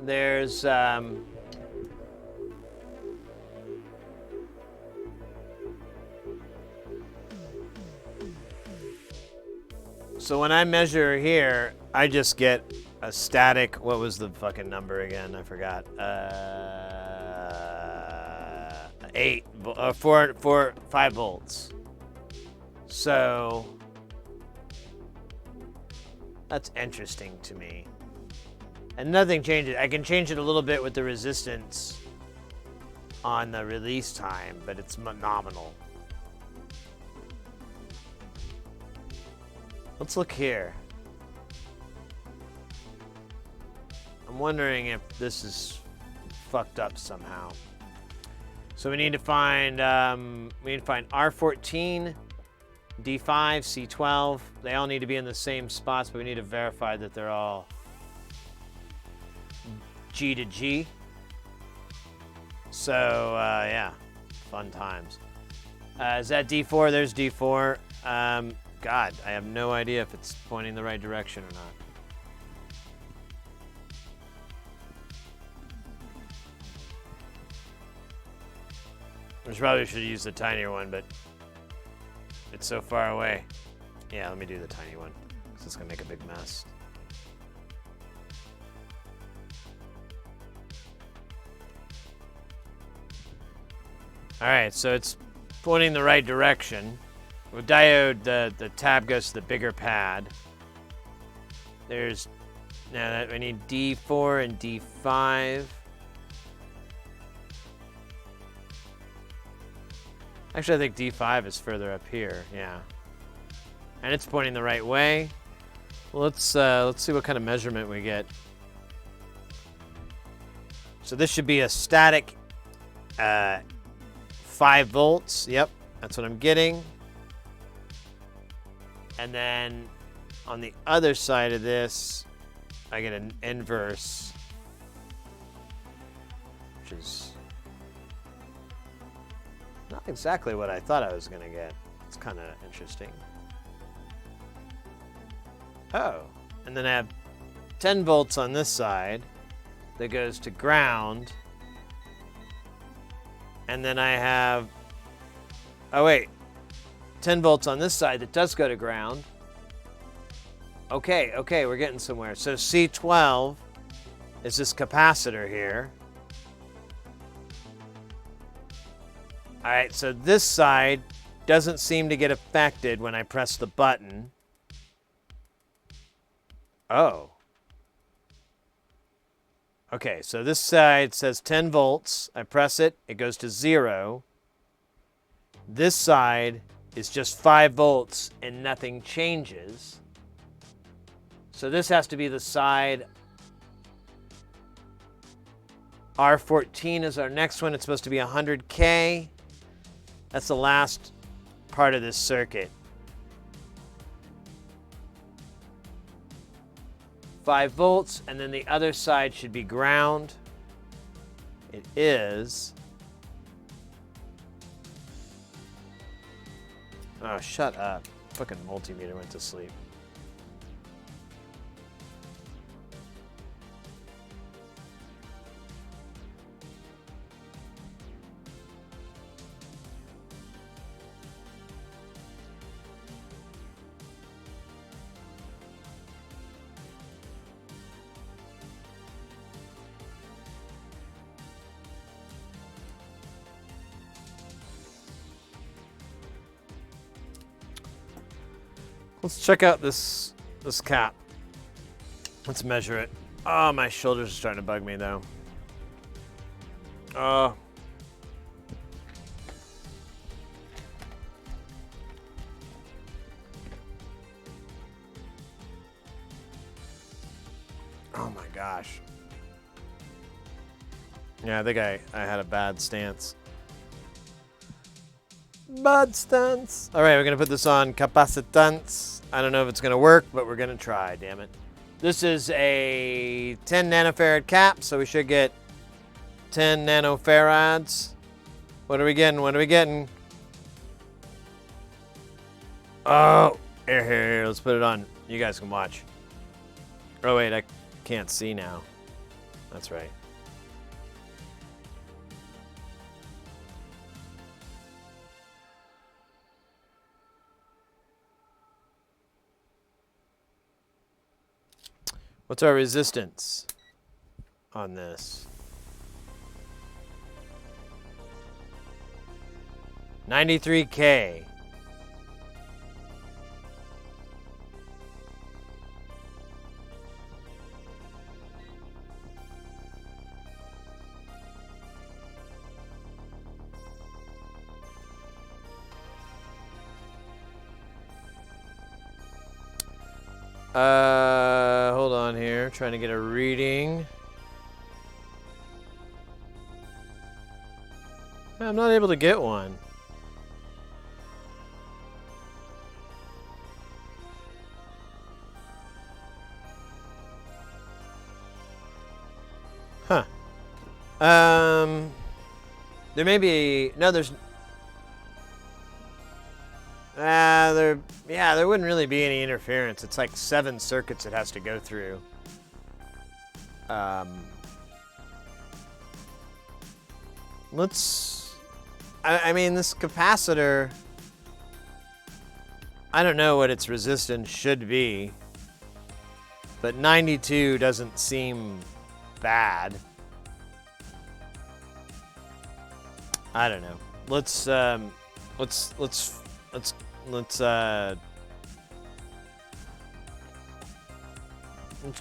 there's so when I measure here, I just get a static, what was the fucking number again? I forgot. 5 volts. So that's interesting to me. And nothing changes. I can change it a little bit with the resistance on the release time, but it's nominal. Let's look here. I'm wondering if this is fucked up somehow. So we need to find R14, D5, C12. They all need to be in the same spots, but we need to verify that they're all G to G. So yeah, fun times. Is that D4? There's D4. God, I have no idea if it's pointing the right direction or not. I probably should use the tinier one, but it's so far away. Yeah, let me do the tiny one, because it's going to make a big mess. All right, so it's pointing the right direction. With diode, the tab goes to the bigger pad. There's, now that we need D4 and D5. Actually, I think D5 is further up here, yeah. And it's pointing the right way. Well, let's see what kind of measurement we get. So this should be a static 5 volts. Yep, that's what I'm getting. And then on the other side of this, I get an inverse, which is not exactly what I thought I was going to get. It's kind of interesting. Oh, and then I have 10 volts on this side that goes to ground. And then I have, oh wait, 10 volts on this side that does go to ground. Okay, we're getting somewhere. So C12 is this capacitor here. All right, so this side doesn't seem to get affected when I press the button. Oh. Okay, so this side says 10 volts. I press it, it goes to 0. This side is just 5 volts and nothing changes. So this has to be the side. R14 is our next one. It's supposed to be 100K. That's the last part of this circuit. 5 volts, and then the other side should be ground. It is. Oh, shut up. Fucking multimeter went to sleep. Let's check out this cap. Let's measure it. Oh, my shoulders are starting to bug me though. Oh my gosh. Yeah, I think I had a bad stance. Bad stance. All right, we're gonna put this on capacitance. I don't know if it's gonna work, but we're gonna try, damn it. This is a 10 nanofarad cap, so we should get 10 nanofarads. What are we getting? What are we getting? Oh, here, let's put it on. You guys can watch. Oh wait, I can't see now. That's right. What's our resistance on this? 93K. Hold on here. Trying to get a reading. I'm not able to get one. Huh. There may be... No, there's... there wouldn't really be any interference. It's like 7 circuits it has to go through. I mean, this capacitor, I don't know what its resistance should be, but 92 doesn't seem bad. I don't know. Let's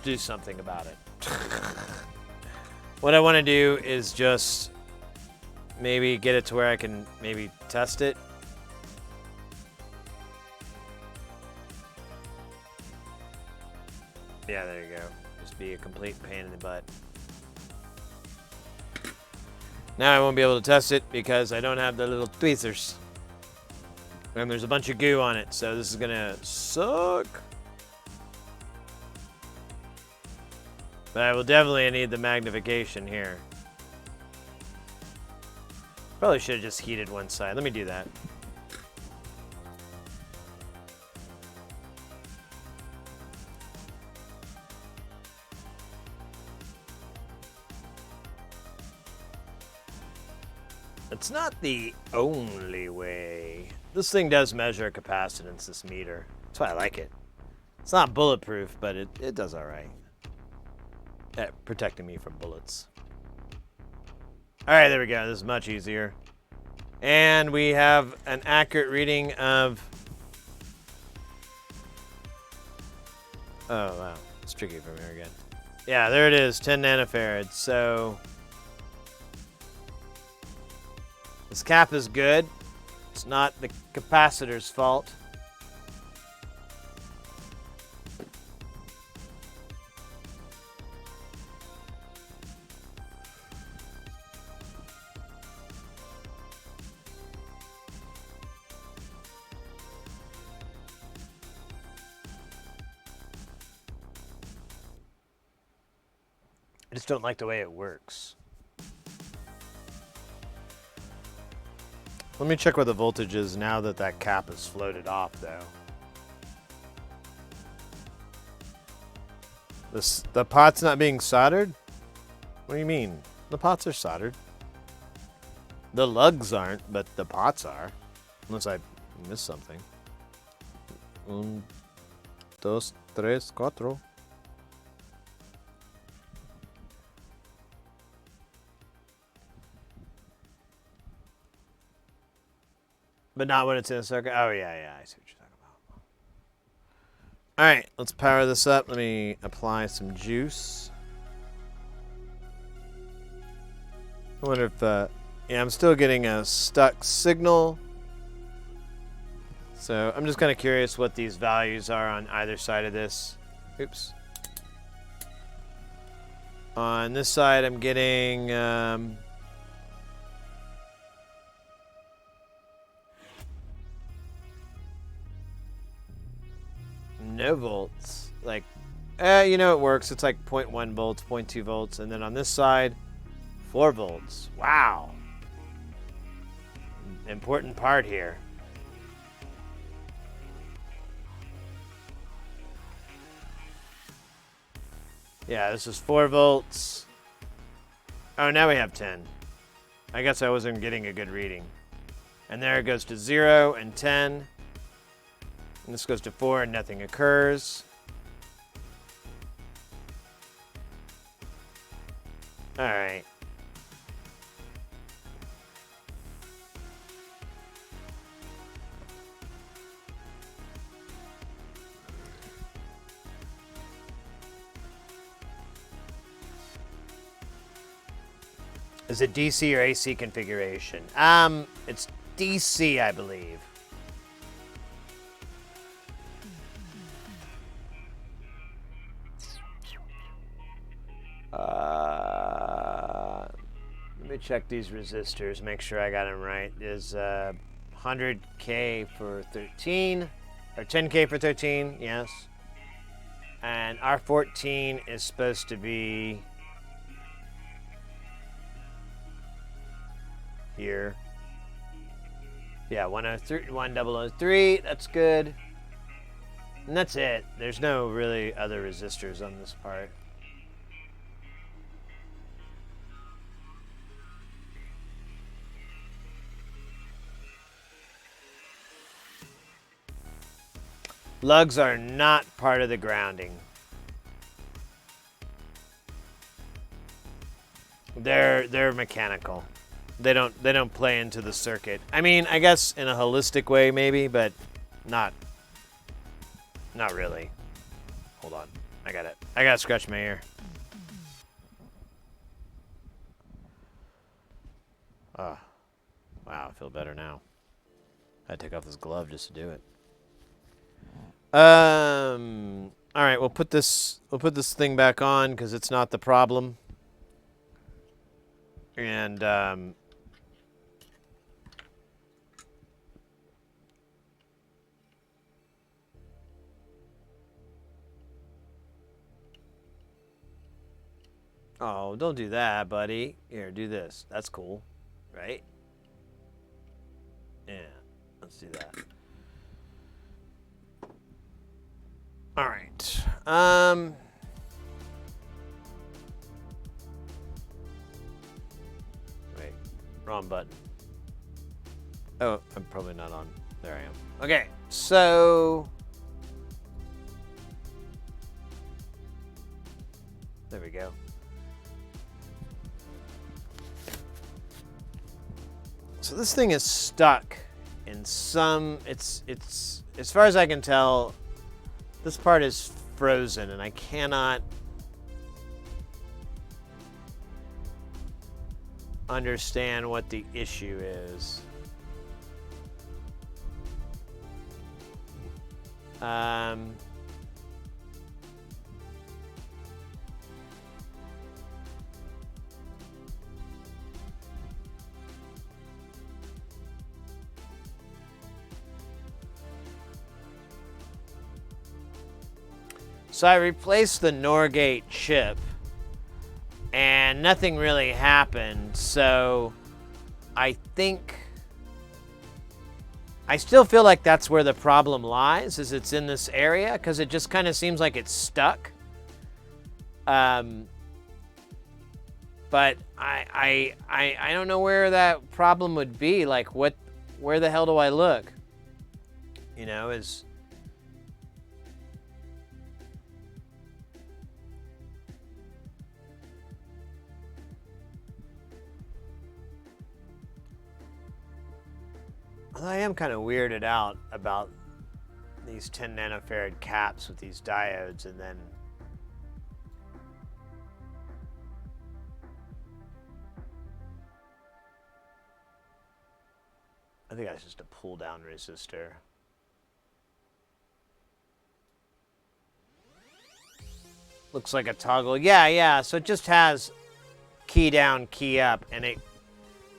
do something about it. What I want to do is just maybe get it to where I can maybe test it. Yeah, there you go. Just be a complete pain in the butt. Now I won't be able to test it because I don't have the little tweezers. And there's a bunch of goo on it, so this is gonna suck. But I will definitely need the magnification here. Probably should have just heated one side. Let me do that. It's not the only way. This thing does measure capacitance, this meter. That's why I like it. It's not bulletproof, but it does all right at protecting me from bullets. All right, there we go. This is much easier. And we have an accurate reading of... Oh, wow. It's tricky from here again. Yeah, there it is, 10 nanofarads. So this cap is good. It's not the capacitor's fault. I just don't like the way it works. Let me check what the voltage is now that that cap is floated off, though. The pot's not being soldered? What do you mean? The pots are soldered. The lugs aren't, but the pots are. Unless I missed something. 1, 2, 3, 4. But not when it's in a circuit. Oh, yeah, I see what you're talking about. All right, let's power this up. Let me apply some juice. I wonder if, yeah, I'm still getting a stuck signal. So I'm just kind of curious what these values are on either side of this. Oops. On this side, I'm getting, no volts. Like, you know, it works. It's like 0.1 volts, 0.2 volts. And then on this side, 4 volts. Wow. Important part here. Yeah, this is 4 volts. Oh, now we have 10. I guess I wasn't getting a good reading. And there it goes to 0 and 10. And this goes to 4 and nothing occurs. All right. Is it DC or AC configuration? It's DC, I believe. Let me check these resistors, make sure I got them right. Is 100K for 13, or 10K for 13, yes. And R14 is supposed to be here. Yeah, 1003, that's good. And that's it. There's no really other resistors on this part. Lugs are not part of the grounding. They're mechanical. They don't play into the circuit. I mean, I guess in a holistic way maybe, but not really. Hold on. I got it. I gotta scratch my ear. Oh. Wow, I feel better now. I had to take off this glove just to do it. All right, we'll put this thing back on because it's not the problem. And oh, don't do that, buddy. Here, do this. That's cool, right? Yeah, let's do that. All right. Wait, wrong button. Oh, I'm probably not on. There I am. Okay, so there we go. So this thing is stuck in some. It's as far as I can tell. This part is frozen, and I cannot understand what the issue is. So I replaced the Norgate chip, and nothing really happened. So I think I still feel like that's where the problem lies, is it's in this area, because it just kind of seems like it's stuck. But I don't know where that problem would be. Like, where the hell do I look? You know, is I am kind of weirded out about these 10 nanofarad caps with these diodes, and then I think that's just a pull down resistor. Looks like a toggle. Yeah, so it just has key down, key up, and it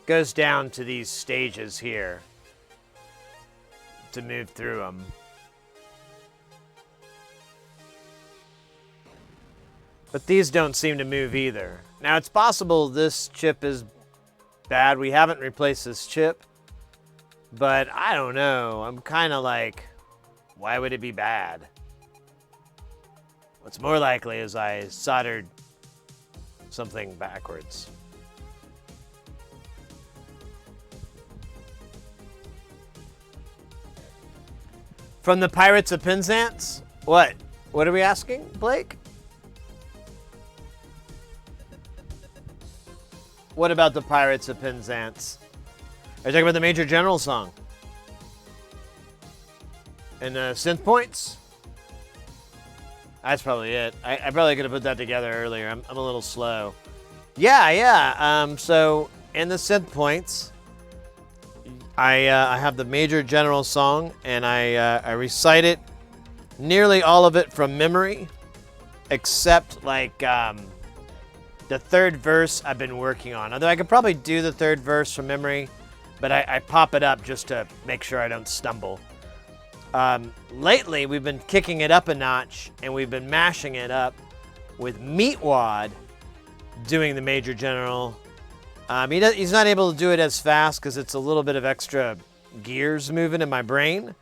goes down to these stages here to move through them. But these don't seem to move either. Now, it's possible this chip is bad. We haven't replaced this chip, but I don't know. I'm kind of like, why would it be bad? What's more likely is I soldered something backwards. From the Pirates of Penzance? What? What are we asking, Blake? What about the Pirates of Penzance? Are you talking about the Major General song? And the synth points? That's probably it. I probably could have put that together earlier. I'm a little slow. Yeah. So in the synth points, I have the Major General song, and I recite it, nearly all of it from memory, except like The third verse I've been working on. Although I could probably do the third verse from memory, but I pop it up just to make sure I don't stumble. Lately, we've been kicking it up a notch, and we've been mashing it up with Meatwad doing the Major General. He's not able to do it as fast because it's a little bit of extra gears moving in my brain.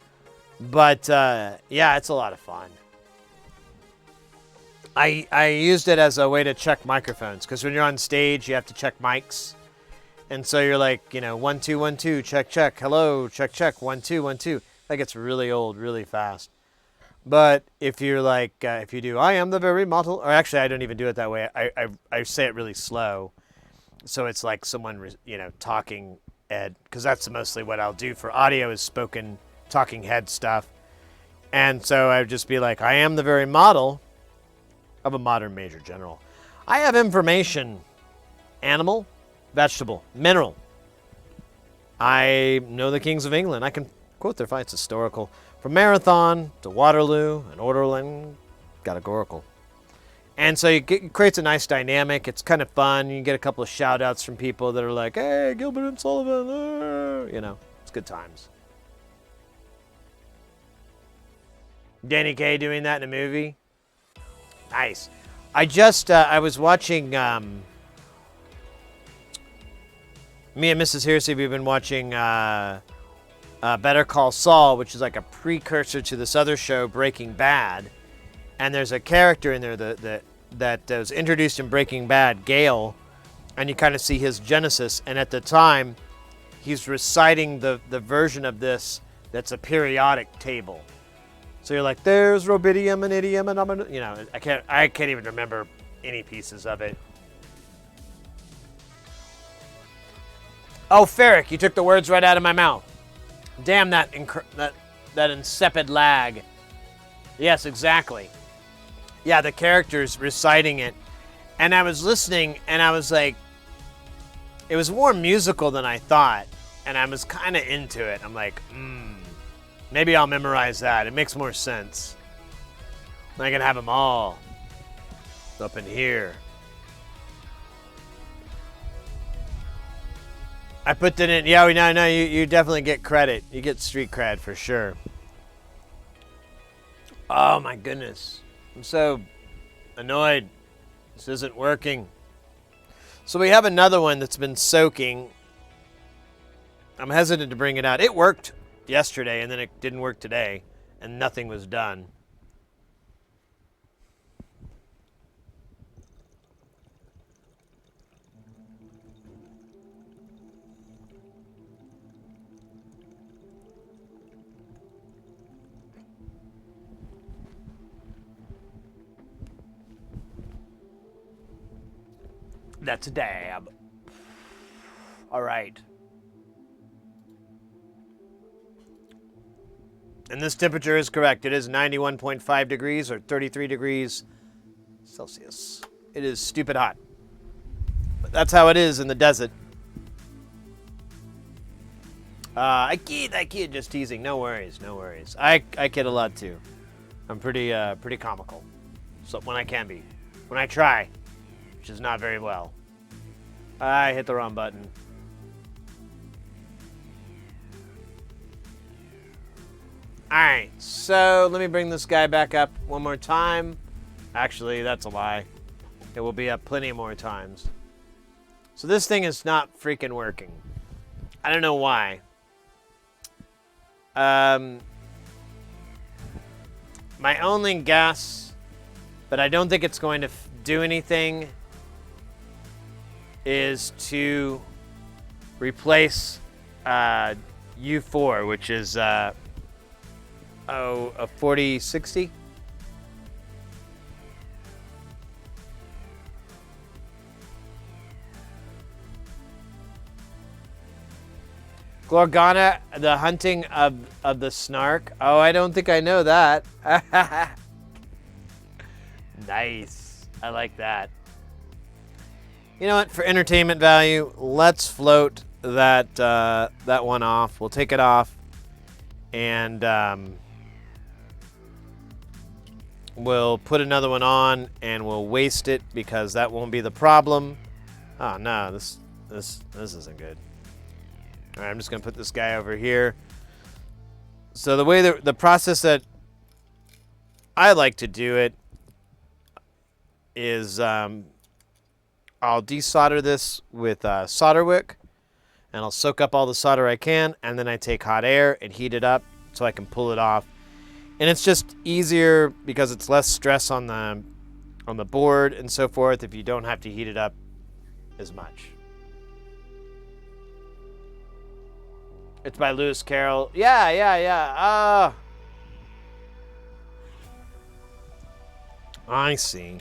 But yeah, it's a lot of fun. I used it as a way to check microphones because when you're on stage, you have to check mics. And so you're like, 1, 2, 1, 2, check, check, hello, check, check, 1, 2, 1, 2. That gets really old really fast. But if you're like, if you do, I am the very model, or actually I don't even do it that way. I say it really slow. So it's like someone, talking Ed, because that's mostly what I'll do for audio is spoken talking head stuff. And so I'd just be like, I am the very model of a modern Major General. I have information, animal, vegetable, mineral. I know the kings of England. I can quote their fights historical. From Marathon to Waterloo and Orderland, got a Goracle. And so it creates a nice dynamic. It's kind of fun. You get a couple of shout outs from people that are like, hey, Gilbert and Sullivan. It's good times. Danny Kaye doing that in a movie. Nice. I was watching, me and Mrs. Hearsay, we've been watching Better Call Saul, which is like a precursor to this other show, Breaking Bad. And there's a character in there that was introduced in Breaking Bad, Gale, and you kind of see his genesis. And at the time, he's reciting the version of this that's a periodic table. So you're like, there's rubidium and idiom and I can't even remember any pieces of it. Oh, ferric, you took the words right out of my mouth. Damn that insipid lag. Yes, exactly. Yeah, the character's reciting it. And I was listening, and I was like, it was more musical than I thought. And I was kind of into it. I'm like, maybe I'll memorize that. It makes more sense. I can have them all up in here. I put that in. Yeah, no, you definitely get credit. You get street cred for sure. Oh my goodness. I'm so annoyed. This isn't working. So we have another one that's been soaking. I'm hesitant to bring it out. It worked yesterday, and then it didn't work today, and nothing was done. That's a dab. All right. And this temperature is correct. It is 91.5 degrees or 33 degrees Celsius. It is stupid hot. But that's how it is in the desert. I kid, just teasing. No worries. I kid a lot too. I'm pretty comical. So when I can be. When I try. Which is not very well. I hit the wrong button. Alright, so let me bring this guy back up one more time. Actually, that's a lie. It will be up plenty more times. So this thing is not freaking working. I don't know why. My only guess, but I don't think it's going to do anything, is to replace U4, which is a 4060. Gorgana, the hunting of the snark. Oh, I don't think I know that. Nice. I like that. You know what? For entertainment value, let's float that that one off. We'll take it off, and we'll put another one on and we'll waste it because that won't be the problem. Oh no, this isn't good. All right, I'm just gonna put this guy over here. So the way the process that I like to do it is I'll desolder this with solder wick, and I'll soak up all the solder I can, and then I take hot air and heat it up so I can pull it off. And it's just easier because it's less stress on the board and so forth if you don't have to heat it up as much. It's by Lewis Carroll. Yeah. I see.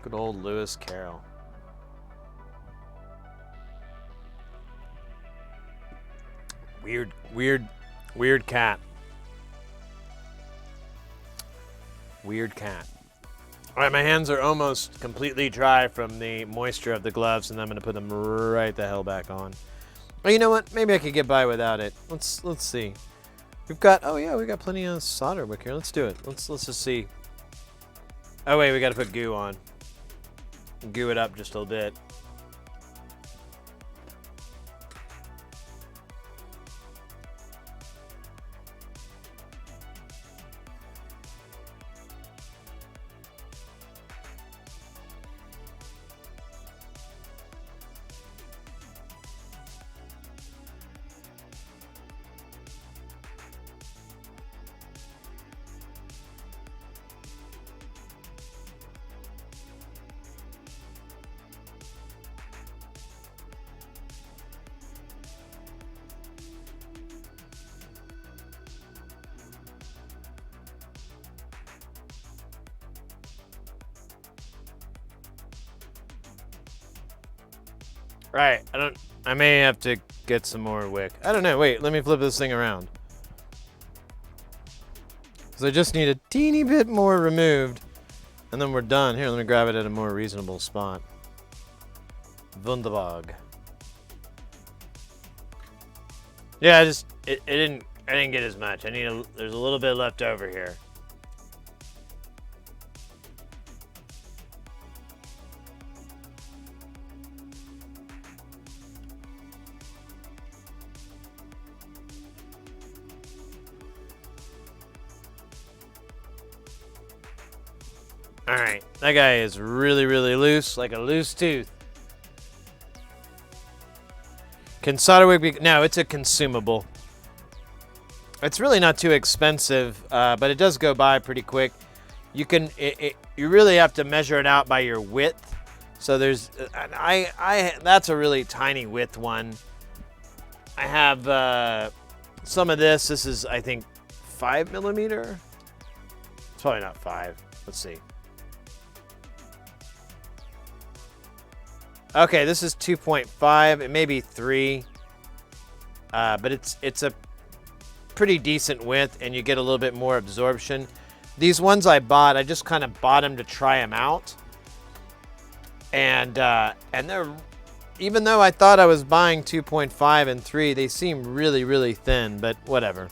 Good old Lewis Carroll. Weird cat. Weird cat. All right, my hands are almost completely dry from the moisture of the gloves, and I'm gonna put them right the hell back on. Oh, you know what? Maybe I could get by without it. Let's see. We got plenty of solder wick here. Let's do it. Let's just see. Oh wait, we gotta put goo on. Goo it up just a little bit. Right, I may have to get some more wick. I don't know, wait, let me flip this thing around. So I just need a teeny bit more removed, and then we're done. Here, let me grab it at a more reasonable spot. Wunderbar. Yeah, I didn't get as much. There's a little bit left over here. All right, that guy is really, really loose, like a loose tooth. Can solder wick be? No, it's a consumable. It's really not too expensive, but it does go by pretty quick. You can, you really have to measure it out by your width. So there's, that's a really tiny width one. I have some of this. This is, I think, 5 millimeter. It's probably not 5. Let's see. Okay, this is 2.5. It may be 3, but it's a pretty decent width, and you get a little bit more absorption. These ones I bought, I just kind of bought them to try them out, and they're, even though I thought I was buying 2.5 and 3, they seem really, really thin. But whatever,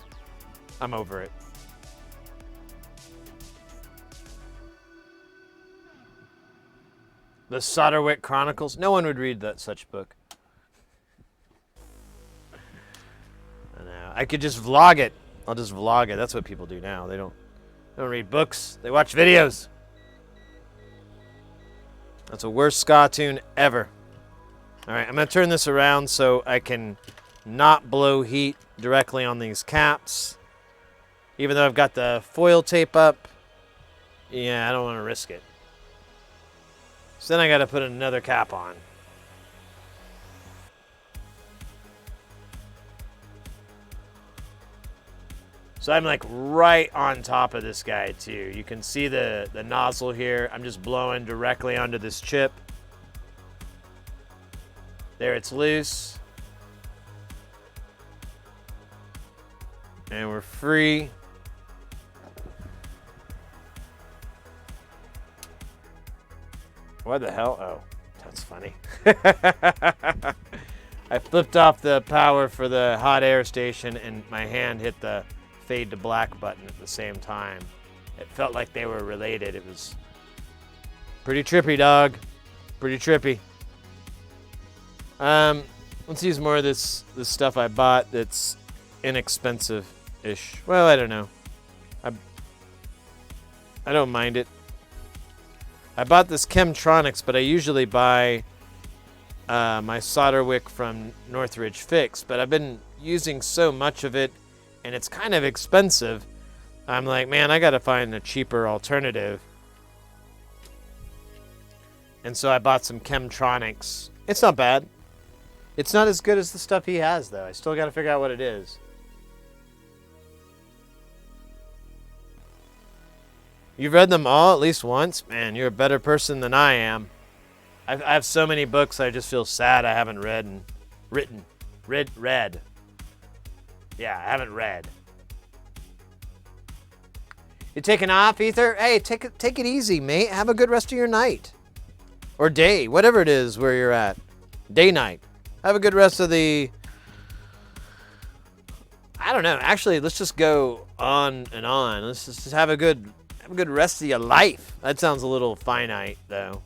I'm over it. The Solderwick Chronicles. No one would read such book. I know. I could just vlog it. I'll just vlog it. That's what people do now. They don't read books. They watch videos. That's the worst ska tune ever. All right, I'm gonna turn this around so I can not blow heat directly on these caps. Even though I've got the foil tape up, yeah, I don't want to risk it. So then I got to put another cap on. So I'm like right on top of this guy too. You can see the nozzle here. I'm just blowing directly onto this chip. There, it's loose. And we're free. What the hell? Oh, that's funny. I flipped off the power for the hot air station and my hand hit the fade to black button at the same time. It felt like they were related. It was pretty trippy, dog. Pretty trippy. Let's use more of this stuff I bought that's inexpensive-ish. Well, I don't know. I don't mind it. I bought this Chemtronics, but I usually buy my solder wick from Northridge Fix, but I've been using so much of it, and it's kind of expensive. I'm like, man, I gotta find a cheaper alternative. And so I bought some Chemtronics. It's not bad. It's not as good as the stuff he has, though. I still gotta figure out what it is. You've read them all at least once? Man, you're a better person than I am. I have so many books I just feel sad I haven't read and read. Yeah, I haven't read. You taking off, Ether? Hey, take it easy, mate. Have a good rest of your night. Or day, whatever it is where you're at. Day, night. Have a good rest of the... I don't know. Actually, let's just go on and on. Let's just have a good rest of your life. That sounds a little finite, though.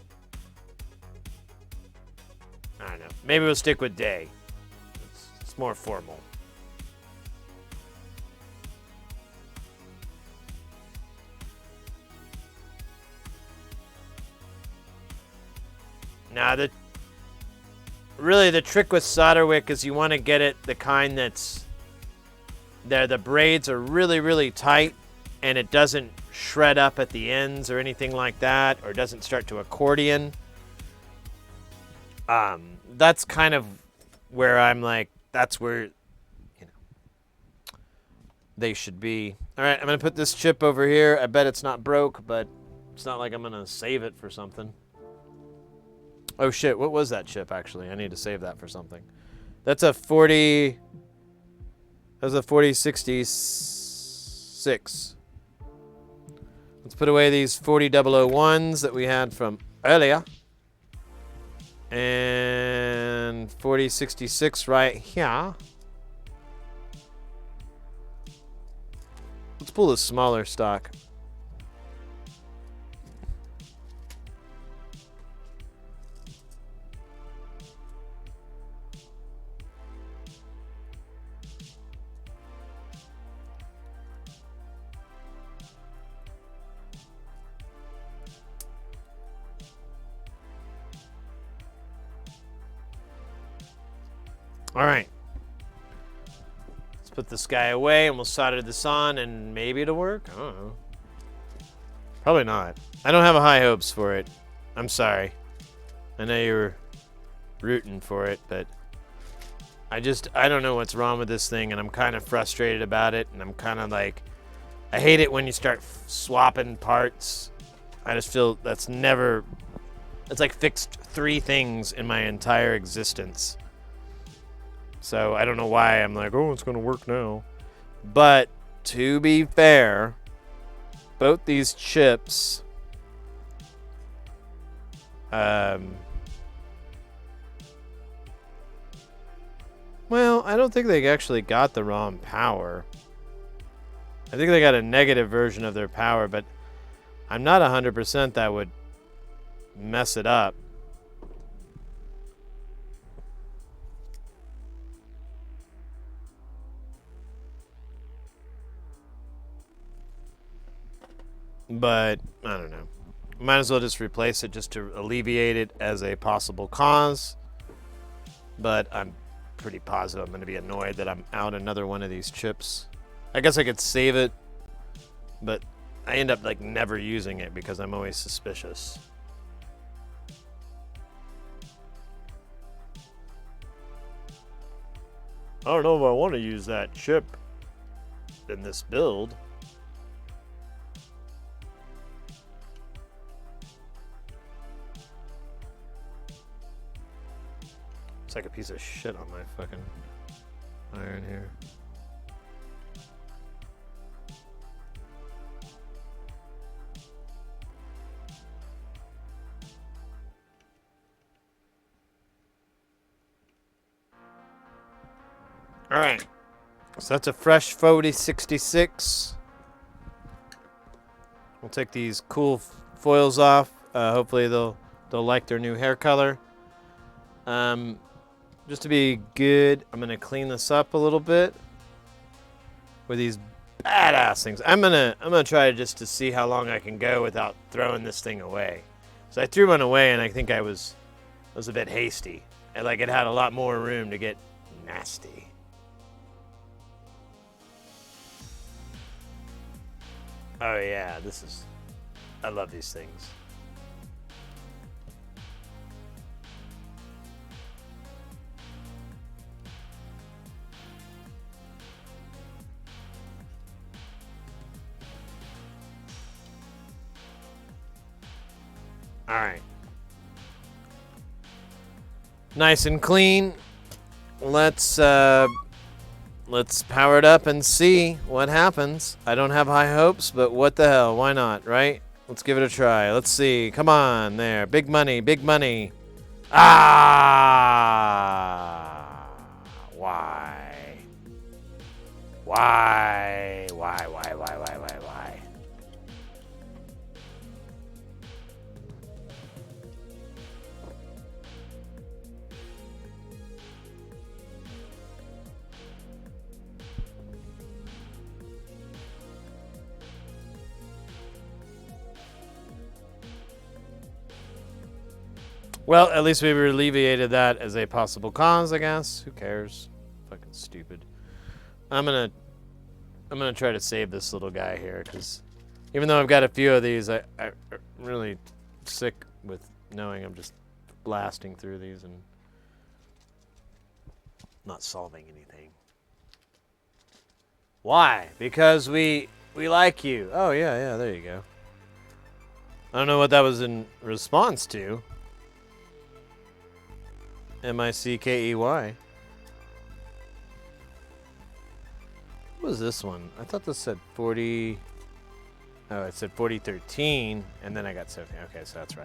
I don't know. Maybe we'll stick with day. It's more formal. Now, really the trick with solder wick is you want to get it the kind that's there. The braids are really, really tight, and it doesn't shred up at the ends or anything like that, or doesn't start to accordion. That's kind of where I'm like, that's where, they should be. All right, I'm going to put this chip over here. I bet it's not broke, but it's not like I'm going to save it for something. Oh, shit, what was that chip, actually? I need to save that for something. That's a 4066. Let's put away these 40001s that we had from earlier. And 4066 right here. Let's pull the smaller stock. All right. Let's put this guy away and we'll solder this on and maybe it'll work. I don't know. Probably not. I don't have high hopes for it. I'm sorry. I know you were rooting for it, but I don't know what's wrong with this thing, and I'm kind of frustrated about it, and I'm kind of like, I hate it when you start swapping parts. I just feel it's like fixed 3 things in my entire existence. So I don't know why I'm like, oh, it's going to work now. But to be fair, both these chips, well, I don't think they actually got the wrong power. I think they got a negative version of their power, but I'm not 100% that would mess it up. But, I don't know. Might as well just replace it just to alleviate it as a possible cause. But I'm pretty positive I'm going to be annoyed that I'm out another one of these chips. I guess I could save it, but I end up like never using it because I'm always suspicious. I don't know if I want to use that chip in this build. It's like a piece of shit on my fucking iron here. All right. So that's a fresh 4066. We'll take these cool foils off. Hopefully they'll like their new hair color. Just to be good, I'm gonna clean this up a little bit with these badass things. I'm gonna try just to see how long I can go without throwing this thing away. So I threw one away, and I think I was a bit hasty. And like it had a lot more room to get nasty. Oh yeah, I love these things. All right. Nice and clean. Let's power it up and see what happens. I don't have high hopes, but what the hell? Why not, right? Let's give it a try. Let's see. Come on, there. Big money, big money. Ah! Why? Why? Why? Well, at least we've alleviated that as a possible cause, I guess. Who cares? Fucking stupid. I'm gonna try to save this little guy here, because even though I've got a few of these, I'm really sick with knowing I'm just blasting through these and not solving anything. Why? Because we like you. Oh yeah, there you go. I don't know what that was in response to. Mickey. What was this one? I thought this said 40. Oh, it said 4013, and then I got 70. Okay, so that's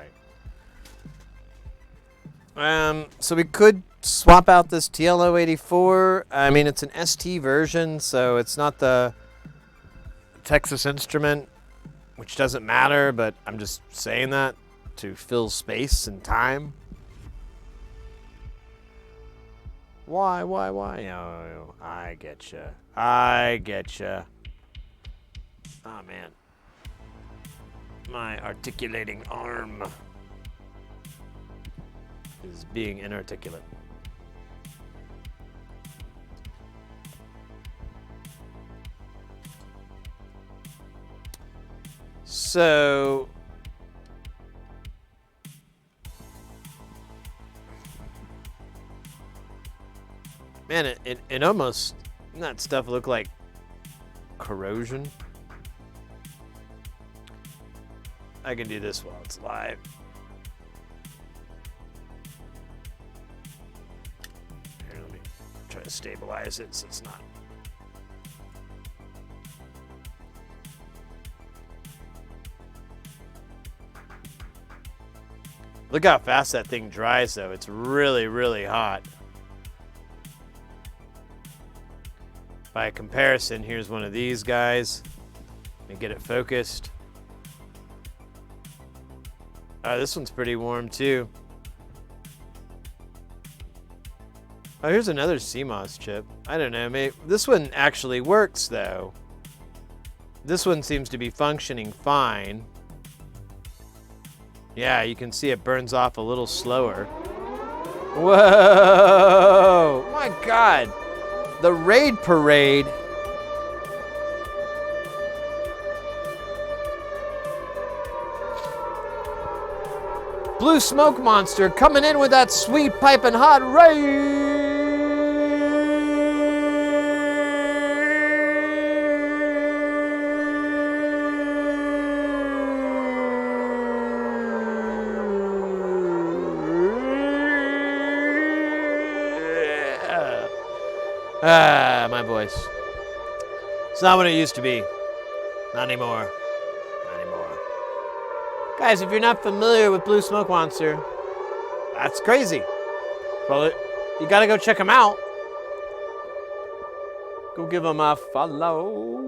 right. So we could swap out this TLO84. I mean, it's an ST version, so it's not the Texas Instrument, which doesn't matter, but I'm just saying that to fill space and time. Why? Oh, I getcha. Oh, man. My articulating arm is being inarticulate. So... Man, it almost, that stuff looked like corrosion. I can do this while it's live. Here, let me try to stabilize it so it's not. Look how fast that thing dries, though. It's really, really hot. By comparison, here's one of these guys. Let me get it focused. This one's pretty warm too. Oh, here's another CMOS chip. I don't know, maybe this one actually works though. This one seems to be functioning fine. Yeah, you can see it burns off a little slower. Whoa! My God! The Raid Parade. Blue Smoke Monster coming in with that sweet piping hot raid. My voice. It's not what it used to be. Not anymore. Not anymore. Guys, if you're not familiar with Blue Smoke Monster, that's crazy. Well, you gotta go check them out. Go give him a follow.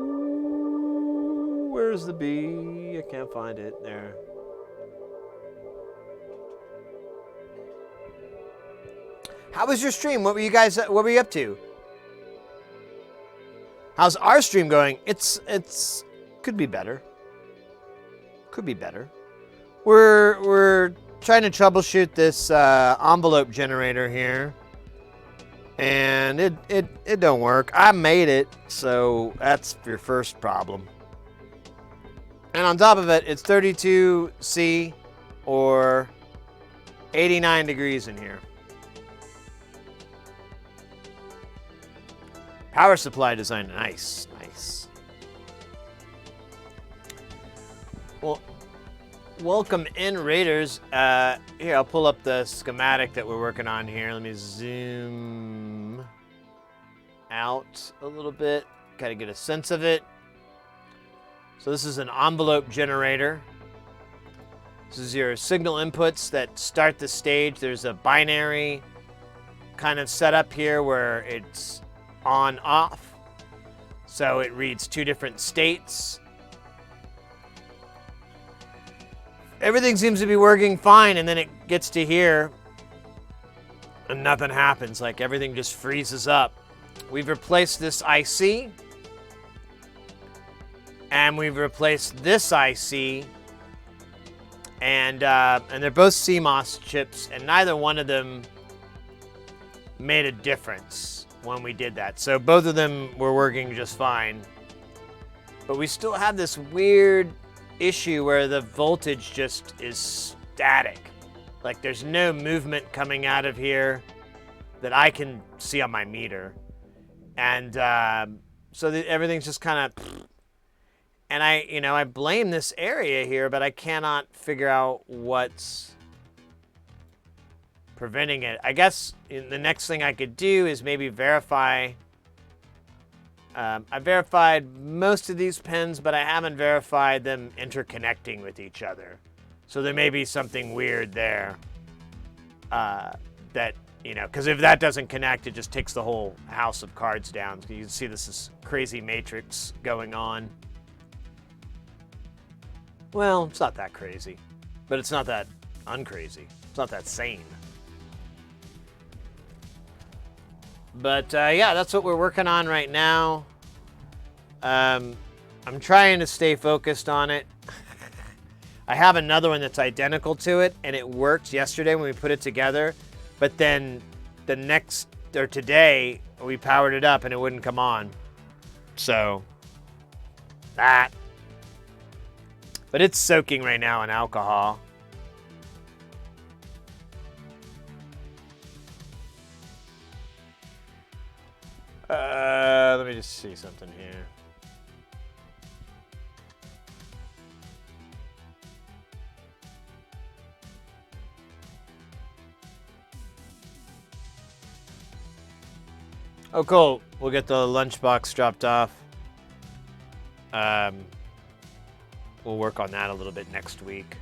Where's the bee? I can't find it. There. How was your stream? What were you up to? How's our stream going? It's could be better. Could be better. We're trying to troubleshoot this envelope generator here. And it don't work. I made it, so that's your first problem. And on top of it, it's 32°C or 89 degrees in here. Power supply design, nice, nice. Well, welcome in, Raiders. Here, I'll pull up the schematic that we're working on here. Let me zoom out a little bit, kind of get a sense of it. So this is an envelope generator. This is your signal inputs that start the stage. There's a binary kind of setup here where it's on, off. So it reads two different states. Everything seems to be working fine, and then it gets to here and nothing happens. Like everything just freezes up. We've replaced this IC and we've replaced this IC, and they're both CMOS chips, and neither one of them made a difference when we did that. So both of them were working just fine, but we still have this weird issue where the voltage just is static. Like there's no movement coming out of here that I can see on my meter. And so everything's just kind of, and I blame this area here, but I cannot figure out what's preventing it. I guess the next thing I could do is maybe verify. I verified most of these pins, but I haven't verified them interconnecting with each other. So there may be something weird there that, because if that doesn't connect, it just takes the whole house of cards down. You can see this is crazy matrix going on. Well, it's not that crazy, but it's not that uncrazy. It's not that sane. But yeah, that's what we're working on right now. I'm trying to stay focused on it. I have another one that's identical to it, and it worked yesterday when we put it together. But then today, we powered it up and it wouldn't come on. So, that. But it's soaking right now in alcohol. Let me just see something here. Oh, cool. We'll get the lunchbox dropped off. We'll work on that a little bit next week.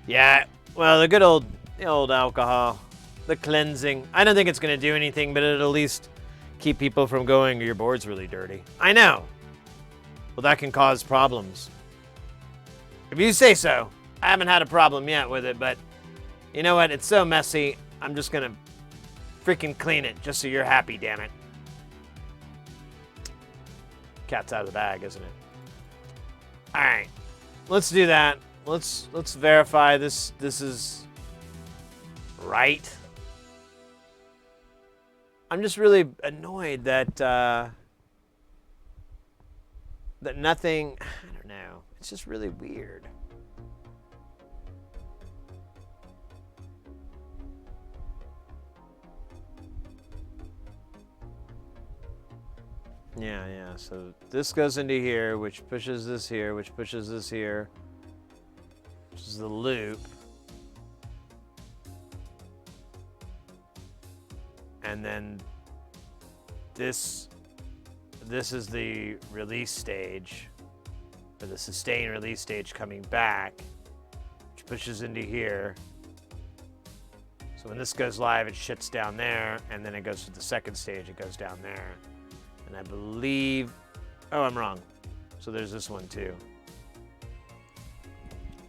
Yeah, well, the old alcohol, the cleansing. I don't think it's going to do anything, but it'll at least keep people from going, your board's really dirty. I know. Well, that can cause problems. If you say so. I haven't had a problem yet with it, but you know what? It's so messy. I'm just going to freaking clean it just so you're happy, damn it. Cat's out of the bag, isn't it? All right, let's do that. Let's verify this is right. I'm just really annoyed that that nothing. I don't know. It's just really weird. Yeah, so this goes into here, which pushes this here, which pushes this here, which is the loop. And then this is the release stage, or the sustain release stage coming back, which pushes into here. So when this goes live, it shits down there, and then it goes to the second stage, it goes down there. And I believe, oh, I'm wrong. So there's this one too.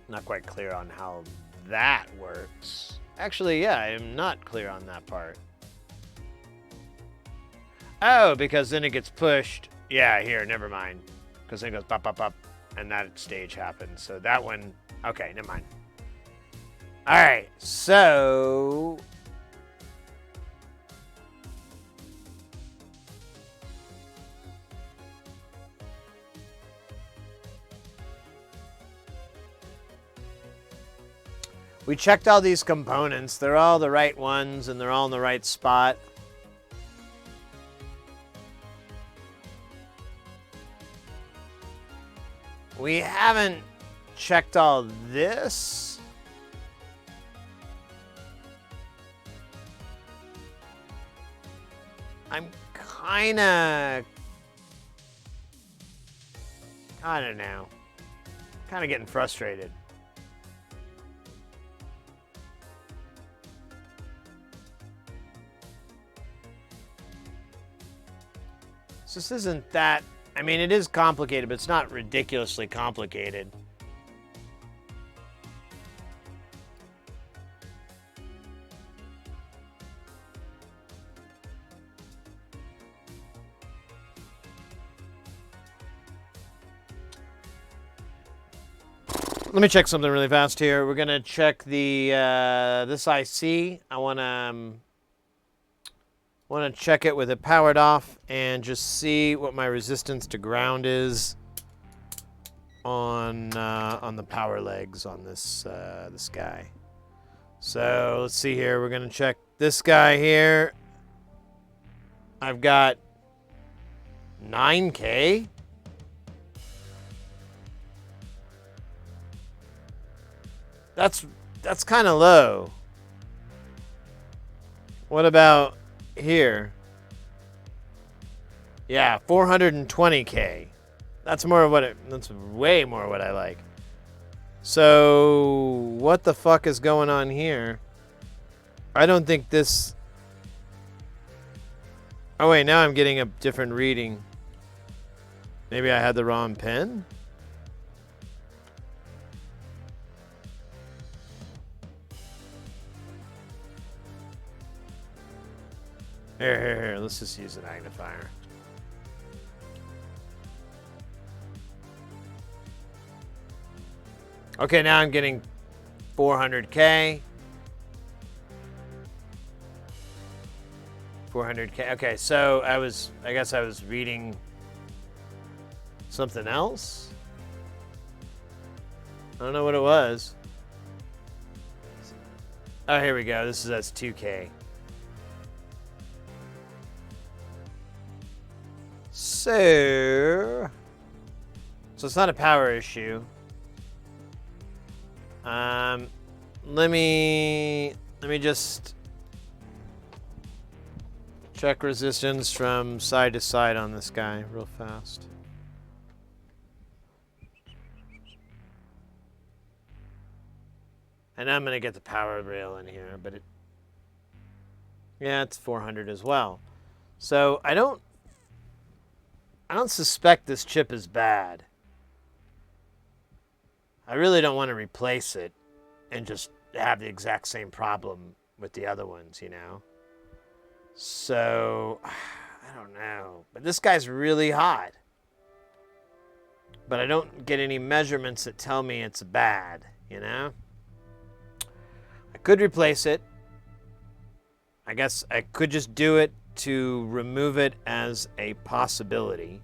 Not quite clear on how that works. Actually, yeah, I am not clear on that part. Oh, because then it gets pushed. Yeah, here, never mind. Because then it goes pop, pop, pop, and that stage happens. So that one, okay, never mind. All right, so we checked all these components. They're all the right ones, and they're all in the right spot. We haven't checked all this. I'm I don't know. Kind of getting frustrated. So this isn't that, I mean, it is complicated, but it's not ridiculously complicated. Let me check something really fast here. We're gonna check the this IC. I wanna check it with it powered off and just see what my resistance to ground is on the power legs on this this guy. So let's see here. We're gonna check this guy here. I've got 9K. That's kind of low. What about here? Yeah, 420K. That's more of what that's way more what I like. So what the fuck is going on here? I don't think this. Oh wait, now I'm getting a different reading. Maybe I had the wrong pen? Here. Let's just use a magnifier. Okay, now I'm getting 400K. 400K. Okay, so I guess I was reading something else. I don't know what it was. Oh, here we go. That's 2K. So it's not a power issue. Let me just check resistance from side to side on this guy real fast. And I'm gonna get the power rail in here, but it's 400 as well. So I don't suspect this chip is bad. I really don't want to replace it and just have the exact same problem with the other ones, you know? So, I don't know. But this guy's really hot. But I don't get any measurements that tell me it's bad, you know? I could replace it. I guess I could just do it to remove it as a possibility,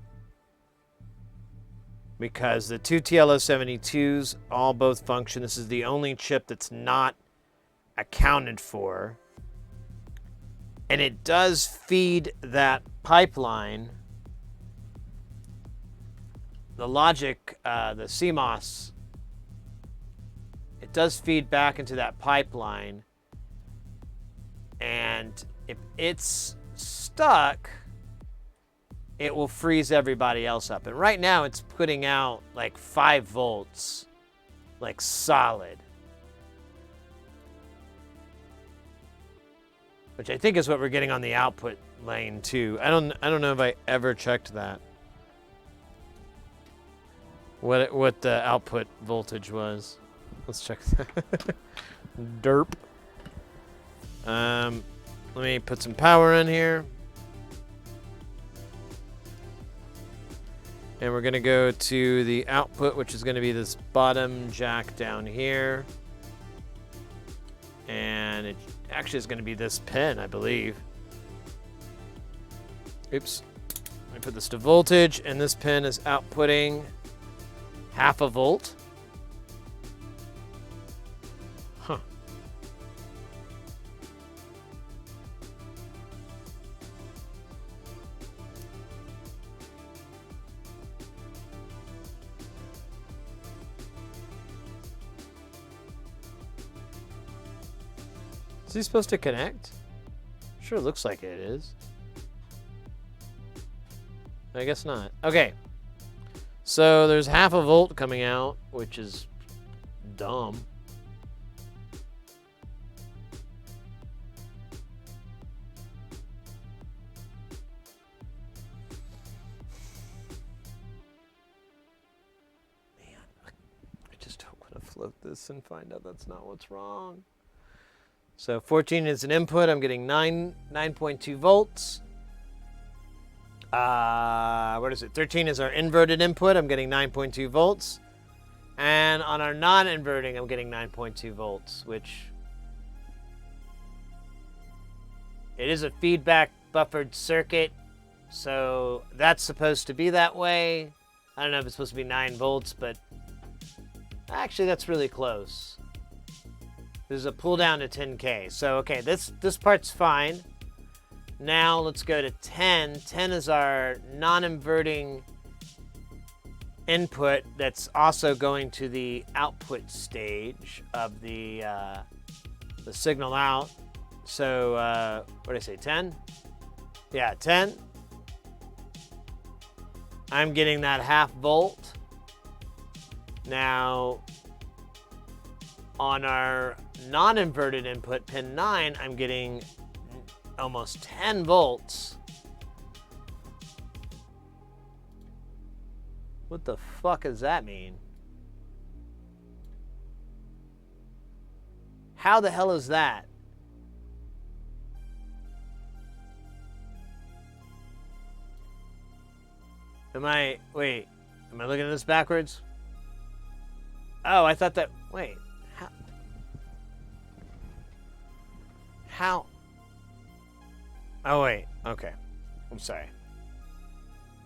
because the two TLO72s all both function. This is the only chip that's not accounted for, and it does feed that pipeline, the logic, the CMOS. It does feed back into that pipeline, and if it's stuck, it will freeze everybody else up. And right now it's putting out like 5 volts, like solid. which I think is what we're getting on the output lane too. I don't know if I ever checked that. What the output voltage was. Let's check that. Derp. Let me put some power in here. And we're gonna go to the output, which is gonna be this bottom jack down here. And it actually is gonna be this pin, I believe. Oops. Let me put this to voltage, and this pin is outputting 0.5 volt. Huh. Is he supposed to connect? Sure looks like it is. I guess not. Okay. So there's 0.5 volt coming out, which is dumb. Man, I just don't want to float this and find out that's not what's wrong. So 14 is an input. I'm getting 9.2 volts. What is it? 13 is our inverted input. I'm getting 9.2 volts. And on our non-inverting, I'm getting 9.2 volts, which it is a feedback buffered circuit. So that's supposed to be that way. I don't know if it's supposed to be 9 volts, but actually that's really close. There's a pull down to 10K. So, okay, this part's fine. Now let's go to 10. 10 is our non-inverting input that's also going to the output stage of the signal out. So, what did I say, 10? Yeah, 10. I'm getting that 0.5 volt. Now, on our non-inverted input, pin 9, I'm getting almost 10 volts. What the fuck does that mean? How the hell is that? Wait, am I looking at this backwards? Oh, I thought that, wait. How? Oh, wait. Okay. I'm sorry.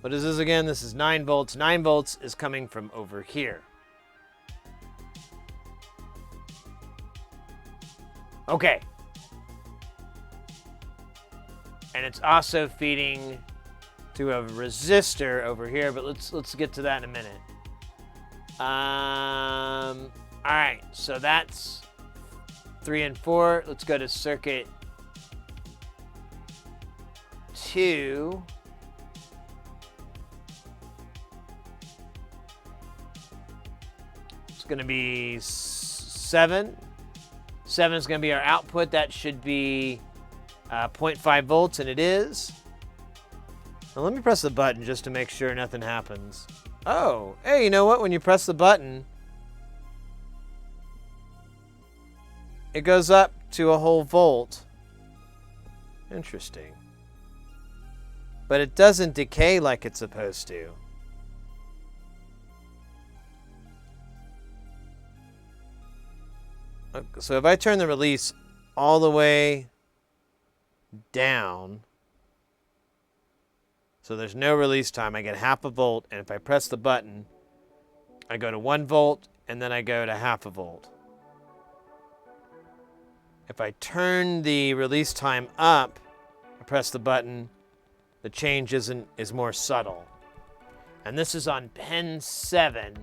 What is this again? This is 9 volts. 9 volts is coming from over here. Okay. And it's also feeding to a resistor over here, but let's get to that in a minute. All right. So that's 3 and 4. Let's go to circuit 2. It's going to be 7. 7 is going to be our output. That should be 0.5 volts, and it is. Now let me press the button just to make sure nothing happens. Oh, hey, you know what? When you press the button, it goes up to a whole volt. Interesting. But it doesn't decay like it's supposed to. So if I turn the release all the way down, so there's no release time, I get 0.5 volt, and if I press the button, I go to 1 volt, and then I go to 0.5 volt. If I turn the release time up, I press the button, the change is more subtle. And this is on pin 7.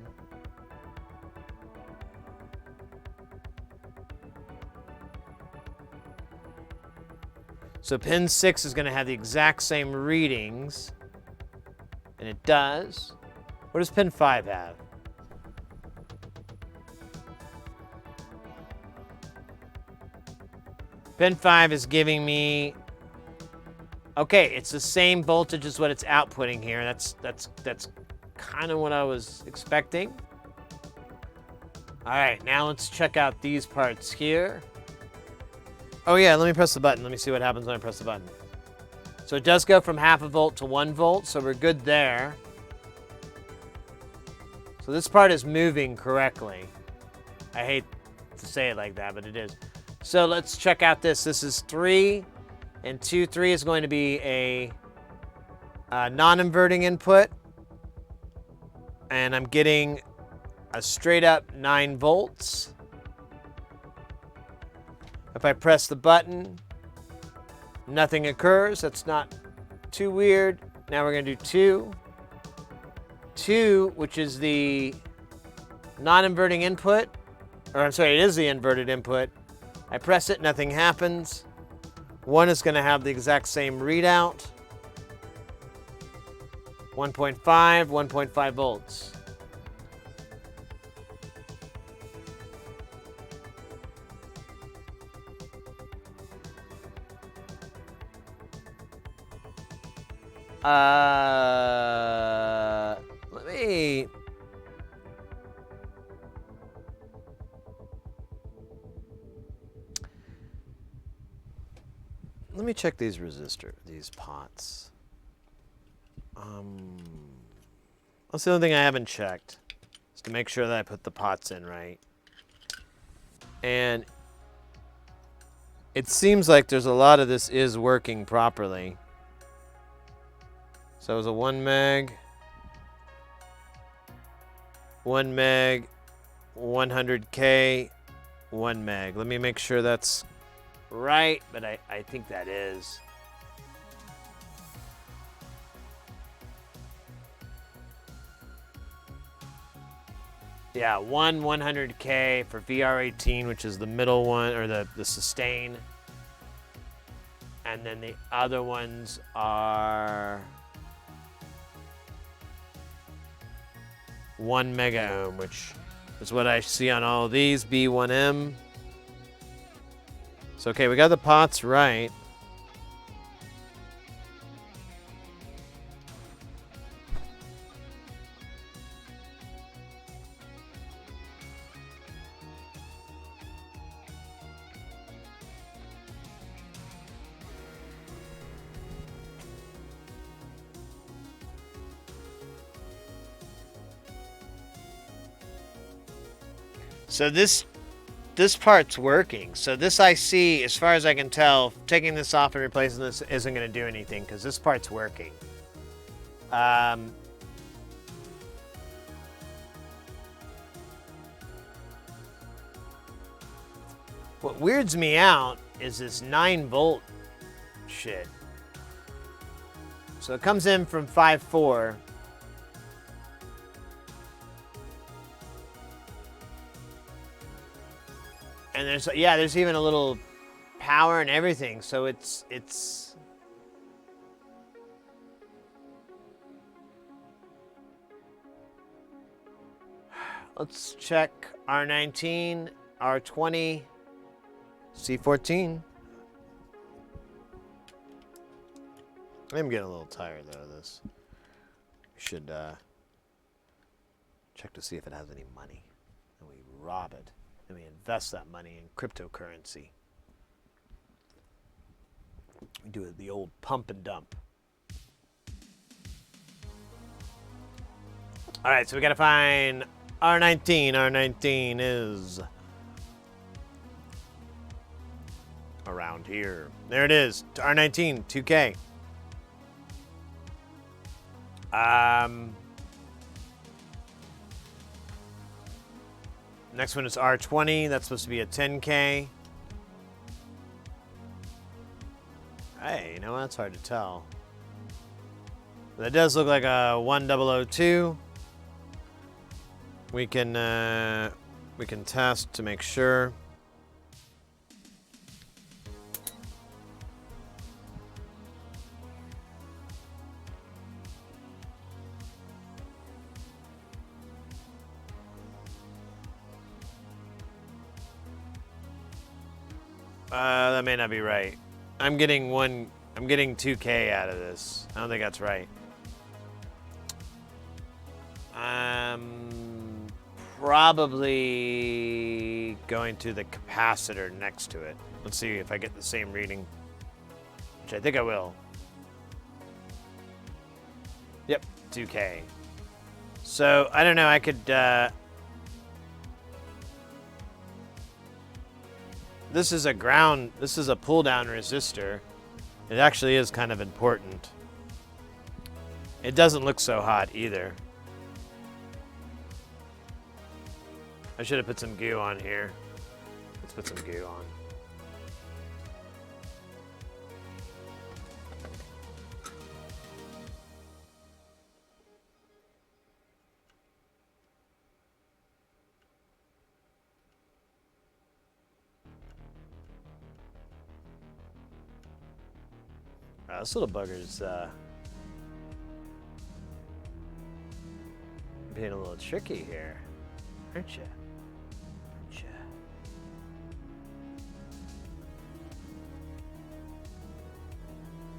So pin 6 is going to have the exact same readings, and it does. What does pin 5 have? Pin 5 is giving me... Okay, it's the same voltage as what it's outputting here. That's kind of what I was expecting. All right, now let's check out these parts here. Oh yeah, let me press the button. Let me see what happens when I press the button. So it does go from 0.5 volt to 1 volt, so we're good there. So this part is moving correctly. I hate to say it like that, but it is. So let's check out this. This is 3, and 2, 3 is going to be a non-inverting input. And I'm getting a straight up 9 volts. If I press the button, nothing occurs. That's not too weird. Now we're going to do 2. 2, which is the non-inverting input. Or I'm sorry, it is the inverted input. I press it, nothing happens. 1 is going to have the exact same readout. 1.5, 1.5 volts. Let me check these these pots. That's the only thing I haven't checked, is to make sure that I put the pots in right. And it seems like there's a lot of this is working properly. So it was a 1 meg, 1 meg, 100K, 1 meg. Let me make sure that's right, but I think that is. Yeah, 100K for VR18, which is the middle one, or the sustain. And then the other ones are 1 mega ohm, which is what I see on all of these, B1M. So, okay, we got the pots right. So this part's working. So this IC, as far as I can tell, taking this off and replacing this isn't going to do anything because this part's working. What weirds me out is this 9 volt shit. So it comes in from 5.4. And there's even a little power and everything. So it's let's check R19, R20, C14. I'm getting a little tired though of this. We should check to see if it has any money. And we rob it. And we invest that money in cryptocurrency. We do the old pump and dump. All right, so we got to find R19. R19 is around here. There it is. R19, 2K. Next one is R20. That's supposed to be a 10K. Hey, you know what? That's hard to tell. That does look like a 1002. We can test to make sure. That may not be right. I'm getting 2K out of this. I don't think that's right. Probably going to the capacitor next to it. Let's see if I get the same reading, which I think I will. Yep, 2K. So, I don't know, I could, this is a pull down resistor. It actually is kind of important. It doesn't look so hot either. I should have put some goo on here. Let's put some goo on. This little bugger's being a little tricky here, aren't you?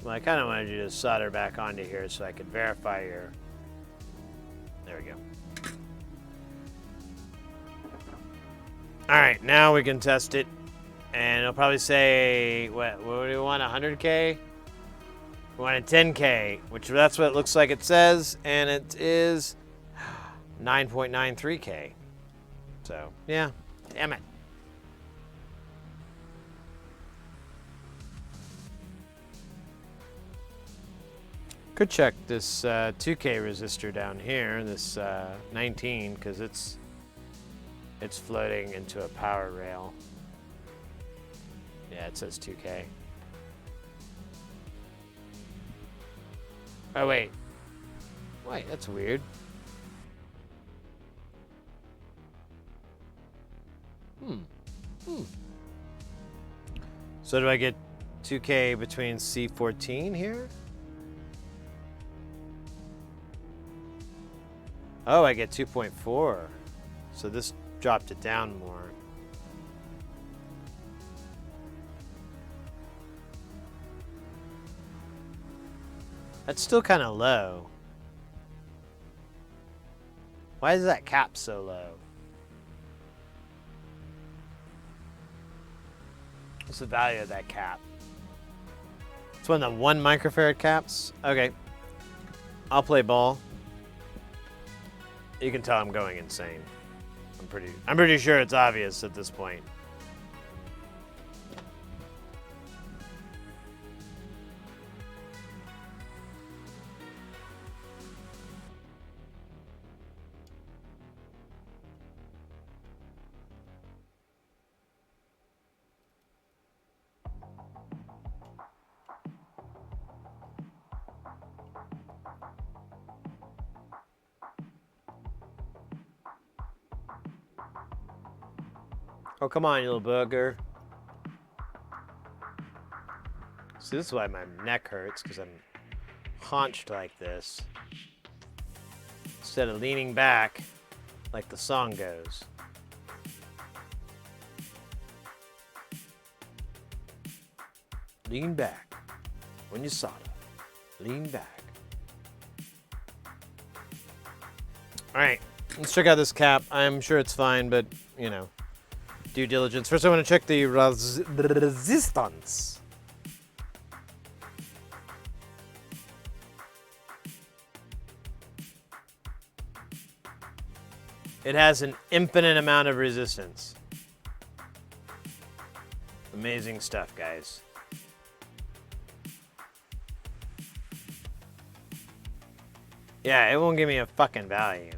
Well, I kind of wanted you to solder back onto here so I could verify your... There we go. All right, now we can test it. And it'll probably say, what do we want, 100K? We want a 10K, which that's what it looks like it says, and it is 9.93K. So, yeah, damn it. Could check this 2K resistor down here, this 19, because it's floating into a power rail. Yeah, it says 2K. Oh, wait. Wait, that's weird. So do I get 2K between C14 here? Oh, I get 2.4. So this dropped it down more. That's still kind of low. Why is that cap so low? What's the value of that cap? It's one of the 1 microfarad caps? Okay. I'll play ball. You can tell I'm going insane. I'm pretty sure it's obvious at this point. Oh, come on, you little booger. See, this is why my neck hurts, because I'm haunched like this. Instead of leaning back like the song goes. Lean back when you solder. Lean back. All right, let's check out this cap. I'm sure it's fine, but, you know, due diligence. First, I want to check the resistance. It has an infinite amount of resistance. Amazing stuff, guys. Yeah, it won't give me a fucking value.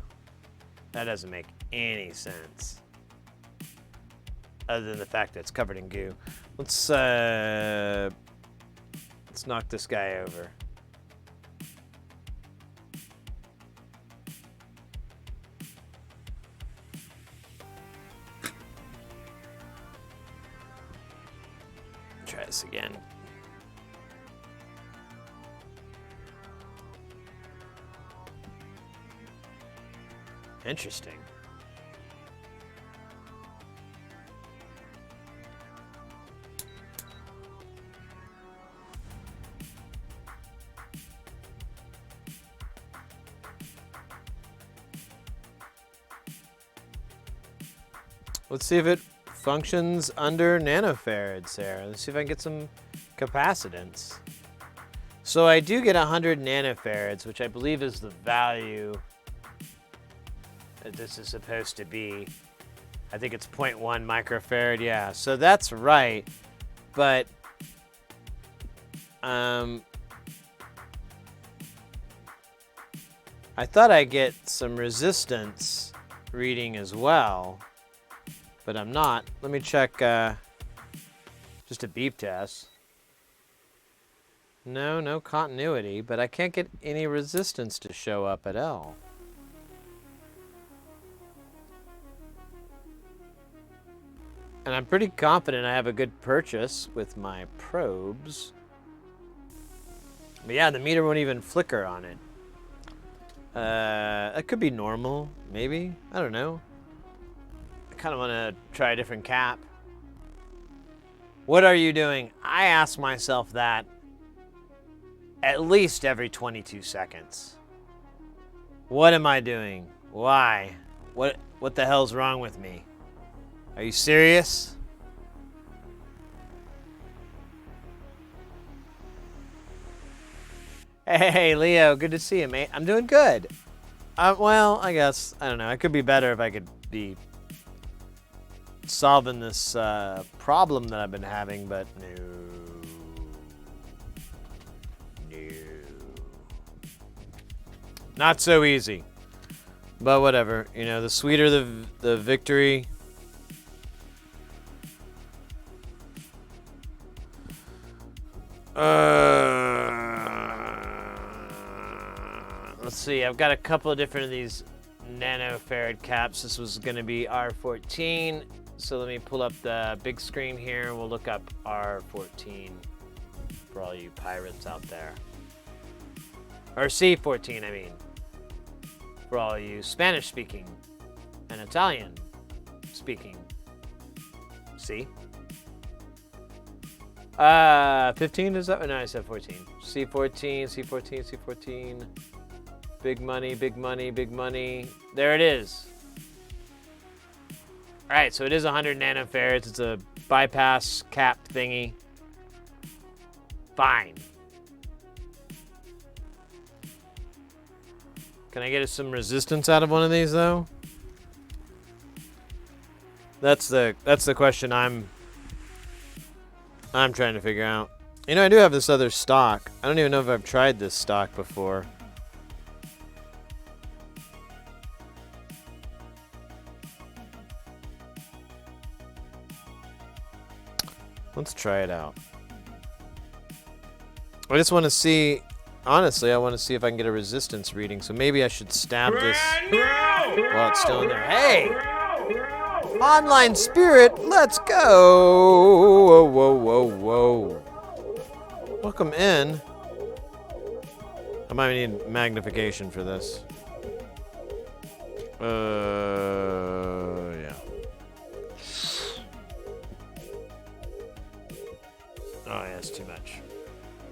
That doesn't make any sense. Other than the fact that it's covered in goo. Let's knock this guy over. Try this again. Interesting. Let's see if it functions under nanofarads there. Let's see if I can get some capacitance. So I do get 100 nanofarads, which I believe is the value that this is supposed to be. I think it's 0.1 microfarad, yeah. So that's right, but I thought I'd get some resistance reading as well, but I'm not. Let me check just a beep test. No continuity, but I can't get any resistance to show up at all. And I'm pretty confident I have a good purchase with my probes. But yeah, the meter won't even flicker on it. That could be normal, maybe. I don't know. I kind of want to try a different cap. What are you doing? I ask myself that at least every 22 seconds. What am I doing? Why? What the hell's wrong with me? Are you serious? Hey, Leo, good to see you, mate. I'm doing good. Well, I guess, I don't know. It could be better if I could be solving this problem that I've been having, but no. Not so easy. But whatever. You know, the sweeter the victory. Let's see. I've got a couple of different of these nanofarad caps. This was going to be R14. So let me pull up the big screen here. We'll look up R14 for all you pirates out there. Or C14, I mean. For all you Spanish-speaking and Italian-speaking. See? 15 is that? No, I said 14. C14. Big money, big money, big money. There it is. All right, so it is 100 nanofarads. It's a bypass cap thingy. Fine. Can I get some resistance out of one of these though? That's the question I'm trying to figure out. You know, I do have this other stock. I don't even know if I've tried this stock before. Let's try it out. I just want to see, honestly, I want to see if I can get a resistance reading. So maybe I should stab this while it's still in there. Hey! Online Spirit, let's go! Whoa. Welcome in. I might need magnification for this. Yeah. Oh, yeah, it's too much.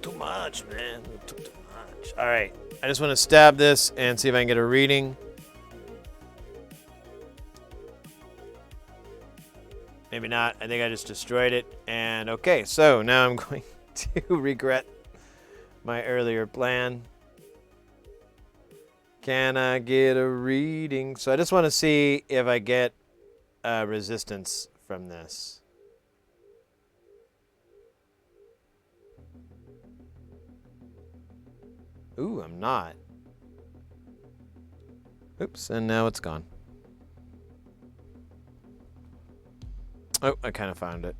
Too much, man. Too much. All right. I just want to stab this and see if I can get a reading. Maybe not. I think I just destroyed it. And okay, so now I'm going to regret my earlier plan. Can I get a reading? So I just want to see if I get resistance from this. Ooh, I'm not. Oops, and now it's gone. Oh, I kind of found it.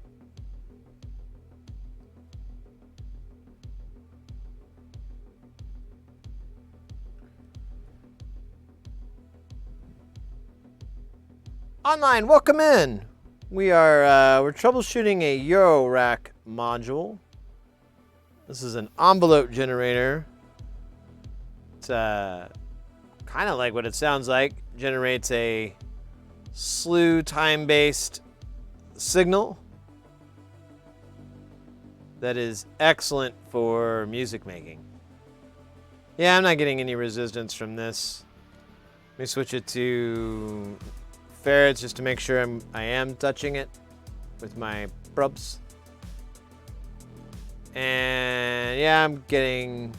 Online, welcome in. We're troubleshooting a Eurorack module. This is an envelope generator. It's kind of like what it sounds like. Generates a slew time-based signal that is excellent for music making. Yeah, I'm not getting any resistance from this. Let me switch it to farads just to make sure I am touching it with my probes. And yeah, I'm getting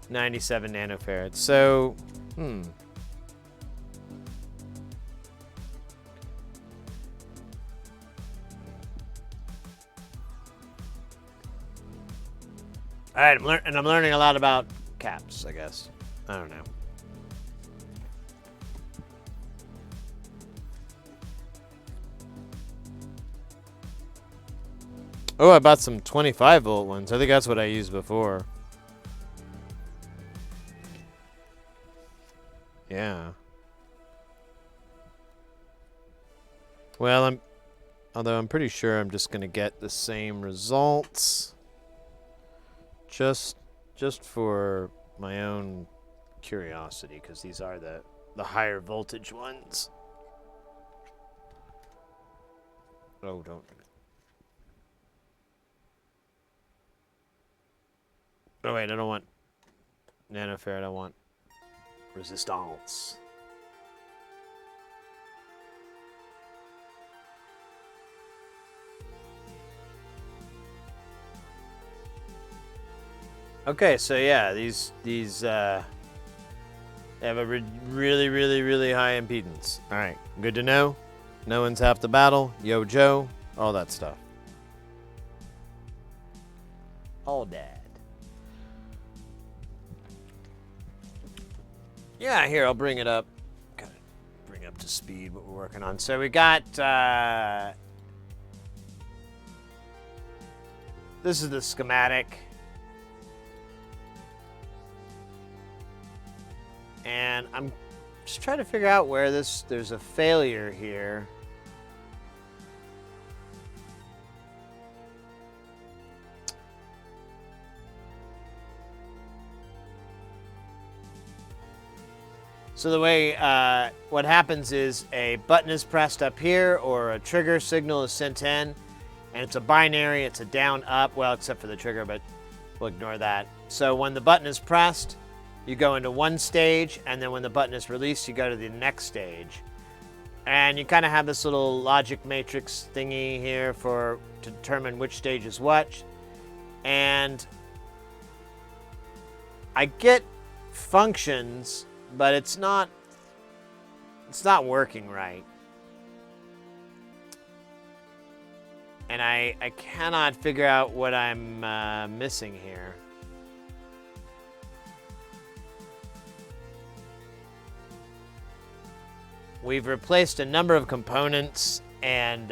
97 nanofarads. So, All right, I'm learning a lot about caps, I guess. I don't know. Oh, I bought some 25 volt ones. I think that's what I used before. Yeah. Well, although I'm pretty sure I'm just gonna get the same results. Just for my own curiosity, because these are the higher voltage ones. Oh, don't. Oh wait, I don't want nanofarad, I want resistance. Okay, so yeah, these have a really, really, really high impedance. All right, good to know. No one's half the battle. Yo, Joe, all that stuff. All that. Yeah, here, I'll bring it up. Gotta bring up to speed what we're working on. So we got, this is the schematic. And I'm just trying to figure out where there's a failure here. So the way, what happens is a button is pressed up here or a trigger signal is sent in, and it's a binary, it's a down, up, well, except for the trigger, but we'll ignore that. So when the button is pressed, you go into one stage, and then when the button is released, you go to the next stage. And you kind of have this little logic matrix thingy here to determine which stage is what. And I get functions, but it's not working right. And I cannot figure out what I'm missing here. We've replaced a number of components and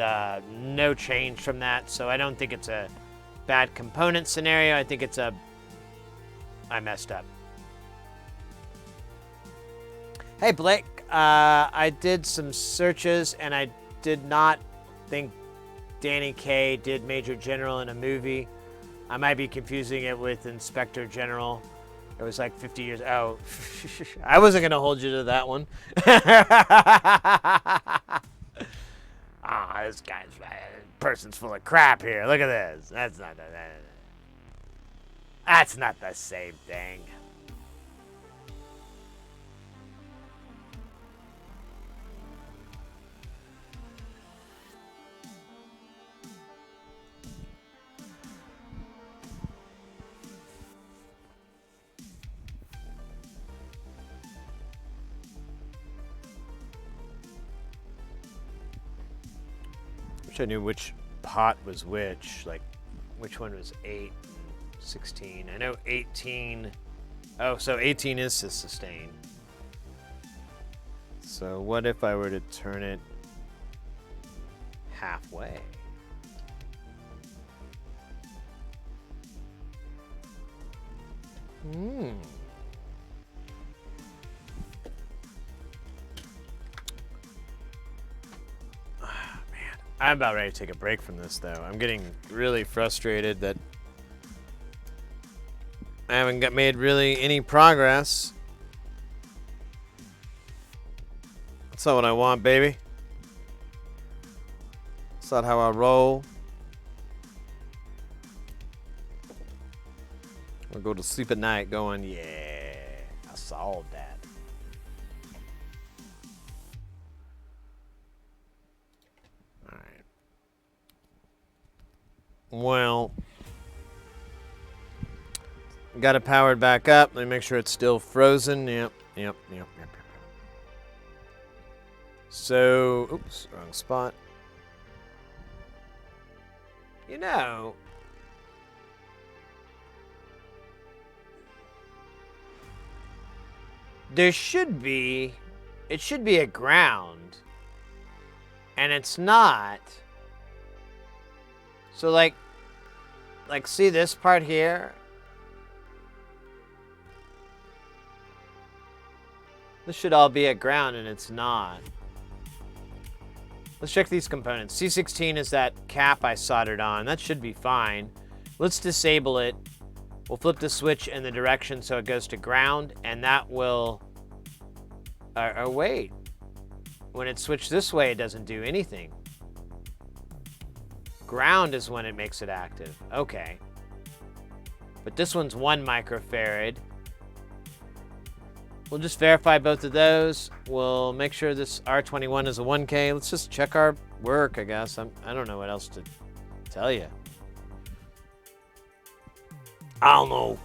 no change from that, so I don't think it's a bad component scenario. I think it's I messed up. Hey Blake, I did some searches and I did not think Danny Kaye did Major General in a movie. I might be confusing it with Inspector General. It was like 50 years. Oh, I wasn't going to hold you to that one. This person's full of crap here. Look at this. That's not the same thing. I wish I knew which pot was which, like which one was 8 and 16. I know 18. Oh, so 18 is to sustain. So what if I were to turn it halfway? I'm about ready to take a break from this, though. I'm getting really frustrated that I haven't made really any progress. That's not what I want, baby. That's not how I roll. I'll go to sleep at night going, yeah, I solved that. Well, got it powered back up. Let me make sure it's still frozen. Yep. So, oops, wrong spot. You know, it should be a ground, and it's not. So like see this part here? This should all be at ground, and it's not. Let's check these components. C16 is that cap I soldered on. That should be fine. Let's disable it. We'll flip the switch in the direction so it goes to ground, and that will... wait. When it's switched this way, it doesn't do anything. Ground is when it makes it active. Okay. But this one's 1 microfarad. We'll just verify both of those. We'll make sure this R21 is a 1K. Let's just check our work, I guess. I don't know what else to tell you. I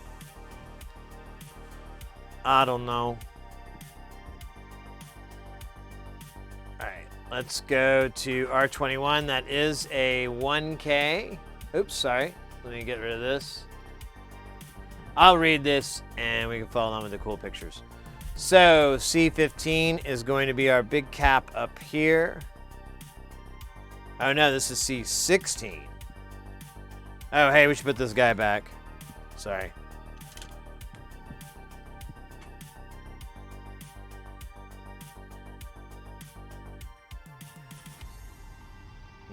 don't know. All right, let's go to R21. That is a 1K. Oops, sorry. Let me get rid of this. I'll read this, and we can follow on with the cool pictures. So C15 is going to be our big cap up here. Oh no, this is C16. Oh, hey, we should put this guy back. Sorry.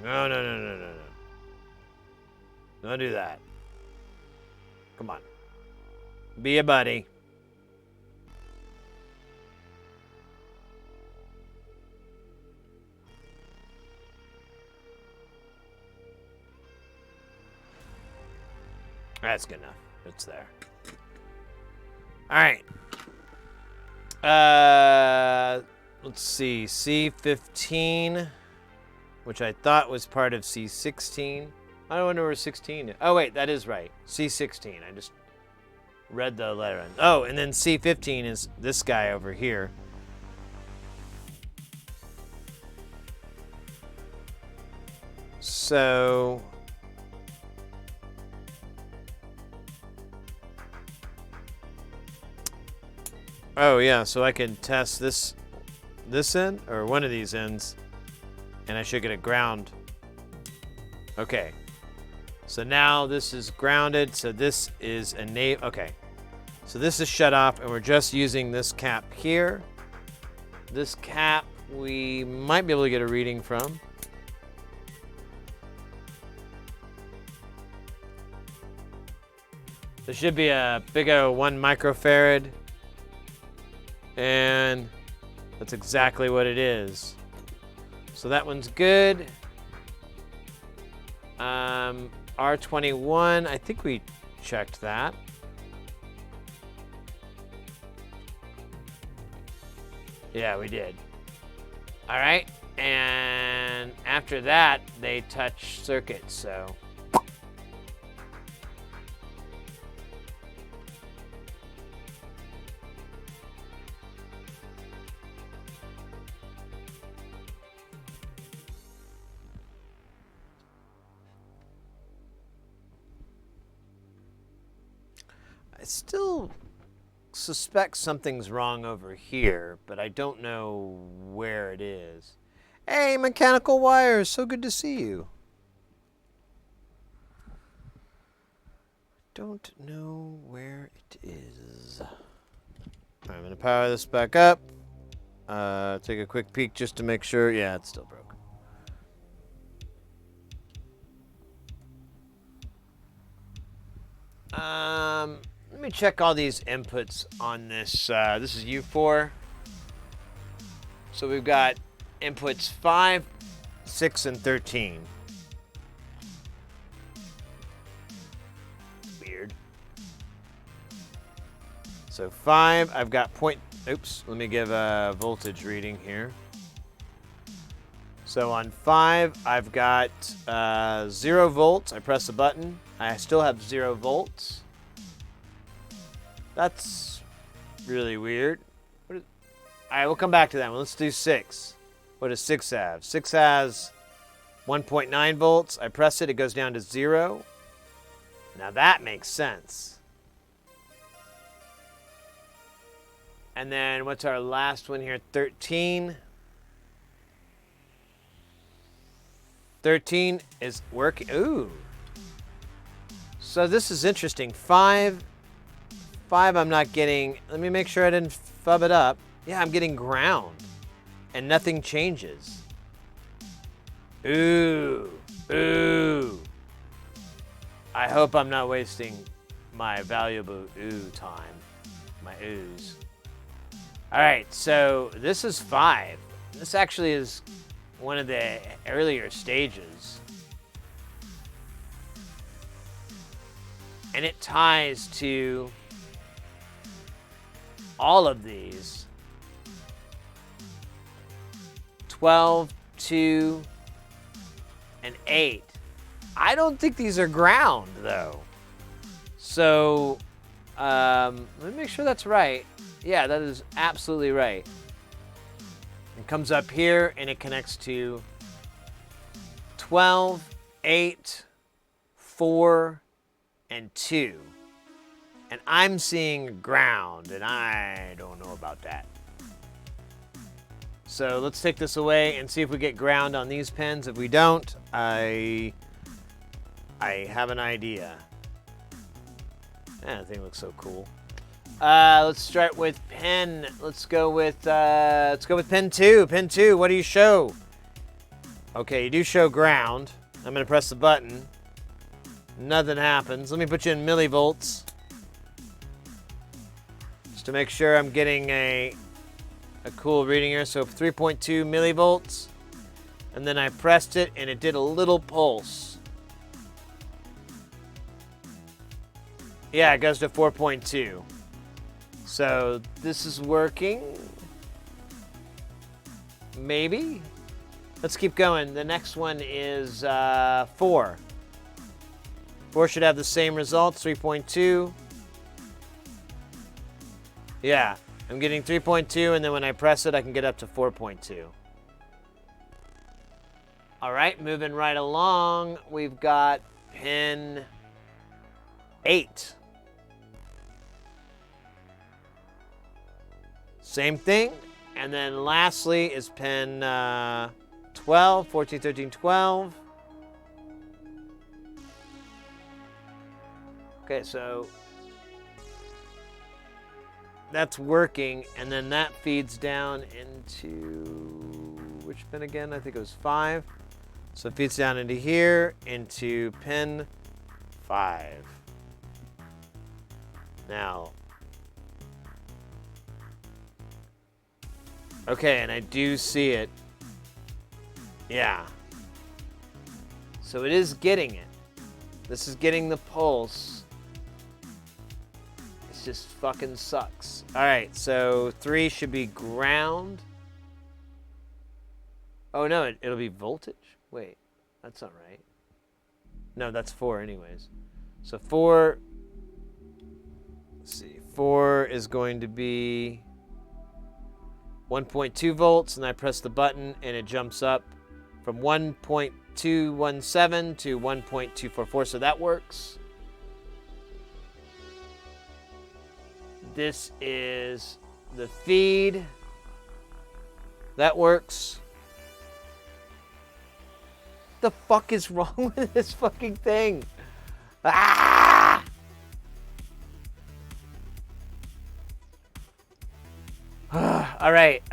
No. Don't do that. Come on. Be a buddy. That's good enough. It's there. All right. Let's see. C15, which I thought was part of C16. I don't know where 16 is. Oh, wait, that is right. C16. I just read the letter. Oh, and then C15 is this guy over here. So... oh yeah, so I can test this end, or one of these ends, and I should get a ground. Okay. So now this is grounded, so this is okay. So this is shut off, and we're just using this cap here. This cap we might be able to get a reading from. There should be a big old 1 microfarad. And that's exactly what it is. So that one's good. R21, I think we checked that. Yeah, we did. All right, and after that, they touch circuit, so. I still suspect something's wrong over here, but I don't know where it is. Hey, Mechanical Wires, so good to see you. Don't know where it is. I'm gonna power this back up. Take a quick peek just to make sure. Yeah, it's still broke. Let me check all these inputs on this. This is U4. So we've got inputs 5, 6, and 13. Weird. So 5, I've got oops, let me give a voltage reading here. So on 5, I've got 0 volts. I press the button. I still have 0 volts. That's really weird. All right, we'll come back to that one. Let's do 6. What does 6 have? 6 has 1.9 volts. I press it. It goes down to 0. Now that makes sense. And then what's our last one here? 13. 13 is working. Ooh. So this is interesting. 5 I'm not getting. Let me make sure I didn't fub it up. Yeah, I'm getting ground. And nothing changes. Ooh. Ooh. I hope I'm not wasting my valuable time. My ooze. All right, so this is 5. This actually is one of the earlier stages. And it ties to all of these. 12, 2, and 8. I don't think these are ground, though. So, let me make sure that's right. Yeah, that is absolutely right. It comes up here, and it connects to 12, 8, 4, and 2. And I'm seeing ground, and I don't know about that. So let's take this away and see if we get ground on these pins. If we don't, I have an idea. That thing looks so cool. Let's start with pin. Let's go with pin 2. Pin 2, what do you show? Okay, you do show ground. I'm gonna press the button. Nothing happens. Let me put you in millivolts. Just to make sure I'm getting a cool reading here. So 3.2 millivolts. And then I pressed it and it did a little pulse. Yeah, it goes to 4.2. So this is working. Maybe. Let's keep going. The next one is 4. 4 should have the same results, 3.2. Yeah, I'm getting 3.2, and then when I press it, I can get up to 4.2. All right, moving right along, we've got pin 8. Same thing. And then lastly is pin 12, 14, 13, 12. Okay, so that's working, and then that feeds down into, which pin again? I think it was 5. So it feeds down into here, into pin 5. Now, okay, and I do see it. Yeah. So it is getting it. This is getting the pulse. It just fucking sucks. All right, so 3 should be ground. Oh, no, it'll be voltage? Wait, that's not right. No, that's 4 anyways. So 4, let's see, 4 is going to be 1.2 volts, and I press the button, and it jumps up from 1.217 to 1.244, so that works. This is the feed. That works. The fuck is wrong with this fucking thing? Ah! All right.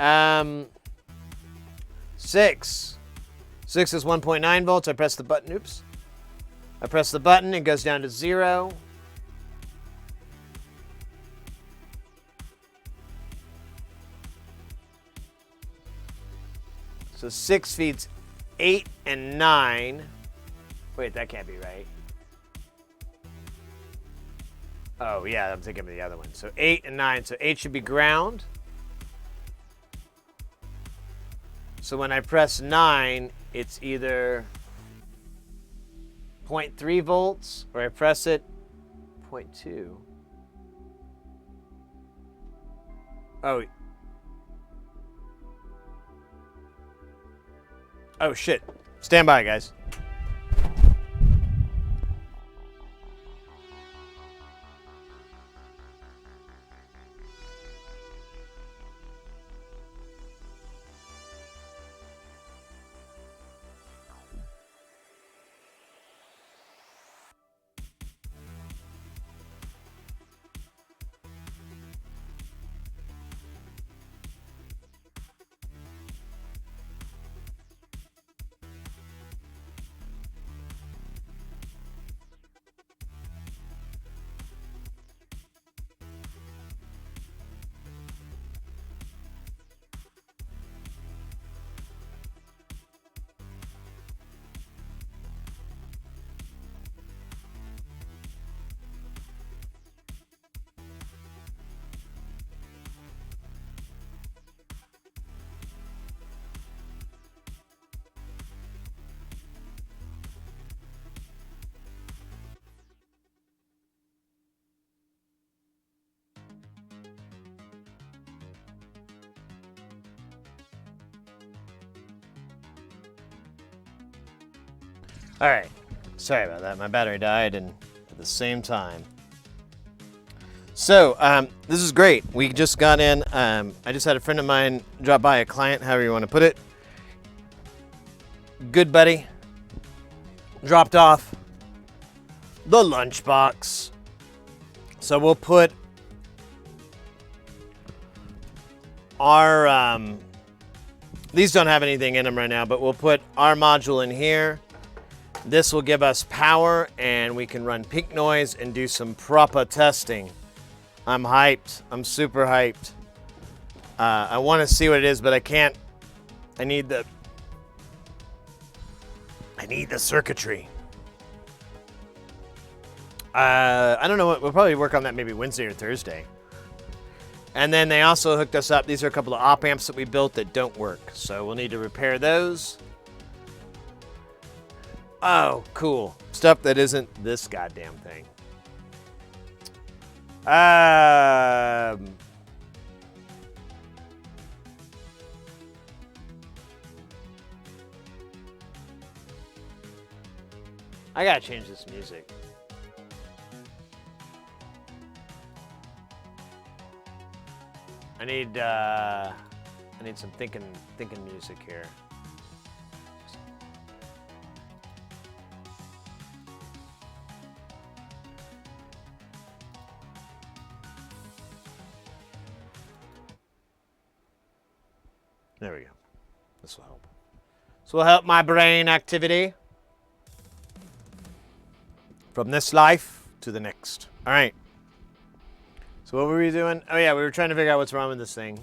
6. 6 is 1.9 volts. I press the button. Oops. I press the button. It goes down to 0. So 6 feeds 8 and 9. Wait, that can't be right. Oh, yeah, I'm thinking of the other one. So 8 and 9. So 8 should be ground. So when I press 9, it's either 0.3 volts or I press it 0.2. Oh. Oh shit. Stand by, guys. All right, sorry about that. My battery died, and at the same time. So this is great. We just got in. I just had a friend of mine drop by, a client, however you want to put it. Good buddy. Dropped off the lunchbox. So we'll put our these don't have anything in them right now, but we'll put our module in here. This will give us power, and we can run peak noise and do some proper testing. I'm hyped. I'm super hyped. I want to see what it is, but I can't. I need the circuitry. I don't know what. We'll probably work on that maybe Wednesday or Thursday. And then they also hooked us up. These are a couple of op amps that we built that don't work, so we'll need to repair those. Oh, cool. Stuff that isn't this goddamn thing. I gotta change this music. I need some thinking music here. There we go. This will help. This will help my brain activity from this life to the next. All right. So what were we doing? Oh yeah, we were trying to figure out what's wrong with this thing.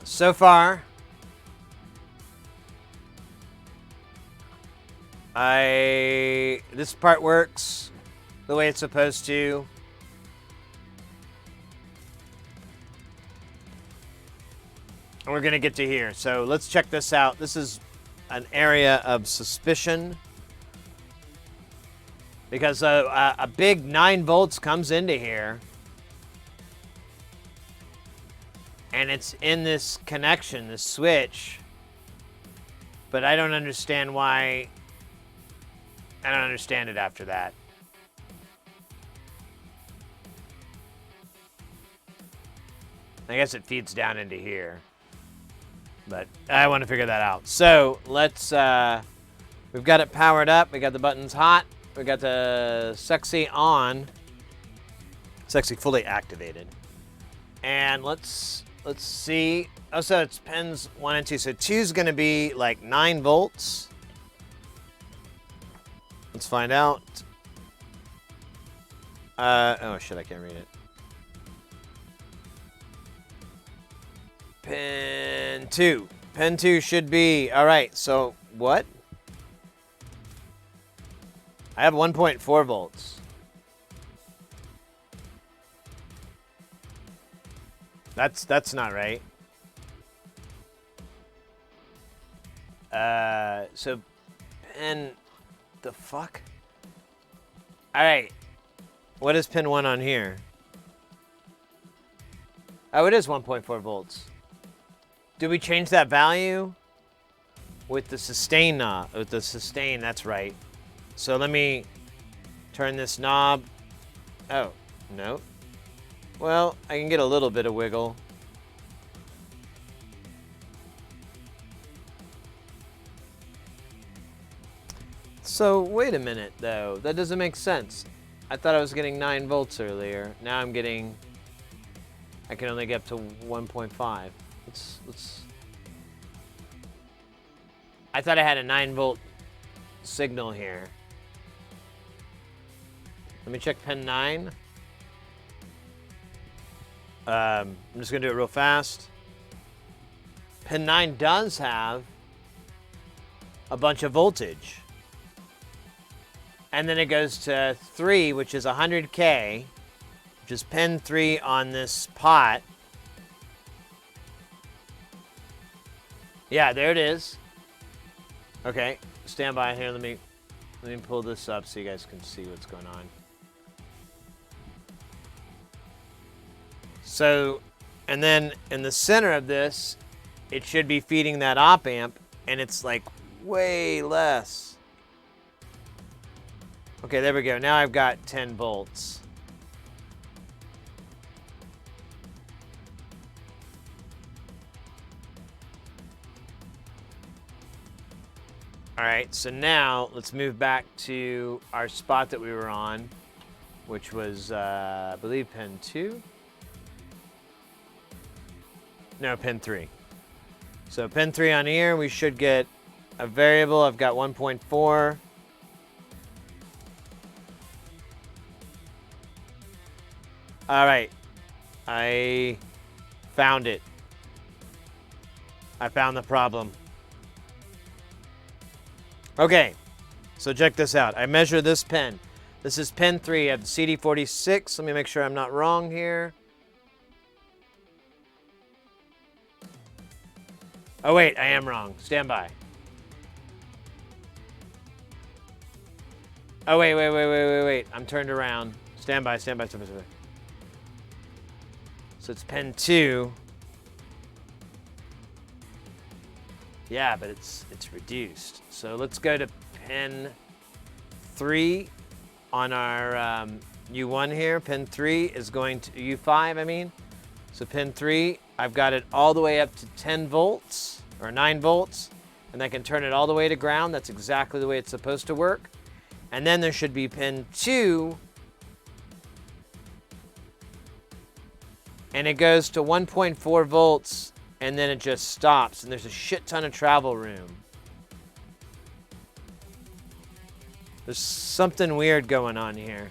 So far, this part works the way it's supposed to. And we're gonna get to here. So let's check this out. This is an area of suspicion because a big 9 volts comes into here and it's in this connection, this switch, but I don't understand why. I don't understand it after that. I guess it feeds down into here. But I want to figure that out. So let's, we've got it powered up. We got the buttons hot. We got the sexy on. Sexy fully activated. And let's see. Oh, so it's pins 1 and 2. So 2 is going to be like 9 volts. Let's find out. Oh shit, I can't read it. Pin 2. Pin 2 should be, all right, so what? I have 1.4 volts. That's not right. So pin, the fuck? All right, what is pin 1 on here? Oh, it is 1.4 volts. Did we change that value? With the sustain knob, with the sustain, that's right. So let me turn this knob. Oh, no. Well, I can get a little bit of wiggle. So wait a minute though, that doesn't make sense. I thought I was getting 9 volts earlier. Now I'm getting, I can only get up to 1.5. Let's I thought I had a 9 volt signal here. Let me check pin 9. I'm just gonna do it real fast. Pin 9 does have a bunch of voltage. And then it goes to 3, which is 100K, which is pin 3 on this pot. Yeah, there it is. Okay, stand by here. Let me pull this up so you guys can see what's going on. So, and then in the center of this, it should be feeding that op amp, and it's like way less. Okay, there we go. Now I've got 10 volts. All right, so now let's move back to our spot that we were on, which was, I believe, pin 2. No, pin 3. So pin 3 on here, we should get a variable. I've got 1.4. All right, I found it. I found the problem. Okay, so check this out. I measure this pin. This is pin 3 of the CD46. Let me make sure I'm not wrong here. Oh wait, I am wrong. Stand by. Oh wait. I'm turned around. Stand by. So it's pin 2. Yeah, but it's reduced. So let's go to pin 3 on our U1 here. Pin 3 is going to U5, I mean. So pin 3, I've got it all the way up to 10 volts or 9 volts, and I can turn it all the way to ground. That's exactly the way it's supposed to work. And then there should be pin 2, and it goes to 1.4 volts, and then it just stops, and there's a shit ton of travel room. There's something weird going on here.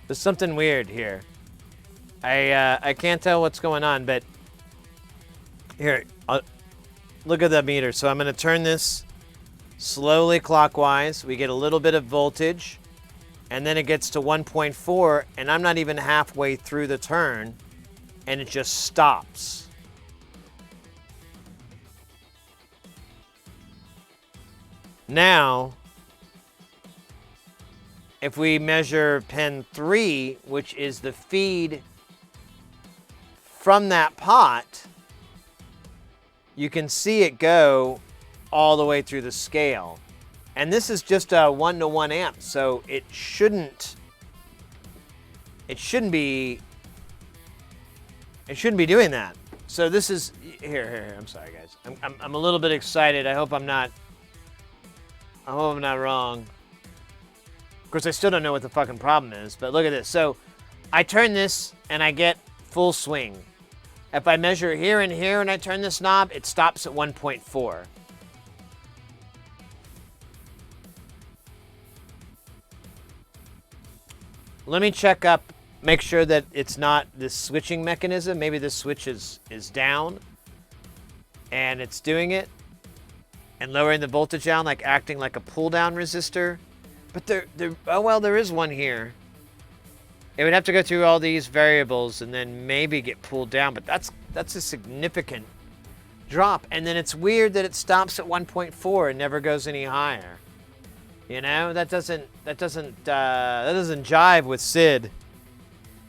There's something weird here. I can't tell what's going on, but here, look at the meter. So I'm going to turn this slowly clockwise. We get a little bit of voltage, and then it gets to 1.4, and I'm not even halfway through the turn, and it just stops. Now, if we measure pin 3, which is the feed from that pot, you can see it go all the way through the scale. And this is just a 1-to-1 amp, so it shouldn't be doing that. So this is, here, I'm sorry guys. I'm a little bit excited. I hope I'm not wrong. Of course, I still don't know what the fucking problem is, but look at this. So I turn this and I get full swing. If I measure here and here and I turn this knob, it stops at 1.4. Let me check up, make sure that it's not this switching mechanism. Maybe this switch is down and it's doing it and lowering the voltage down, like acting like a pull down resistor. But there is one here. It would have to go through all these variables and then maybe get pulled down, but that's a significant drop. And then it's weird that it stops at 1.4 and never goes any higher. You know, that doesn't jive with Sid.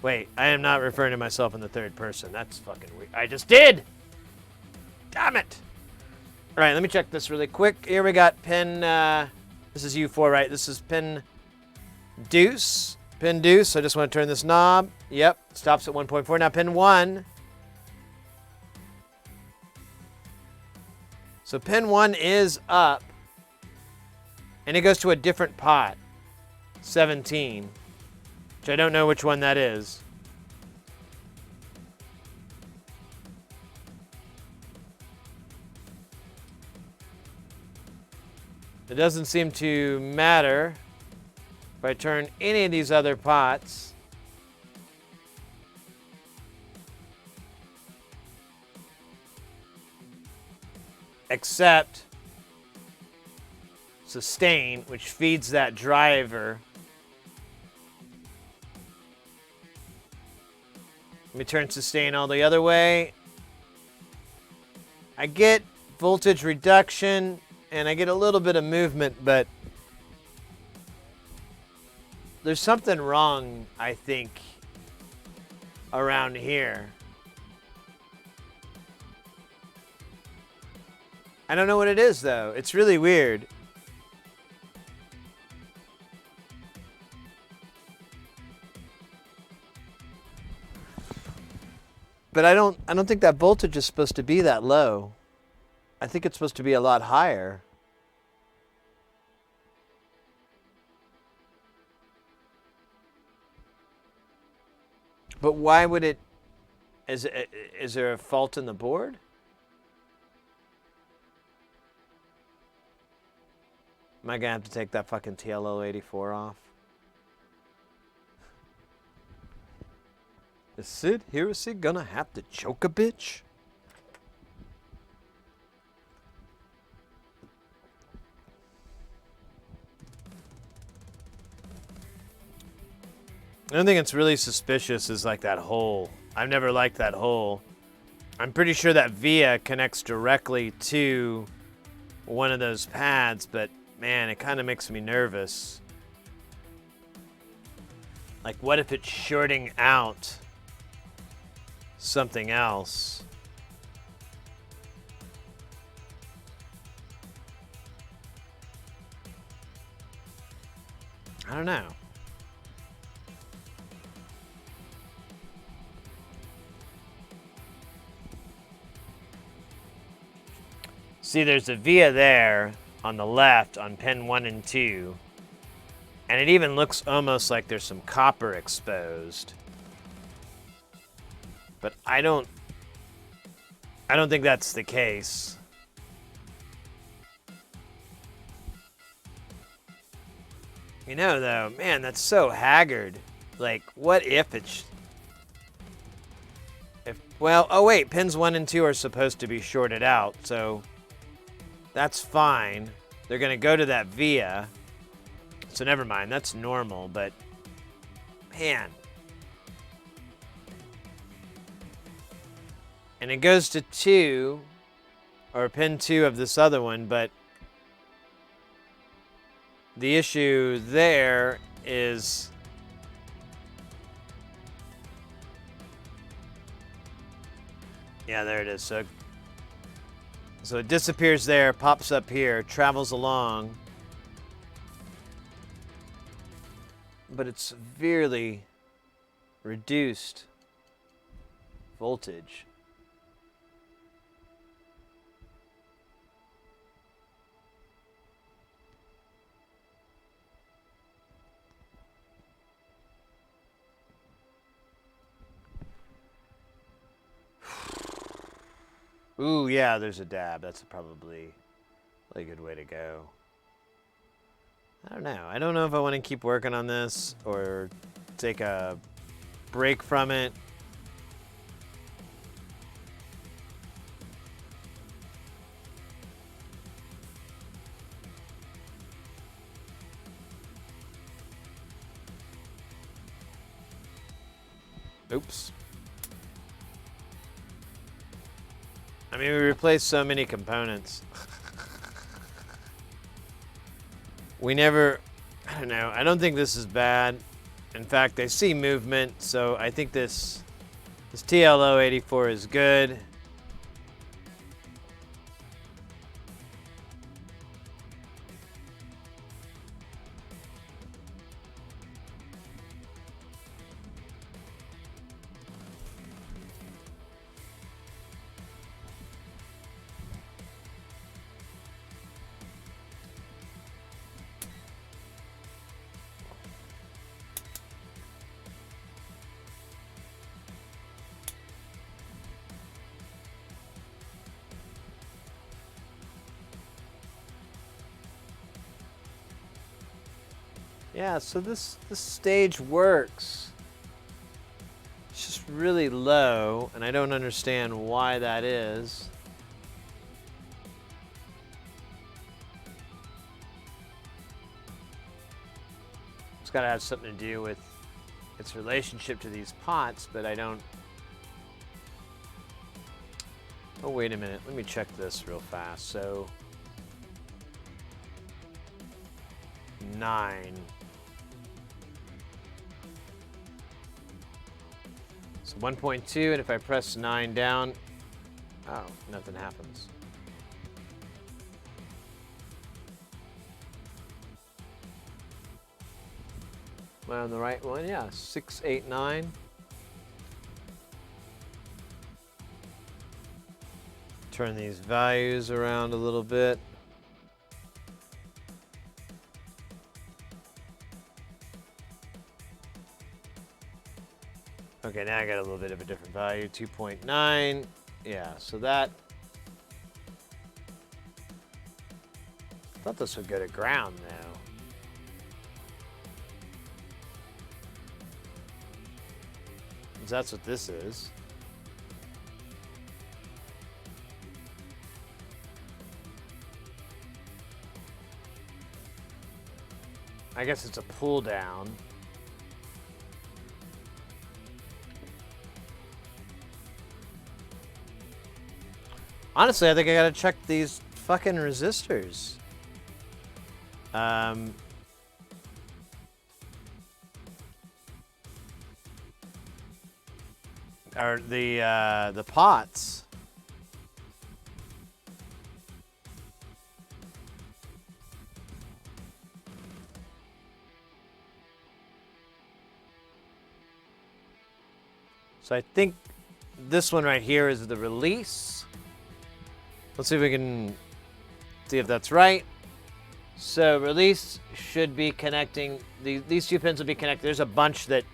Wait, I am not referring to myself in the third person. That's fucking weird. I just did. Damn it. All right, let me check this really quick. Here we got pin. This is U4, right? This is pin deuce. Pin deuce. I just want to turn this knob. Yep, stops at 1.4. Now pin 1. So pin 1 is up. And it goes to a different pot. 17. Which I don't know which one that is. It doesn't seem to matter if I turn any of these other pots. Except sustain, which feeds that driver. Let me turn sustain all the other way. I get voltage reduction and I get a little bit of movement, but there's something wrong, I think, around here. I don't know what it is, though. It's really weird. But I don't think that voltage is supposed to be that low. I think it's supposed to be a lot higher. But why would it? Is there a fault in the board? Am I gonna have to take that fucking TLL84 off? Is Sid Heresy gonna have to choke a bitch? The only thing that's really suspicious is like that hole. I've never liked that hole. I'm pretty sure that via connects directly to one of those pads, but man, it kind of makes me nervous. Like, what if it's shorting out something else? I don't know. See, there's a via there on the left on pin 1 and 2. And it even looks almost like there's some copper exposed. But I don't think that's the case. You know, though, man, that's so haggard. Like, what if it's... Well, oh wait, pins 1 and 2 are supposed to be shorted out, so... That's fine. They're going to go to that via. So never mind. That's normal, but... Man. And it goes to 2. Or pin 2 of this other one, but... The issue there is... Yeah, there it is. So it disappears there, pops up here, travels along. But it's severely reduced voltage. Ooh, yeah, there's a dab. That's probably a good way to go. I don't know. I don't know if I want to keep working on this or take a break from it. Oops. I mean, we replaced so many components. We never, I don't know, I don't think this is bad. In fact, I see movement, so I think this TLO 84 is good. Yeah, so this stage works. It's just really low, and I don't understand why that is. It's got to have something to do with its relationship to these pots, but I don't... Oh, wait a minute. Let me check this real fast. So, 9. So 1.2, and if I press 9 down, oh, nothing happens. Am I on the right one? Yeah, 6, 8, 9. Turn these values around a little bit. Okay, now I got a little bit of a different value, 2.9. Yeah, so that... I thought this would go to ground now. That's what this is. I guess it's a pull down. Honestly, I think I gotta check these fucking resistors. Or the pots. So I think this one right here is the release. Let's see if we can see if that's right. So release should be connecting, these two pins will be connected. There's a bunch that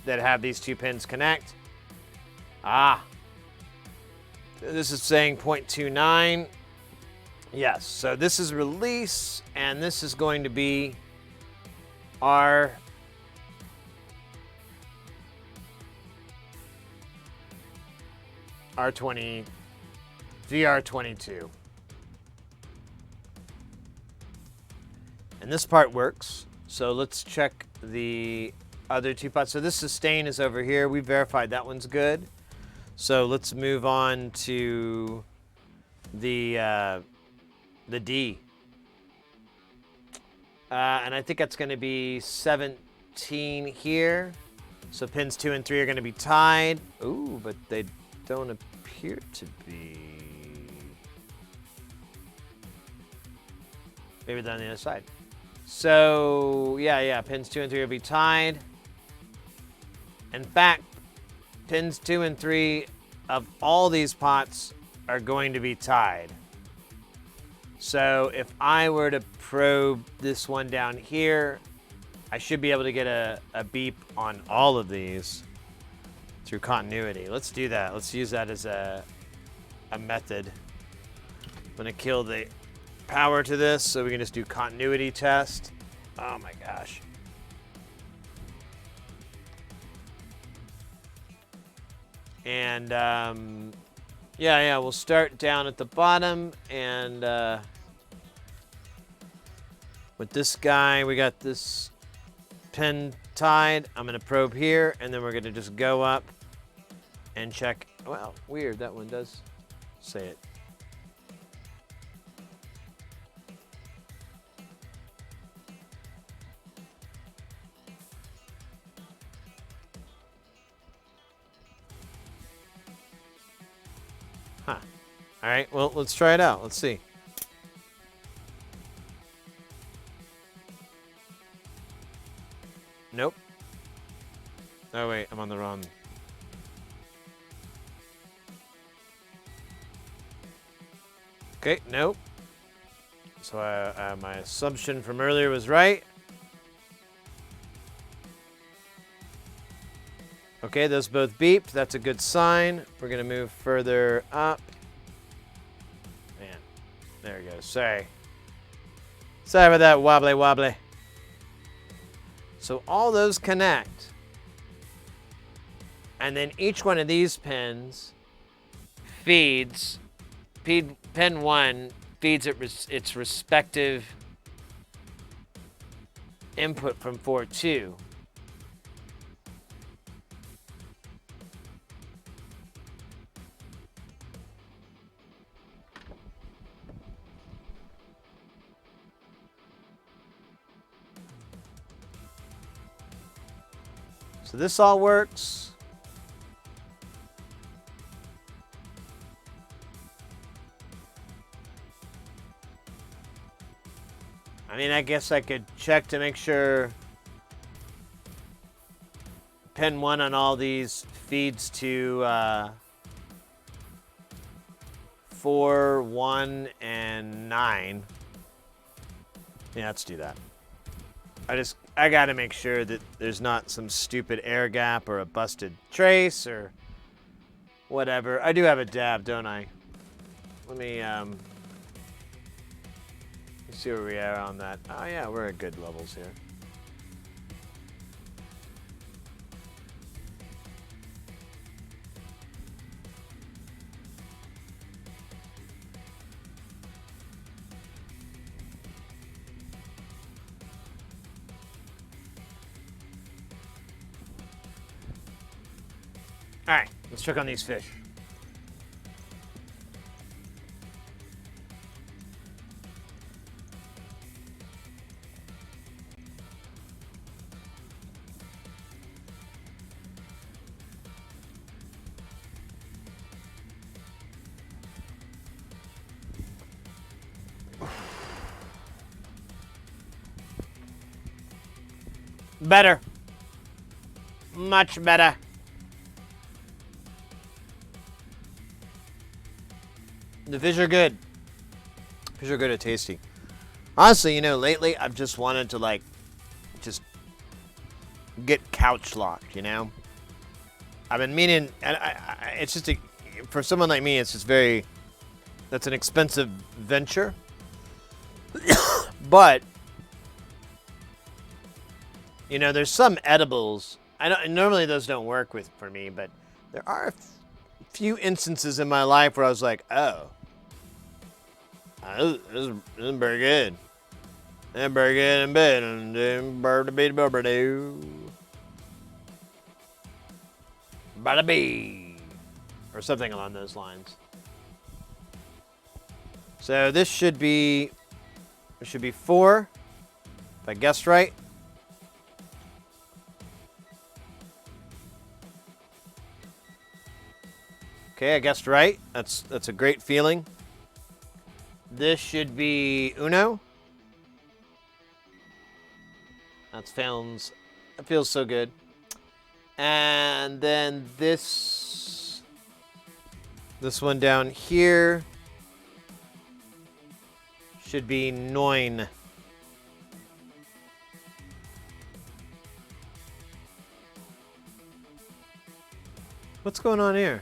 have these two pins connect. Ah, this is saying 0.29. Yes, so this is release, and this is going to be our R20 VR22. And this part works. So let's check the other two pots. So this sustain is over here. We verified that one's good. So let's move on to the D. And I think that's going to be 17 here. So pins 2 and 3 are going to be tied. Ooh, but they don't appear to be. Maybe they're on the other side. So, yeah, pins 2 and 3 will be tied. In fact, pins 2 and 3 of all these pots are going to be tied. So if I were to probe this one down here, I should be able to get a beep on all of these through continuity. Let's do that. Let's use that as a method. I'm gonna kill the power to this so we can just do continuity test. Oh my gosh. And yeah, we'll start down at the bottom, and with this guy, we got this pin tied. I'm gonna probe here, and then we're gonna just go up and check. Well, weird. That one does say it. Huh. All right. Well, let's try it out. Let's see. Nope. Oh, wait. I'm on the wrong. Okay. Nope. So my assumption from earlier was right. Okay, those both beeped. That's a good sign. We're going to move further up. Man, there we go. Sorry. Sorry about that wobbly wobbly. So all those connect. And then each one of these pins feeds, pin 1 feeds its respective input from 4.2. So this all works. I mean, I guess I could check to make sure pin 1 on all these feeds to 4, 1, and 9. Yeah, let's do that. I gotta make sure that there's not some stupid air gap or a busted trace or whatever. I do have a dab, don't I? Let me see where we are on that. Oh yeah, we're at good levels here. All right, let's check on these fish. Better. Much better. The fish are good. Fish are good and tasty. Honestly, you know, lately I've just wanted to like, just get couch locked, you know? I've been meaning, and it's just, for someone like me, it's just that's an expensive venture. But, you know, there's some edibles. Normally those don't work for me, but there are a few instances in my life where I was like, oh, this is very good. That's very good in bed. Bada bee. Or something along those lines. So this should be 4, if I guessed right. Okay, I guessed right. That's a great feeling. This should be uno. That feels so good. And then this one down here should be neun. What's going on here?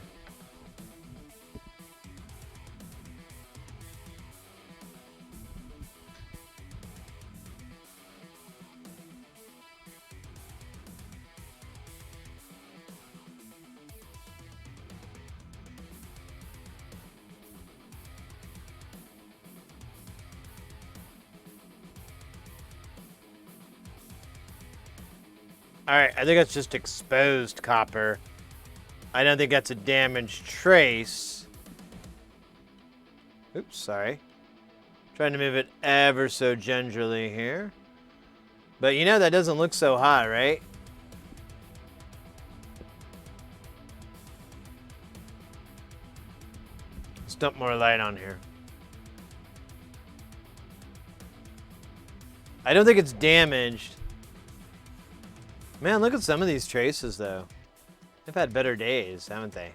All right, I think it's just exposed copper. I don't think that's a damaged trace. Oops, sorry. Trying to move it ever so gingerly here. But you know that doesn't look so hot, right? Let's dump more light on here. I don't think it's damaged. Man, look at some of these traces, though. They've had better days, haven't they?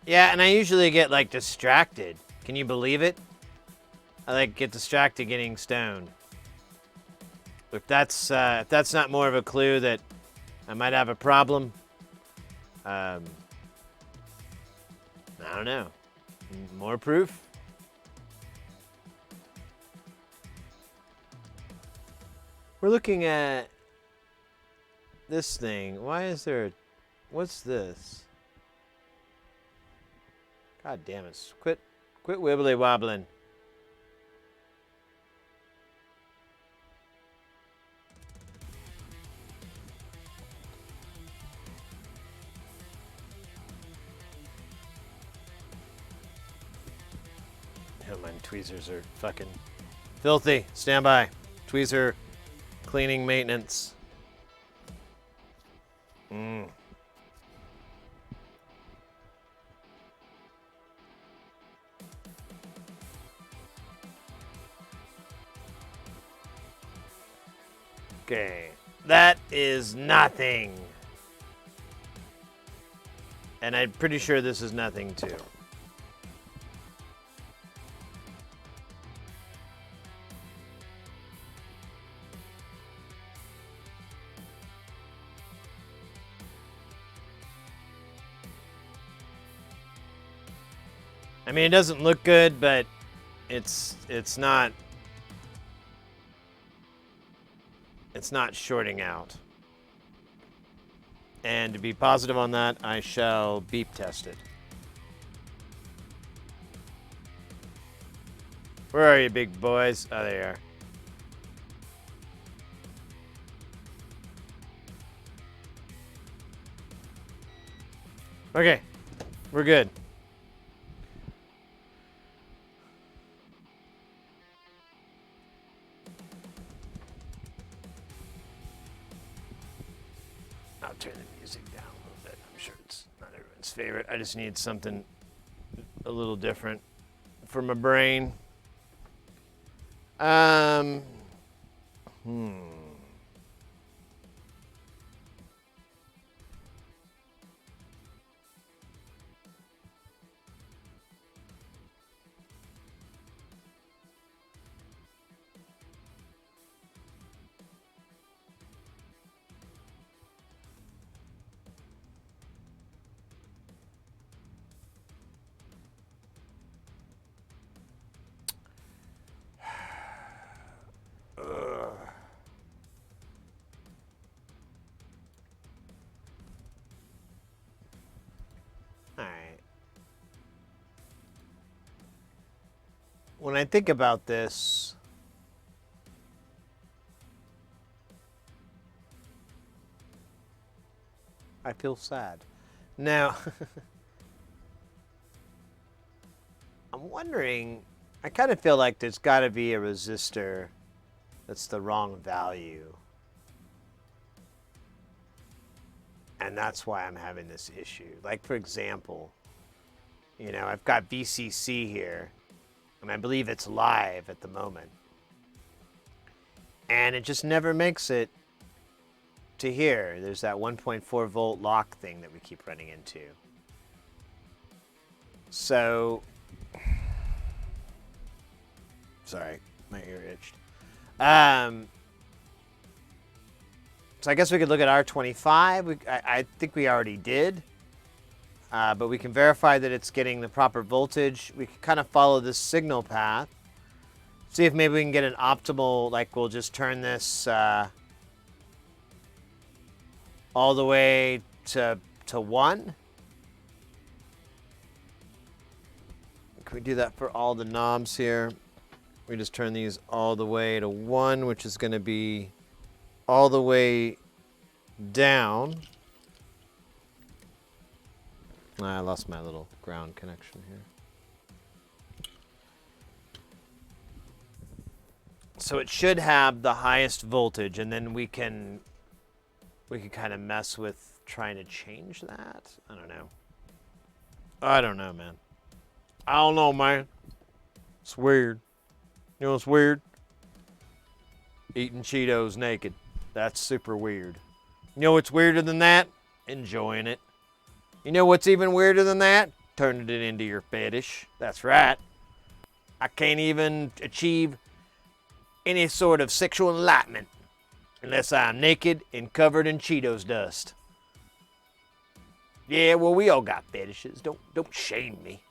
Yeah, and I usually get, like, distracted. Can you believe it? I, like, get distracted getting stoned. If that's not more of a clue that I might have a problem, I don't know. More proof? We're looking at this thing. Why is there... What's this? God damn it. Quit wibbly wobbling. Never mind, tweezers are fucking filthy. Stand by. Tweezer cleaning maintenance. Okay, that is nothing. And I'm pretty sure this is nothing too. I mean, it doesn't look good, but it's not shorting out. And to be positive on that, I shall beep test it. Where are you, big boys? Oh, there you are. Okay, we're good. I'll turn the music down a little bit. I'm sure it's not everyone's favorite. I just need something a little different for my brain. When I think about this, I feel sad. Now, I'm wondering, I kind of feel like there's got to be a resistor that's the wrong value. And that's why I'm having this issue. Like, for example, you know, I've got VCC here. And I believe it's live at the moment. And it just never makes it to here. There's that 1.4 volt lock thing that we keep running into. So, sorry, my ear itched. So I guess we could look at R25. I think we already did. But we can verify that it's getting the proper voltage. We can kind of follow this signal path. See if maybe we can get an optimal, like we'll just turn this all the way to 1. Can we do that for all the knobs here? We just turn these all the way to 1, which is going to be all the way down. I lost my little ground connection here. So it should have the highest voltage, and then we can kind of mess with trying to change that. I don't know. I don't know, man. I don't know, man. It's weird. You know what's weird? Eating Cheetos naked. That's super weird. You know what's weirder than that? Enjoying it. You know what's even weirder than that? Turning it into your fetish. That's right. I can't even achieve any sort of sexual enlightenment unless I'm naked and covered in Cheetos dust. Yeah, well, we all got fetishes. Don't shame me.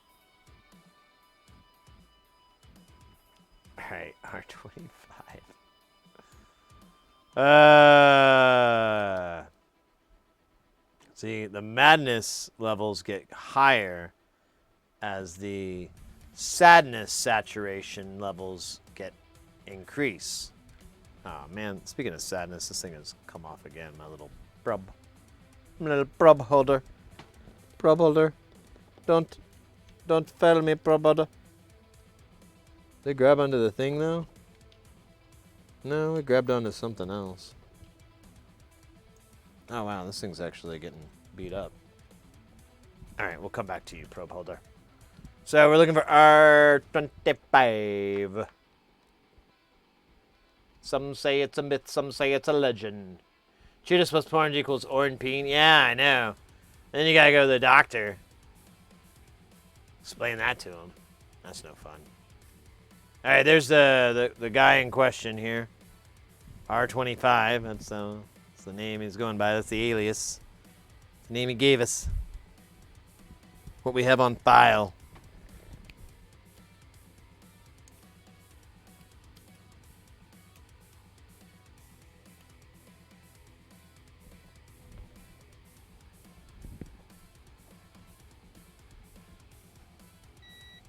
All right, R25. See, the madness levels get higher as the sadness saturation levels get increase. Oh man, speaking of sadness, this thing has come off again, my little brub. My little brub holder. Brub holder. Don't fail me, brub holder. They grab onto the thing though? No, it grabbed onto something else. Oh wow, this thing's actually getting beat up. Alright, we'll come back to you, probe holder. So we're looking for R25. Some say it's a myth, some say it's a legend. Cheetahs plus porn equals ornpeen. Yeah, I know. And then you gotta go to the doctor. Explain that to him. That's no fun. Alright, there's the guy in question here. R25, that's the name he's going by. That's the alias. The name he gave us. What we have on file.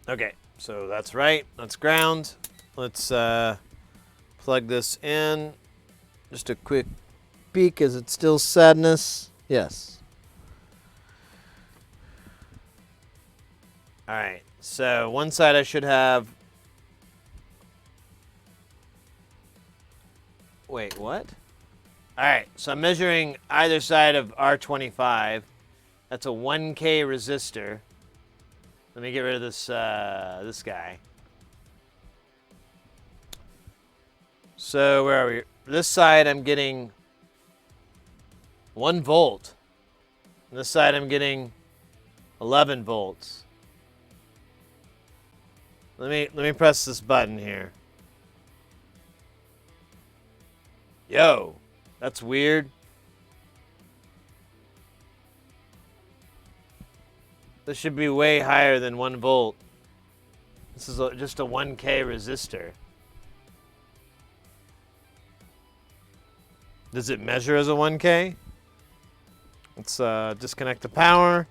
Okay, so that's right. That's ground. Let's plug this in. Just a quick peek. Is it still sadness? Yes. All right. So one side I should have. Wait, what? All right. So I'm measuring either side of R25. That's a 1K resistor. Let me get rid of this this guy. So where are we? This side I'm getting 1 volt. And this side I'm getting 11 volts. Let me press this button here. Yo, that's weird. This should be way higher than 1 volt. This is just a 1K resistor. Does it measure as a 1K? Let's disconnect the power.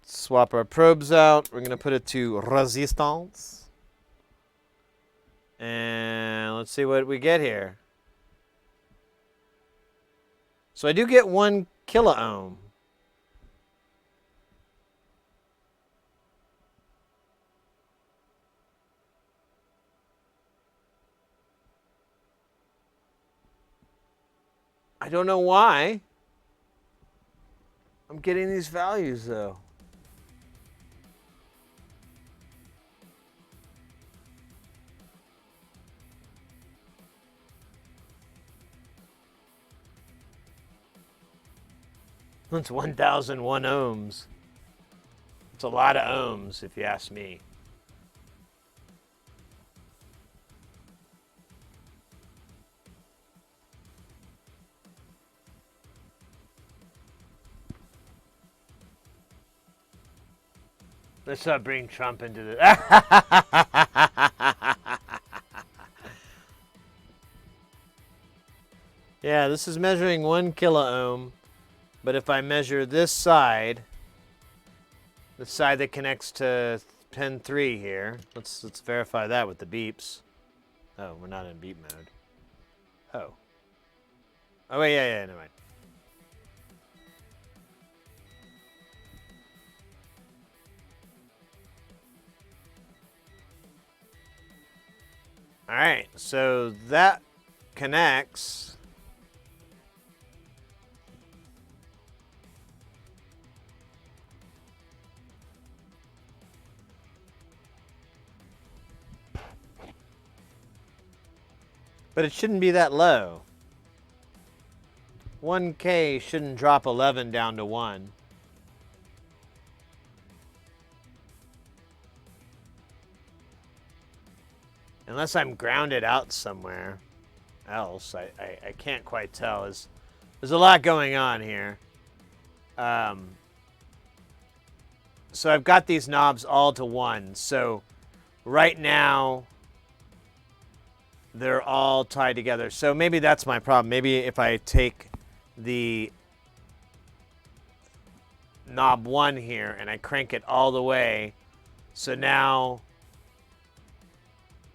Swap our probes out. We're going to put it to resistance. And let's see what we get here. So I do get 1 kiloohm. I don't know why I'm getting these values though. That's 1,001 ohms. It's a lot of ohms if you ask me. Let's not bring Trump into the... Yeah, this is measuring 1 kiloohm, but if I measure this side, the side that connects to pin 3 here, let's verify that with the beeps. Oh, we're not in beep mode. Oh. Oh, wait, yeah, never mind. All right, so that connects. But it shouldn't be that low. 1K shouldn't drop 11 down to 1. Unless I'm grounded out somewhere else. I can't quite tell. There's a lot going on here. So I've got these knobs all to 1. So right now, they're all tied together. So maybe that's my problem. Maybe if I take the knob 1 here and I crank it all the way, so now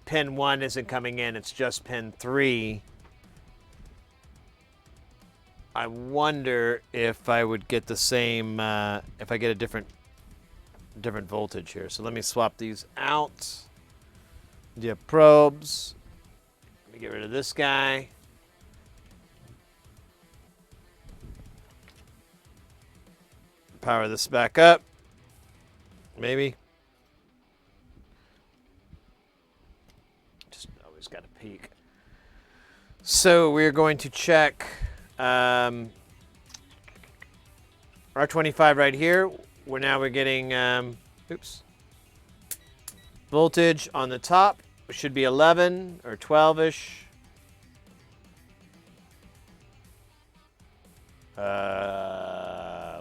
pin 1 isn't coming in, it's just pin 3. I wonder if I would get the same, if I get a different voltage here. So let me swap these out. Do you have probes? Let me get rid of this guy. Power this back up. Maybe. Just always got to peek. So we're going to check R25 right here. We're getting voltage on the top. It should be 11 or 12-ish.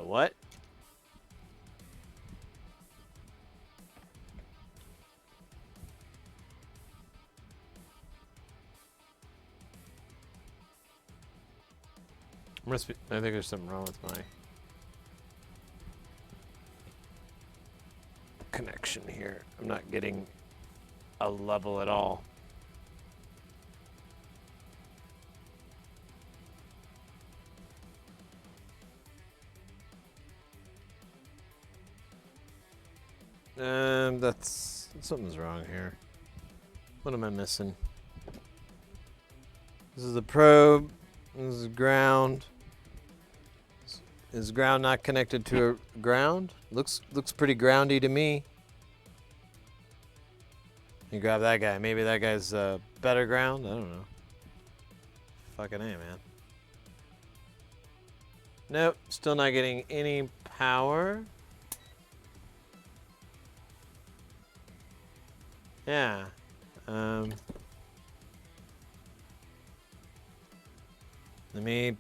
What? I think there's something wrong with my connection here. I'm not getting a level at all. That's something's wrong here. What am I missing? This is the probe. This is ground. Is ground not connected to a ground? Looks pretty groundy to me. You grab that guy. Maybe that guy's better ground. I don't know. Fucking A, man. Nope. Still not getting any power. Yeah. Let me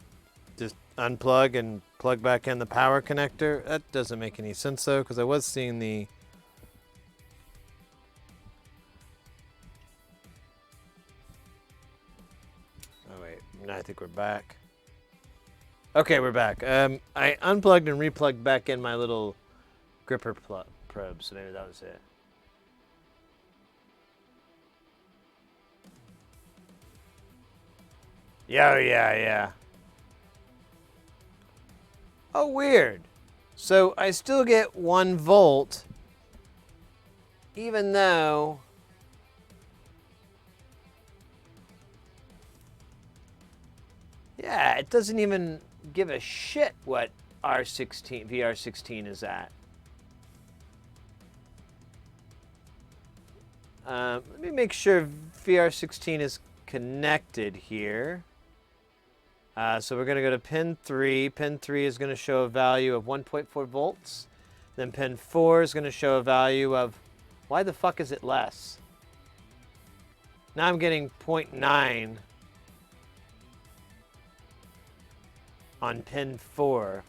just unplug and plug back in the power connector. That doesn't make any sense though, because I was seeing the... Oh wait, no, I think we're back. Okay, we're back. I unplugged and replugged back in my little gripper probe, so maybe that was it. Yeah. Oh, weird. So I still get 1 volt, even though yeah, it doesn't even give a shit what VR16 is at. Let me make sure VR16 is connected here. So we're going to go to pin 3. Pin 3 is going to show a value of 1.4 volts. Then pin 4 is going to show a value of... Why the fuck is it less? Now I'm getting 0.9 on pin 4.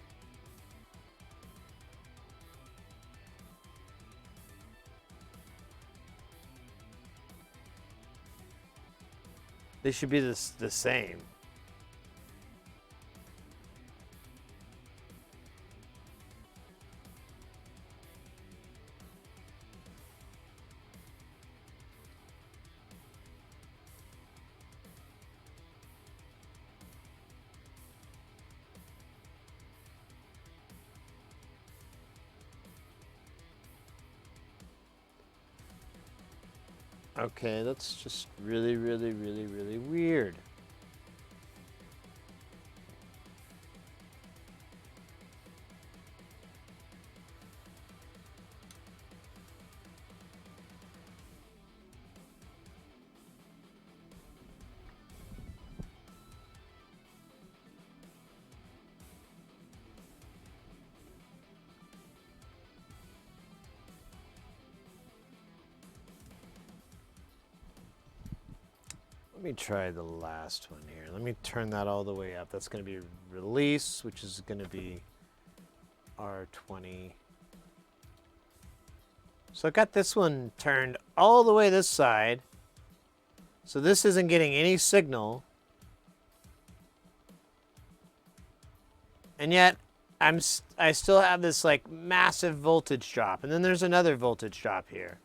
They should be the same. Okay, that's just really, really, really, really weird. Let me try the last one here. Let me turn that all the way up. That's going to be release, which is going to be R20. So I got this one turned all the way this side. So this isn't getting any signal. And yet I still have this like massive voltage drop. And then there's another voltage drop here.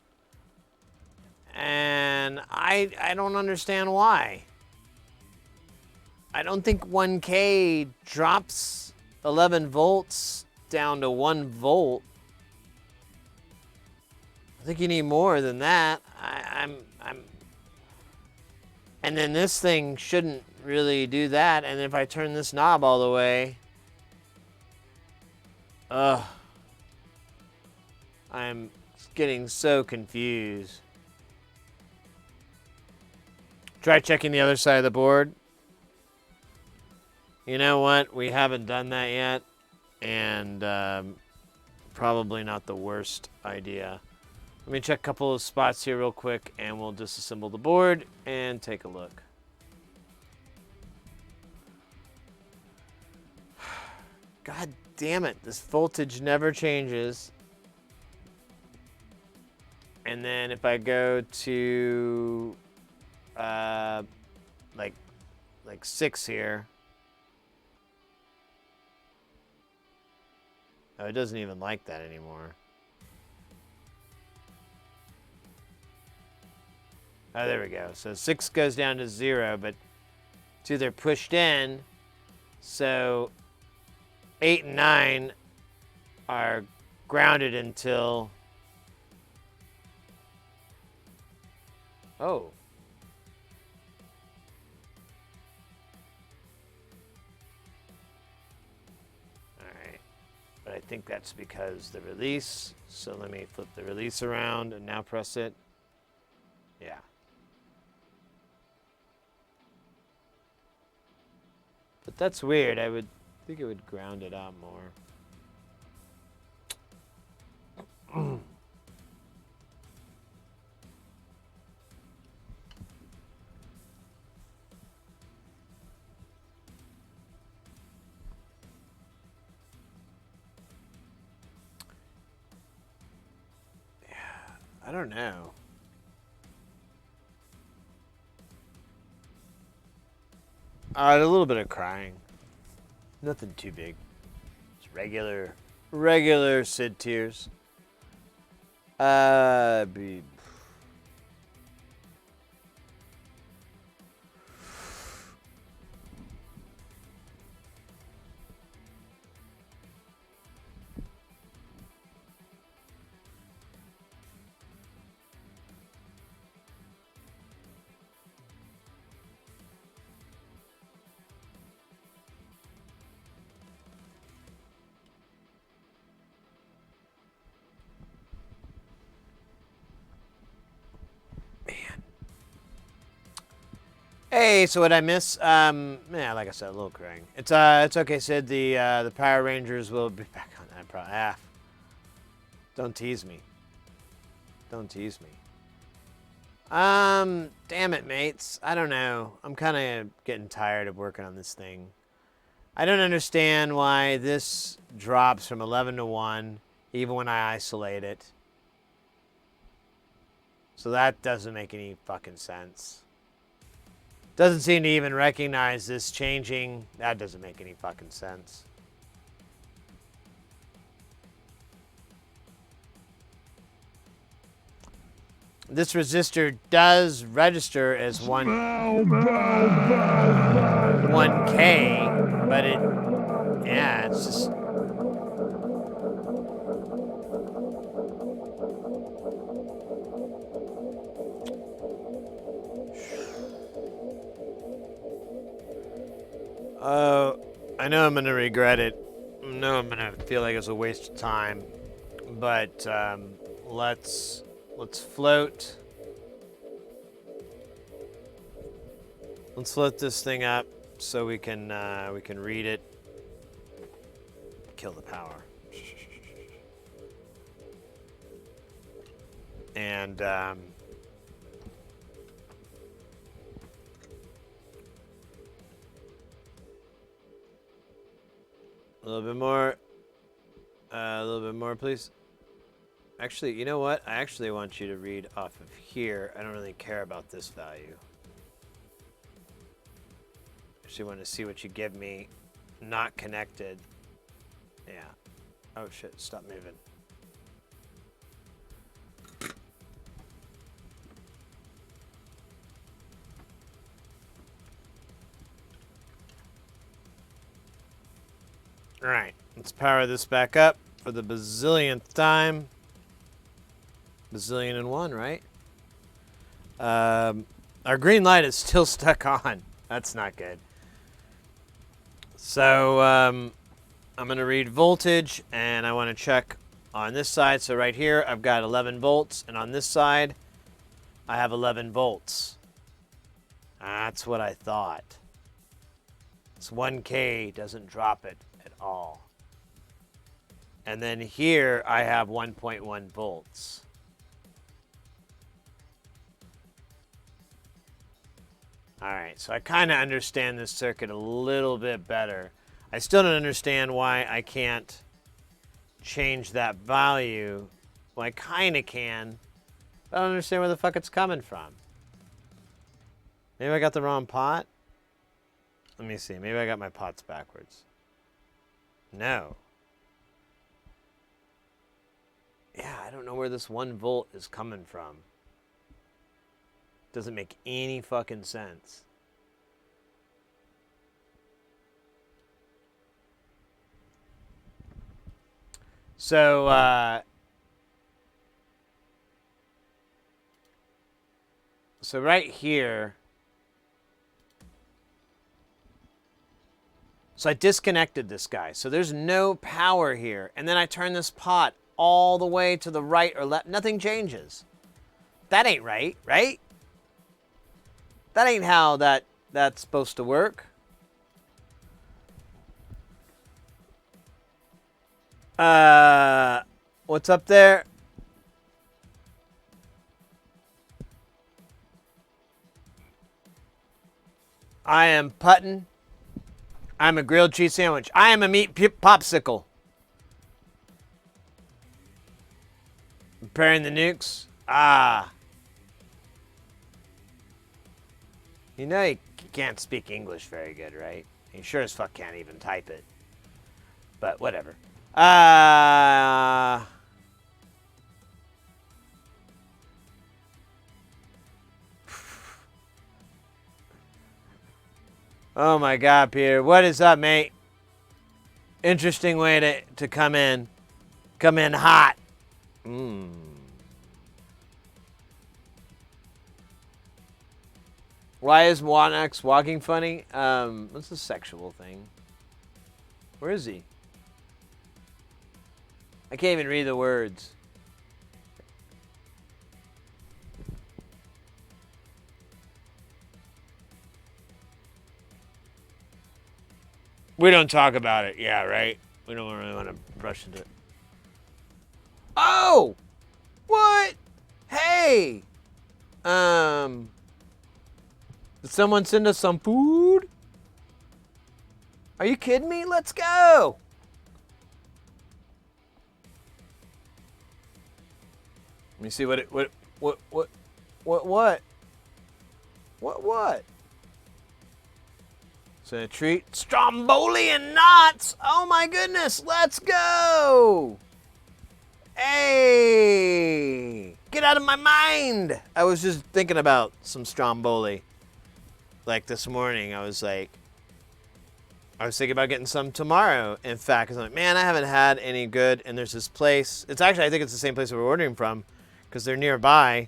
And I don't understand why. I don't think 1K drops 11 volts down to 1 volt. I think you need more than that. And then this thing shouldn't really do that. And if I turn this knob all the way, I'm getting so confused. Try checking the other side of the board. You know what? We haven't done that yet. And probably not the worst idea. Let me check a couple of spots here real quick, and we'll disassemble the board and take a look. God damn it. This voltage never changes. And then if I go to like 6 here. Oh, it doesn't even like that anymore. Oh, there we go. So 6 goes down to 0, but 2, they're pushed in. So 8 and 9 are grounded until... Oh. But I think that's because the release. So let me flip the release around and now press it. Yeah. But that's weird. I would think it would ground it out more. I don't know. A little bit of crying. Nothing too big. Just regular Sid tears. Hey, so what I miss? Yeah, like I said, a little crying. It's okay, Sid. The Power Rangers will be back on that. Don't tease me. Don't tease me. Damn it, mates. I don't know. I'm kind of getting tired of working on this thing. I don't understand why this drops from 11 to 1, even when I isolate it. So that doesn't make any fucking sense. Doesn't seem to even recognize this changing. That doesn't make any fucking sense. This resistor does register as 1K, but it's just... I know I'm gonna regret it. I know I'm gonna feel like it's a waste of time. But let's float. Let's float this thing up so we can read it. Kill the power. And a little bit more. A little bit more, please. Actually, you know what? I actually want you to read off of here. I don't really care about this value. Actually want to see what you give me. Not connected. Yeah. Oh shit, stop moving. Alright, let's power this back up for the bazillionth time. Bazillion and one, right? Our green light is still stuck on. That's not good. So I'm going to read voltage, and I want to check on this side. So right here, I've got 11 volts, and on this side, I have 11 volts. That's what I thought. This 1K doesn't drop it at all. And then here, I have 1.1 volts. All right, so I kind of understand this circuit a little bit better. I still don't understand why I can't change that value. Well, I kind of can. But I don't understand where the fuck it's coming from. Maybe I got the wrong pot? Let me see. Maybe I got my pots backwards. No. Yeah, I don't know where this 1 volt is coming from. Doesn't make any fucking sense. So, right here. So I disconnected this guy. So there's no power here. And then I turn this pot all the way to the right or left. Nothing changes. That ain't right, right? That ain't how that's supposed to work. What's up there? I am putting. I'm a grilled cheese sandwich. I am a meat popsicle. Preparing the nukes. Ah. You know you can't speak English very good, right? You sure as fuck can't even type it. But whatever. Oh my God, Peter. What is up, mate? Interesting way to come in. Come in hot. Why is Monax walking funny? What's a sexual thing? Where is he? I can't even read the words. We don't talk about it. Yeah, right? We don't really want to brush into it. Oh! What? Hey! Did someone send us some food? Are you kidding me? Let's go! Let me see what? So a treat. Stromboli and knots! Oh my goodness, let's go! Hey! Get out of my mind! I was just thinking about some Stromboli. Like this morning, I was thinking about getting some tomorrow. In fact, because I'm like, man, I haven't had any good. And there's this place. It's actually, I think it's the same place we're ordering from, because they're nearby.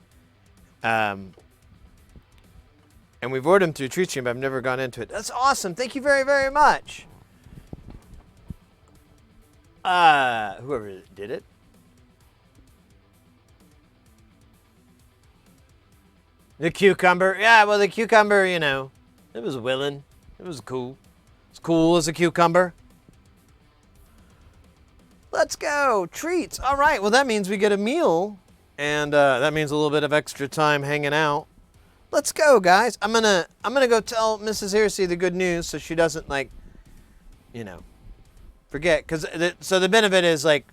And we've ordered them through TreatStream, but I've never gone into it. That's awesome. Thank you very, very much. Whoever did it. The cucumber. Yeah, well, the cucumber, you know, it was willing. It was cool. It's cool as a cucumber. Let's go. Treats. All right. Well, that means we get a meal. And that means a little bit of extra time hanging out. Let's go, guys. I'm gonna go tell Mrs. Hersey the good news so she doesn't, like, you know, forget. So the benefit is, like,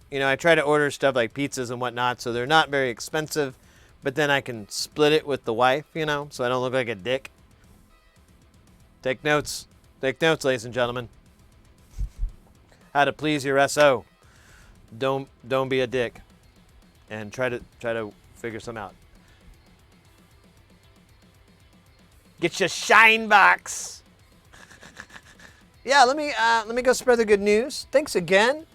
you know, I try to order stuff like pizzas and whatnot, so they're not very expensive, but then I can split it with the wife, you know, so I don't look like a dick. Take notes. Take notes, ladies and gentlemen. How to please your SO. Don't be a dick. And try to figure some out. Get your shine box. Yeah, let me go spread the good news. Thanks again.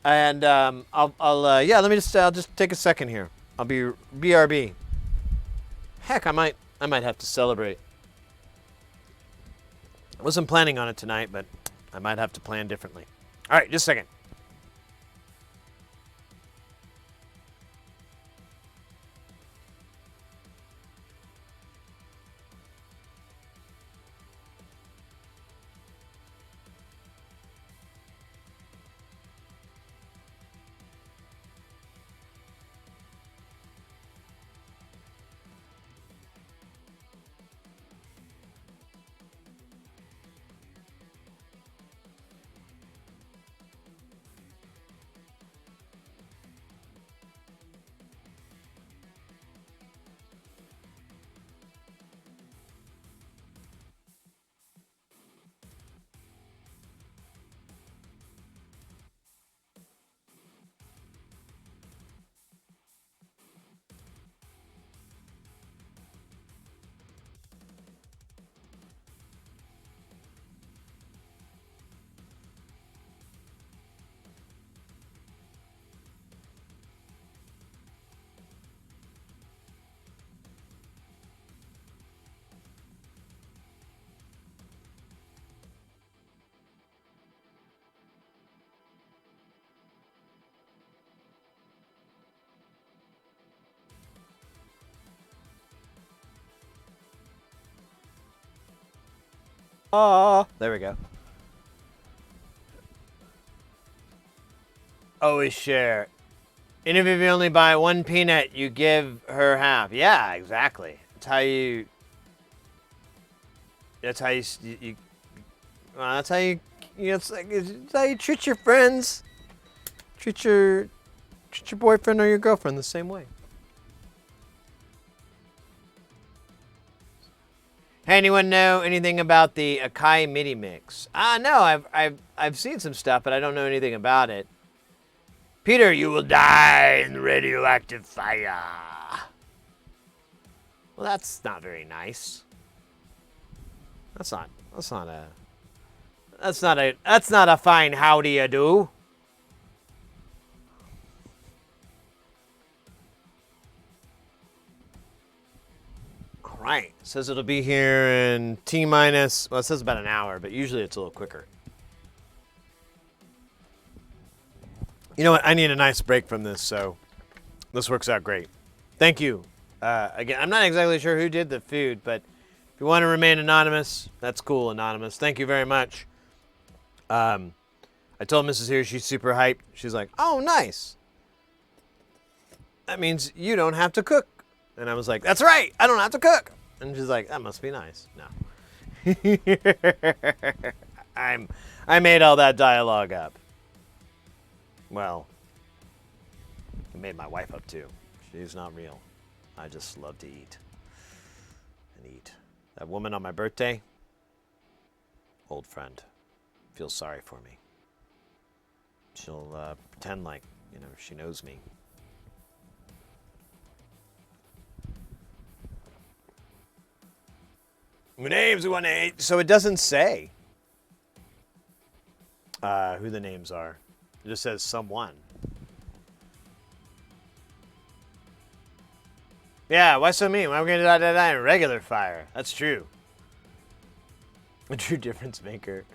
And I'll just take a second here. I'll be BRB. Heck, I might have to celebrate. I wasn't planning on it tonight, but I might have to plan differently. All right, just a second. There we go. Always share. And if you only buy one peanut, you give her half. Yeah, exactly. That's how you. That's how you. Well, that's how you. You know, it's how you treat your friends. Treat your boyfriend or your girlfriend the same way. Hey, anyone know anything about the Akai MIDI mix? No, I've seen some stuff, but I don't know anything about it. Peter, you will die in radioactive fire. Well, that's not very nice. That's not a fine howdy ya do. All right, it says it'll be here in T-minus, well, it says about an hour, but usually it's a little quicker. You know what? I need a nice break from this, so this works out great. Thank you. Again, I'm not exactly sure who did the food, but if you want to remain anonymous, that's cool, anonymous. Thank you very much. I told Mrs. here she's super hyped. She's like, oh, nice. That means you don't have to cook. And I was like, that's right. I don't have to cook. And she's like, that must be nice. No. I made all that dialogue up. Well, I made my wife up too. She's not real. I just love to eat and eat. That woman on my birthday, old friend, feels sorry for me. She'll pretend like, you know, she knows me. Names we want to. So it doesn't say who the names are. It just says someone. Yeah, why so mean? Why are we gonna die in regular fire? That's true. A true difference maker.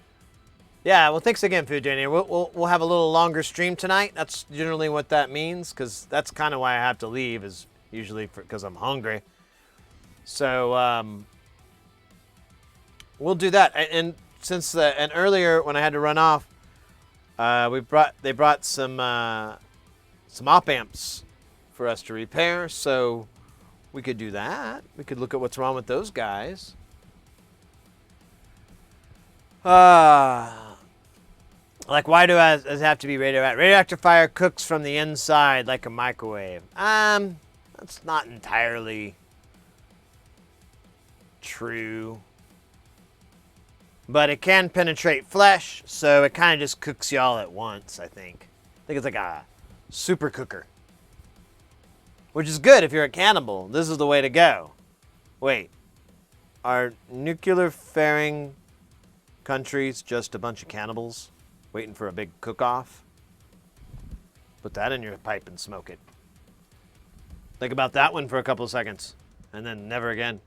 Yeah, well, thanks again, Food Daniel. We'll have a little longer stream tonight. That's generally what that means, because that's kind of why I have to leave, is usually because I'm hungry. So we'll do that. And since and earlier when I had to run off, they brought some op amps for us to repair, so we could do that. We could look at what's wrong with those guys. Like, why does it have to be radioactive? Radioactive fire cooks from the inside like a microwave. That's not entirely true. But it can penetrate flesh, so it kind of just cooks you all at once, I think. I think it's like a super cooker. Which is good if you're a cannibal. This is the way to go. Wait. Are nuclear-faring countries just a bunch of cannibals waiting for a big cook-off? Put that in your pipe and smoke it. Think about that one for a couple of seconds, and then never again.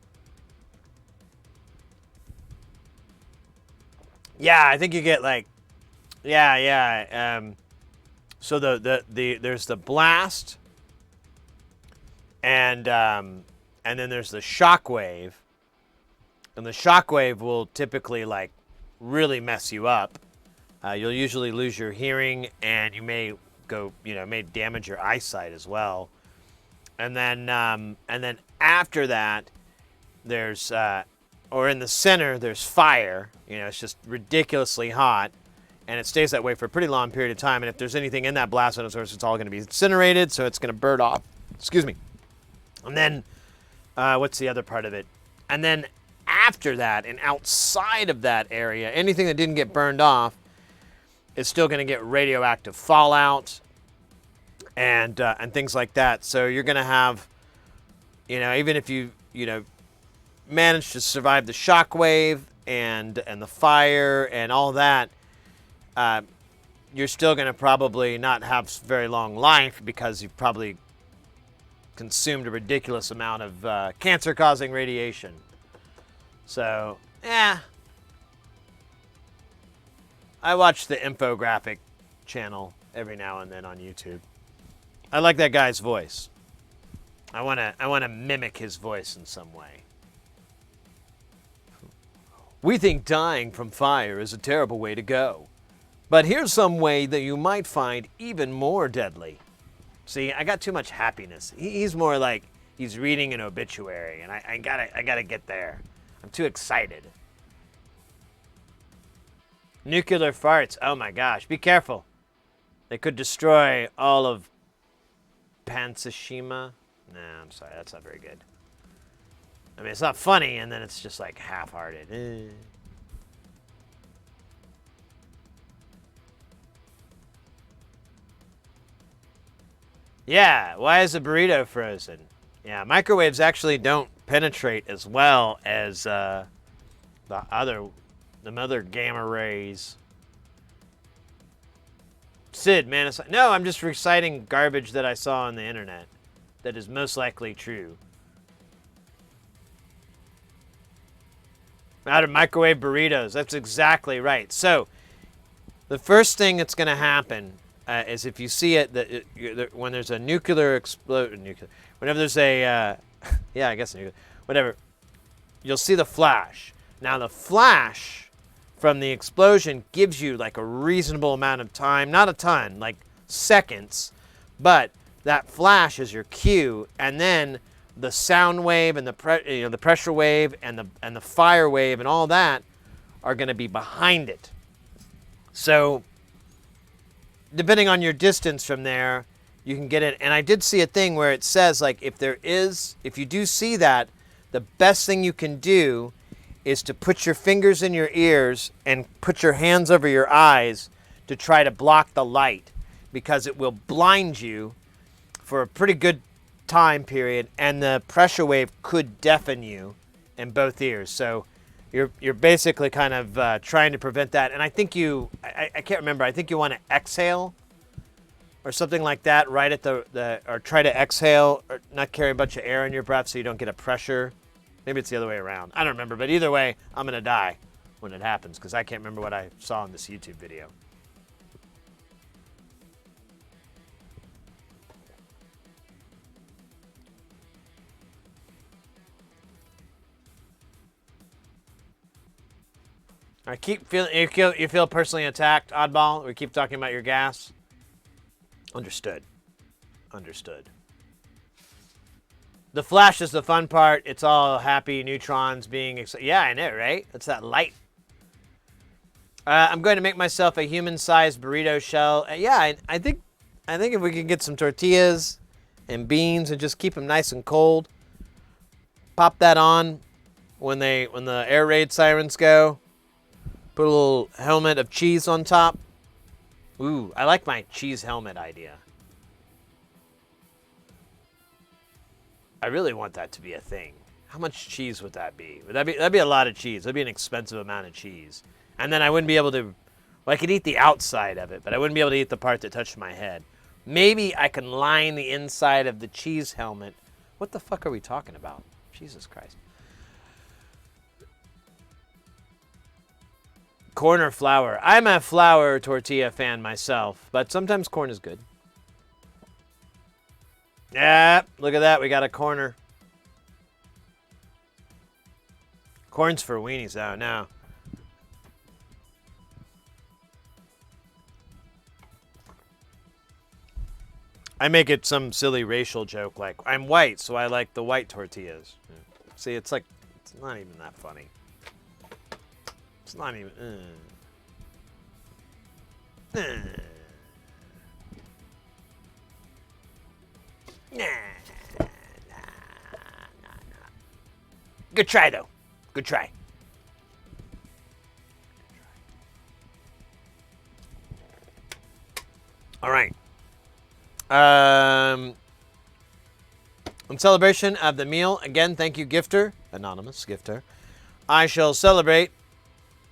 Yeah, I think you get like, so there's the blast, and then there's the shock wave, and the shock wave will typically like really mess you up. You'll usually lose your hearing, and you may may damage your eyesight as well. And then after that, there's or in the center, there's fire. It's just ridiculously hot, and it stays that way for a pretty long period of time. And if there's anything in that blast zone, it's all going to be incinerated, so it's going to burn off. Excuse me. And then, what's the other part of it? And then after that, and outside of that area, anything that didn't get burned off is still going to get radioactive fallout and things like that. So you're going to have, even if you manage to survive the shock wave and the fire and all that, you're still going to probably not have very long life because you've probably consumed a ridiculous amount of cancer-causing radiation. So, I watch the infographic channel every now and then on YouTube. I like that guy's voice. I want to mimic his voice in some way. We think dying from fire is a terrible way to go. But here's some way that you might find even more deadly. See, I got too much happiness. He's more like he's reading an obituary, and I gotta get there. I'm too excited. Nuclear farts. Oh my gosh, be careful. They could destroy all of Pansashima. Nah, I'm sorry, that's not very good. I mean, it's not funny, and then it's just like half-hearted. Yeah, why is a burrito frozen? Yeah, microwaves actually don't penetrate as well as the other gamma rays. Sid, man, no, I'm just reciting garbage that I saw on the internet that is most likely true. Out of microwave burritos. That's exactly right. So, the first thing that's going to happen is if you see it, when there's a nuclear explosion, whenever there's a, yeah, I guess nuclear, whatever, you'll see the flash. Now, the flash from the explosion gives you like a reasonable amount of time, not a ton, like seconds, but that flash is your cue, and then the sound wave and the pressure wave and the fire wave and all that are going to be behind it. So depending on your distance from there, you can get it. And I did see a thing where it says, like, if you do see that, the best thing you can do is to put your fingers in your ears and put your hands over your eyes to try to block the light, because it will blind you for a pretty good time period, and the pressure wave could deafen you in both ears. So you're basically kind of trying to prevent that. And I think I can't remember, I think you want to exhale or something like that right at or try to exhale or not carry a bunch of air in your breath so you don't get a pressure. Maybe it's the other way around. I don't remember, but either way, I'm going to die when it happens because I can't remember what I saw in this YouTube video. All right, you feel personally attacked, Oddball? We keep talking about your gas? Understood. Understood. The flash is the fun part. It's all happy neutrons being... Yeah, I know, right? It's that light. I'm going to make myself a human-sized burrito shell. Yeah, I think if we can get some tortillas and beans and just keep them nice and cold, pop that on when the air raid sirens go. Put a little helmet of cheese on top. Ooh, I like my cheese helmet idea. I really want that to be a thing. How much cheese would that be? That'd be a lot of cheese. That'd be an expensive amount of cheese. And then I wouldn't be able to... Well, I could eat the outside of it, but I wouldn't be able to eat the part that touched my head. Maybe I can line the inside of the cheese helmet. What the fuck are we talking about? Jesus Christ. Corn or flour? I'm a flour tortilla fan myself, but sometimes corn is good. Yeah, look at that. We got a corner. Corn's for weenies, though. No. I make it some silly racial joke like, I'm white, so I like the white tortillas. See, it's like, it's not even that funny. It's not even... Nah. Good try, though. Good try. All right. In celebration of the meal, again, thank you, gifter, anonymous gifter. I shall celebrate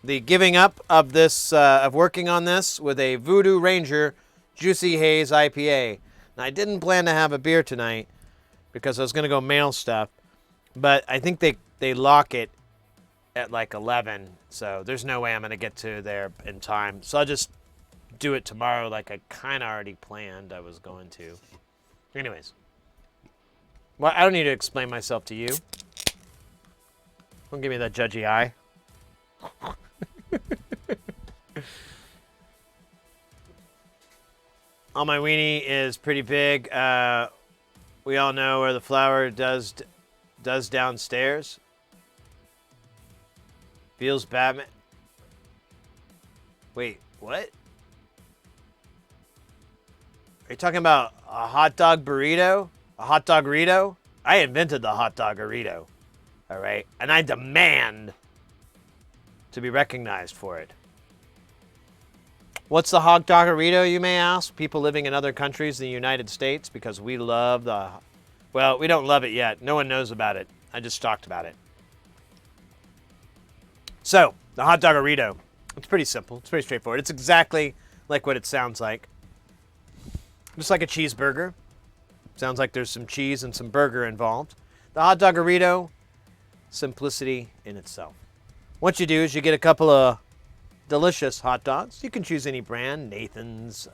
the giving up of this, of working on this with a Voodoo Ranger Juicy Haze IPA. Now, I didn't plan to have a beer tonight because I was going to go mail stuff, but I think they lock it at like 11, so there's no way I'm going to get to there in time. So I'll just do it tomorrow like I kind of already planned I was going to. Anyways. Well, I don't need to explain myself to you. Don't give me that judgy eye. All my weenie is pretty big. We all know where the flour does downstairs. Feels Batman. Wait, what? Are you talking about a hot dog burrito? A hot dog burrito? I invented the hot dog burrito. All right? And I demand to be recognized for it. What's the hot dog burrito, you may ask? People living in other countries in the United States, because we love the... Well, we don't love it yet. No one knows about it. I just talked about it. So, the hot dog burrito. It's pretty simple. It's pretty straightforward. It's exactly like what it sounds like. Just like a cheeseburger. Sounds like there's some cheese and some burger involved. The hot dog burrito, simplicity in itself. What you do is you get a couple of delicious hot dogs. You can choose any brand, Nathan's,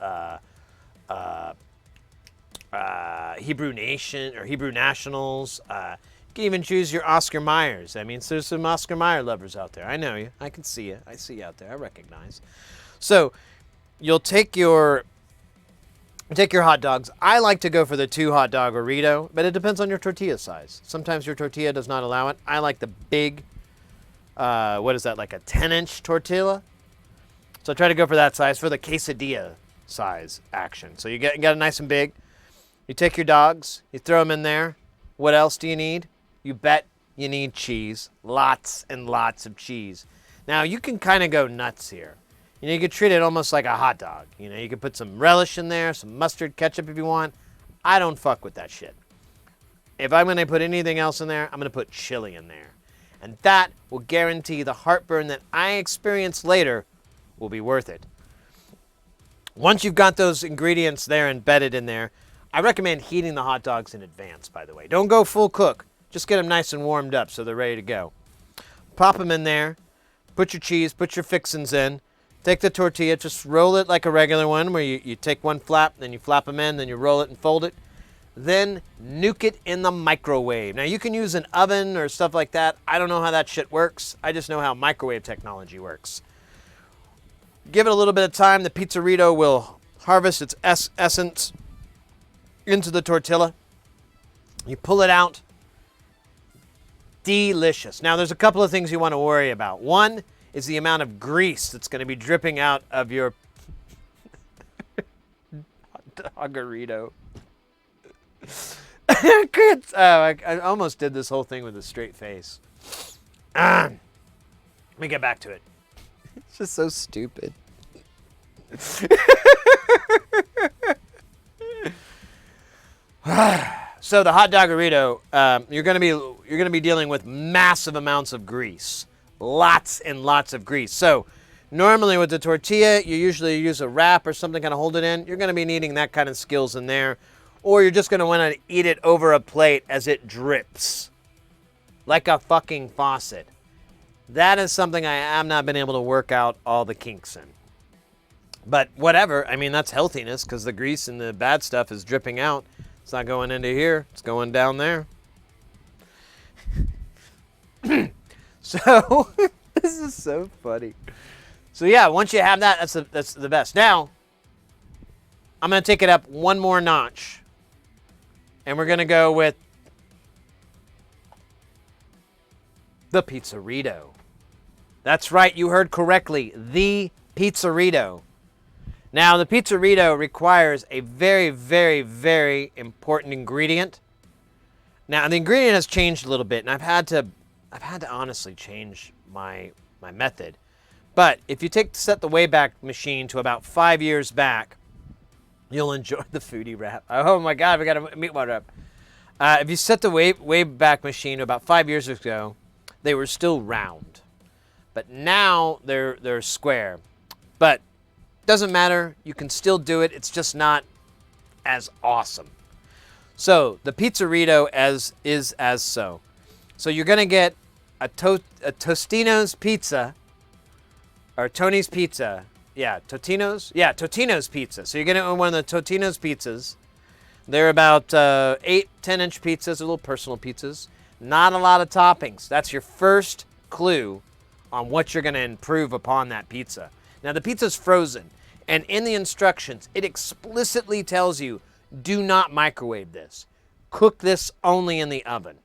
Hebrew Nation or Hebrew Nationals. You can even choose your Oscar Mayers. I mean, so there's some Oscar Mayer lovers out there. I know you. I can see you. I see you out there. I recognize. So you'll take your hot dogs. I like to go for the 2 hot dog burrito, but it depends on your tortilla size. Sometimes your tortilla does not allow it. I like the big, what is that, like a 10-inch tortilla? So I try to go for that size, for the quesadilla size action. So you get it nice and big. You take your dogs, you throw them in there. What else do you need? You bet you need cheese. Lots and lots of cheese. Now, you can kind of go nuts here. You know, you could treat it almost like a hot dog. You know, you could put some relish in there, some mustard, ketchup if you want. I don't fuck with that shit. If I'm going to put anything else in there, I'm going to put chili in there. And that will guarantee the heartburn that I experience later will be worth it. Once you've got those ingredients there embedded in there, I recommend heating the hot dogs in advance, by the way. Don't go full cook. Just get them nice and warmed up so they're ready to go. Pop them in there. Put your cheese, put your fixins in. Take the tortilla, just roll it like a regular one where you take one flap, then you flap them in, then you roll it and fold it. Then nuke it in the microwave. Now you can use an oven or stuff like that. I don't know how that shit works. I just know how microwave technology works. Give it a little bit of time. The pizzerito will harvest its essence into the tortilla. You pull it out. Delicious. Now there's a couple of things you want to worry about. One is the amount of grease that's going to be dripping out of your doggerito. I almost did this whole thing with a straight face. Let me get back to it. It's just so stupid. So the hot doggerito, you're gonna be dealing with massive amounts of grease, lots and lots of grease. So normally with the tortilla, you usually use a wrap or something kind of hold it in. You're gonna be needing that kind of skills in there, or you're just gonna want to eat it over a plate as it drips like a fucking faucet. That is something I have not been able to work out all the kinks in. But whatever, I mean, that's healthiness because the grease and the bad stuff is dripping out. It's not going into here, it's going down there. So, this is so funny. So yeah, once you have that, that's the best. Now, I'm going to take it up one more notch. And we're going to go with the pizzerito. That's right, you heard correctly, the pizzerito. Now, the pizzerito requires a very, very, very important ingredient. Now, the ingredient has changed a little bit, and I've had to honestly change my method. But if you set the Wayback Machine to about 5 years back, you'll enjoy the foodie wrap. Oh my God, we got a meat water wrap. If you set the Wayback Machine to about 5 years ago, they were still round, but now they're square. But doesn't matter. You can still do it. It's just not as awesome. So the pizzerito is as so. So you're gonna get a Tostino's pizza or Tony's pizza. Yeah, Totino's. Yeah, Totino's pizza. So you're gonna own one of the Totino's pizzas. They're about 8, 10-inch pizzas, little personal pizzas. Not a lot of toppings. That's your first clue on what you're gonna improve upon that pizza. Now the pizza's frozen, and in the instructions, it explicitly tells you, do not microwave this. Cook this only in the oven.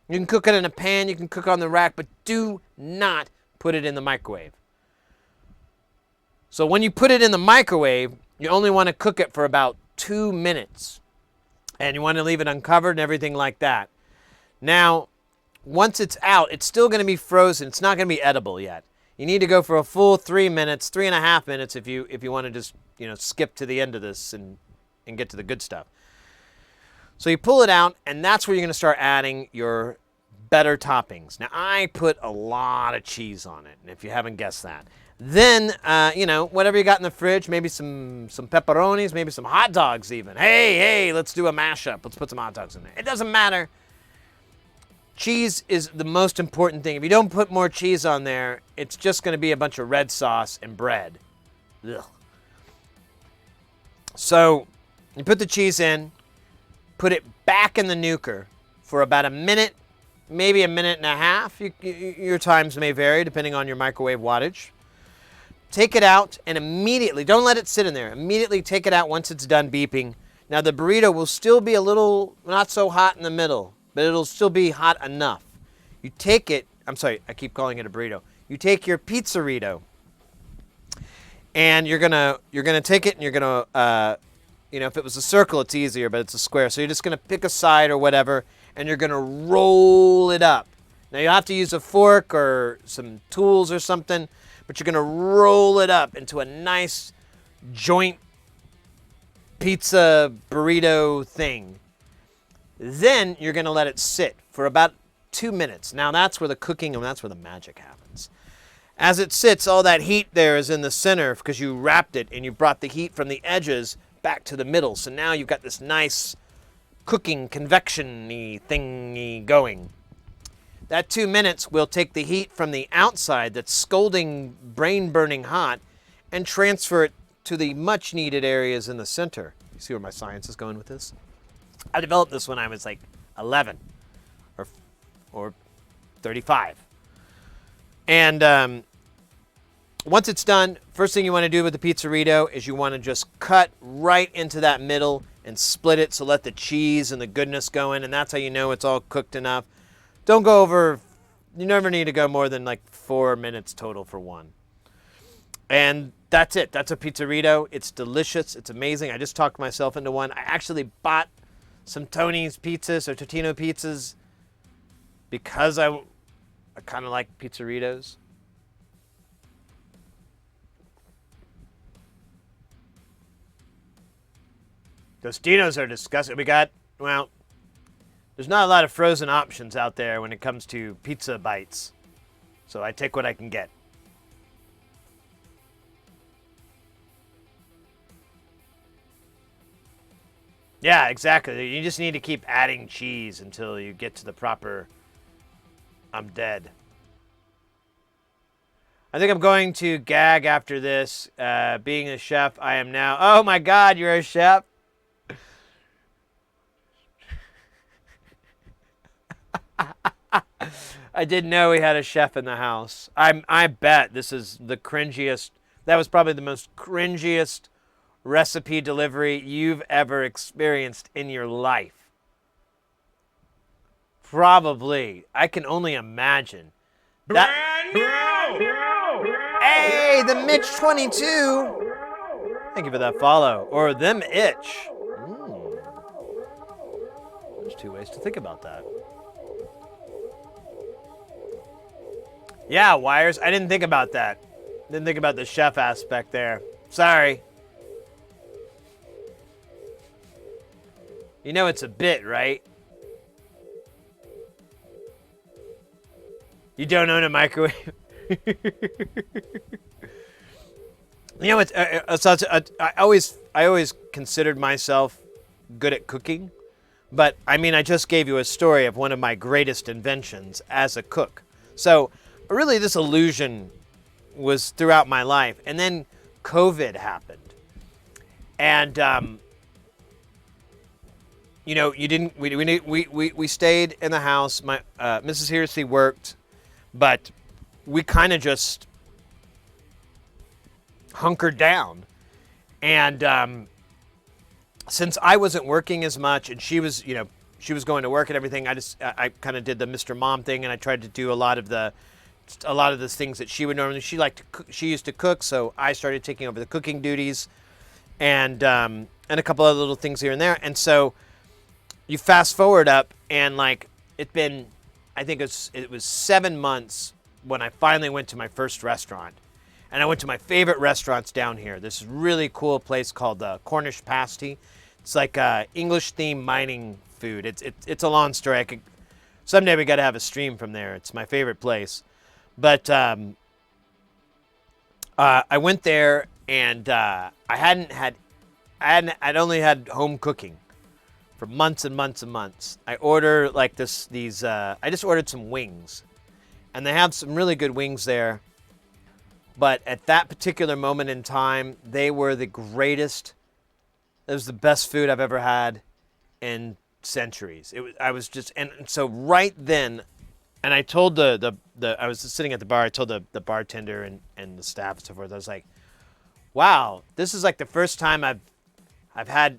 You can cook it in a pan, you can cook on the rack, but do not put it in the microwave. So when you put it in the microwave, you only want to cook it for about 2 minutes. And you want to leave it uncovered and everything like that. Now, once it's out, it's still going to be frozen. It's not going to be edible yet. You need to go for a full 3 minutes, 3.5 minutes if you want to just, skip to the end of this and get to the good stuff. So you pull it out, and that's where you're going to start adding your better toppings. Now, I put a lot of cheese on it, and if you haven't guessed that. Then, whatever you got in the fridge, maybe some pepperonis, maybe some hot dogs even. Hey, let's do a mashup. Let's put some hot dogs in there. It doesn't matter. Cheese is the most important thing. If you don't put more cheese on there, it's just going to be a bunch of red sauce and bread. Ugh. So you put the cheese in, put it back in the nuker for about a minute, maybe a minute and a half. Your times may vary depending on your microwave wattage. Take it out and immediately, don't let it sit in there. Immediately take it out once it's done beeping. Now the burrito will still be a little not so hot in the middle, but it'll still be hot enough. You take it, I'm sorry, I keep calling it a burrito. You take your pizzerito and you're gonna take it and you're gonna, if it was a circle, it's easier, but it's a square. So you're just gonna pick a side or whatever and you're gonna roll it up. Now you'll have to use a fork or some tools or something, but you're gonna roll it up into a nice joint pizza burrito thing. Then you're going to let it sit for about 2 minutes. Now that's where the cooking and that's where the magic happens. As it sits, all that heat there is in the center because you wrapped it and you brought the heat from the edges back to the middle. So now you've got this nice cooking convection-y thingy going. That 2 minutes will take the heat from the outside that's scalding, brain-burning hot and transfer it to the much-needed areas in the center. You see where my science is going with this? I developed this when I was like 11 or 35. And once it's done, first thing you want to do with the pizzerito is you want to just cut right into that middle and split it, so let the cheese and the goodness go in, and that's how you know it's all cooked enough. Don't go over, you never need to go more than like 4 minutes total for one. And that's it. That's a pizzerito. It's delicious. It's amazing. I just talked myself into one. I actually bought some Tony's pizzas or Totino pizzas because I kind of like pizzeritos. Tostinos are disgusting. Well, there's not a lot of frozen options out there when it comes to pizza bites. So I take what I can get. Yeah, exactly. You just need to keep adding cheese until you get to the proper I'm dead. I think I'm going to gag after this. Being a chef, I am now. Oh my God, you're a chef? I didn't know we had a chef in the house. I bet this is the cringiest. That was probably the most cringiest recipe delivery you've ever experienced in your life. Probably. I can only imagine. Hey, the Mitch 22. Thank you for that follow. Or them itch. There's two ways to think about that. Yeah, Wires. I didn't think about that. Didn't think about the chef aspect there. Sorry. You know it's a bit, right? You don't own a microwave? You know, I always considered myself good at cooking, but I mean, I just gave you a story of one of my greatest inventions as a cook. So really, this illusion was throughout my life, and then COVID happened, and you know, we stayed in the house. My Mrs. Hearsey worked, but we kind of just hunkered down. And since I wasn't working as much, and she was going to work and everything, I kind of did the Mr. Mom thing, and I tried to do a lot of the things that she would normally. She used to cook, so I started taking over the cooking duties, and a couple of little things here and there. And so you fast forward up, and like I think it was 7 months when I finally went to my first restaurant. And I went to my favorite restaurants down here. This really cool place called Cornish Pasty. It's like English-themed mining food. It's a long story. Someday we got to have a stream from there. It's my favorite place. But I went there, and I'd only had home cooking for months and months and months. I order like I just ordered some wings, and they have some really good wings there. But at that particular moment in time, they were the greatest. It was the best food I've ever had in centuries. And so right then, and I told I was sitting at the bar. I told the bartender and the staff and so forth. I was like, "Wow, this is like the first time I've had,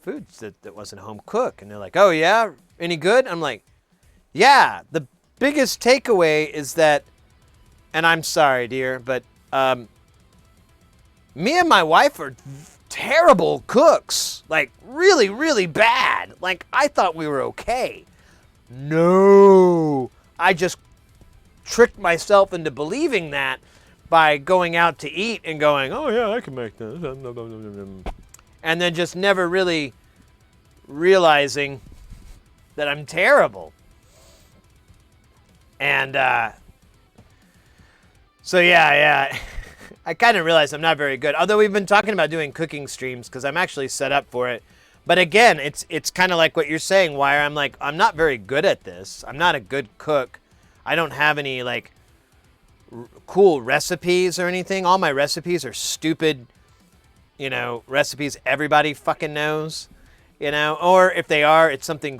foods that wasn't home cooked." And they're like, "Oh yeah, any good?" I'm like, "Yeah." The biggest takeaway is that, and I'm sorry, dear, but me and my wife are terrible cooks. Like really, really bad. Like I thought we were okay. No, I just tricked myself into believing that by going out to eat and going, "Oh yeah, I can make this." And then just never really realizing that I'm terrible. And So yeah. I kind of realize I'm not very good. Although we've been talking about doing cooking streams because I'm actually set up for it. But again, it's kind of like what you're saying, Wire. I'm like, I'm not very good at this. I'm not a good cook. I don't have any like cool recipes or anything. All my recipes are stupid, recipes everybody fucking knows, or if they are, it's something,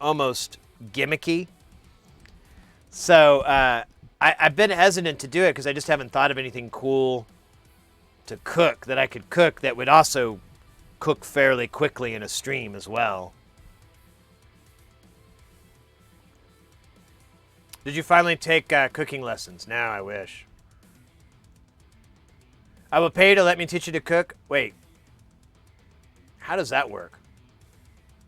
almost gimmicky. So I've been hesitant to do it because I just haven't thought of anything cool to cook that I could cook that would also cook fairly quickly in a stream as well. Did you finally take cooking lessons? No, I wish. I will pay you to let me teach you to cook? Wait. How does that work?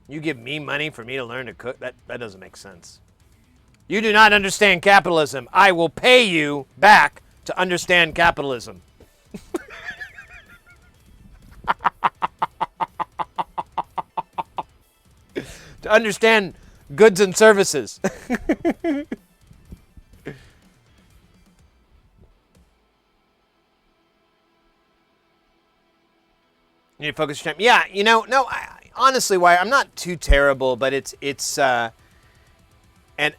You give me money for me to learn to cook? That doesn't make sense. You do not understand capitalism. I will pay you back to understand capitalism. To understand goods and services. You need to focus your time. Yeah, no, honestly, why I'm not too terrible, but it's and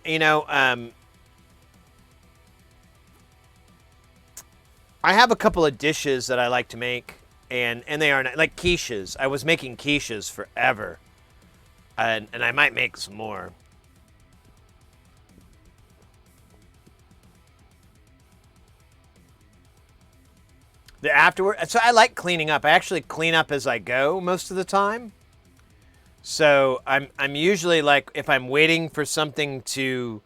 I have a couple of dishes that I like to make, and they are like quiches. I was making quiches forever, and I might make some more. The afterward, so I like cleaning up. I actually clean up as I go most of the time. So I'm usually like, if I'm waiting for something to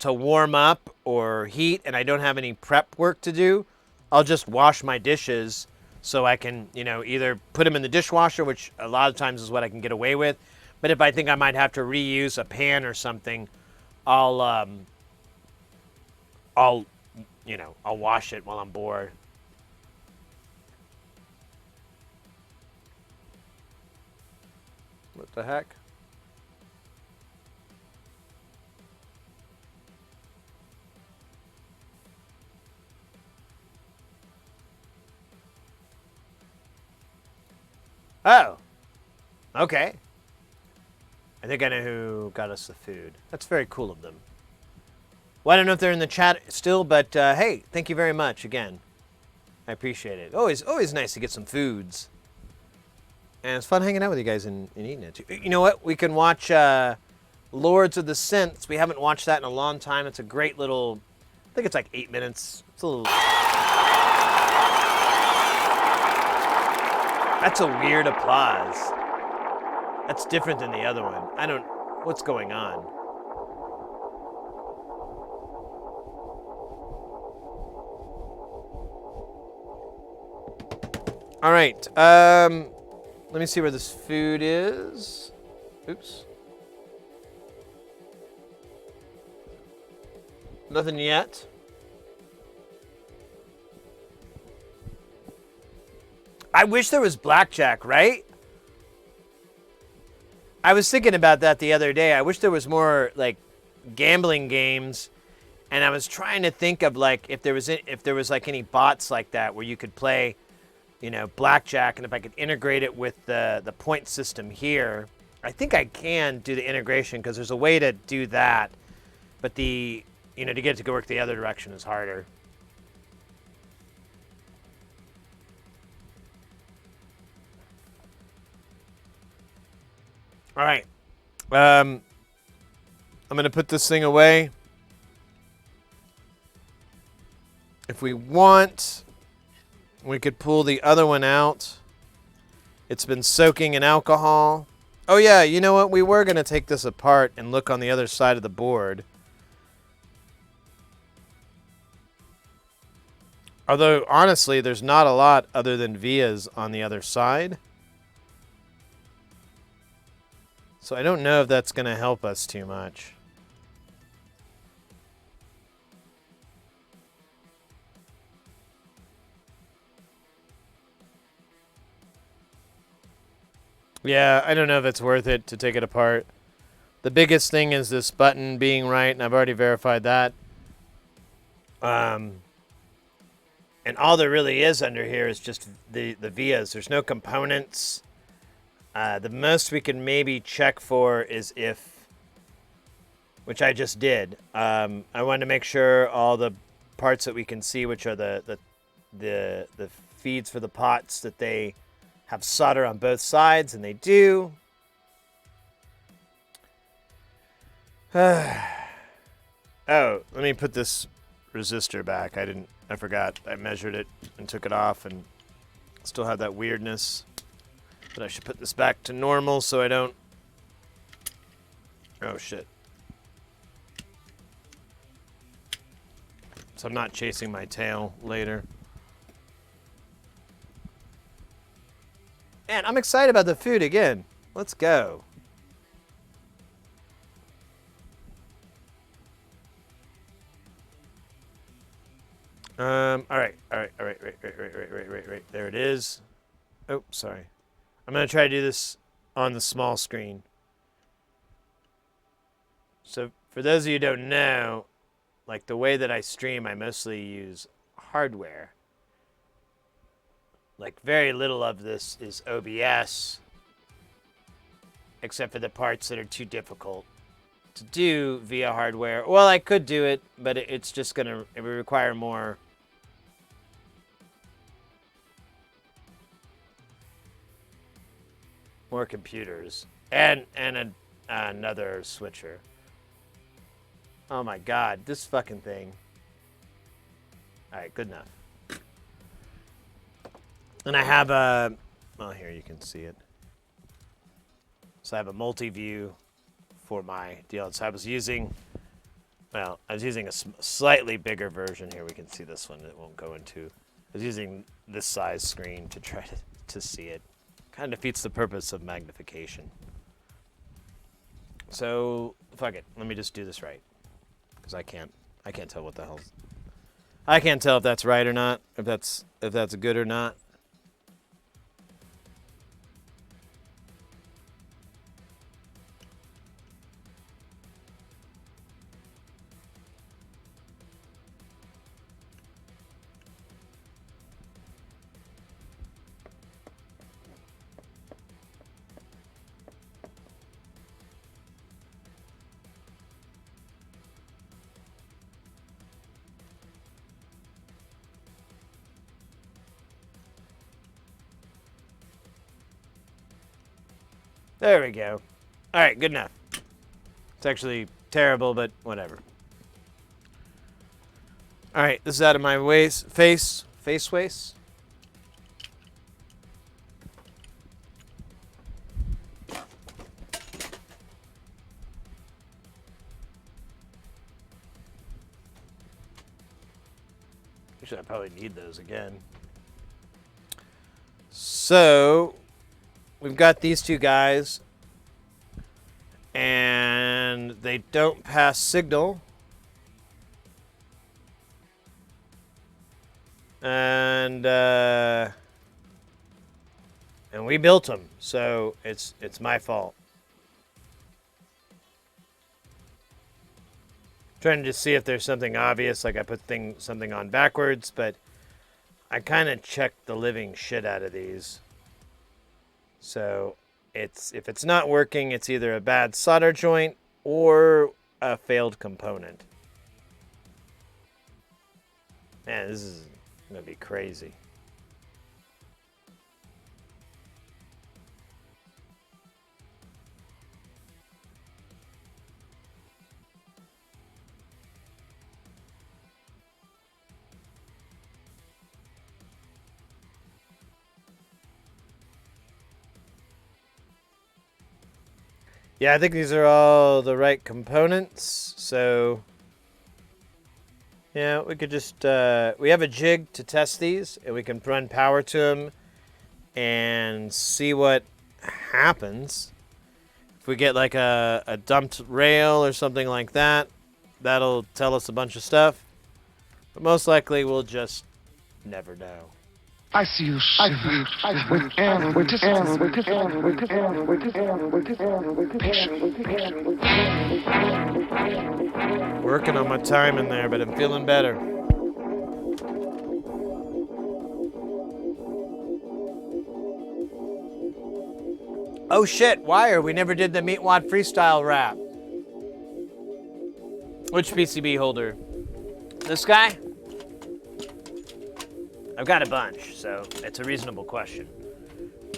warm up or heat and I don't have any prep work to do, I'll just wash my dishes so I can, either put them in the dishwasher, which a lot of times is what I can get away with. But if I think I might have to reuse a pan or something, I'll wash it while I'm bored. What the heck? Oh. Okay. I think I know who got us the food. That's very cool of them. Well, I don't know if they're in the chat still, but hey, thank you very much again. I appreciate it. Always nice to get some foods. And it's fun hanging out with you guys and eating it. You know what? We can watch Lords of the Synths. We haven't watched that in a long time. It's a great little, I think it's like 8 minutes. It's a little... That's a weird applause. That's different than the other one. What's going on? All right. Let me see where this food is. Oops. Nothing yet. I wish there was blackjack, right? I was thinking about that the other day. I wish there was more like gambling games, and I was trying to think of like if there was like any bots like that where you could play, blackjack, and if I could integrate it with the point system here. I think I can do the integration because there's a way to do that, but to get it to go work the other direction is harder. All right. I'm going to put this thing away. If we want, we could pull the other one out. It's been soaking in alcohol. Oh, yeah, you know what? We were going to take this apart and look on the other side of the board. Although, honestly, there's not a lot other than vias on the other side. So I don't know if that's going to help us too much. Yeah, I don't know if it's worth it to take it apart. The biggest thing is this button being right, and I've already verified that. And all there really is under here is just the vias. There's no components. The most we can maybe check for is if, which I just did. I wanted to make sure all the parts that we can see, which are the feeds for the pots, that they have solder on both sides, and they do. Oh, let me put this resistor back. I forgot. I measured it and took it off and still have that weirdness. But I should put this back to normal so I don't... Oh, shit. So I'm not chasing my tail later. Man, I'm excited about the food again. Let's go. All right. Right. There it is. Oh, sorry. I'm going to try to do this on the small screen. So for those of you who don't know, like the way that I stream, I mostly use hardware. Like very little of this is OBS, except for the parts that are too difficult to do via hardware. Well, I could do it, but it's just it would require more computers and another switcher. Oh my god, this fucking thing. Alright, good enough. And I have a... Oh, here you can see it. So I have a multi-view for my deal. So I was using... Well, I was using a slightly bigger version. Here we can see this one. It won't go into... I was using this size screen to try to see it. Kind of defeats the purpose of magnification. So, fuck it. Let me just do this right. Because I can't tell what the hell... I can't tell if that's right or not. If that's good or not. There we go. All right, good enough. It's actually terrible, but whatever. All right, this is out of my face waste. Actually, I probably need those again. So... We've got these two guys, and they don't pass signal. And we built them, so it's my fault. Trying to just see if there's something obvious, like I put something on backwards, but I kind of checked the living shit out of these. So if it's not working, it's either a bad solder joint or a failed component. Man, this is gonna be crazy. Yeah, I think these are all the right components, so yeah, we could just, we have a jig to test these, and we can run power to them and see what happens. If we get like a dumped rail or something like that, that'll tell us a bunch of stuff, but most likely we'll just never know. I see you shiver with anticipation. Working on my time in there, but I'm feeling better. Oh shit, Wire, we never did the Meatwad freestyle rap. Which PCB holder? This guy? I've got a bunch, so it's a reasonable question.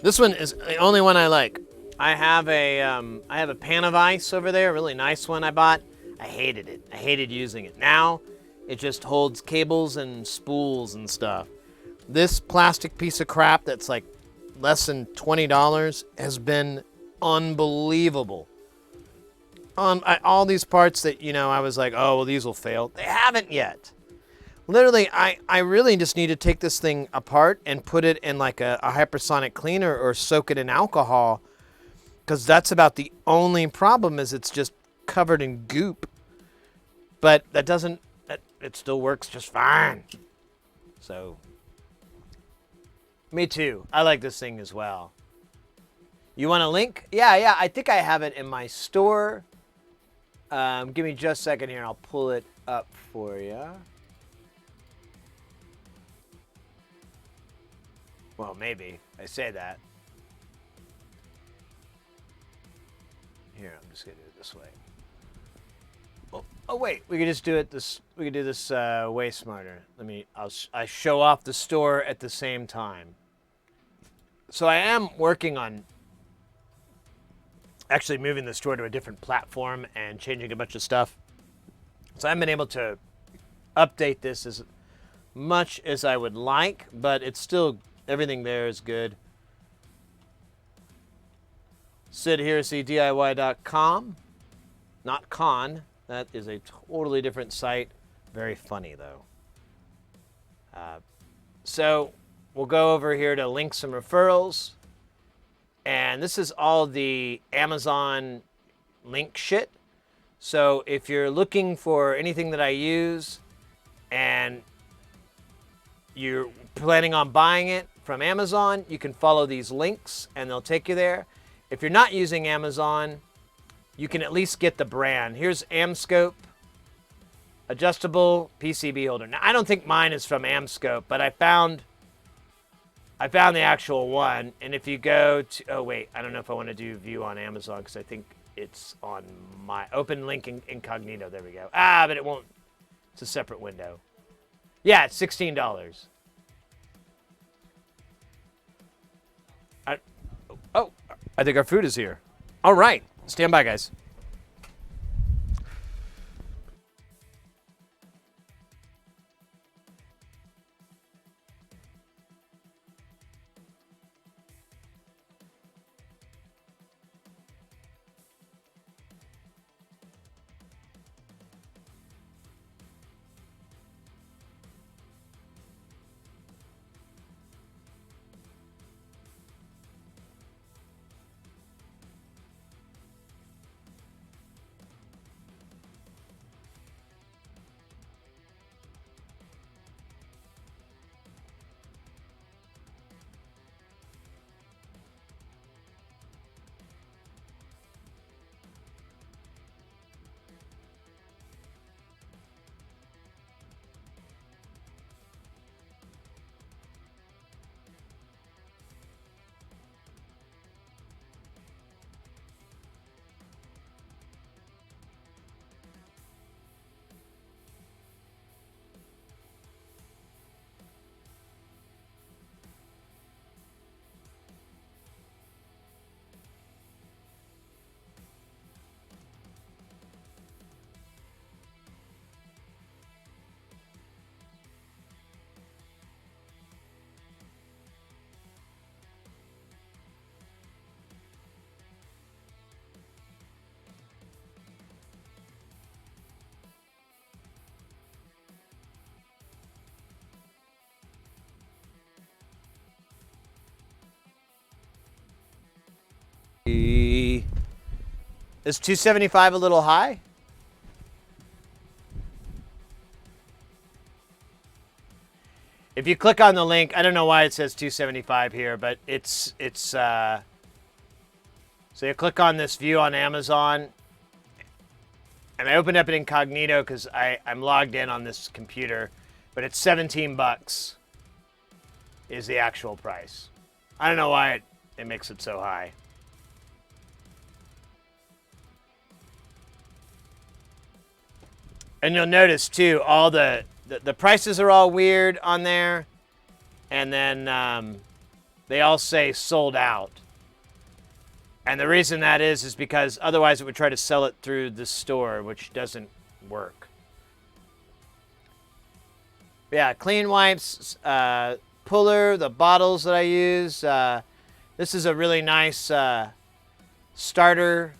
This one is the only one I like. I have a pan of ice over there, a really nice one I bought. I hated it. I hated using it. Now, it just holds cables and spools and stuff. This plastic piece of crap that's like less than $20 has been unbelievable. All these parts that, I was like, oh, well, these will fail. They haven't yet. Literally, I really just need to take this thing apart and put it in like a hypersonic cleaner or soak it in alcohol, because that's about the only problem is it's just covered in goop. But it still works just fine. So, me too. I like this thing as well. You want a link? Yeah, I think I have it in my store. Give me just a second here and I'll pull it up for you. Well, maybe. I say that. Here, I'm just gonna do it this way. Oh wait, we could just do it this. We could do this way smarter. I show off the store at the same time. So I am working on actually moving the store to a different platform and changing a bunch of stuff. So I haven't been able to update this as much as I would like, but it's still, everything there is good. Sid here, DIY.com. Not con. That is a totally different site. Very funny, though. So we'll go over here to links and referrals. And this is all the Amazon link shit. So if you're looking for anything that I use and you're planning on buying it from Amazon, you can follow these links and they'll take you there. If you're not using Amazon, you can at least get the brand. Here's Amscope, adjustable PCB holder. Now, I don't think mine is from Amscope, but I found the actual one. And if you go to, oh wait, I don't know if I want to do view on Amazon because I think it's on my open link incognito. There we go. But it won't. It's a separate window. Yeah, it's $16. I think our food is here. All right. Stand by, guys. Is 275 a little high? If you click on the link, I don't know why it says 275 here, but it's so you click on this view on Amazon, and I opened up an incognito because I'm logged in on this computer, but it's 17 bucks is the actual price. I don't know why it makes it so high. And you'll notice too, all the prices are all weird on there, and then they all say sold out. And the reason that is because otherwise it would try to sell it through the store, which doesn't work. Yeah, clean wipes, puller, the bottles that I use. This is a really nice starter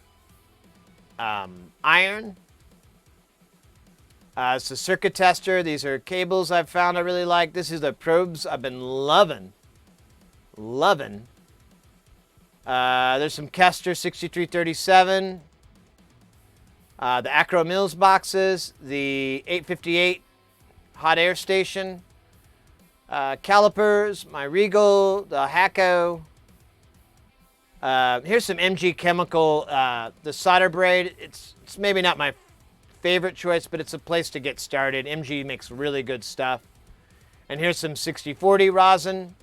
iron. It's a circuit tester. These are cables I've found I really like. This is the probes I've been loving. There's some Kester 6337. The Acro Mills boxes. The 858 hot air station. Calipers. My Regal. The Hacko. Here's some MG Chemical. The solder braid. It's maybe not my favorite choice, but it's a place to get started. MG makes really good stuff. And here's some 6040 rosin,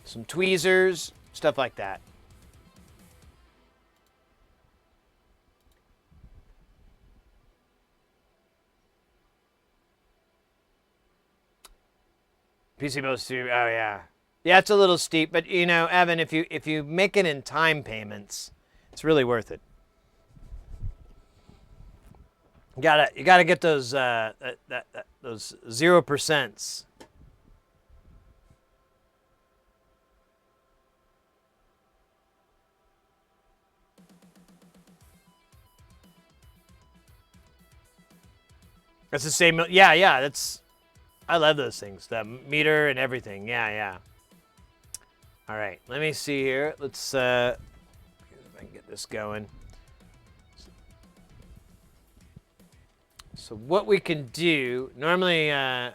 some tweezers, stuff like that. PC Bose 2, oh yeah. Yeah, it's a little steep, but you know, Evan, if you make it in time payments, it's really worth it. You gotta get those those 0%. That's the same. Yeah. I love those things. The meter and everything. Yeah. All right. Let me see here. Let's see if I can get this going. So what we can do normally, I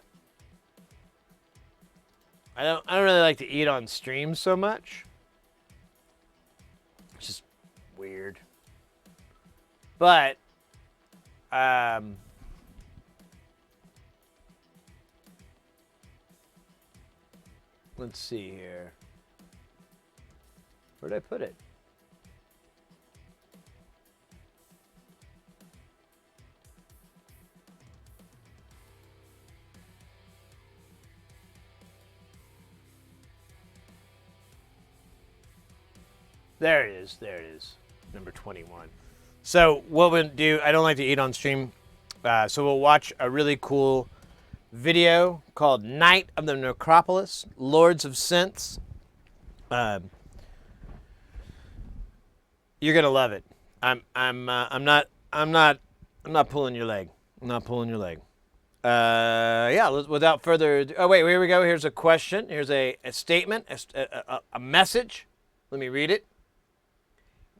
don't really like to eat on stream so much. It's just weird. But let's see here. Where'd I put it? There it is. Number 21. So what we'll do, I don't like to eat on stream, so we'll watch a really cool video called Night of the Necropolis, Lords of Synths. You're gonna love it. I'm not pulling your leg. I'm not pulling your leg. Yeah, without further ado, oh wait, here we go. Here's a question. Here's a statement, a message. Let me read it.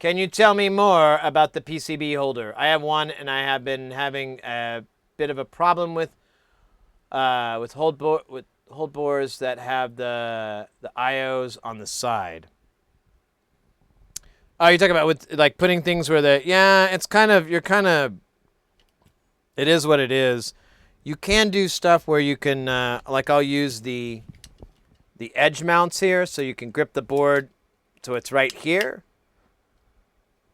Can you tell me more about the PCB holder? I have one, and I have been having a bit of a problem with hold bores that have the IOs on the side. Oh, you're talking about with like putting things where it's kind of it is what it is. You can do stuff where you can like I'll use the edge mounts here, so you can grip the board so it's right here.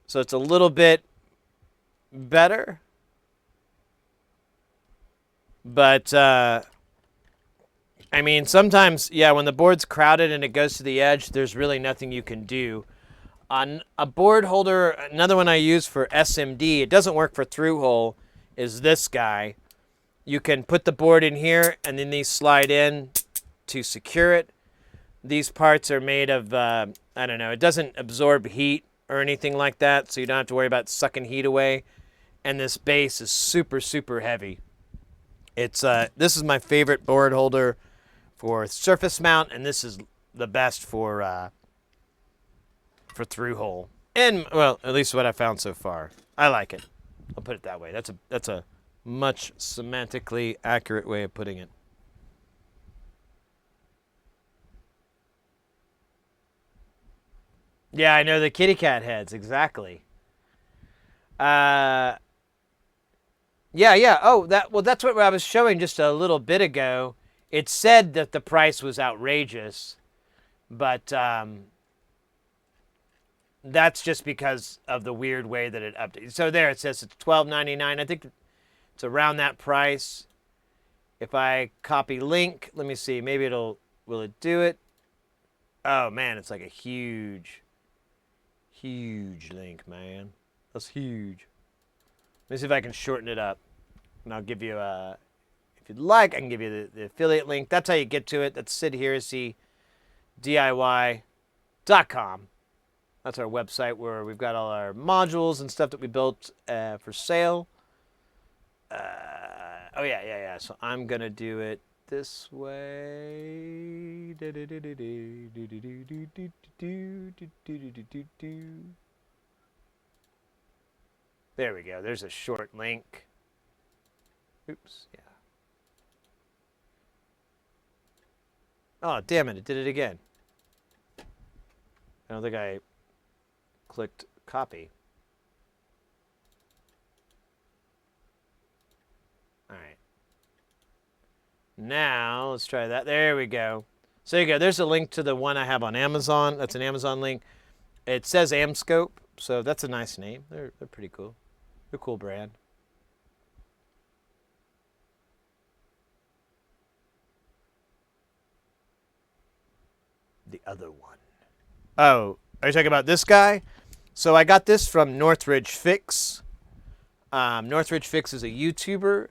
So it's a little bit better. But, I mean, sometimes, yeah, when the board's crowded and it goes to the edge, there's really nothing you can do. On a board holder, another one I use for SMD, it doesn't work for through-hole, is this guy. You can put the board in here, and then these slide in to secure it. These parts are made of, I don't know, it doesn't absorb heat or anything like that, so you don't have to worry about sucking heat away. And this base is super, super heavy. It's this is my favorite board holder for surface mount, and this is the best for through hole. And well, at least what I found so far. I like it. I'll put it that way. That's a much semantically accurate way of putting it. Yeah, I know the kitty cat heads, exactly. Yeah. Oh, that's what I was showing just a little bit ago. It said that the price was outrageous, but That's just because of the weird way that it updates. So there it says it's $12.99. I think it's around that price. If I copy link, let me see. Maybe will it do it? Oh man, it's like a huge link, man. That's huge. Let me see if I can shorten it up. And I'll give you if you'd like, I can give you the affiliate link. That's how you get to it. That's SidHeresy.DIY.com. That's our website where we've got all our modules and stuff that we built for sale. Oh yeah. So I'm gonna do it this way. There we go. There's a short link. Oops. Yeah. Oh damn it! It did it again. I don't think I clicked copy. All right. Now let's try that. There we go. So there you go. There's a link to the one I have on Amazon. That's an Amazon link. It says Amscope, so that's a nice name. They're pretty cool. They're a cool brand. The other one. Oh, are you talking about this guy? So I got this from Northridge Fix. Northridge Fix is a YouTuber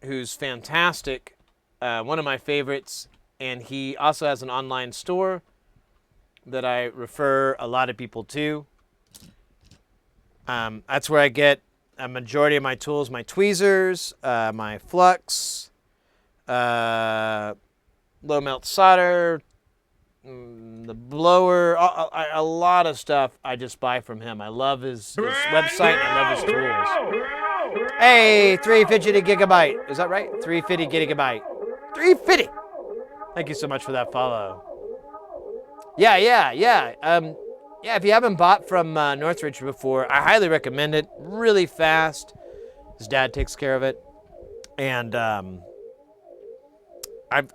who's fantastic, one of my favorites, and he also has an online store that I refer a lot of people to. That's where I get a majority of my tools, my tweezers, my flux, low melt solder, the blower, a lot of stuff I just buy from him. I love his website and I love his tools. Hey, 350 gigabyte. Is that right? 350 gigabyte. 350. Thank you so much for that follow. Yeah. If you haven't bought from Northridge before, I highly recommend it. Really fast. His dad takes care of it. And I've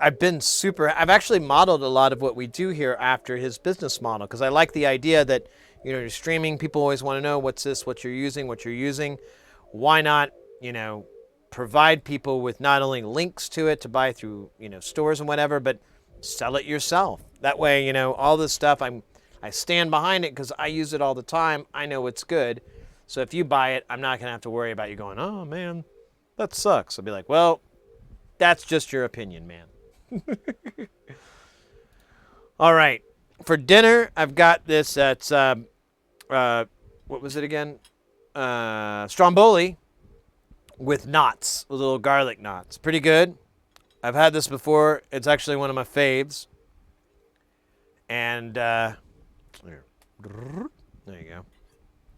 actually modeled a lot of what we do here after his business model, because I like the idea that, you're streaming. People always want to know what's this, what you're using. Why not, provide people with not only links to it to buy through, stores and whatever, but sell it yourself. That way, all this stuff, I stand behind it because I use it all the time. I know it's good. So if you buy it, I'm not going to have to worry about you going, oh man, that sucks. I'll be like, well, that's just your opinion, man. All right. For dinner, I've got this. It's what was it again? Stromboli with knots, with little garlic knots. Pretty good. I've had this before. It's actually one of my faves. And there you go.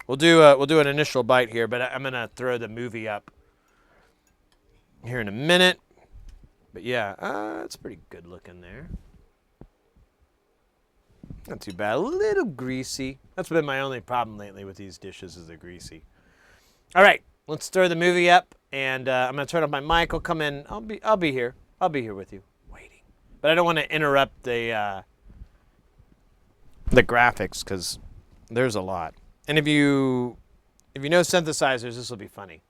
We'll do an initial bite here, but I'm gonna throw the movie up here in a minute. But yeah, it's pretty good looking there. Not too bad. A little greasy. That's been my only problem lately with these dishes, is they're greasy. All right, let's throw the movie up, and I'm gonna turn off my mic. I'll come in. I'll be here. I'll be here with you, waiting. But I don't want to interrupt the graphics, because there's a lot. And if you know synthesizers, this will be funny.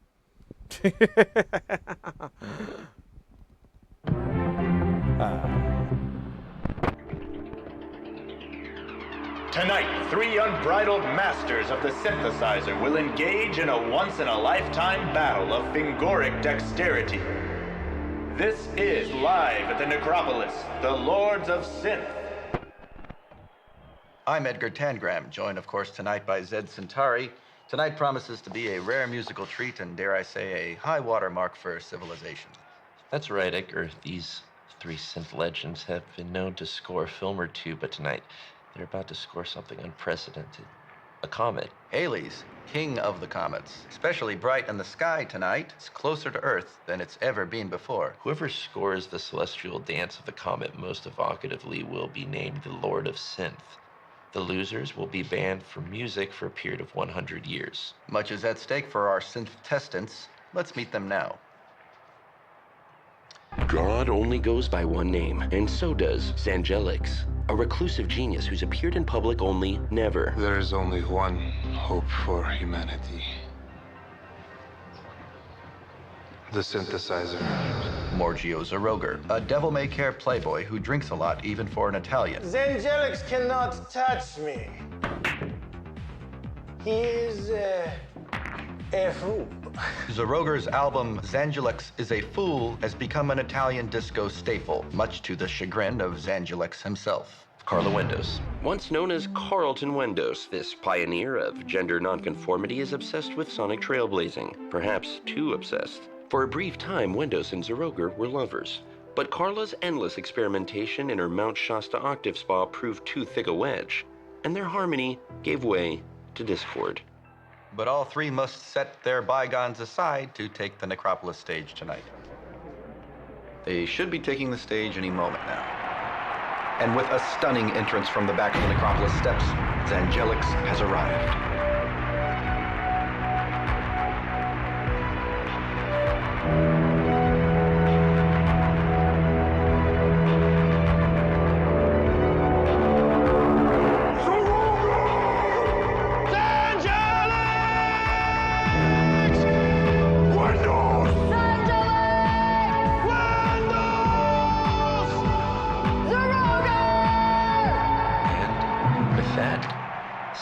Tonight, three unbridled masters of the synthesizer will engage in a once-in-a-lifetime battle of fingoric dexterity. This is live at the Necropolis, the Lords of Synth. I'm Edgar Tangram, joined, of course, tonight by Zed Centauri. Tonight promises to be a rare musical treat and, dare I say, a high-water mark for civilization. That's right, Edgar. These three synth legends have been known to score a film or two, but tonight they're about to score something unprecedented. A comet. Halley's, king of the comets. Especially bright in the sky tonight. It's closer to Earth than it's ever been before. Whoever scores the celestial dance of the comet most evocatively will be named the Lord of Synth. The losers will be banned from music for a period of 100 years. Much is at stake for our synth testants. Let's meet them now. God only goes by one name, and so does Zangelix, a reclusive genius who's appeared in public only never. There is only one hope for humanity. The synthesizer. Morgio Zaroger, a devil-may-care playboy who drinks a lot even for an Italian. Zangelix cannot touch me. He is a fool. Zaroger's album Zangelix is a Fool has become an Italian disco staple, much to the chagrin of Zangelix himself. Carla Windows. Once known as Carlton Wendos, this pioneer of gender nonconformity is obsessed with sonic trailblazing, perhaps too obsessed. For a brief time, Wendos and Zaroger were lovers, but Carla's endless experimentation in her Mount Shasta octave spa proved too thick a wedge, and their harmony gave way to discord. But all three must set their bygones aside to take the Necropolis stage tonight. They should be taking the stage any moment now. And with a stunning entrance from the back of the Necropolis steps, Zangelix has arrived.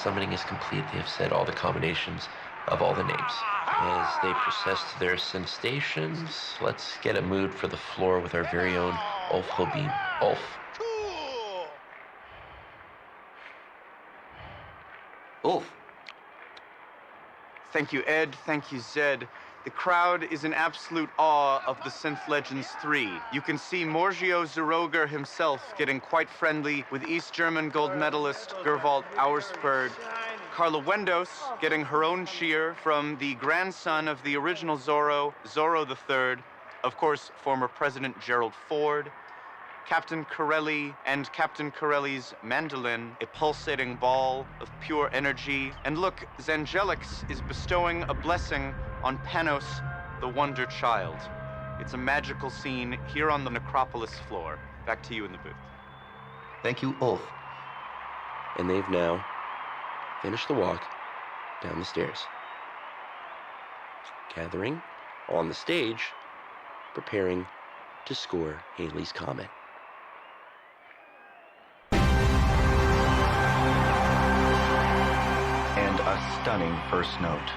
Summoning is complete. They have said all the combinations of all the names. As they process to their synth stations, let's get a mood for the floor with our very own Ulf Hobim. Ulf. Ulf. Thank you, Ed. Thank you, Zed. The crowd is in absolute awe of the Synth Legends 3. You can see Morgio Zaroger himself getting quite friendly with East German gold medalist Gerwald Auersperg. Carla Wendos getting her own cheer from the grandson of the original Zorro, Zorro III. Of course, former President Gerald Ford. Captain Corelli and Captain Corelli's mandolin, a pulsating ball of pure energy. And look, Zangelix is bestowing a blessing on Panos, the Wonder Child. It's a magical scene here on the Necropolis floor. Back to you in the booth. Thank you, Ulf. And they've now finished the walk down the stairs. Gathering on the stage, preparing to score Halley's Comet. And a stunning first note.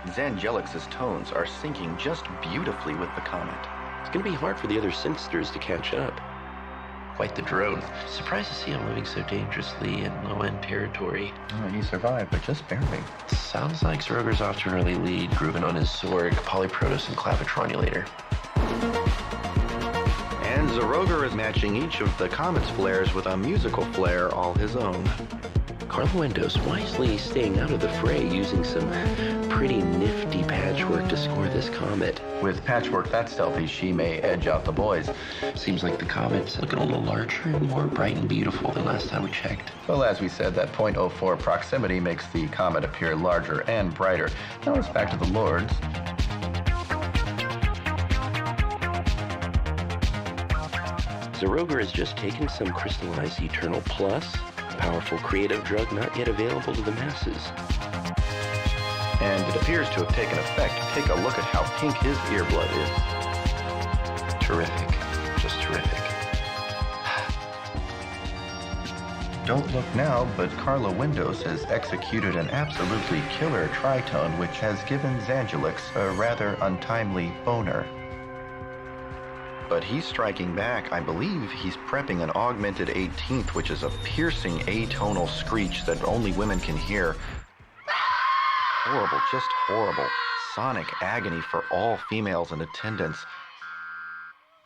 Zangelix's tones are syncing just beautifully with the comet. It's going to be hard for the other synthsters to catch up. Quite the drone. Surprised to see him moving so dangerously in low-end territory. Oh, he survived, but just barely. Sounds like Zroger's off to an early lead, grooving on his Zorg, Polyprotos, and Clavitronulator. And Zaroger is matching each of the comet's flares with a musical flair all his own. Carla Wendos wisely staying out of the fray, using some pretty nifty patchwork to score this comet. With patchwork that stealthy, she may edge out the boys. Seems like the comet's looking a little larger and more bright and beautiful than last time we checked. Well, as we said, that .04 proximity makes the comet appear larger and brighter. Now it's back to the Lords. Zaroger has just taken some crystallized Eternal Plus, a powerful creative drug not yet available to the masses. And it appears to have taken effect. Take a look at how pink his earblood is. Terrific. Just terrific. Don't look now, but Carla Wendos has executed an absolutely killer tritone which has given Zangelix a rather untimely boner. But he's striking back. I believe he's prepping an augmented 18th, which is a piercing atonal screech that only women can hear. Horrible, just horrible. Sonic agony for all females in attendance.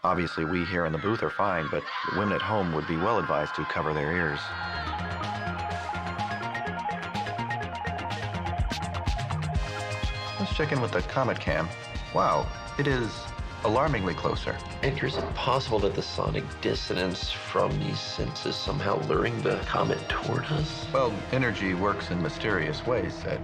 Obviously, we here in the booth are fine, but the women at home would be well advised to cover their ears. Let's check in with the Comet Cam. Wow, it is alarmingly closer. Edgar, is it possible that the sonic dissonance from these synths is somehow luring the comet toward us? Well, energy works in mysterious ways, Ed.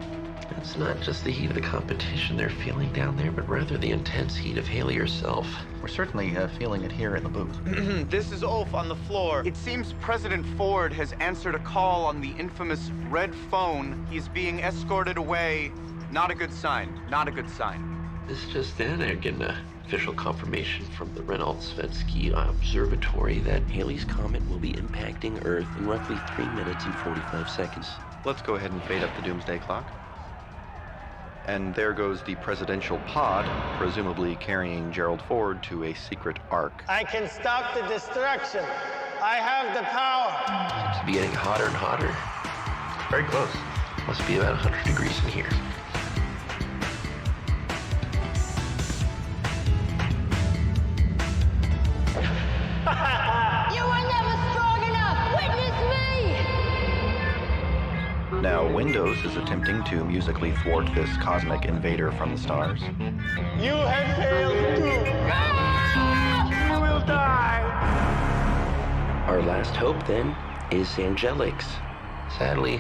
It's not just the heat of the competition they're feeling down there, but rather the intense heat of Haley herself. We're certainly feeling it here in the booth. This is Ulf on the floor. It seems President Ford has answered a call on the infamous red phone. He's being escorted away. Not a good sign. Not a good sign. This just in, I get an official confirmation from the Reynolds-Svetsky Observatory that Haley's comet will be impacting Earth in roughly 3 minutes and 45 seconds. Let's go ahead and fade up the doomsday clock. And there goes the presidential pod, presumably carrying Gerald Ford to a secret ark. I can stop the destruction. I have the power. Seems to be getting hotter and hotter. Very close. Must be about 100 degrees in here. You were never strong enough! Witness me! Now, Windows is attempting to musically thwart this cosmic invader from the stars. You have failed too. You will die. Our last hope, then, is Angelics. Sadly,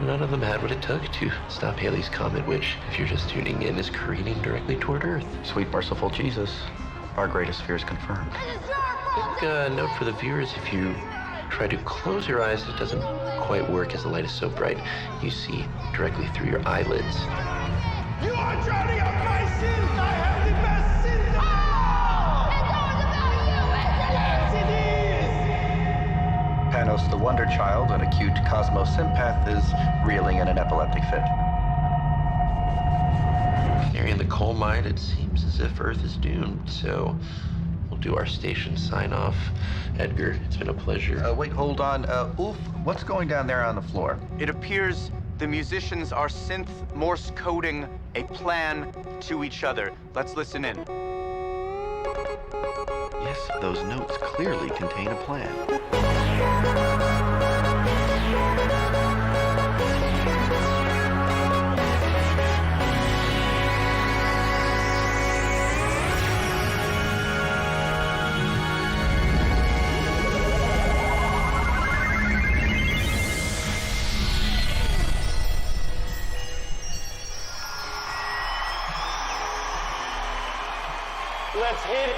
none of them had what it took to stop Haley's comet, which, if you're just tuning in, is careening directly toward Earth. Sweet merciful Jesus, our greatest fears confirmed. Quick note for the viewers, if you try to close your eyes, it doesn't quite work as the light is so bright. You see directly through your eyelids. You are drowning out my sins. I have the best sins of all. It's all about you, isn't it? Yes, it is. Panos, the Wonder Child, an acute cosmosympath, is reeling in an epileptic fit. Canary in the coal mine, it seems as if Earth is doomed, so we'll do our station sign-off. Edgar, it's been a pleasure. Wait, hold on. Ulf, what's going down there on the floor? It appears the musicians are synth Morse coding a plan to each other. Let's listen in. Yes, those notes clearly contain a plan. Let's hit it.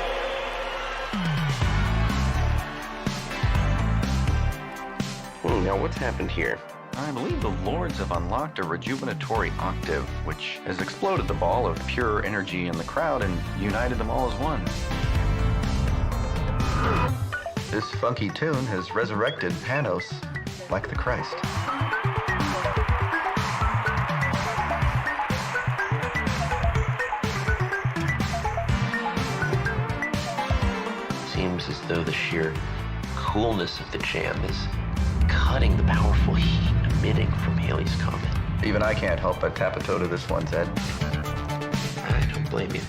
Now what's happened here? I believe the Lords have unlocked a rejuvenatory octave, which has exploded the ball of pure energy in the crowd and united them all as one. This funky tune has resurrected Panos like the Christ. Seems as though the sheer coolness of the jam is cutting the powerful heat emitting from Haley's comet. Even I can't help but tap a toe to this one, Ted. I don't blame you.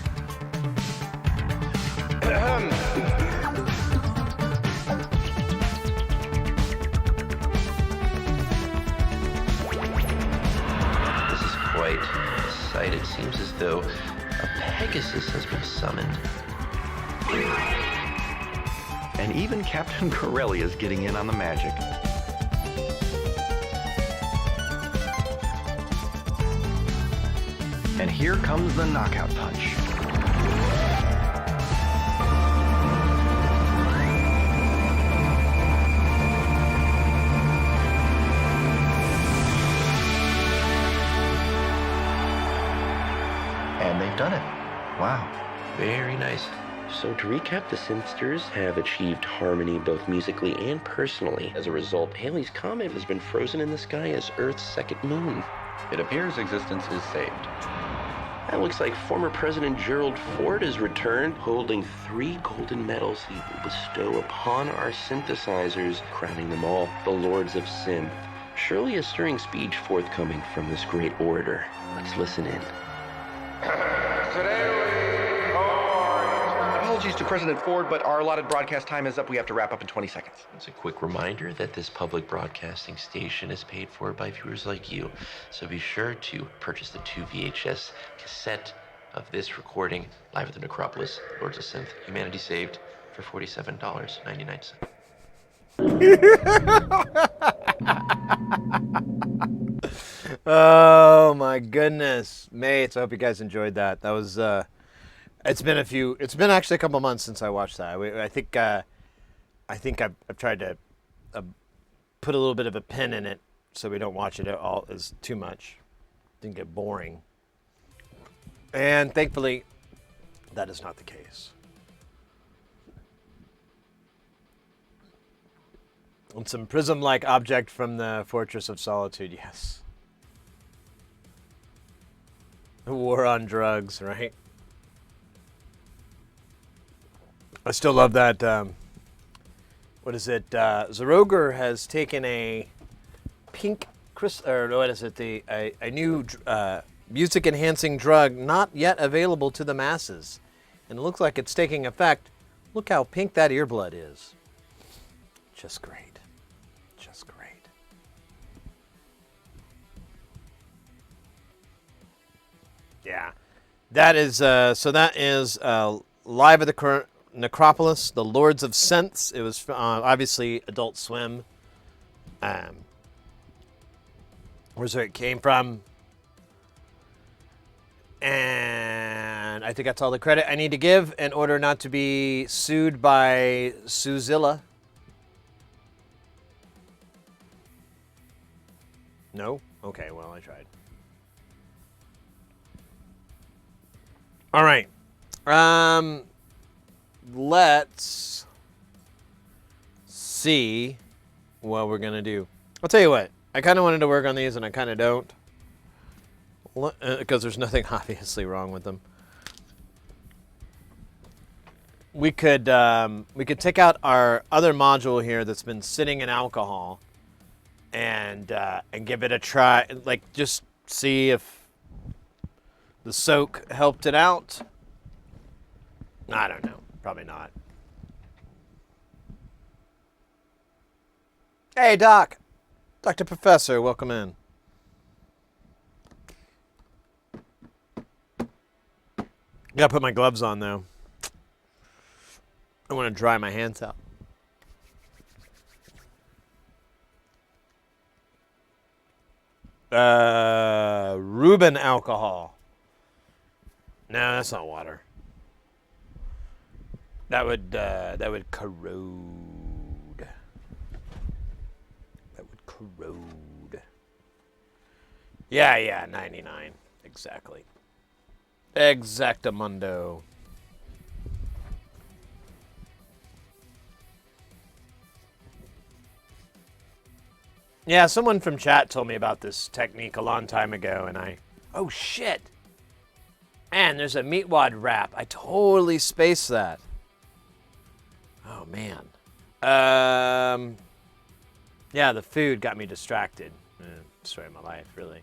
This is quite a sight. It seems as though a Pegasus has been summoned. And even Captain Corelli is getting in on the magic. And here comes the knockout punch. And they've done it. Wow. Very nice. So to recap, the Synthsters have achieved harmony both musically and personally. As a result, Haley's comet has been frozen in the sky as Earth's second moon. It appears existence is saved. That looks like former President Gerald Ford has returned, holding 3 golden medals he will bestow upon our synthesizers, crowning them all the Lords of Synth. Surely a stirring speech forthcoming from this great orator. Let's listen in. Apologies to President Ford, but our allotted broadcast time is up. We have to wrap up in 20 seconds. It's a quick reminder that this public broadcasting station is paid for by viewers like you. So be sure to purchase the 2 VHS cassette of this recording live at the Necropolis, Lords of Synth, Humanity Saved for $47.99. Oh my goodness, mates! I hope you guys enjoyed that. That was. It's been actually a couple months since I watched that. I think I've tried to put a little bit of a pin in it so we don't watch it at all as too much. Didn't get boring. And thankfully, that is not the case. And some prism-like object from the Fortress of Solitude, yes. War on drugs, right? I still love that. What is it? Zeroger has taken a pink a new music-enhancing drug not yet available to the masses, and it looks like it's taking effect. Look how pink that earbud is. Just great. Just great. Yeah. That is, live at the Necropolis, the Lords of Synths. It was obviously Adult Swim. Where's where it came from. And I think that's all the credit I need to give in order not to be sued by Suzilla. No? Okay, well, I tried. All right. Let's see what we're going to do. I'll tell you what. I kind of wanted to work on these, and I kind of don't. Because there's nothing obviously wrong with them. We could take out our other module here that's been sitting in alcohol and give it a try. Like, just see if the soak helped it out. I don't know. Probably not. Hey, Doc. Dr. Professor, welcome in. Gotta put my gloves on, though. I want to dry my hands out. Reuben alcohol. No, that's not water. That would corrode. That would corrode. Yeah, 99. Exactly. Exactamundo. Yeah, someone from chat told me about this technique a long time ago, and oh shit! Man, there's a meatwad wrap. I totally spaced that. Oh man. Yeah, the food got me distracted. Destroyed my life, really.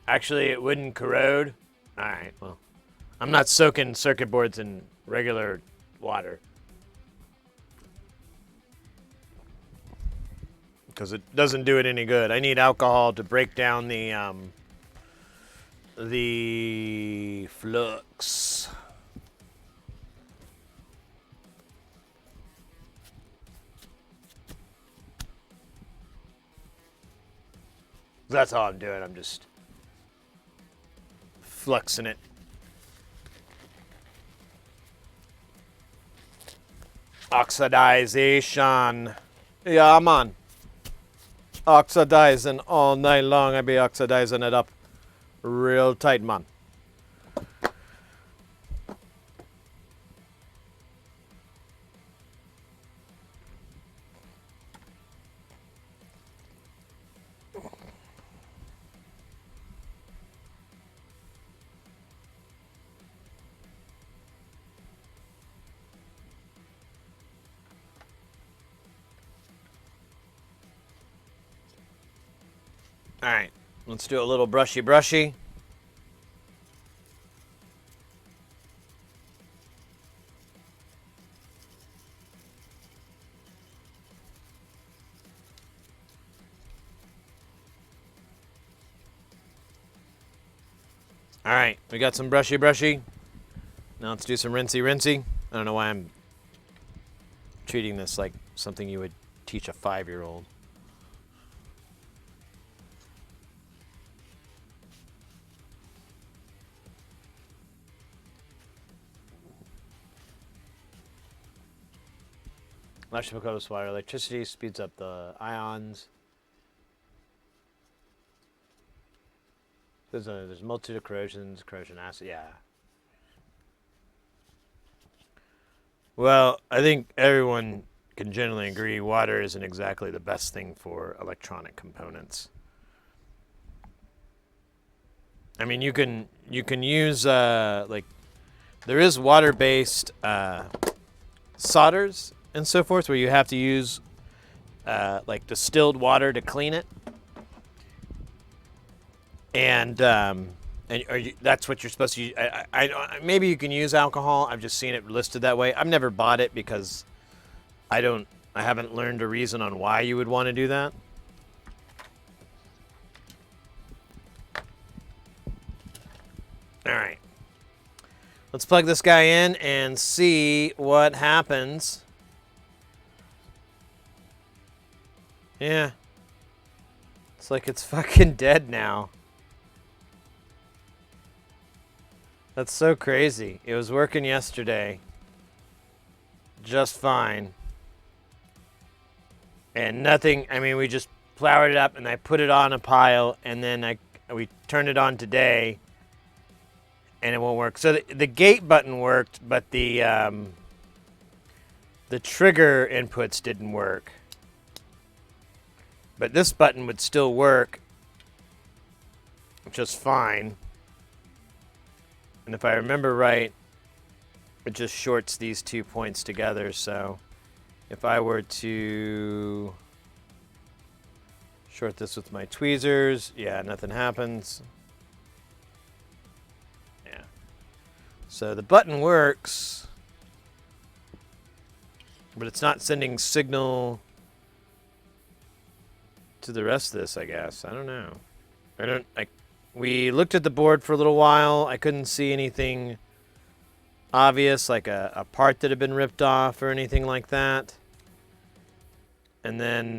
Actually, it wouldn't corrode. All right, well, I'm not soaking circuit boards in regular water because it doesn't do it any good. I need alcohol to break down the flux. That's all I'm doing. I'm just fluxing it. Oxidization. Yeah, man. Oxidizing all night long. I be oxidizing it up real tight, man. All right, let's do a little brushy. All right, we got some brushy. Now let's do some rinsey. I don't know why I'm treating this like something you would teach a 5-year-old. Electrical code water. Electricity speeds up the ions. There's a multitude of corrosions, corrosion acid, yeah. Well, I think everyone can generally agree water isn't exactly the best thing for electronic components. I mean, you can use like there is water-based solders and so forth where you have to use like distilled water to clean it. And that's what you're supposed to use. Maybe you can use alcohol. I've just seen it listed that way. I've never bought it because I haven't learned a reason on why you would want to do that. All right. Let's plug this guy in and see what happens. Yeah. It's like it's fucking dead now. That's so crazy. It was working yesterday just fine. And nothing, I mean, we just flowered it up and I put it on a pile and then we turned it on today and it won't work. So the gate button worked, but the trigger inputs didn't work. But this button would still work just fine. And if I remember right, it just shorts these 2 points together. So if I were to short this with my tweezers, yeah, nothing happens. Yeah. So the button works, but it's not sending signal to the rest of this, I guess. I don't know. We looked at the board for a little while. I couldn't see anything obvious, like a part that had been ripped off or anything like that. And then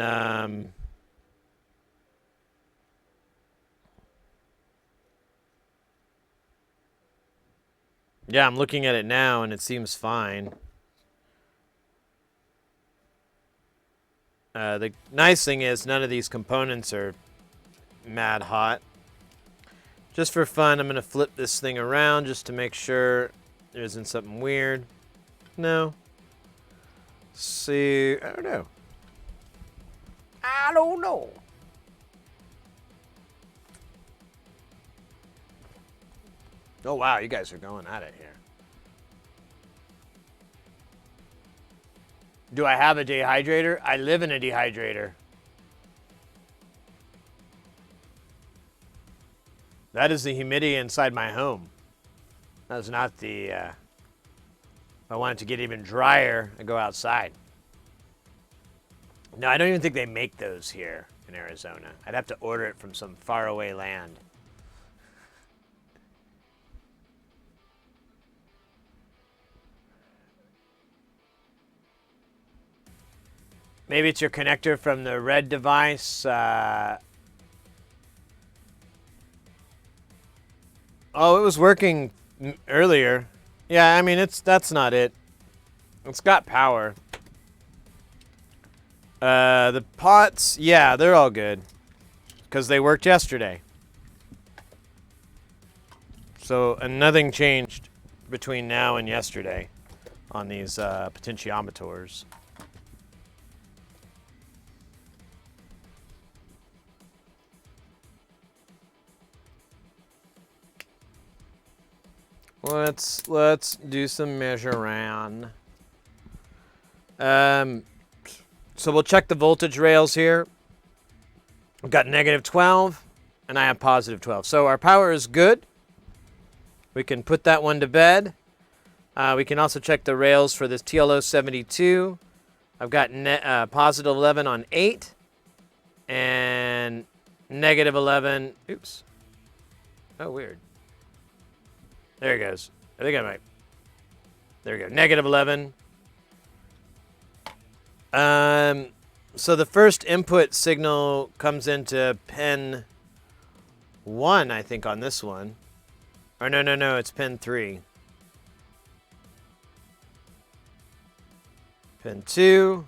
yeah, I'm looking at it now and it seems fine. The nice thing is none of these components are mad hot. Just for fun, I'm going to flip this thing around just to make sure there isn't something weird. No. See, I don't know. Oh, wow, you guys are going at it here. Do I have a dehydrator? I live in a dehydrator. That is the humidity inside my home. That is not the, if I want it to get even drier, I go outside. No, I don't even think they make those here in Arizona. I'd have to order it from some faraway land. Maybe it's your connector from the red device. Oh, it was working earlier. Yeah, I mean, that's not it. It's got power. The pots, yeah, they're all good. Because they worked yesterday. So, and nothing changed between now and yesterday on these potentiometers. Let's do some measure around. So we'll check the voltage rails here. We've got -12 and I have +12. So our power is good. We can put that one to bed. We can also check the rails for this TLO72. I've got +11 on 8 and -11. Oops. Oh, weird. There it goes. I think I might. There we go. -11. So the first input signal comes into pin 1, I think, on this one. Or no, it's pin 3. Pin 2.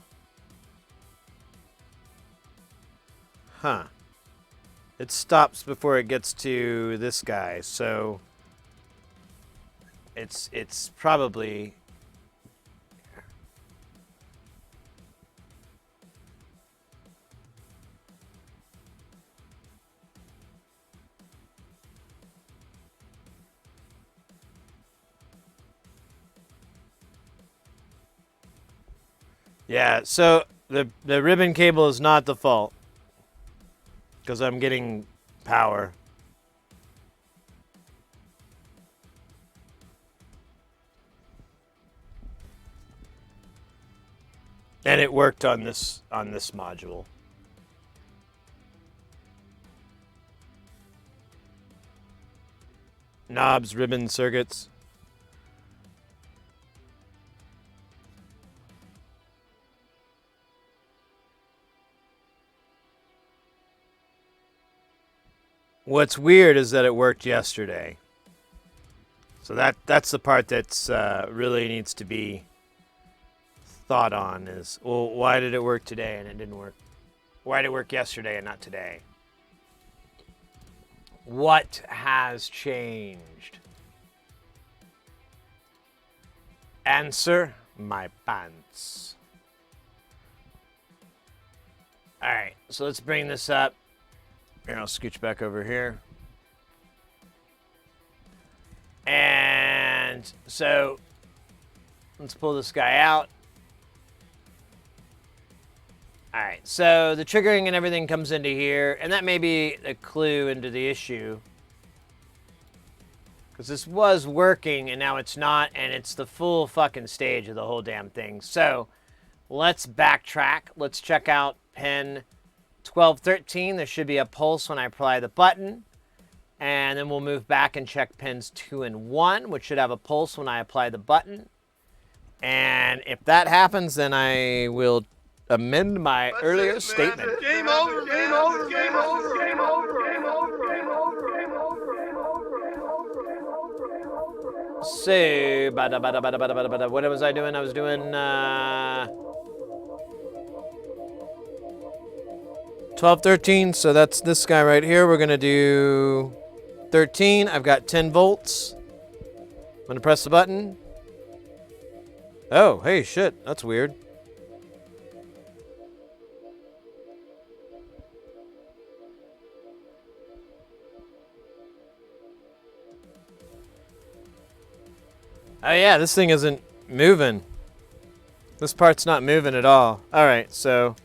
Huh. It stops before it gets to this guy, so it's probably yeah, so the ribbon cable is not the fault because I'm getting power. And it worked on this module. Knobs, ribbon, circuits. What's weird is that it worked yesterday. So that's the part that's really needs to be thought on is, well, why did it work today and it didn't work? Why did it work yesterday and not today? What has changed? Answer, my pants. All right, so let's bring this up. Here, I'll scooch back over here. And so let's pull this guy out. All right, so the triggering and everything comes into here, and that may be a clue into the issue. Because this was working, and now it's not, and it's the full fucking stage of the whole damn thing. So let's backtrack. Let's check out pin 1213. There should be a pulse when I apply the button. And then we'll move back and check pins 2 and 1, which should have a pulse when I apply the button. And if that happens, then I will amend my earlier statement. Game over, game over, game over, game over, game over, game over, game over, game over. So, what was I doing? I was doing 1213, so that's this guy right here. We're gonna do 13. I've got 10 volts. I'm gonna press the button. Oh, hey, shit, that's weird. Oh yeah, this thing isn't moving. This part's not moving at all. All right, so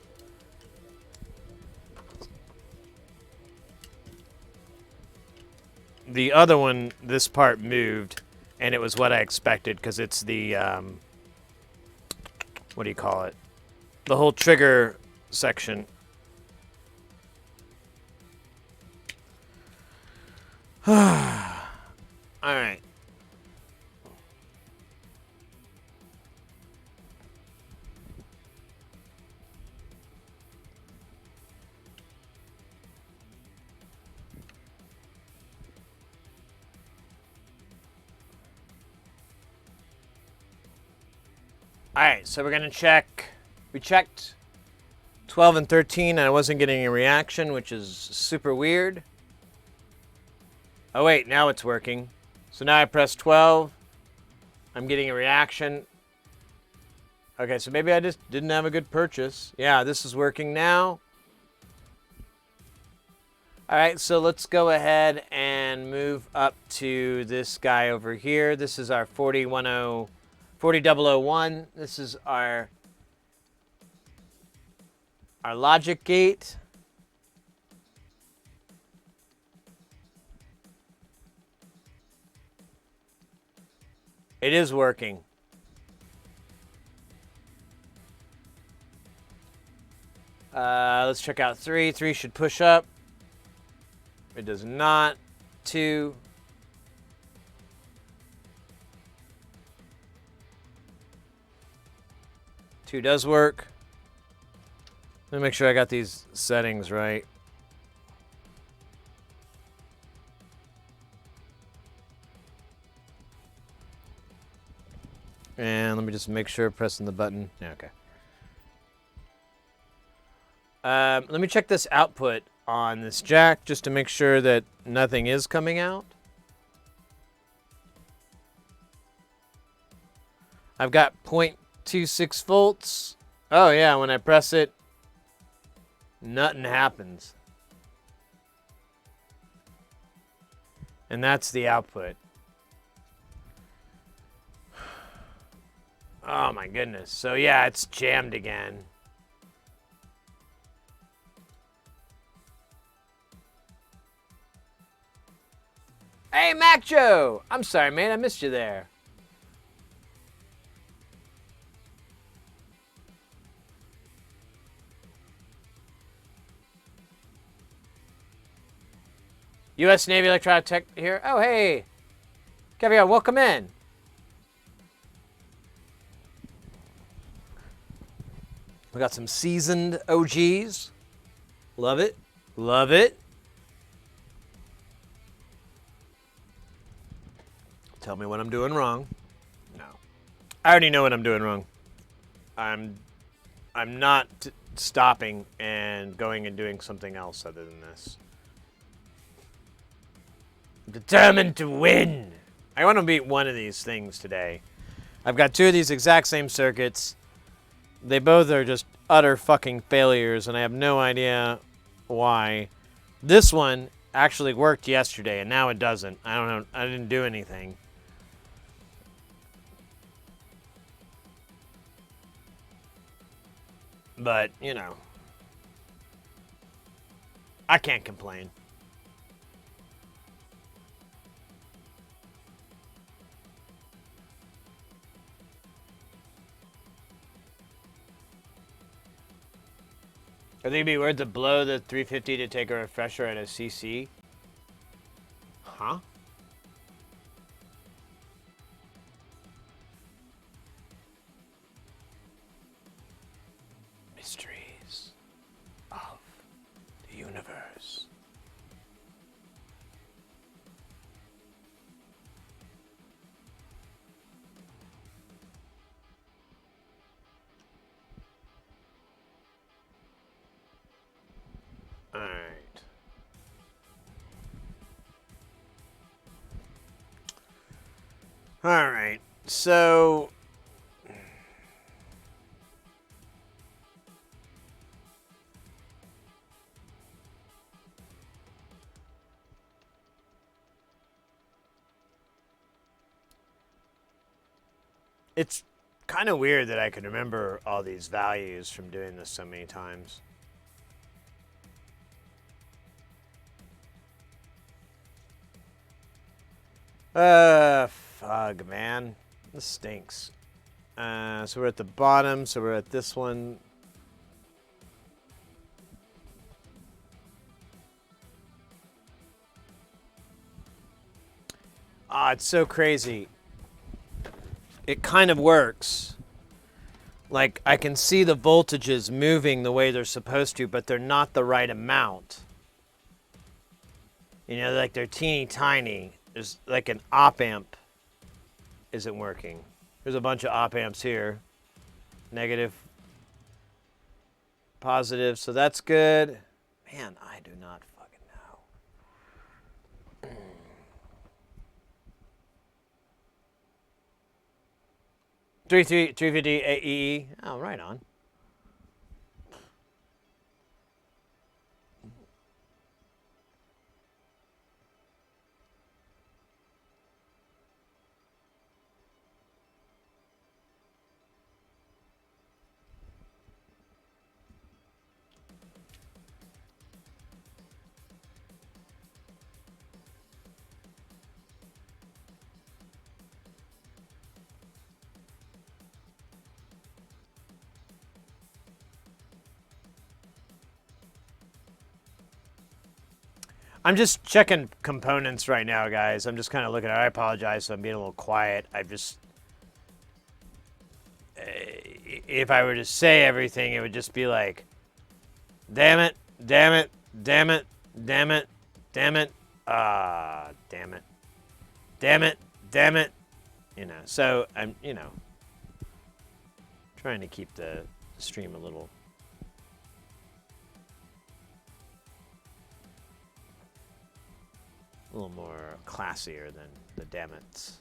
the other one, this part moved, and it was what I expected because it's the, what do you call it? The whole trigger section. All right. All right, so we're gonna check. We checked 12 and 13, and I wasn't getting a reaction, which is super weird. Oh wait, now it's working. So now I press 12. I'm getting a reaction. Okay, so maybe I just didn't have a good purchase. Yeah, this is working now. All right, so let's go ahead and move up to this guy over here. This is our 40001. This is our logic gate. It is working. Let's check out 3. 3 should push up. It does not. 2. 2 does work. Let me make sure I got these settings right. And let me just make sure pressing the button. Yeah, okay. Let me check this output on this jack just to make sure that nothing is coming out. I've got 0.26 volts. Oh yeah, when I press it, nothing happens. And that's the output. Oh my goodness. So yeah, it's jammed again. Hey, Mac Joe! I'm sorry, man. I missed you there. U.S. Navy Electronic Tech here. Oh, hey. Caviar, welcome in. We got some seasoned OGs. Love it. Love it. Tell me what I'm doing wrong. No. I already know what I'm doing wrong. I'm not stopping and going and doing something else other than this. I'm determined to win. I want to beat one of these things today. I've got 2 of these exact same circuits. They both are just utter fucking failures, and I have no idea why. This one actually worked yesterday, and now it doesn't. I don't know. I didn't do anything. But, you know, I can't complain. I think it'd be worth to blow the 350 to take a refresher at a CC. Huh? Mysteries of the universe. All right. All right. So it's kind of weird that I can remember all these values from doing this so many times. Fug, man. This stinks. So we're at the bottom, so we're at this one. Ah, it's so crazy. It kind of works. Like, I can see the voltages moving the way they're supposed to, but they're not the right amount. You know, like they're teeny tiny. There's like an op amp isn't working. There's a bunch of op amps here. Negative, positive, so that's good. Man, I do not fucking know. 350 AEE. Oh, right on. I'm just checking components right now, guys. I'm just kind of looking at it. I apologize if I'm being a little quiet. I've just... if I were to say everything, it would just be like, damn it, damn it, damn it, damn it, damn it, damn it, damn it, damn it. You know, so I'm, you know, trying to keep the stream a little more classier than the damn it's.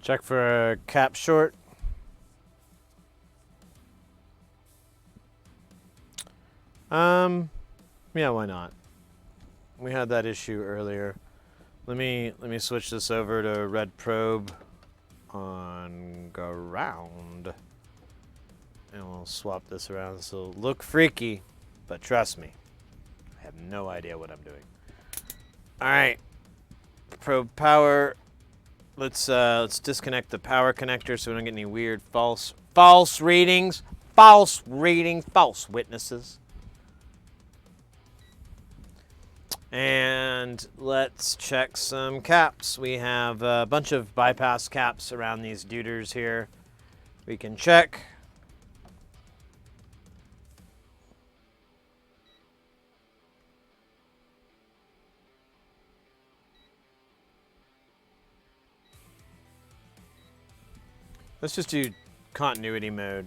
Check for a cap short. Yeah, why not? We had that issue earlier. Let me switch this over to red probe on ground. And we'll swap this around so it'll look freaky, but trust me, I have no idea what I'm doing. All right, probe power. Let's disconnect the power connector so we don't get any weird false readings, false witnesses. And let's check some caps. We have a bunch of bypass caps around these duders here. We can check. Let's just do continuity mode.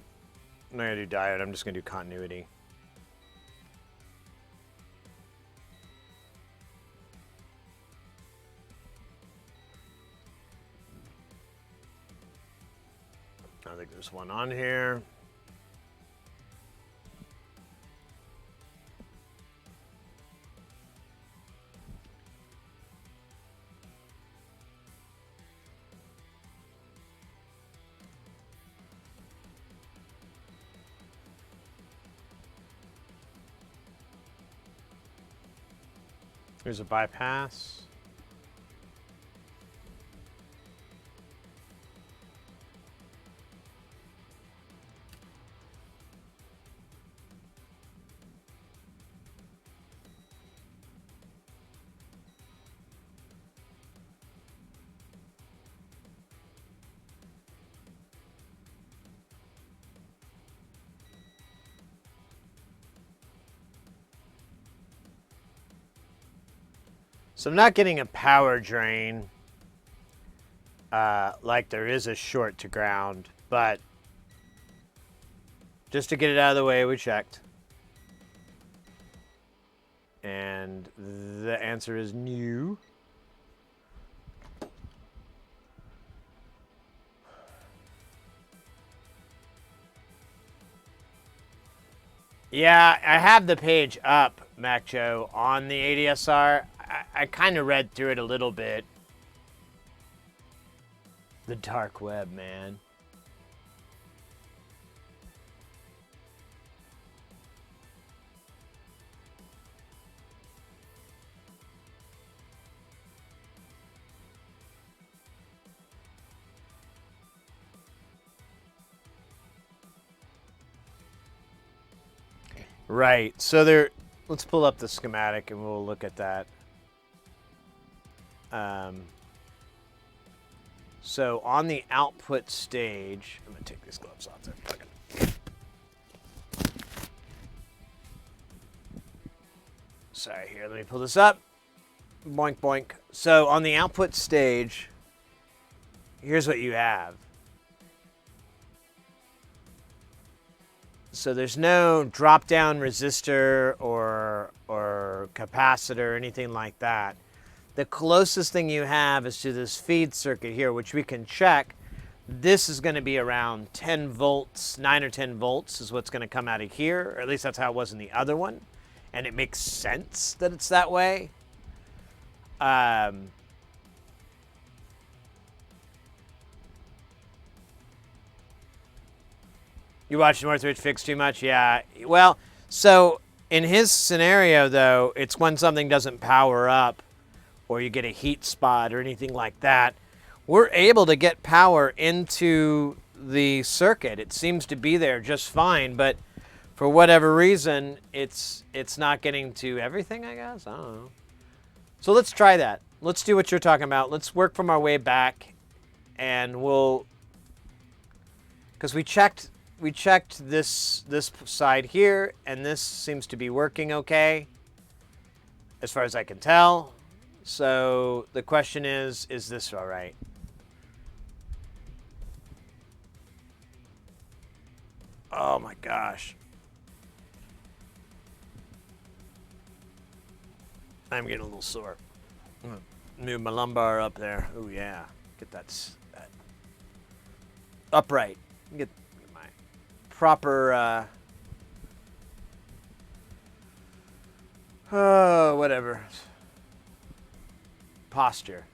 I'm not gonna do diode, I'm just gonna do continuity. I think there's one on here. There's a bypass. So I'm not getting a power drain like there is a short to ground, but just to get it out of the way, we checked. And the answer is no. Yeah, I have the page up, Mac Joe, on the ADSR. I kind of read through it a little bit. The dark web, man. Right. So there. Let's pull up the schematic and we'll look at that. So on the output stage, I'm gonna take these gloves off there. Fucking. Sorry, here, let me pull this up. Boink, boink. So on the output stage, here's what you have. So there's no drop-down resistor or capacitor or anything like that. The closest thing you have is to this feed circuit here, which we can check. This is going to be around 10 volts, 9 or 10 volts is what's going to come out of here, or at least that's how it was in the other one. And it makes sense that it's that way. You watch Northridge Fix too much? Yeah. Well, so in his scenario, though, it's when something doesn't power up or you get a heat spot or anything like that. We're able to get power into the circuit. It seems to be there just fine, but for whatever reason, it's not getting to everything, I guess. I don't know. So let's try that. Let's do what you're talking about. Let's work from our way back, and we'll, because we checked this side here, and this seems to be working okay, as far as I can tell. So the question is this all right? Oh my gosh. I'm getting a little sore. I'm gonna move my lumbar up there. Oh yeah, get that upright. Get my proper whatever posture.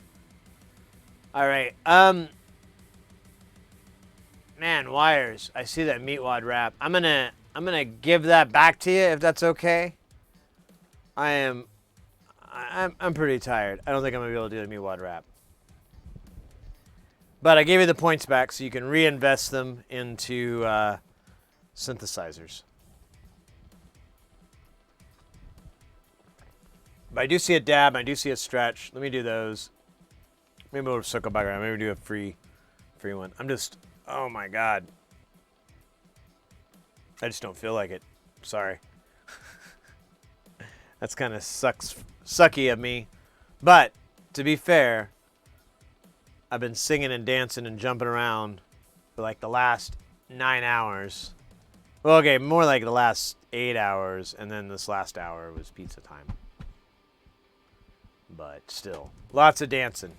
All right. Man, wires. I see that meat wad wrap. I'm gonna give that back to you if that's okay. I'm pretty tired. I don't think I'm gonna be able to do the meat wad wrap. But I gave you the points back so you can reinvest them into synthesizers. But I do see a dab, I do see a stretch. Let me do those. Maybe we'll circle back around. Maybe we'll do a free one. I'm just, oh my God. I just don't feel like it. Sorry. That's kind of sucky of me. But to be fair, I've been singing and dancing and jumping around for like the last 9 hours. Well, okay, more like the last 8 hours, and then this last hour was pizza time. But still, lots of dancing.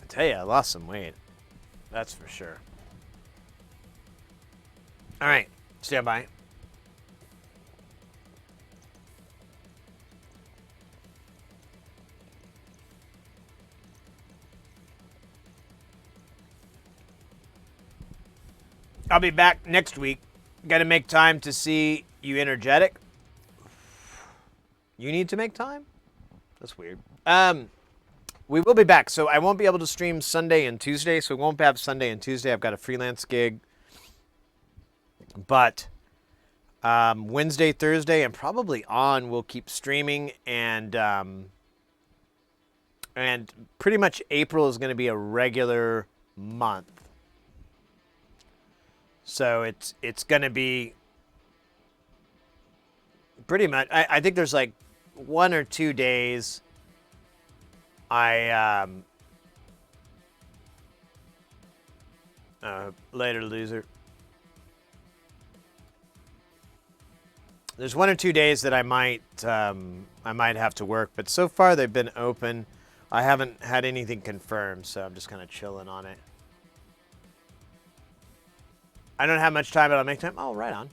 I tell you, I lost some weight. That's for sure. All right, stand by. I'll be back next week. Got to make time to see you energetic. You need to make time? That's weird. We will be back. So I won't be able to stream Sunday and Tuesday. So we won't have Sunday and Tuesday. I've got a freelance gig. But Wednesday, Thursday, and probably on, we'll keep streaming. And pretty much April is going to be a regular month. So it's going to be pretty much, I think there's like 1 or 2 days later, loser. There's 1 or 2 days that I might have to work, but so far they've been open. I haven't had anything confirmed, so I'm just kind of chilling on it. I don't have much time, but I'll make time. Oh, right on.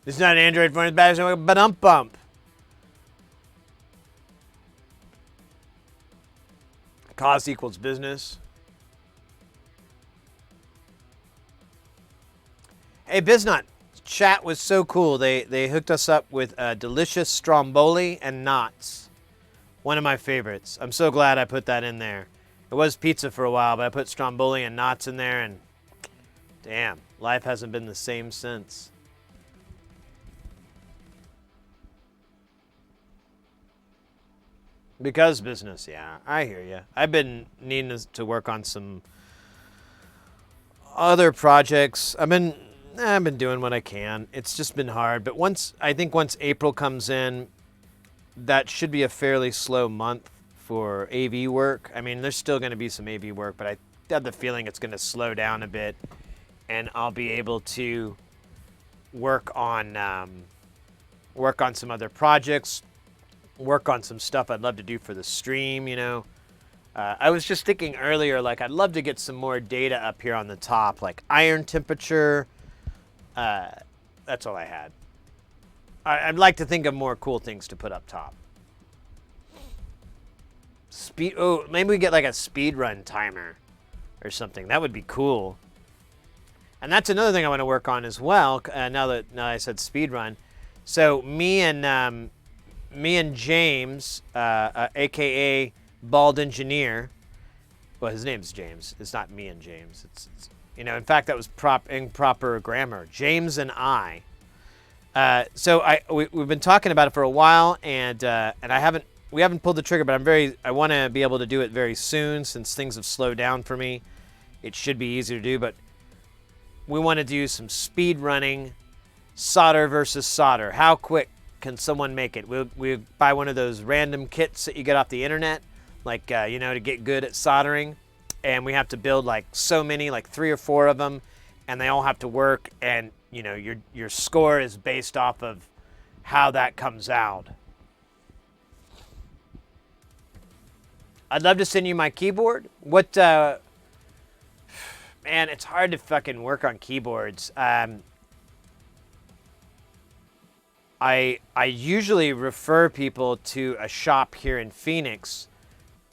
It's not an Android phone, it's bad, but bump. Cost equals business. Hey, Biznut, chat was so cool. They hooked us up with delicious stromboli and knots. One of my favorites. I'm so glad I put that in there. It was pizza for a while, but I put stromboli and knots in there, and damn, life hasn't been the same since. Because business, yeah, I hear you. I've been needing to work on some other projects. I've been doing what I can. It's just been hard. But once April comes in, that should be a fairly slow month for AV work. I mean, there's still going to be some AV work, but I have the feeling it's going to slow down a bit, and I'll be able to work on some other projects, work on some stuff I'd love to do for the stream, you know. I was just thinking earlier, like, I'd love to get some more data up here on the top, like iron temperature. That's all I had. I'd like to think of more cool things to put up top. Speed. Oh, maybe we get like a speed run timer or something. That would be cool. And that's another thing I want to work on as well. Now I said speed run, so me and James, aka Bald Engineer. Well, his name's James. It's not me and James. It's you know. In fact, that was improper grammar. James and I. So we've been talking about it for a while, and we haven't pulled the trigger, but I want to be able to do it very soon since things have slowed down for me. It should be easier to do, but we want to do some speed running, solder versus solder. How quick can someone make it? We'll buy one of those random kits that you get off the internet, like you know, to get good at soldering, and we have to build like so many, like 3 or 4 of them, and they all have to work, and you know, your score is based off of how that comes out. I'd love to send you my keyboard. What, man, it's hard to fucking work on keyboards. I usually refer people to a shop here in Phoenix,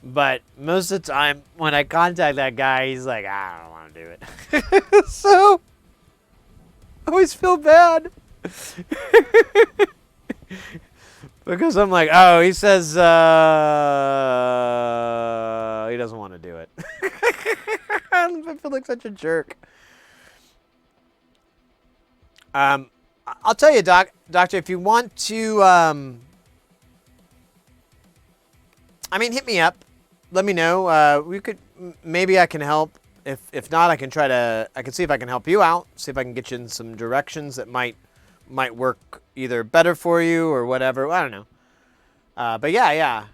but most of the time when I contact that guy, he's like, I don't want to do it. So I always feel bad. Because I'm like, oh, he says he doesn't want to do it. I feel like such a jerk. I'll tell you, Doctor, if you want to, I mean, hit me up. Let me know. Maybe I can help. If not, I can see if I can help you out. See if I can get you in some directions that might work either better for you or whatever. I don't know. But yeah.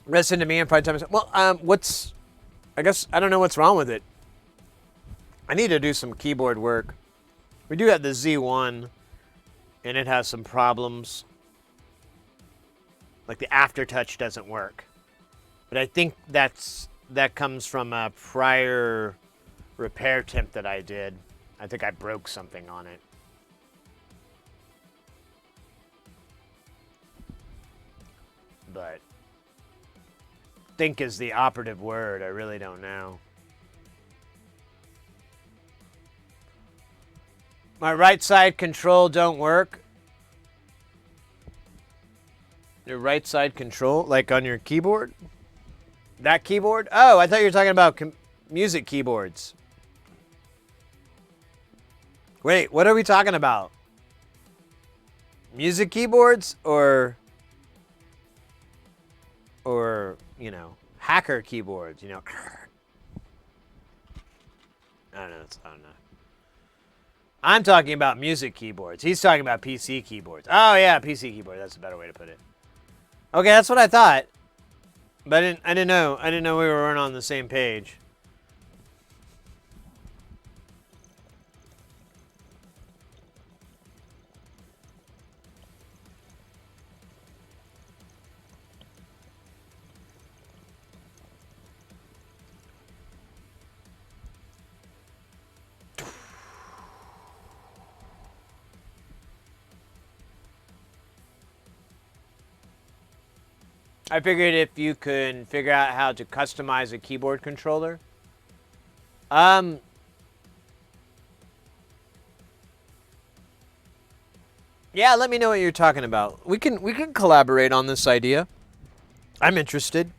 Listen to me and probably tell me. Well, I guess I don't know what's wrong with it. I need to do some keyboard work. We do have the Z1, and it has some problems. Like the aftertouch doesn't work. But I think that comes from a prior repair attempt that I did. I think I broke something on it. But think is the operative word. I really don't know. My right side control don't work. Your right side control, like on your keyboard? That keyboard? Oh, I thought you were talking about music keyboards. Wait, what are we talking about? Music keyboards or you know, hacker keyboards, you know? I don't know. I'm talking about music keyboards. He's talking about PC keyboards. Oh yeah, PC keyboard. That's a better way to put it. Okay, that's what I thought. But I didn't know we were on the same page. I figured if you can figure out how to customize a keyboard controller. Yeah, let me know what you're talking about. We can collaborate on this idea. I'm interested.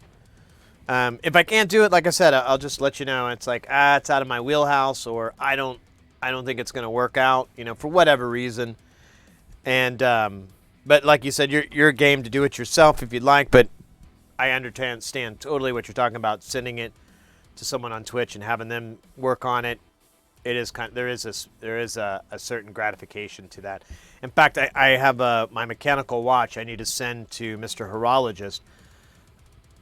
If I can't do it, like I said, I'll just let you know. It's like, it's out of my wheelhouse, or I don't think it's going to work out, you know, for whatever reason. And But like you said, you're game to do it yourself if you'd like. But I understand totally what you're talking about. Sending it to someone on Twitch and having them work on it. It is there is a certain gratification to that. In fact, I have my mechanical watch I need to send to Mr. Horologist.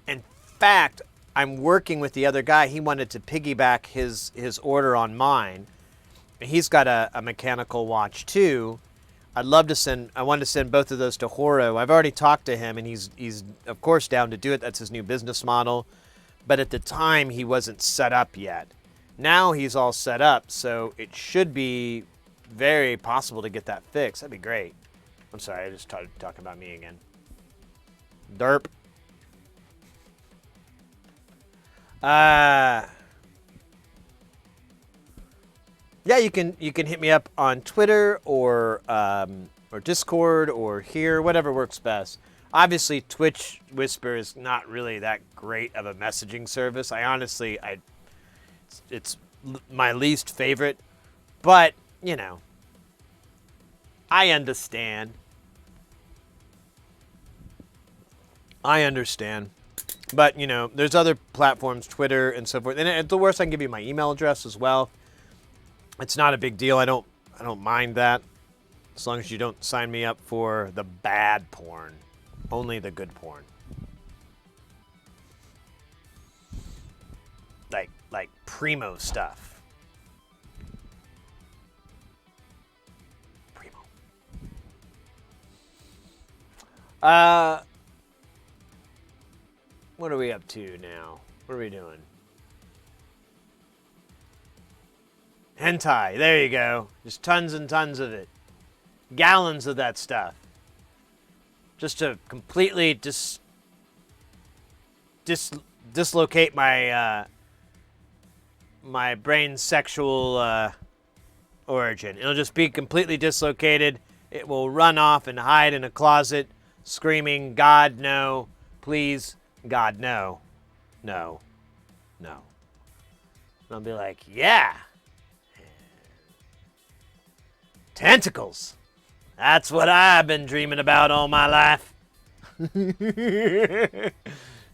In fact, I'm working with the other guy. He wanted to piggyback his order on mine. He's got a mechanical watch too. I wanted to send both of those to Horo. I've already talked to him, and he's of course down to do it. That's his new business model. But at the time, he wasn't set up yet. Now he's all set up, so it should be very possible to get that fixed. That'd be great. I'm sorry, I just started talking about me again. Derp. Yeah, you can hit me up on Twitter or Discord or here, whatever works best. Obviously, Twitch Whisper is not really that great of a messaging service. It's my least favorite, but you know, I understand. But you know, there's other platforms, Twitter and so forth. And at the worst, I can give you my email address as well. It's not a big deal. I don't mind that, as long as you don't sign me up for the bad porn. Only the good porn. Like primo stuff. Primo. What are we up to now? What are we doing? Hentai. There you go. Just tons and tons of it. Gallons of that stuff. Just to completely dislocate my my brain's sexual origin. It'll just be completely dislocated. It will run off and hide in a closet, screaming, "God, no. Please, God, no. No. No." And I'll be like, yeah. Tentacles. That's what I've been dreaming about all my life.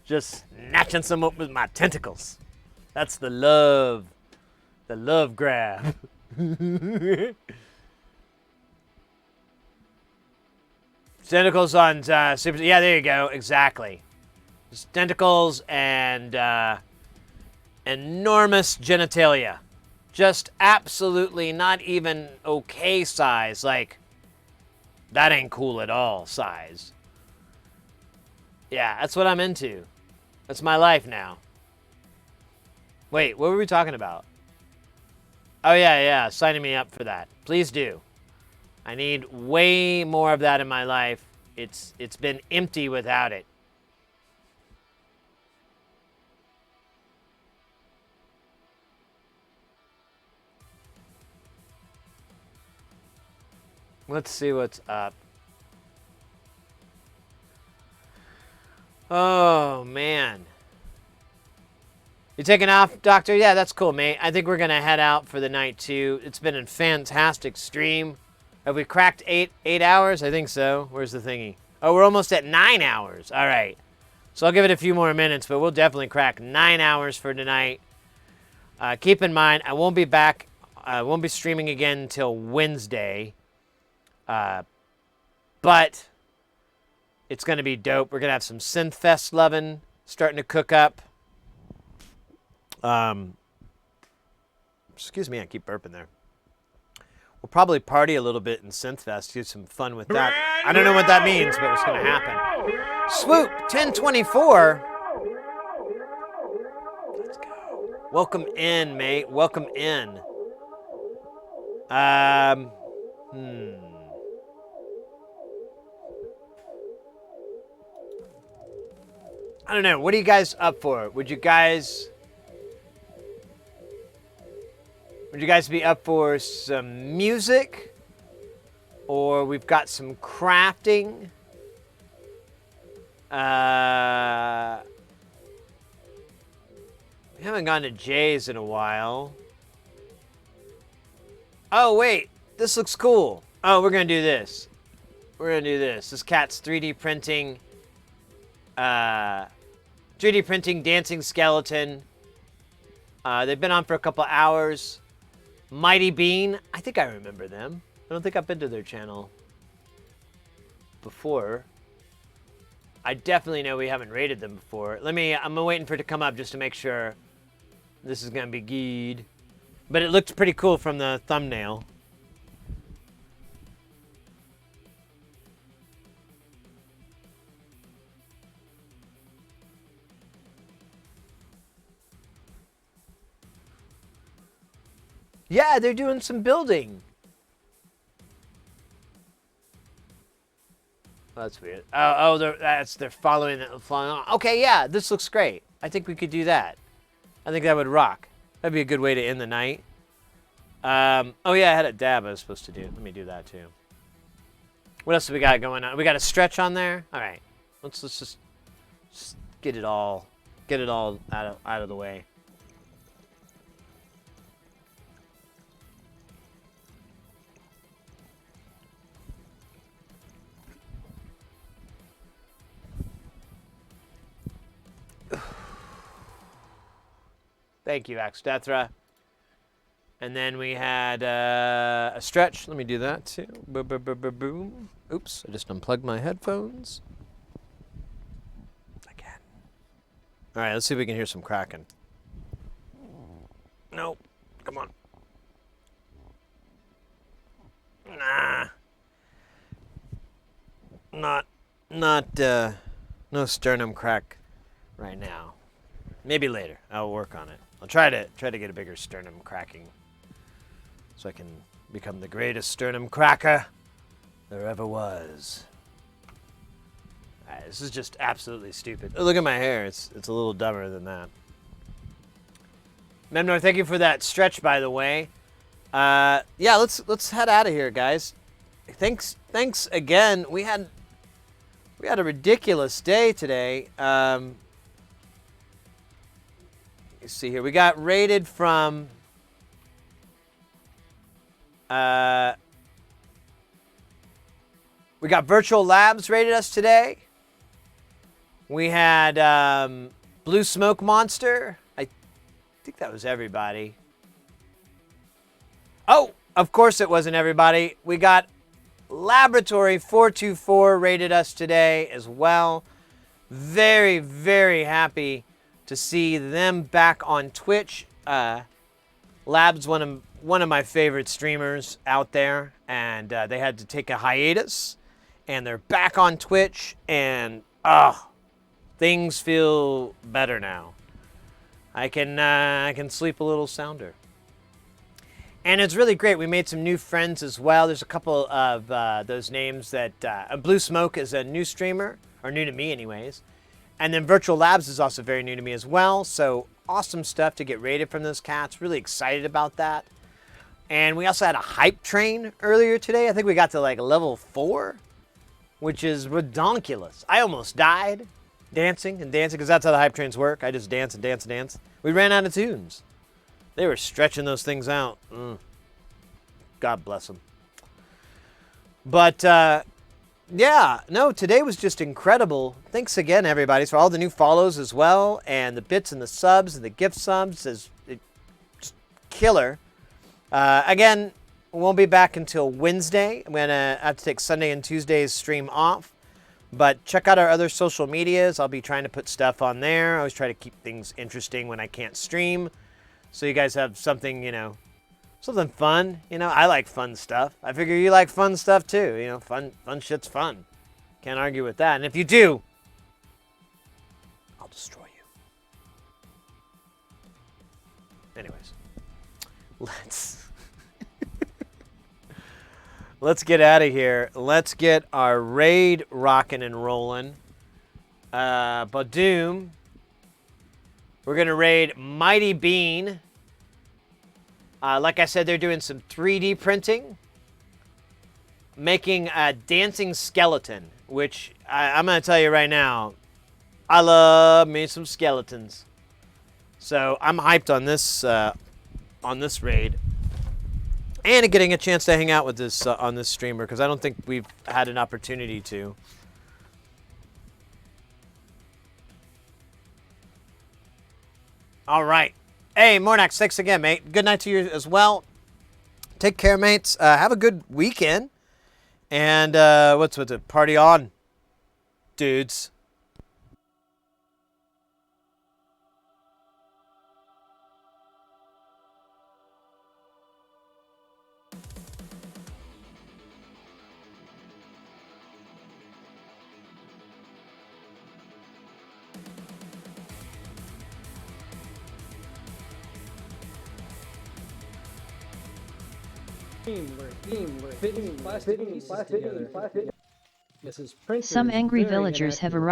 Just snatching some up with my tentacles. That's the love grab. Tentacles on Super. Yeah, there you go. Exactly. Just tentacles and enormous genitalia. Just absolutely not even okay size. Like, that ain't cool at all size. Yeah, that's what I'm into. That's my life now. Wait, what were we talking about? Oh, yeah, signing me up for that. Please do. I need way more of that in my life. It's been empty without it. Let's see what's up. Oh, man. You taking off, Doctor? Yeah, that's cool, mate. I think we're going to head out for the night, too. It's been a fantastic stream. Have we cracked 8 hours? I think so. Where's the thingy? Oh, we're almost at 9 hours. All right. So I'll give it a few more minutes, but we'll definitely crack 9 hours for tonight. Keep in mind, I won't be back. I won't be streaming again until Wednesday. But it's going to be dope. We're going to have some Synthfest loving starting to cook up. Excuse me, I keep burping there. We'll probably party a little bit in Synthfest, do some fun with that. I don't know what that means, but it's going to happen. Swoop, 1024. Let's go. Welcome in, mate. Welcome in. I don't know. What are you guys up for? Would you guys be up for some music? Or we've got some crafting? We haven't gone to Jay's in a while. Oh, wait. This looks cool. Oh, we're going to do this. we're gonna do this. This cat's 3D printing, 3D printing dancing skeleton. They've been on for a couple hours. Mighty Bean, I think I remember them. I don't think I've been to their channel before. I definitely know we haven't rated them before. I'm waiting for it to come up just to make sure this is gonna be good. But it looked pretty cool from the thumbnail. Yeah, they're doing some building. Oh, that's weird. They're following on. Okay, yeah, this looks great. I think we could do that. I think that would rock. That'd be a good way to end the night. Oh yeah, I had a dab I was supposed to do. Let me do that too. What else do we got going on? We got a stretch on there. All right, let's just get it all out of the way. Thank you, Axtethra. And then we had a stretch. Let me do that too. Boom. Oops, I just unplugged my headphones. Again. All right, let's see if we can hear some cracking. Nope. Come on. Nah. No sternum crack right now. Maybe later. I'll work on it. I'll try to get a bigger sternum cracking so I can become the greatest sternum cracker there ever was. All right, this is just absolutely stupid. Oh, look at my hair. It's a little dumber than that. Memnor, thank you for that stretch, by the way. Yeah, let's head out of here, guys. Thanks again. We had a ridiculous day today. You see here, we got rated from we got Virtual Labs rated us today. We had Blue Smoke Monster. I think that was everybody. Oh, of course it wasn't everybody. We got Laboratory 424 rated us today as well. Very, very happy to see them back on Twitch. Lab's one of my favorite streamers out there, and they had to take a hiatus, and they're back on Twitch, and things feel better now. I can sleep a little sounder. And it's really great. We made some new friends as well. There's a couple of those names that Blue Smoke is a new streamer, or new to me anyways. And then Virtual Labs is also very new to me as well. So awesome stuff to get rated from those cats. Really excited about that. And we also had a hype train earlier today. I think we got to like level 4, which is redonkulous. I almost died dancing because that's how the hype trains work. I just dance and dance and dance. We ran out of tunes. They were stretching those things out. God bless them. But yeah, no, today was just incredible. Thanks again, everybody, for all the new follows as well, and the bits and the subs and the gift subs is just killer. Again, we won't be back until Wednesday. I'm gonna have to take Sunday and Tuesday's stream off, but check out our other social medias. I'll be trying to put stuff on there. I always try to keep things interesting when I can't stream, so you guys have something, something fun. I like fun stuff. I figure you like fun stuff too. Fun shit's fun. Can't argue with that. And if you do, I'll destroy you. Anyways, let's get out of here. Let's get our raid rocking and rolling. Badoom. We're gonna raid Mighty Bean. Like I said, they're doing some 3D printing, making a dancing skeleton, which I'm going to tell you right now, I love me some skeletons. So I'm hyped on this raid. and getting a chance to hang out with this on this streamer, because I don't think we've had an opportunity to. All right. Hey, Mornax, thanks again, mate. Good night to you as well. Take care, mates. Have a good weekend. And what's it? Party on, dudes. Some angry villagers have arrived.